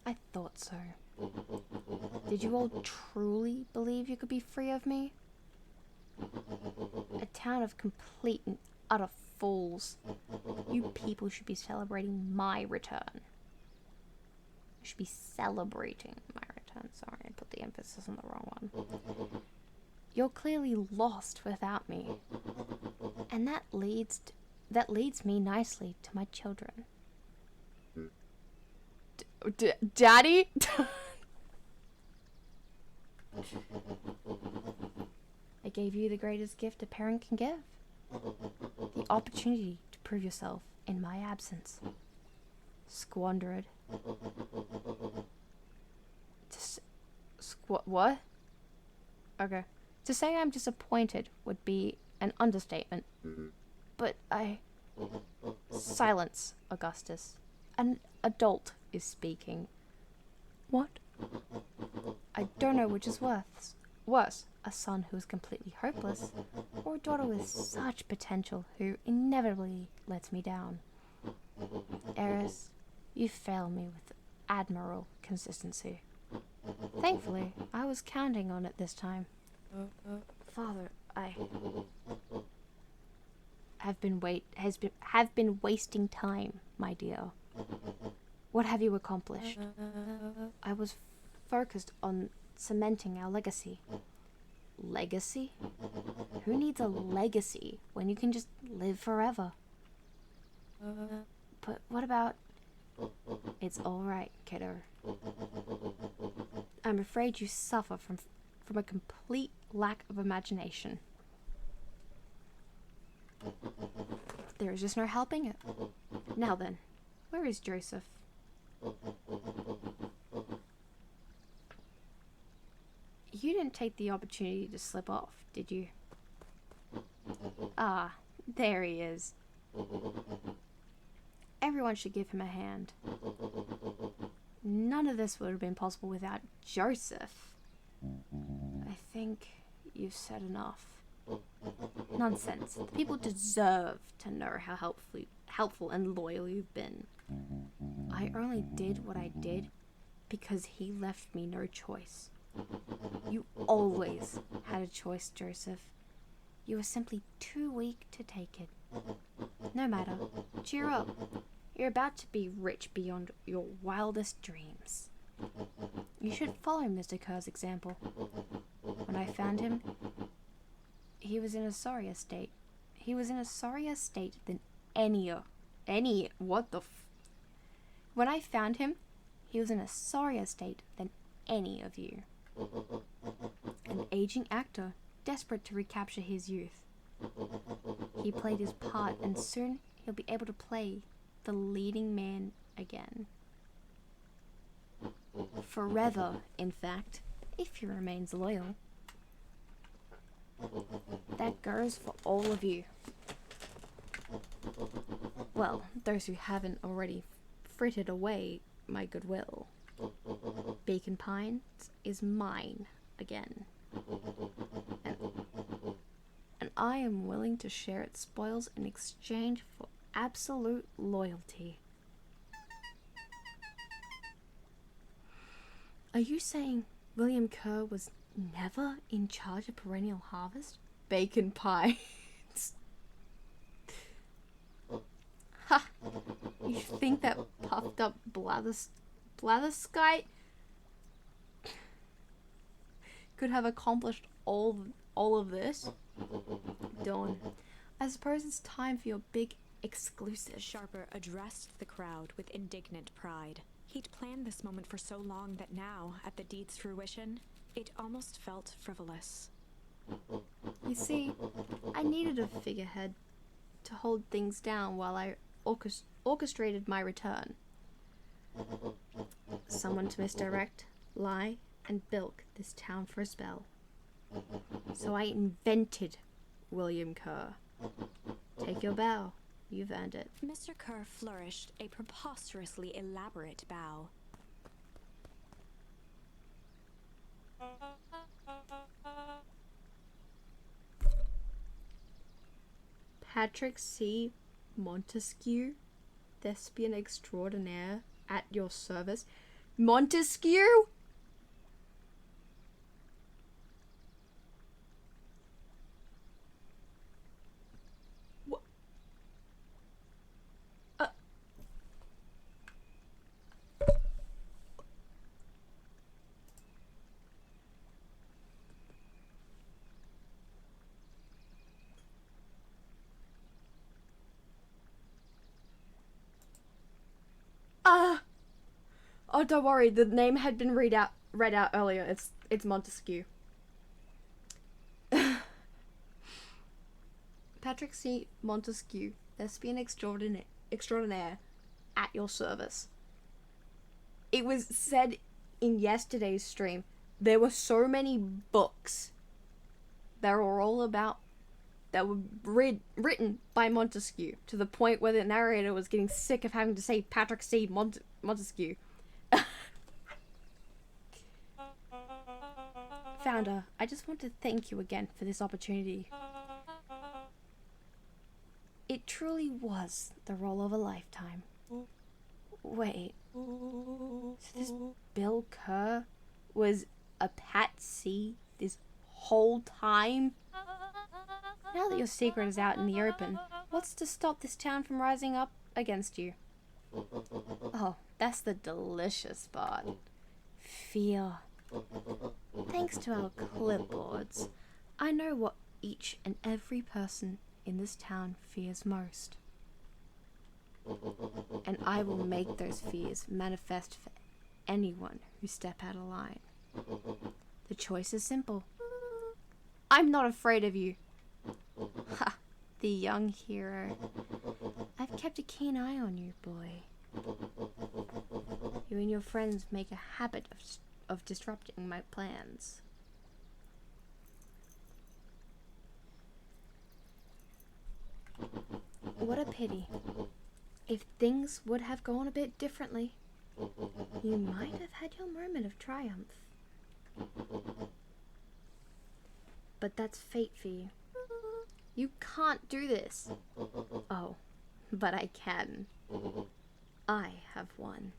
I thought so. Did you all truly believe you could be free of me? A town of complete and utter fools. You people should be celebrating my return. You should be celebrating my return. Sorry, I put the emphasis on the wrong one. You're clearly lost without me. And that leads me nicely to my children. Daddy? I gave you the greatest gift a parent can give. The opportunity to prove yourself in my absence. Squander it. What? Okay. To say I'm disappointed would be an understatement. But Silence, Augustus. An adult is speaking. What? I don't know which is worse. Worse, a son who is completely hopeless, or a daughter with such potential who inevitably lets me down. Eris, you fail me with admirable consistency. Thankfully, I was counting on it this time. Father, I have been wasting time, my dear. What have you accomplished? I was focused on cementing our legacy. Legacy? Who needs a legacy when you can just live forever? But what about... It's alright, kiddo. I'm afraid you suffer from a complete lack of imagination. There is just no helping it. Now then, where is Joseph? You didn't take the opportunity to slip off, did you? Ah, there he is. Everyone should give him a hand. None of this would have been possible without Joseph. I think you've said enough. Nonsense. The people deserve to know how helpful and loyal you've been. I only did what I did because he left me no choice. You always had a choice, Joseph. You were simply too weak to take it. No matter. Cheer up. You're about to be rich beyond your wildest dreams. You should follow Mr. Kerr's example. When I found him, he was in a sorrier state. He was in a sorrier state than When I found him, he was in a sorrier state than any of you. An aging actor, desperate to recapture his youth. He played his part, and soon he'll be able to play the leading man again. Forever, in fact, if he remains loyal. That goes for all of you. Well, those who haven't already frittered away my goodwill. Beacon Pines is mine again. And I am willing to share its spoils in exchange for absolute loyalty. Are you saying William Kerr was never in charge of Perennial Harvest? Bacon Pines. Ha! You think that puffed up blatherskite could have accomplished all of this? Dawn, I suppose it's time for your big exclusive. Sharper addressed the crowd with indignant pride. He'd planned this moment for so long that now, at the deed's fruition, it almost felt frivolous. You see, I needed a figurehead to hold things down while I orchestrated my return. Someone to misdirect, lie, and bilk this town for a spell. So I invented William Kerr. Take your bow. You've earned it. Mr. Kerr flourished a preposterously elaborate bow. Patrick C. Montesquieu, thespian extraordinaire, at your service. Montesquieu? What? Oh, don't worry. The name had been read out earlier. It's Montesquieu. Patrick C. Montesquieu, thespian extraordinaire, at your service. It was said in yesterday's stream. There were so many books that were all about that were written by Montesquieu, to the point where the narrator was getting sick of having to say Patrick C. founder, I just want to thank you again for this opportunity. It truly was the role of a lifetime. Wait, so this Bill Kerr was a patsy this whole time? Now that your secret is out in the open, what's to stop this town from rising up against you? Oh, that's the delicious part. Fear. Thanks to our clipboards, I know what each and every person in this town fears most. And I will make those fears manifest for anyone who step out of line. The choice is simple. I'm not afraid of you. Ha! The young hero. I've kept a keen eye on you, boy. You and your friends make a habit of disrupting my plans. What a pity. If things would have gone a bit differently, you might have had your moment of triumph. But that's fate for you. You can't do this. Oh, but I can. I have won.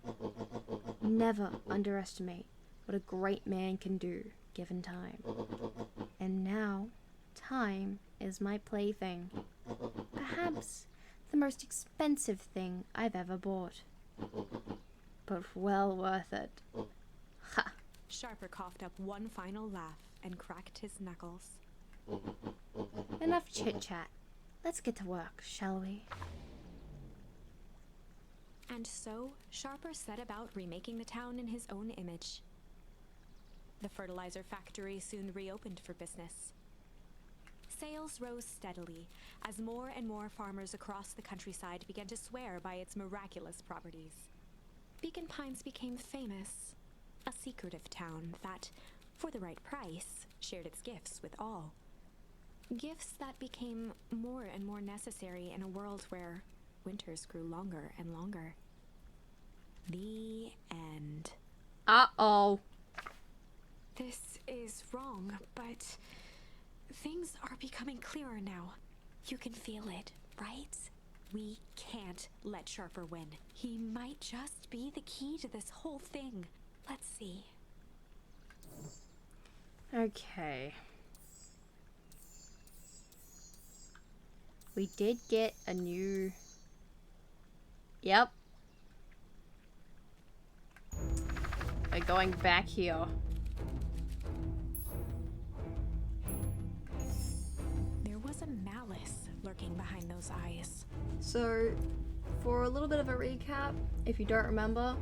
Never underestimate what a great man can do given time. And now, time is my plaything. Perhaps the most expensive thing I've ever bought. But well worth it. Ha! Sharper coughed up one final laugh and cracked his knuckles. Enough chit-chat. Let's get to work, shall we? And so, Sharper set about remaking the town in his own image. The fertilizer factory soon reopened for business. Sales rose steadily as more and more farmers across the countryside began to swear by its miraculous properties. Beacon Pines became famous, a secretive town that, for the right price, shared its gifts with all. Gifts that became more and more necessary in a world where winters grew longer and longer. The end. Uh-oh. This is wrong, but things are becoming clearer now. You can feel it, right? We can't let Sharper win. He might just be the key to this whole thing. Let's see. Okay. We did get a new... Yep. We're going back here. There was a malice lurking behind those eyes. So, for a little bit of a recap, if you don't remember,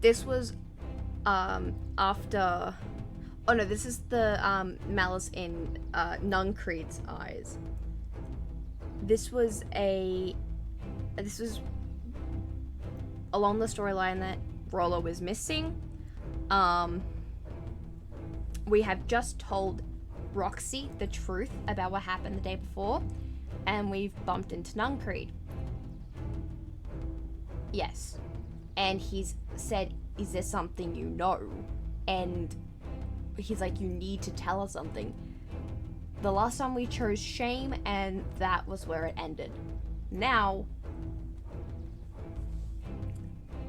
this was, after... Oh no, this is the, malice in, Nuncreed's eyes. This was along the storyline that Rollo was missing. We have just told Roxy the truth about what happened the day before, and we've bumped into Nuncreed. Yes. And he's said, is there something you know? And he's like, you need to tell us something. The last time we chose shame, and that was where it ended. Now,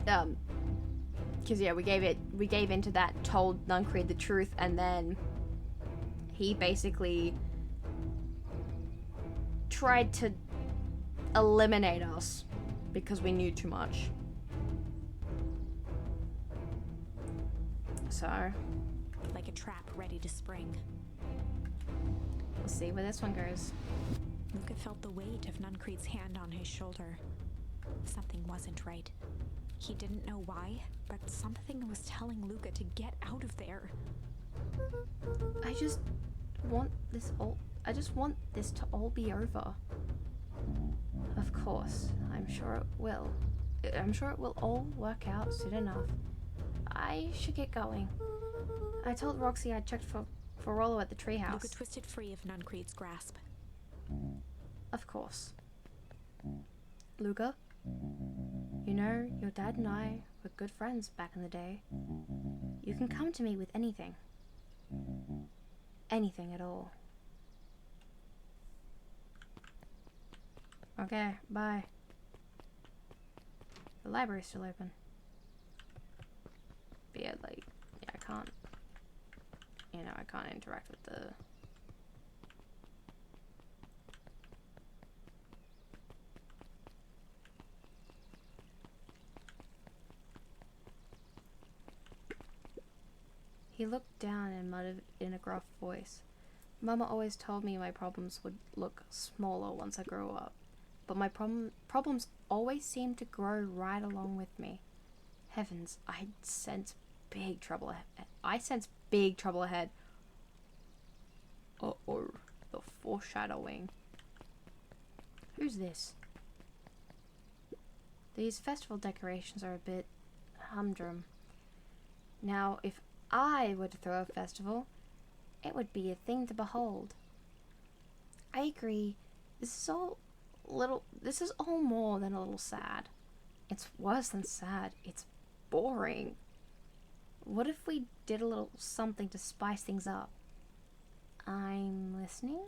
because yeah, we gave into that, told Nuncreed the truth, and then he basically tried to eliminate us because we knew too much. So, Like a trap ready to spring. we'll see where this one goes. Luca felt the weight of Nuncreed's hand on his shoulder. Something wasn't right. He didn't know why, but something was telling Luca to get out of there. I just want this to all be over. Of course, I'm sure it will. I'm sure it will all work out soon enough. I should get going. I told Roxy I'd checked for Rollo at the treehouse. Luca twisted free of Nuncreed's grasp. Of course. Luca, you know, your dad and I were good friends back in the day. You can come to me with anything. Anything at all. Okay, bye. The library's still open. But yeah, like, yeah, I can't, you know, I can't interact with the... He looked down and muttered in a gruff voice. Mama always told me my problems would look smaller once I grew up. But my problems always seemed to grow right along with me. Heavens, I sense big trouble ahead. Uh-oh, the foreshadowing. Who's this? These festival decorations are a bit humdrum. Now, if I were to throw a festival, it would be a thing to behold. I agree. This is all more than a little sad. It's worse than sad. It's boring. What if we did a little something to spice things up? I'm listening?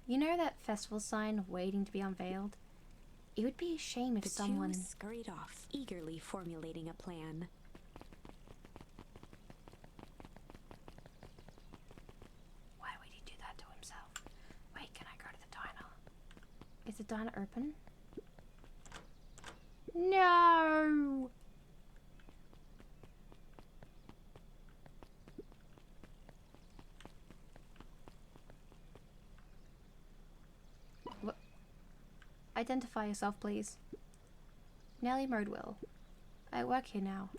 You know that festival sign waiting to be unveiled? It would be a shame if someone... The two scurried off, eagerly formulating a plan. Why would he do that to himself? Wait, can I go to the diner? Is the diner open? No! What? Identify yourself, please. Nellie Modwell. I work here now.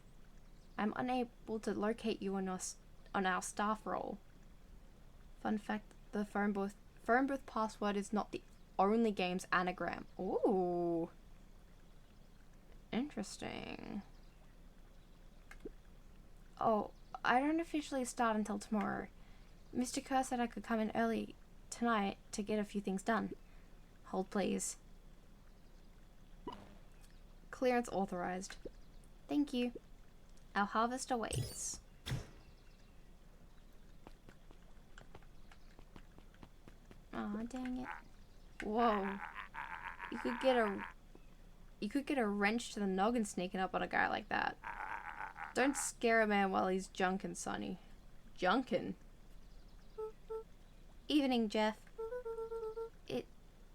I'm unable to locate you on our staff roll. Fun fact, the phone booth password is not the only game's anagram. Ooh. Interesting. Oh, I don't officially start until tomorrow. Mr. Kerr said I could come in early tonight to get a few things done. Hold, please. Clearance authorized. Thank you. Our harvest awaits. Aw, dang it. Whoa. You could get a wrench to the noggin sneaking up on a guy like that. Don't scare a man while he's junkin', Sonny. Junkin'? Evening, Jeff.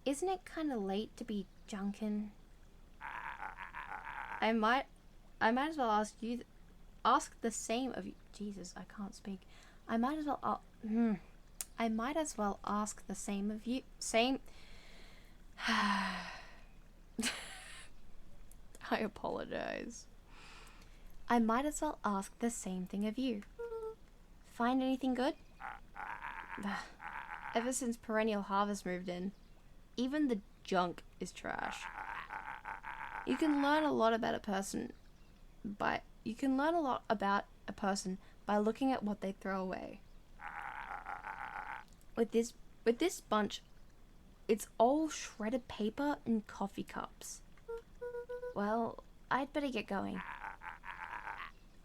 Isn't it kind of late to be junkin'? I might as well ask the same of you. Jesus, I can't speak. I might as well ask the same of you. I apologize. I might as well ask the same thing of you. Find anything good? Ever since Perennial Harvest moved in, even the junk is trash. You can learn a lot about a person by looking at what they throw away. With this bunch, it's all shredded paper and coffee cups. Well, I'd better get going.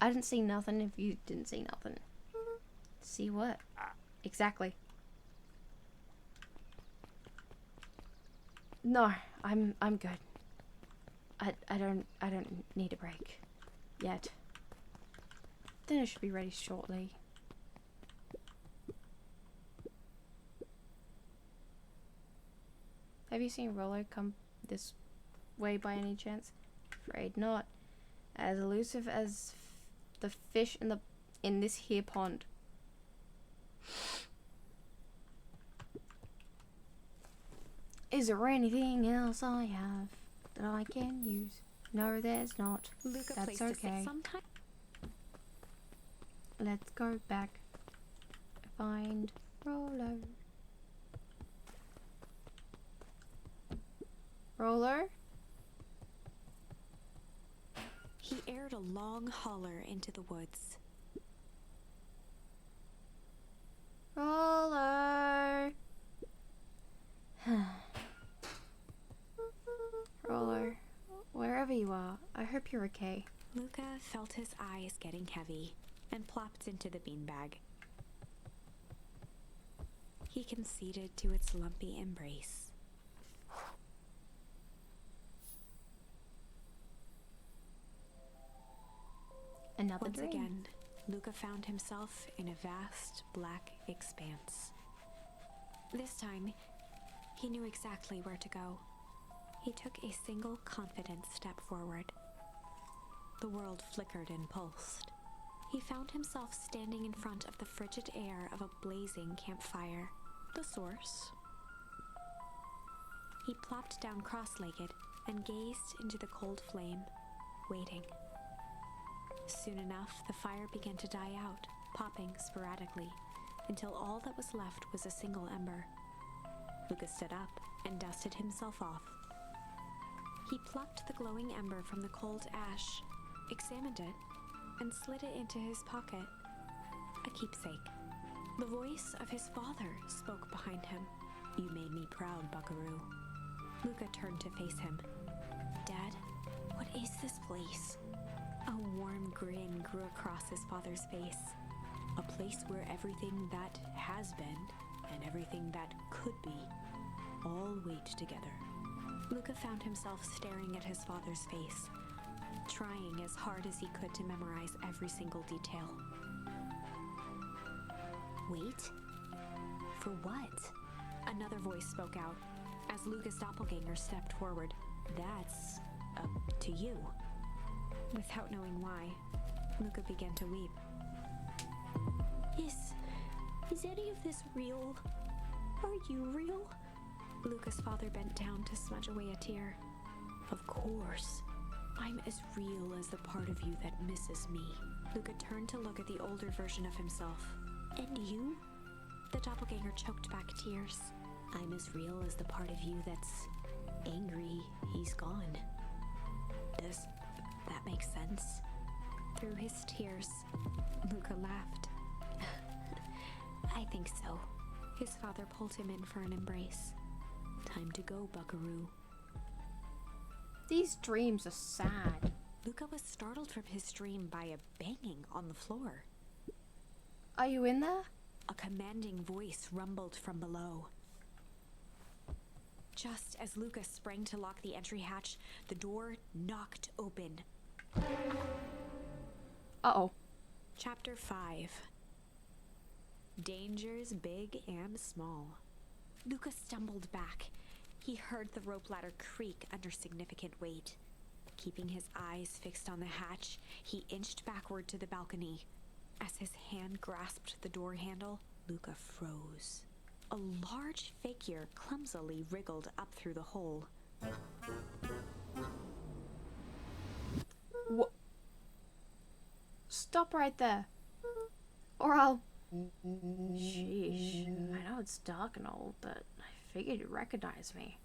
I didn't see nothing if you didn't see nothing. See what? Exactly. No, I'm good. I don't need a break. Yet. Dinner should be ready shortly. Have you seen Rollo come this way by any chance? Afraid not. As elusive as the fish in this here pond. Is there anything else I have that I can use? No, there's not. Luca That's placed okay. it sometime. Let's go back. Find Rollo. Rollo? He aired a long holler into the woods. Rollo. Rollo, wherever you are, I hope you're okay. Luca felt his eyes getting heavy and plopped into the beanbag. he conceded to its lumpy embrace. Another Once dream. again, Luca found himself in a vast black expanse. This time, he knew exactly where to go. He took a single confident step forward. The world flickered and pulsed. He found himself standing in front of the frigid air of a blazing campfire, the source. He plopped down cross-legged and gazed into the cold flame, waiting. Soon enough, the fire began to die out, popping sporadically, until all that was left was a single ember. Luca stood up and dusted himself off. He plucked the glowing ember from the cold ash, examined it, and slid it into his pocket. A keepsake. The voice of his father spoke behind him. "You made me proud, Buckaroo." Luca turned to face him. "Dad, what is this place?" A warm grin grew across his father's face. "A place where everything that has been and everything that could be all wait together." Luca found himself staring at his father's face, trying as hard as he could to memorize every single detail. "Wait? For what?" Another voice spoke out as Luca's doppelganger stepped forward. "That's up to you." Without knowing why, Luca began to weep. Is any of this real? Are you real?" Luca's father bent down to smudge away a tear. "Of course. I'm as real as the part of you that misses me." Luca turned to look at the older version of himself. "And you?" The doppelganger choked back tears. "I'm as real as the part of you that's angry he's gone." Does that make sense? Through his tears, Luca laughed. "I think so." His father pulled him in for an embrace. "Time to go, Buckaroo." These dreams are sad. Luca was startled from his dream by a banging on the floor. Are you in there? A commanding voice rumbled from below. Just as Luca sprang to lock the entry hatch, the door knocked open. Uh-oh. Chapter 5. Dangers big and small. Luca stumbled back. He heard the rope ladder creak under significant weight. Keeping his eyes fixed on the hatch, he inched backward to the balcony. As his hand grasped the door handle, Luca froze. A large figure clumsily wriggled up through the hole. What? Stop right there. Or I'll... Sheesh. I know it's dark and all, but I figured you'd recognize me.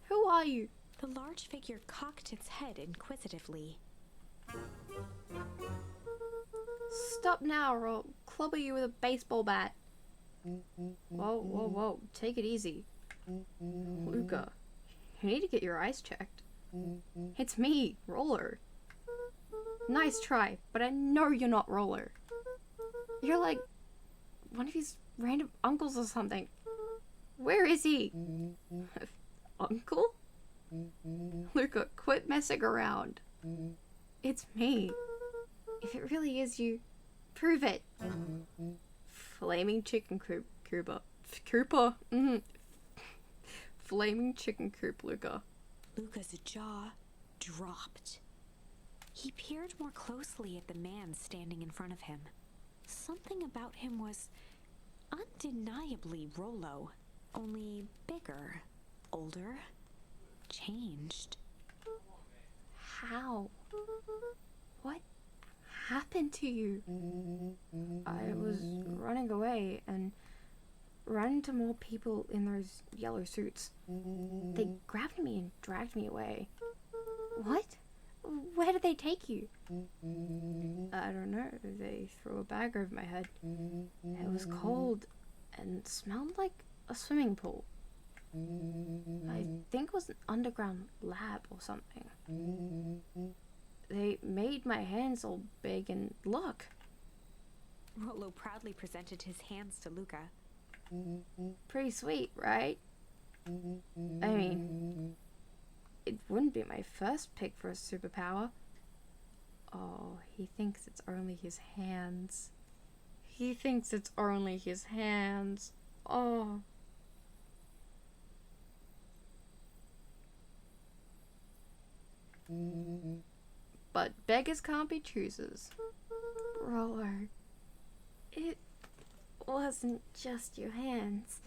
Who are you? The large figure cocked its head inquisitively. Stop now or I'll clobber you with a baseball bat. Whoa, whoa, whoa. Take it easy. Luca, you need to get your eyes checked. It's me, Roller. Nice try, but I know you're not Roller. You're like one of his random uncles or something. Where is he? Uncle? Luca, quit messing around. It's me. If it really is you, prove it. Flaming chicken coop, Koopa. Flaming chicken coop, Luca. Luca's jaw dropped. He peered more closely at the man standing in front of him. Something about him was undeniably Rollo, only bigger, older, changed. How? What happened to you? I was running away and ran into more people in those yellow suits. They grabbed me and dragged me away. What? Where did they take you? I don't know. They threw a bag over my head. It was cold and smelled like a swimming pool. I think it was an underground lab or something. They made my hands all big and look. Rollo proudly presented his hands to Luca. Pretty sweet, right? I mean, it wouldn't be my first pick for a superpower. Oh, he thinks it's only his hands. He thinks it's only his hands. Oh. But beggars can't be choosers. Roller, it wasn't just your hands.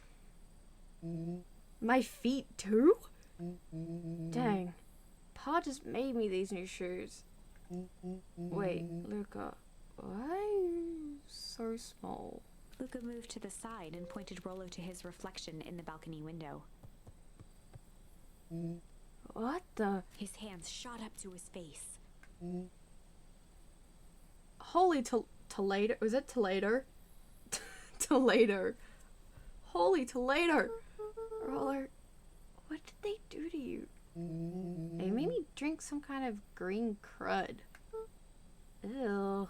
My feet too? Dang. Pa just made me these new shoes. Wait, Luca, why are you so small? Luca moved to the side and pointed Rollo to his reflection in the balcony window. What the? His hands shot up to his face. Holy Toledo. Was it Toledo? Toledo. Holy Toledo. Roller, what did they do to you? They made me drink some kind of green crud. Ew.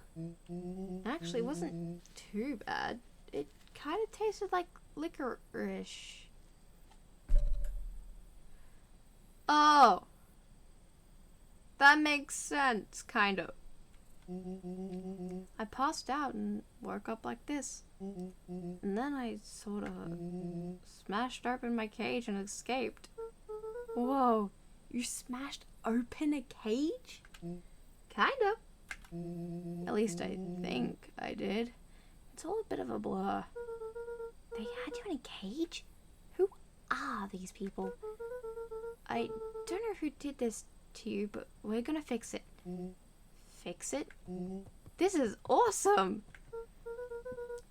Actually, it wasn't too bad. It kind of tasted like licorice. Oh. That makes sense, kind of. I passed out and woke up like this. And then I sort of smashed open my cage and escaped. Whoa, you smashed open a cage? Kind of. At least I think I did. It's all a bit of a blur. They had you in a cage? Who are these people? I don't know who did this to you, but we're gonna fix it. Fix it? This is awesome!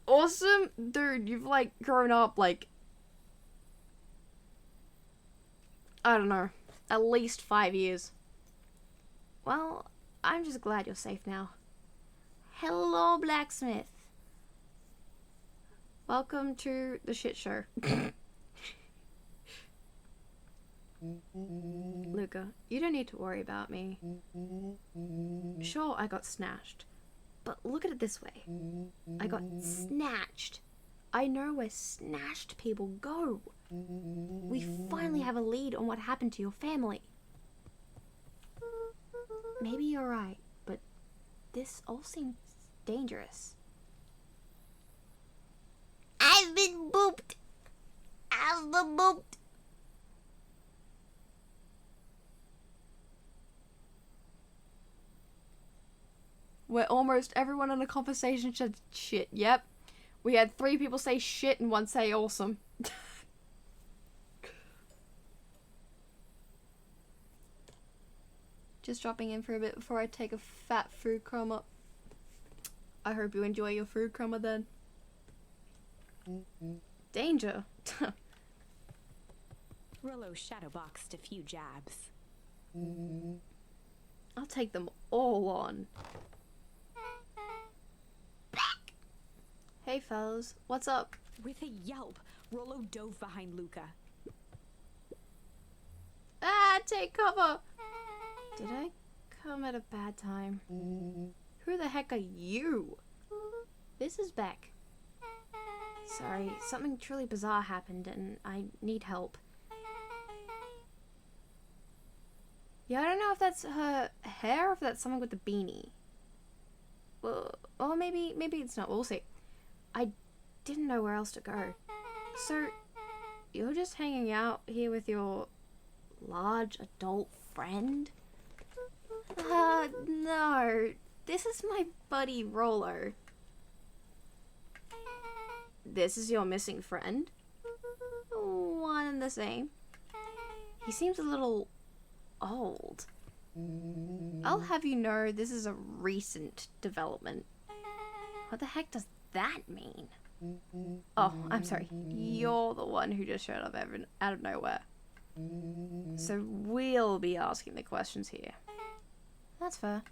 Awesome? Dude, you've like grown up like, I don't know, at least 5 years. Well, I'm just glad you're safe now. Hello, blacksmith. Welcome to the shit show. Luca, you don't need to worry about me. Sure, I got snatched. But look at it this way. I got snatched. I know where snatched people go. We finally have a lead on what happened to your family. Maybe you're right, but this all seems dangerous. I've been booped. I've been booped. Where almost everyone in the conversation said shit. Yep. We had 3 people say shit and 1 say awesome. Just dropping in for a bit before I take a fat food coma. I hope you enjoy your food coma then. Danger. Rollo shadowboxed a few jabs. I'll take them all on. Hey fellas, what's up? With a yelp, Rollo dove behind Luca. Ah, take cover! Did I come at a bad time? Who the heck are you? This is Beck. Sorry, something truly bizarre happened and I need help. Yeah, I don't know if that's her hair or if that's someone with the beanie. Well, or maybe it's not. We'll see. I didn't know where else to go. So, you're just hanging out here with your large adult friend? No. This is my buddy Rollo. This is your missing friend? One and the same. He seems a little old. I'll have you know this is a recent development. What the heck does that mean? Oh, I'm sorry. You're the one who just showed up out of nowhere. So we'll be asking the questions here. That's fair.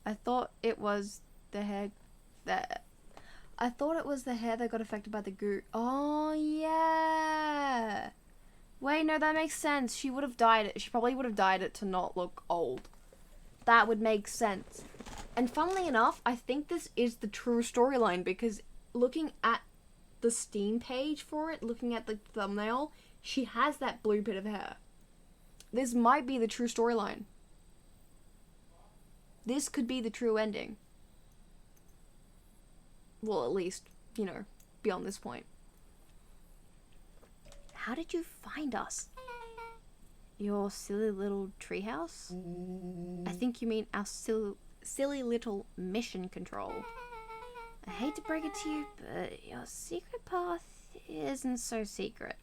I thought it was the hair that got affected by the goo. Oh yeah. Wait, no, that makes sense. She would have dyed it. She probably would have dyed it to not look old. That would make sense. And funnily enough, I think this is the true storyline because looking at the Steam page for it, looking at the thumbnail, she has that blue bit of hair. This might be the true storyline. This could be the true ending. Well, at least, you know, beyond this point. How did you find us? Your silly little treehouse? I think you mean our silly little mission control. I hate to break it to you, but your secret path isn't so secret.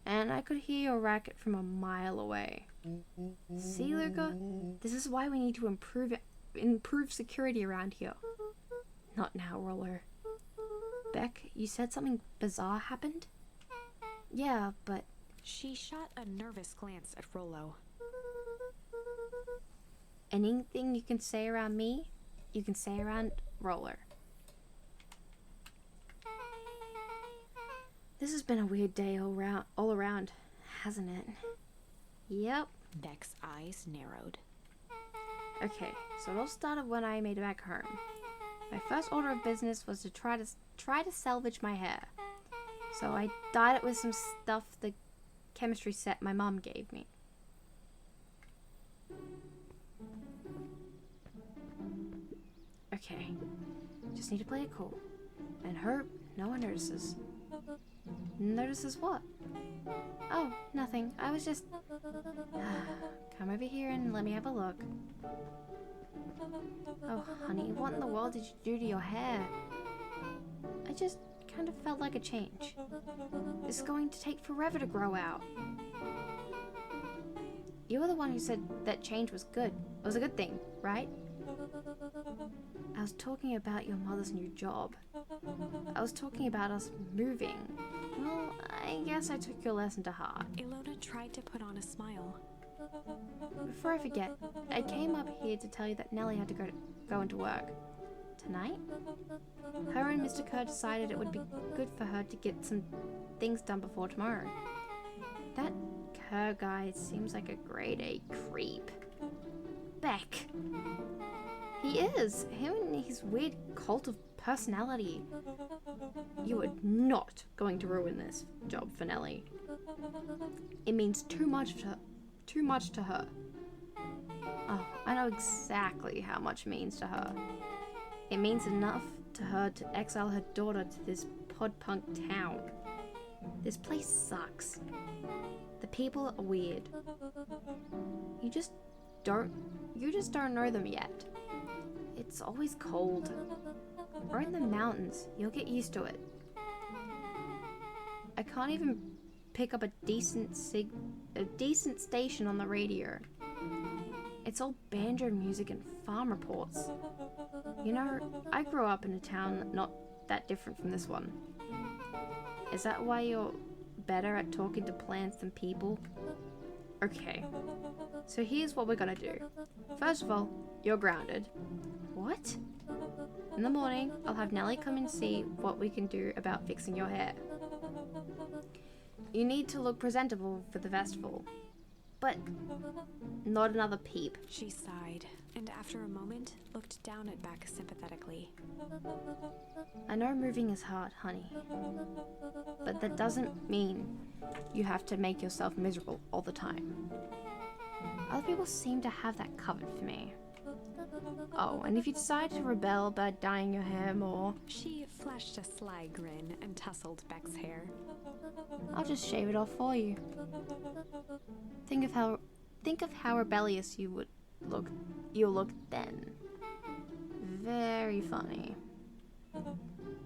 And I could hear your racket from a mile away. See, Luca? This is why we need to improve security around here. Not now, Roller. Beck, you said something bizarre happened? Yeah, but... She shot a nervous glance at Rollo. Anything you can say around me, you can say around Roller. This has been a weird day all around, hasn't it? Yep. Beck's eyes narrowed. Okay, so it all started when I made it back home. My first order of business was to try to salvage my hair. So I dyed it with some stuff the chemistry set my mom gave me. Okay, just need to play it cool. And hope no one notices. Notices what? Oh, nothing. I was just... Come over here and let me have a look. Oh, honey, what in the world did you do to your hair? I just kind of felt like a change. It's going to take forever to grow out. You were the one who said that change was good. It was a good thing, right? I was talking about your mother's new job. I was talking about us moving. Well, I guess I took your lesson to heart. Ilona tried to put on a smile. Before I forget, I came up here to tell you that Nellie had to go into work. Tonight? Her and Mr. Kerr decided it would be good for her to get some things done before tomorrow. That Kerr guy seems like a grade A creep. Beck! He is! Him and his weird cult of personality. You are not going to ruin this job for Nellie. It means too much to her. Oh, I know exactly how much it means to her. It means enough to her to exile her daughter to this podpunk town. This place sucks. The people are weird. You just don't know them yet. It's always cold. We're in the mountains. You'll get used to it. I can't even pick up a decent station on the radio. It's all banjo music and farm reports. You know, I grew up in a town not that different from this one. Is that why you're better at talking to plants than people? Okay, so here's what we're gonna do. First of all, you're grounded. What? In the morning, I'll have Nellie come and see what we can do about fixing your hair. You need to look presentable for the festival. But not another peep. She sighed, and after a moment, looked down at Beck sympathetically. I know moving is hard, honey. But that doesn't mean you have to make yourself miserable all the time. Other people seem to have that covered for me. Oh, and if you decide to rebel about dyeing your hair more... She flashed a sly grin and tousled Beck's hair. I'll just shave it off for you. Think of how rebellious you'll look then. Very funny.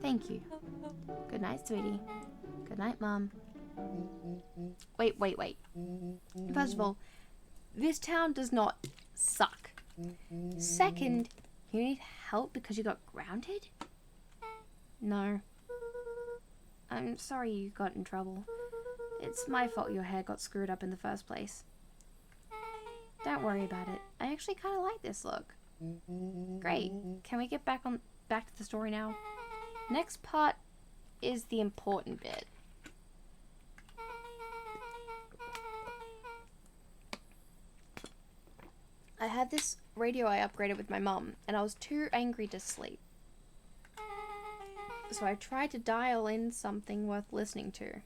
Thank you. Good night, sweetie. Good night, Mom. Wait. First of all, this town does not suck. Second, you need help because you got grounded? No. I'm sorry you got in trouble. It's my fault your hair got screwed up in the first place. Don't worry about it. I actually kind of like this look. Great. Can we get back to the story now? Next part is the important bit. I had this radio I upgraded with my mum, and I was too angry to sleep. So I tried to dial in something worth listening to.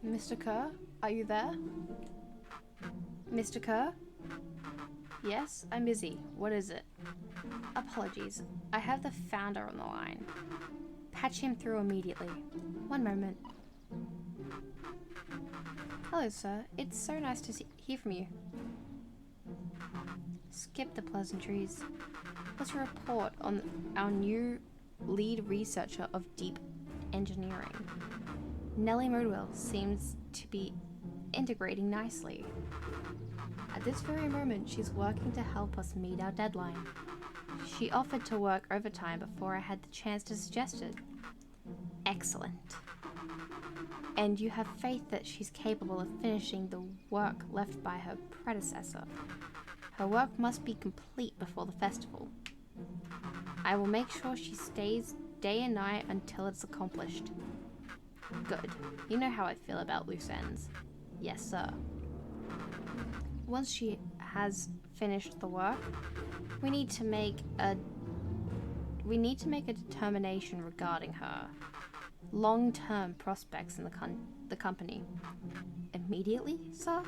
Mr. Kerr, are you there? Mr. Kerr? Yes, I'm busy. What is it? Apologies. I have the founder on the line. Patch him through immediately. One moment. Hello, sir. It's so nice to hear from you. Skip the pleasantries. What's your report on our new lead researcher of deep engineering? Nellie Moodwell seems to be integrating nicely. At this very moment, she's working to help us meet our deadline. She offered to work overtime before I had the chance to suggest it. Excellent. And you have faith that she's capable of finishing the work left by her predecessor. Her work must be complete before the festival. I will make sure she stays day and night until it's accomplished. Good. You know how I feel about loose ends. Yes, sir. Once she has finished the work, we need to make a determination regarding her long-term prospects in the company. Immediately, sir?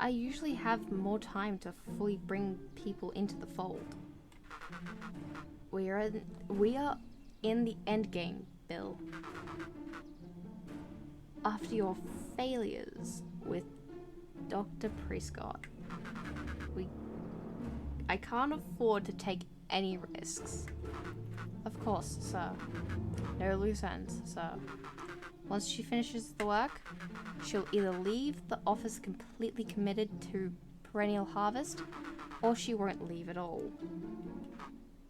I usually have more time to fully bring people into the fold. We are in the end game, Bill. After your failures with Dr. Prescott, I can't afford to take any risks. Of course, sir. No loose ends, sir. Once she finishes the work, she'll either leave the office completely committed to perennial harvest, or she won't leave at all.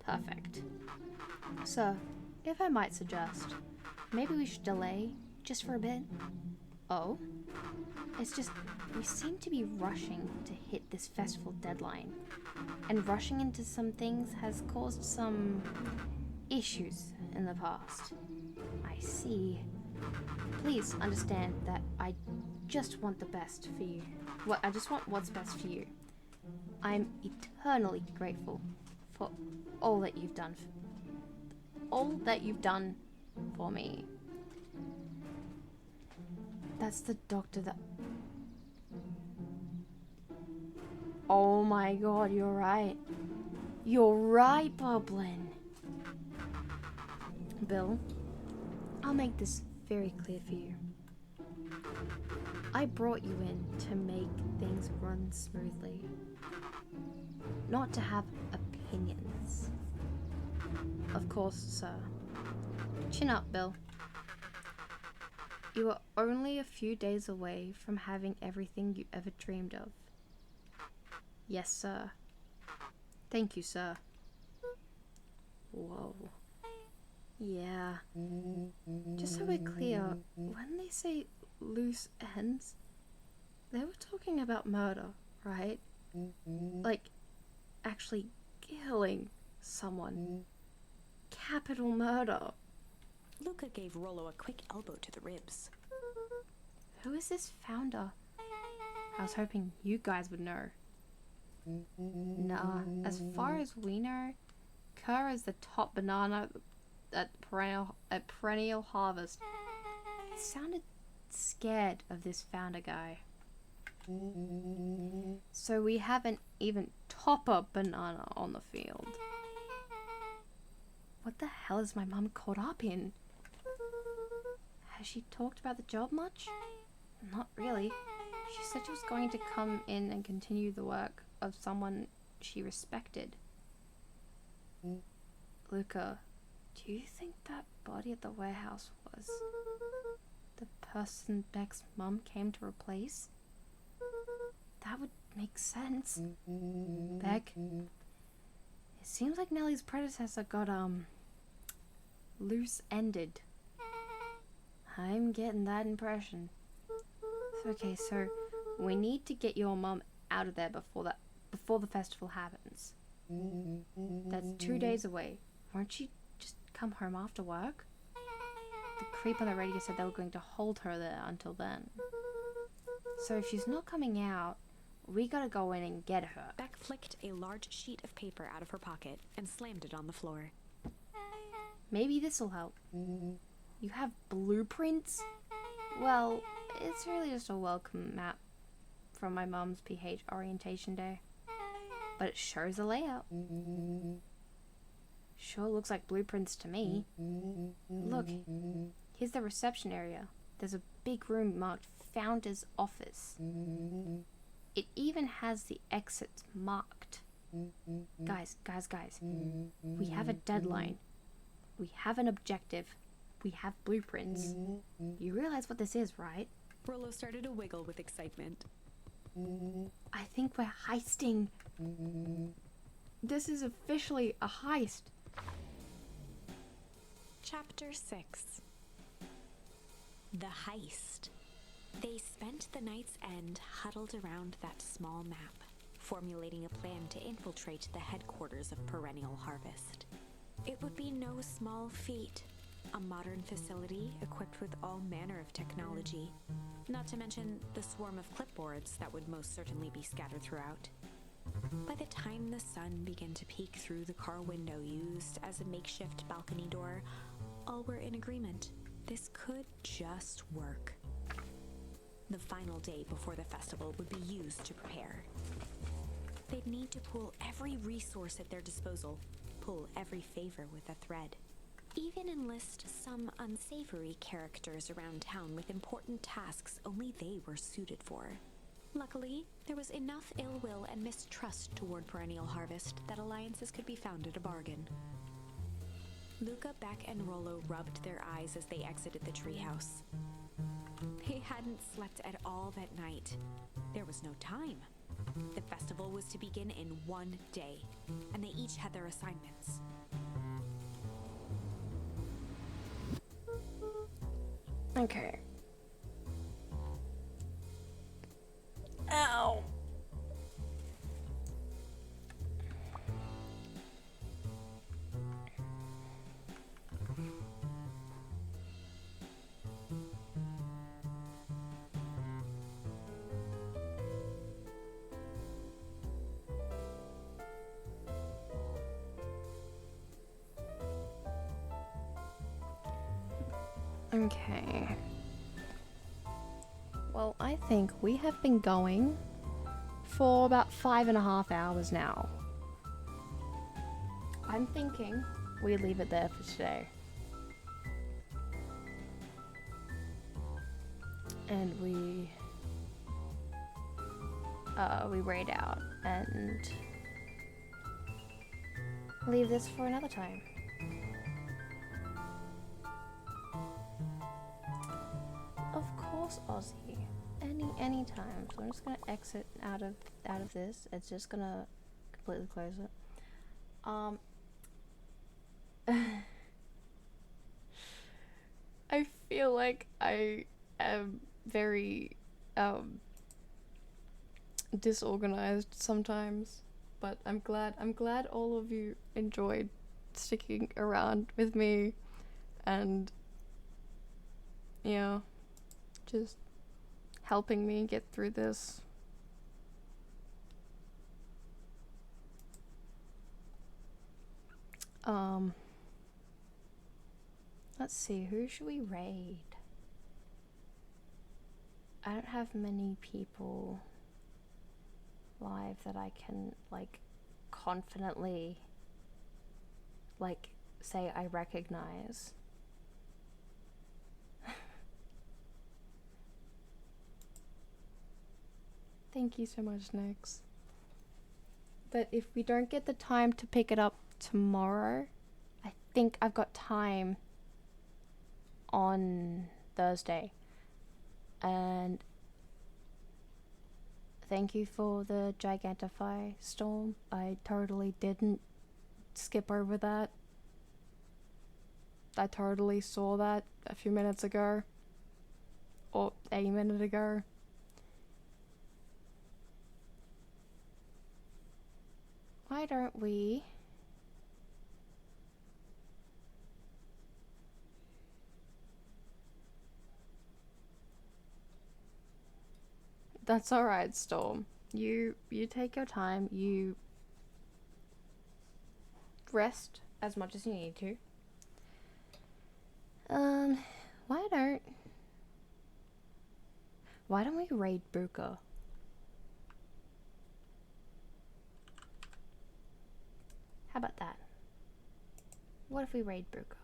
Perfect. Sir, if I might suggest, maybe we should delay just for a bit. Oh? It's just, we seem to be rushing to hit this festival deadline, and rushing into some things has caused some issues in the past. I see. Please understand that I just want the best for you. I just want what's best for you. I'm eternally grateful for all that you've done for me. That's the doctor that... Oh my god, you're right. You're right, Boblin. Bill, I'll make this very clear for you. I brought you in to make things run smoothly, not to have opinions. Of course, sir. Chin up, Bill. You are only a few days away from having everything you ever dreamed of. Yes, sir. Thank you, sir. Whoa. Yeah. Just so we're clear, when they say loose ends, they were talking about murder, right? Like, actually killing someone. Capital murder. Luca gave Rollo a quick elbow to the ribs. Who is this founder? I was hoping you guys would know. Nah, as far as we know, Kerr is the top banana at perennial harvest. He sounded scared of this founder guy. So we have an even topper banana on the field. What the hell is my mum caught up in? Has she talked about the job much? Not really. She said she was going to come in and continue the work of someone she respected. Luca, do you think that body at the warehouse was the person Beck's mum came to replace? That would make sense. Beck, it seems like Nellie's predecessor got, loose-ended. I'm getting that impression. Okay, so we need to get your mum out of there before the festival happens. That's 2 days away. Won't you just come home after work? the creep on the radio said they were going to hold her there until then. So if she's not coming out, we gotta go in and get her. Beck flicked a large sheet of paper out of her pocket and slammed it on the floor. Maybe this'll help. You have blueprints? Well, it's really just a welcome map from my mom's PH orientation day. But it shows the layout. Sure looks like blueprints to me. Look, here's the reception area. There's a big room marked Founder's Office. It even has the exits marked. Guys. We have a deadline. We have an objective. We have blueprints. You realize what this is, right? Rollo started to wiggle with excitement. I think we're heisting. This is officially a heist. Chapter 6. The Heist. They spent the night's end huddled around that small map, formulating a plan to infiltrate the headquarters of Perennial Harvest. It would be no small feat. A modern facility equipped with all manner of technology, not to mention the swarm of clipboards that would most certainly be scattered throughout. By the time the sun began to peek through the car window used as a makeshift balcony door, all were in agreement. This could just work. The final day before the festival would be used to prepare. They'd need to pool every resource at their disposal, pull every favor with a thread. Even enlist some unsavory characters around town with important tasks only they were suited for. Luckily, there was enough ill will and mistrust toward Perennial Harvest that alliances could be found at a bargain. Luca, Beck, and Rollo rubbed their eyes as they exited the treehouse. They hadn't slept at all that night. There was no time. The festival was to begin in one day, and they each had their assignments. Okay. Ow. Okay. Well, I think we have been going for about 5.5 hours now. I'm thinking we leave it there for today. And we raid out and leave this for another time. Of course, Aussie. Any time. So I'm just gonna exit out of this. It's just gonna completely close it. I feel like I am very disorganized sometimes, but I'm glad all of you enjoyed sticking around with me and just helping me get through this. Let's see, who should we raid? I don't have many people live that I can confidently say I recognize. Thank you so much, Nix. But if we don't get the time to pick it up tomorrow, I think I've got time on Thursday. And thank you for the Gigantify storm. I totally didn't skip over that. I totally saw that a few minutes ago. Or a minute ago. Why don't we That's alright, Storm. You take your time. You rest as much as you need to. Why don't we raid Buka? How about that? What if we raid Buka?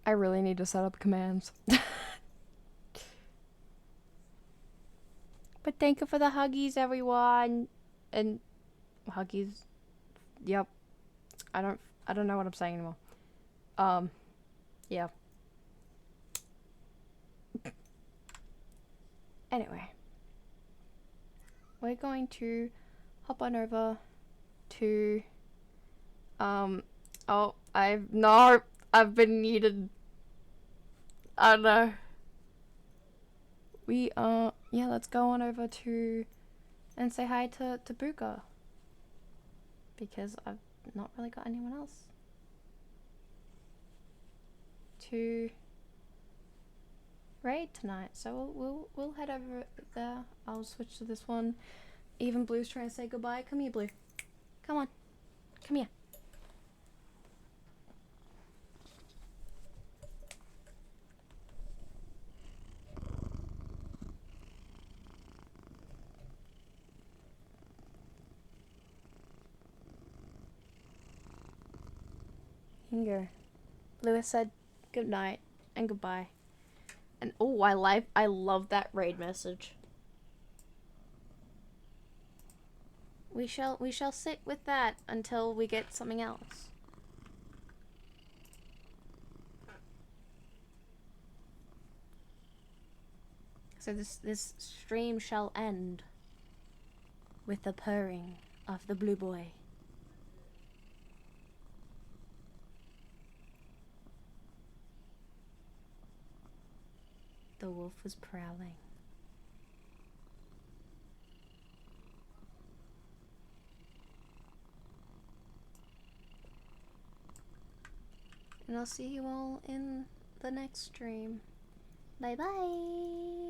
I really need to set up commands. But thank you for the huggies, everyone. And huggies. Yep. I don't know what I'm saying anymore. Yeah. Anyway. We're going to hop on over to oh, I've been needed. I don't know. We yeah, let's go on over to and say hi to Buka. Because I've not really got anyone else to raid tonight. So we'll head over there. I'll switch to this one. Even Blue's trying to say goodbye. Come here, Blue. Come on. Come here. Here. Lewis said good night and goodbye. And oh, I love that raid message. We shall sit with that until we get something else. So this stream shall end with the purring of the blue boy. The wolf was prowling. And I'll see you all in the next stream. Bye bye!